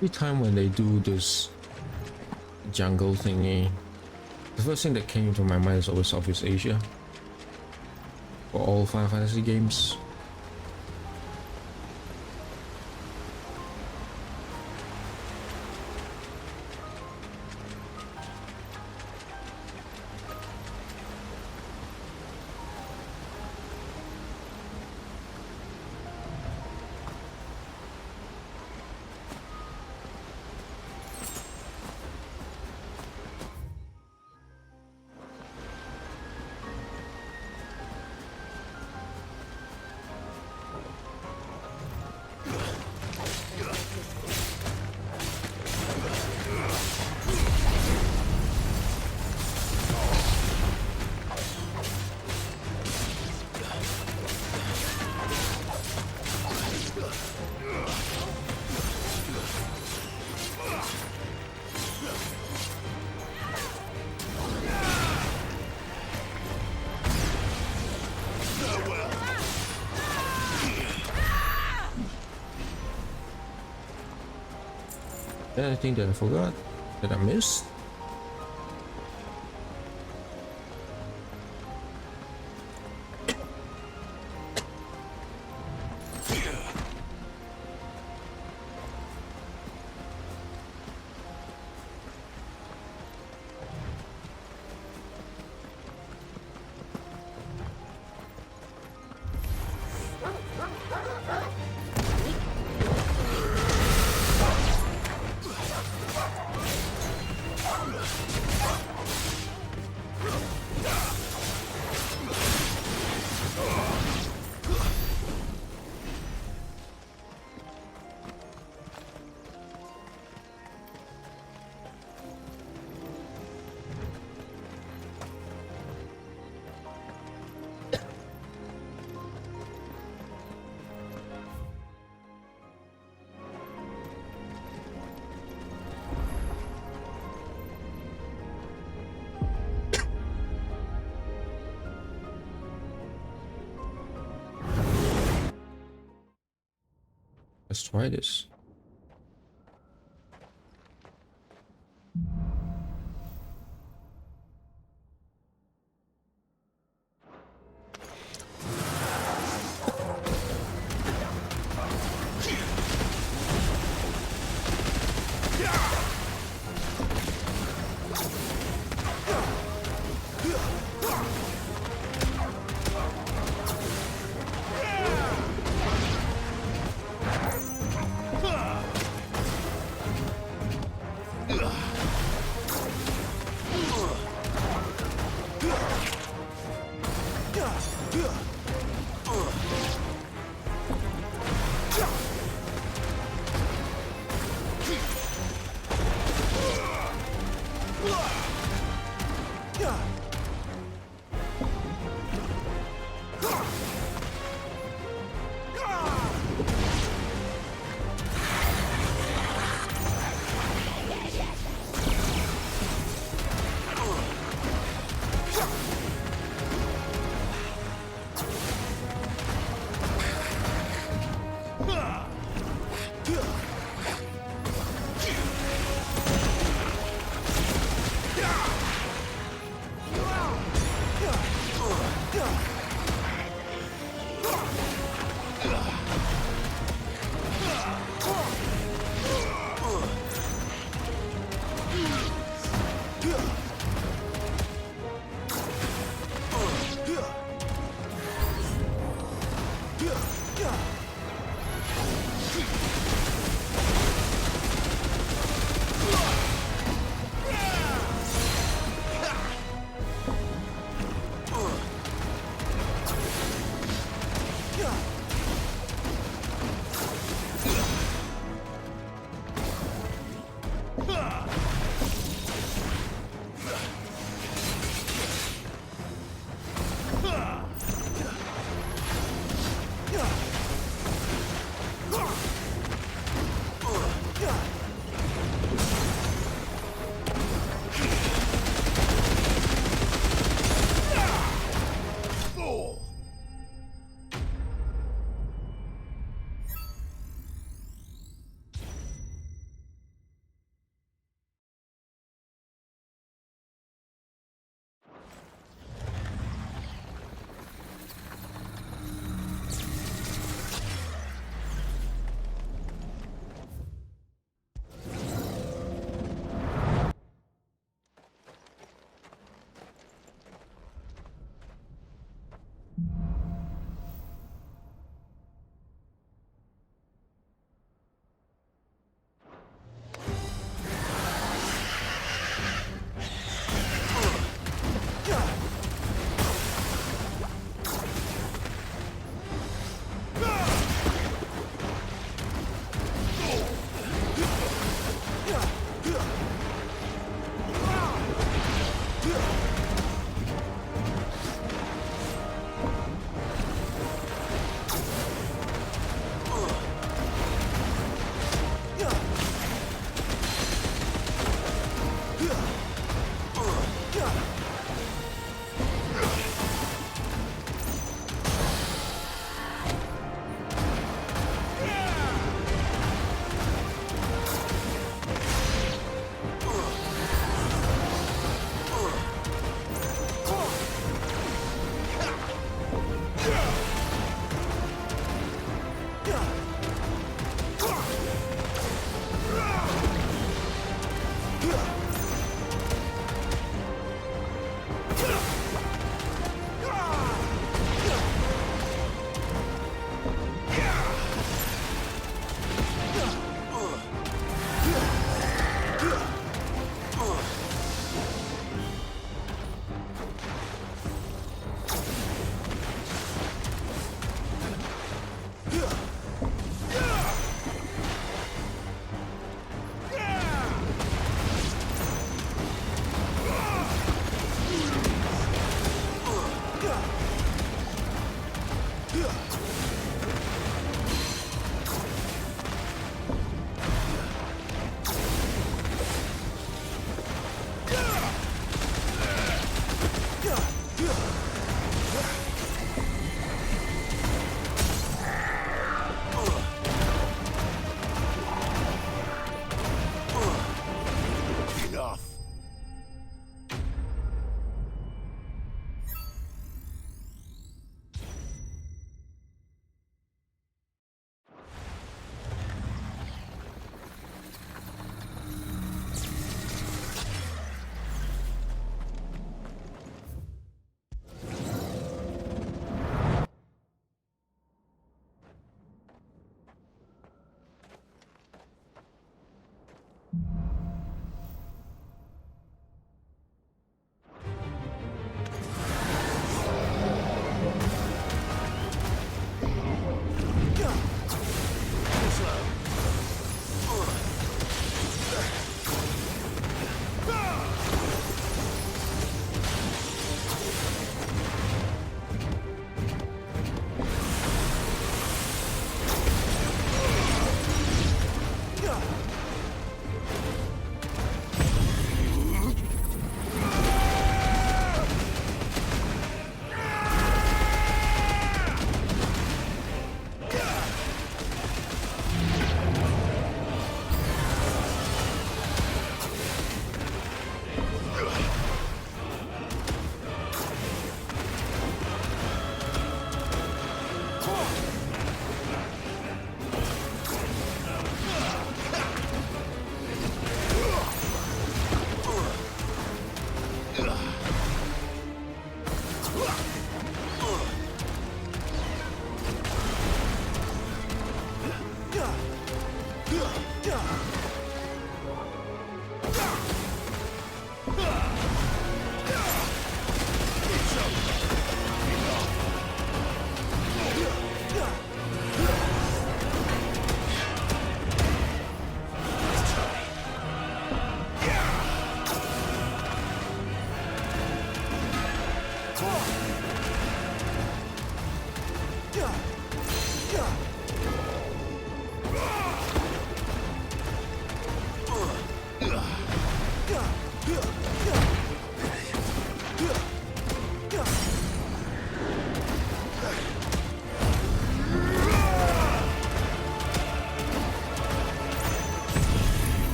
S1: Every time when they do this jungle thingy, the first thing that came into my mind is always Southeast Asia. For all Final Fantasy games. Anything that I forgot, that I missed? Let's try this.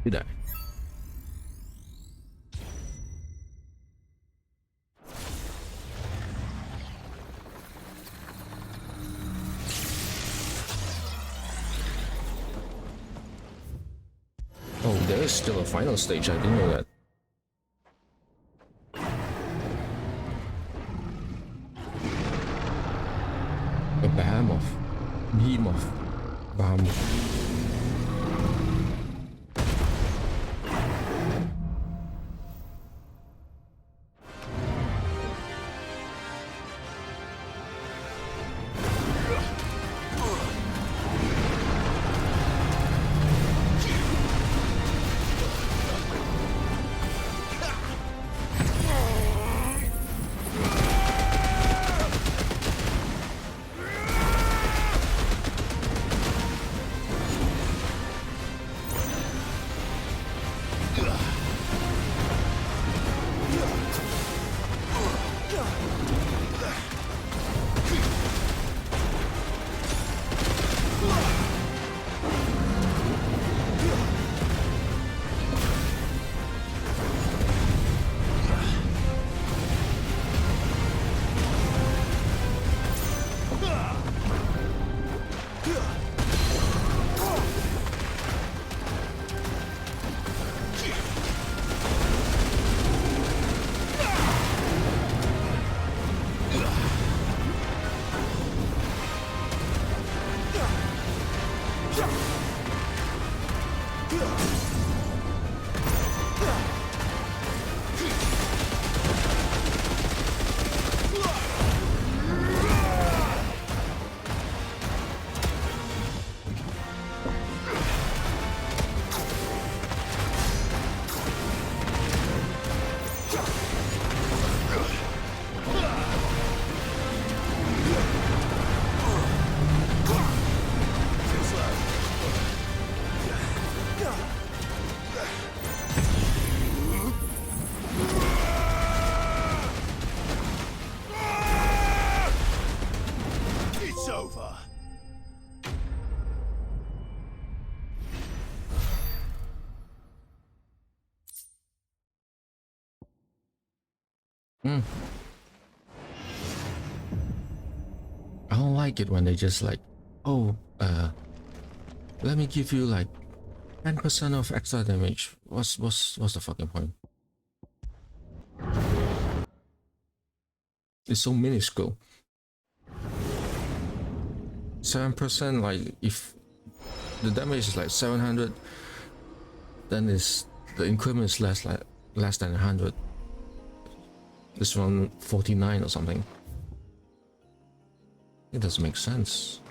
S1: Did I? Oh, there is still a final stage. I didn't know that. A behemoth. Behemoth.
S12: It's over.
S1: I don't like it when they just like, oh, let me give you like 10% of extra damage. What's the fucking point? It's so minuscule. 7%, like if the damage is like 700, then the increment is less than 100. This one 49 or something. It doesn't make sense.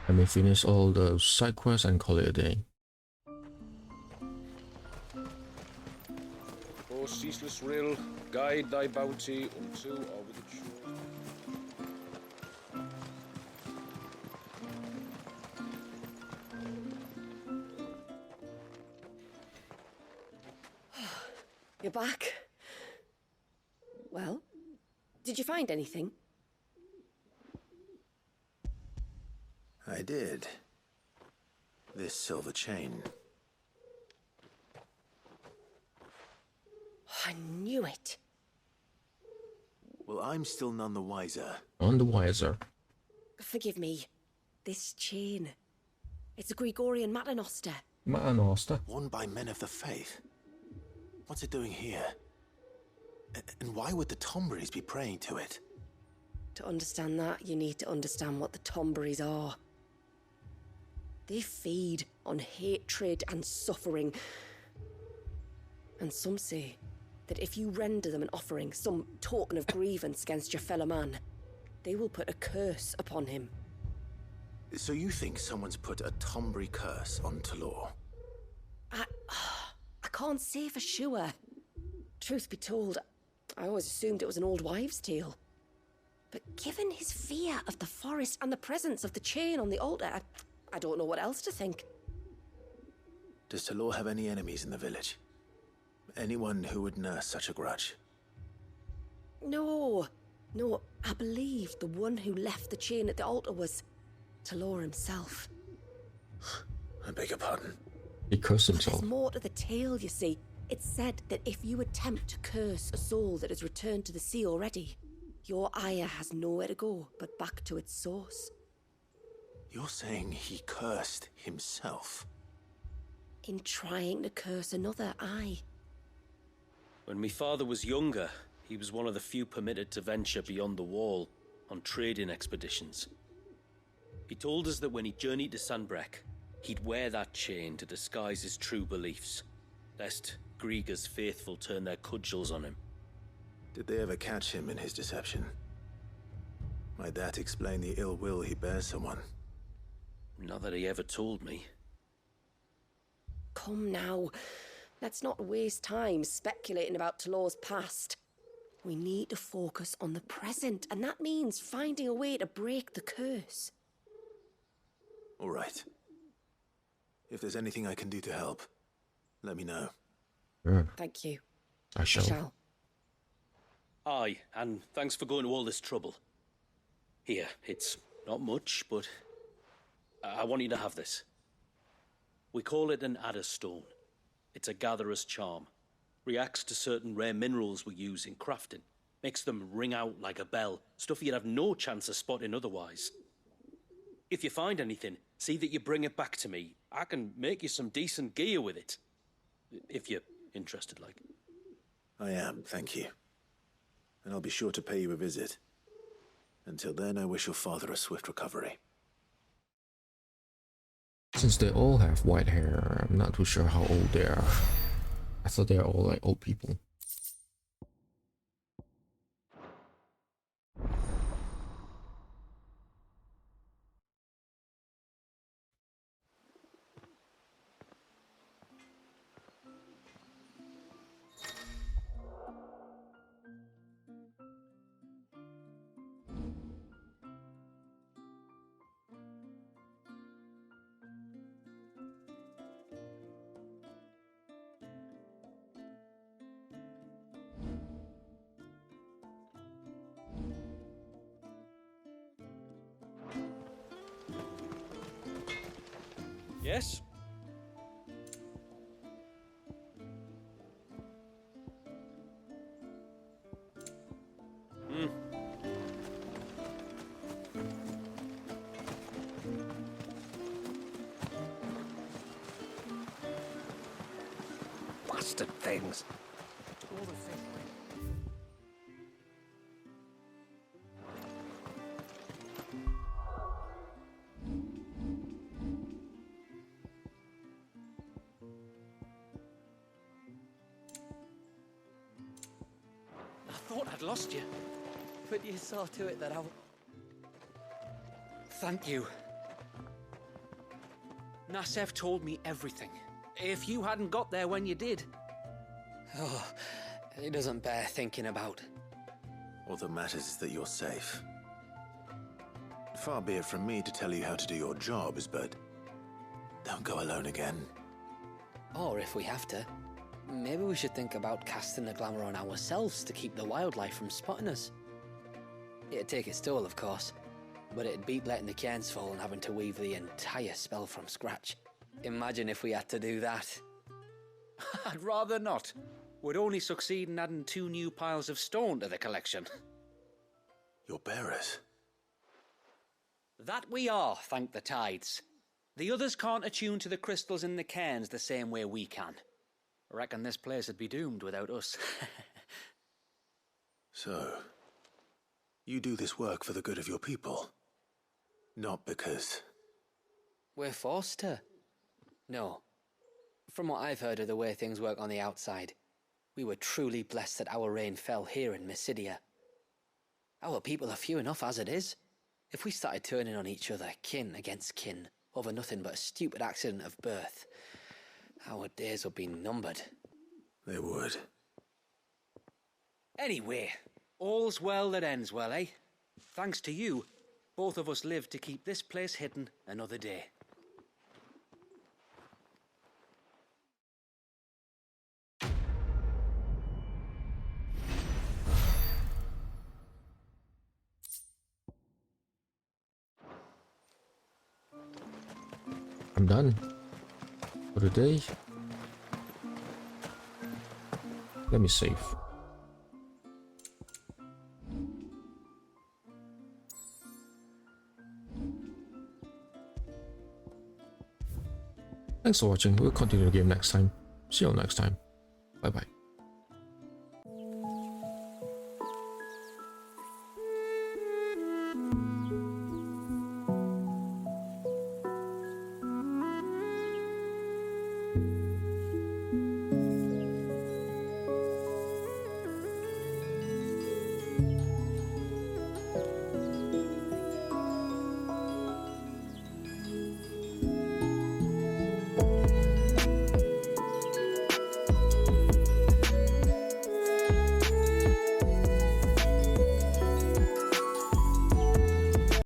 S1: Let me finish all the side quests and call it a day.
S18: O ceaseless rill, guide thy bounty unto over the shore.
S10: You're back. Well, did you find anything?
S4: I did. This silver chain.
S10: I knew it.
S4: Well, I'm still none the wiser.
S1: None the wiser.
S10: Forgive me. This chain. It's a Gregorian Maternoster.
S1: Maternoster?
S4: Worn by men of the faith. What's it doing here? And why would the Tomberries be praying to it?
S10: To understand that, you need to understand what the Tomberries are. They feed on hatred and suffering. And some say that if you render them an offering, some token of grievance against your fellow man, they will put a curse upon him.
S4: So you think someone's put a Tomberry curse on Talor?
S10: I can't say for sure. Truth be told, I always assumed it was an old wives' tale. But given his fear of the forest and the presence of the chain on the altar, I don't know what else to think.
S4: Does Talor have any enemies in the village? anyone who would nurse such a grudge?
S10: No, I believe the one who left the chain at the altar was Talor himself.
S4: I beg your pardon.
S1: He cursed
S10: But
S1: himself.
S10: there's more to the tale, you see. It's said that if you attempt to curse a soul that has returned to the sea already, your ire has nowhere to go but back to its source.
S4: You're saying he cursed himself?
S10: In trying to curse another, aye.
S5: When my father was younger, he was one of the few permitted to venture beyond the wall on trading expeditions. He told us that when he journeyed to Sanbreque, he'd wear that chain to disguise his true beliefs, lest Grieger's faithful turn their cudgels on him.
S4: Did they ever catch him in his deception? Might that explain the ill will he bears someone?
S5: Not that he ever told me.
S10: Come now, let's not waste time speculating about Talor's past. We need to focus on the present, and that means finding a way to break the curse.
S4: All right. If there's anything I can do to help, let me know.
S1: Yeah.
S10: Thank you.
S1: I shall.
S5: Aye, and thanks for going to all this trouble. Here, it's not much, but I want you to have this. We call it an adder stone. It's a gatherer's charm. Reacts to certain rare minerals we use in crafting. Makes them ring out like a bell. Stuff you'd have no chance of spotting otherwise. If you find anything, see that you bring it back to me. I can make you some decent gear with it. If you're interested, like.
S4: I am, thank you. And I'll be sure to pay you a visit. Until then, I wish your father a swift recovery.
S1: Since they all have white hair, I'm not too sure how old they are. I thought they're all like old people.
S5: Yes?
S13: Bastard things.
S11: I thought I'd lost you.
S7: But you saw to it that I...
S11: Thank you. Nassef told me everything. If you hadn't got there when you did...
S7: Oh, it doesn't bear thinking about.
S4: All that matters is that you're safe. Far be it from me to tell you how to do your jobs, but don't go alone again.
S7: Or if we have to, maybe we should think about casting the glamour on ourselves to keep the wildlife from spotting us. It'd take its toll, of course, but it'd beat letting the cairns fall and having to weave the entire spell from scratch. Imagine if we had to do that.
S11: I'd rather not. We'd only succeed in adding 2 new piles of stone to the collection.
S4: Your bearers?
S11: That we are, thank the tides. The others can't attune to the crystals in the cairns the same way we can. I reckon this place would be doomed without us.
S4: So, you do this work for the good of your people? Not because...
S7: We're forced to. No. From what I've heard of the way things work on the outside, we were truly blessed that our rain fell here in Mysidia. Our people are few enough as it is. If we started turning on each other, kin against kin, over nothing but a stupid accident of birth, our days would be numbered.
S4: They would.
S11: Anyway, all's well that ends well, eh? Thanks to you, both of us lived to keep this place hidden another day.
S1: I'm done for today. Let me save. Thanks for watching. We'll continue the game next time. See you all next time. Bye bye.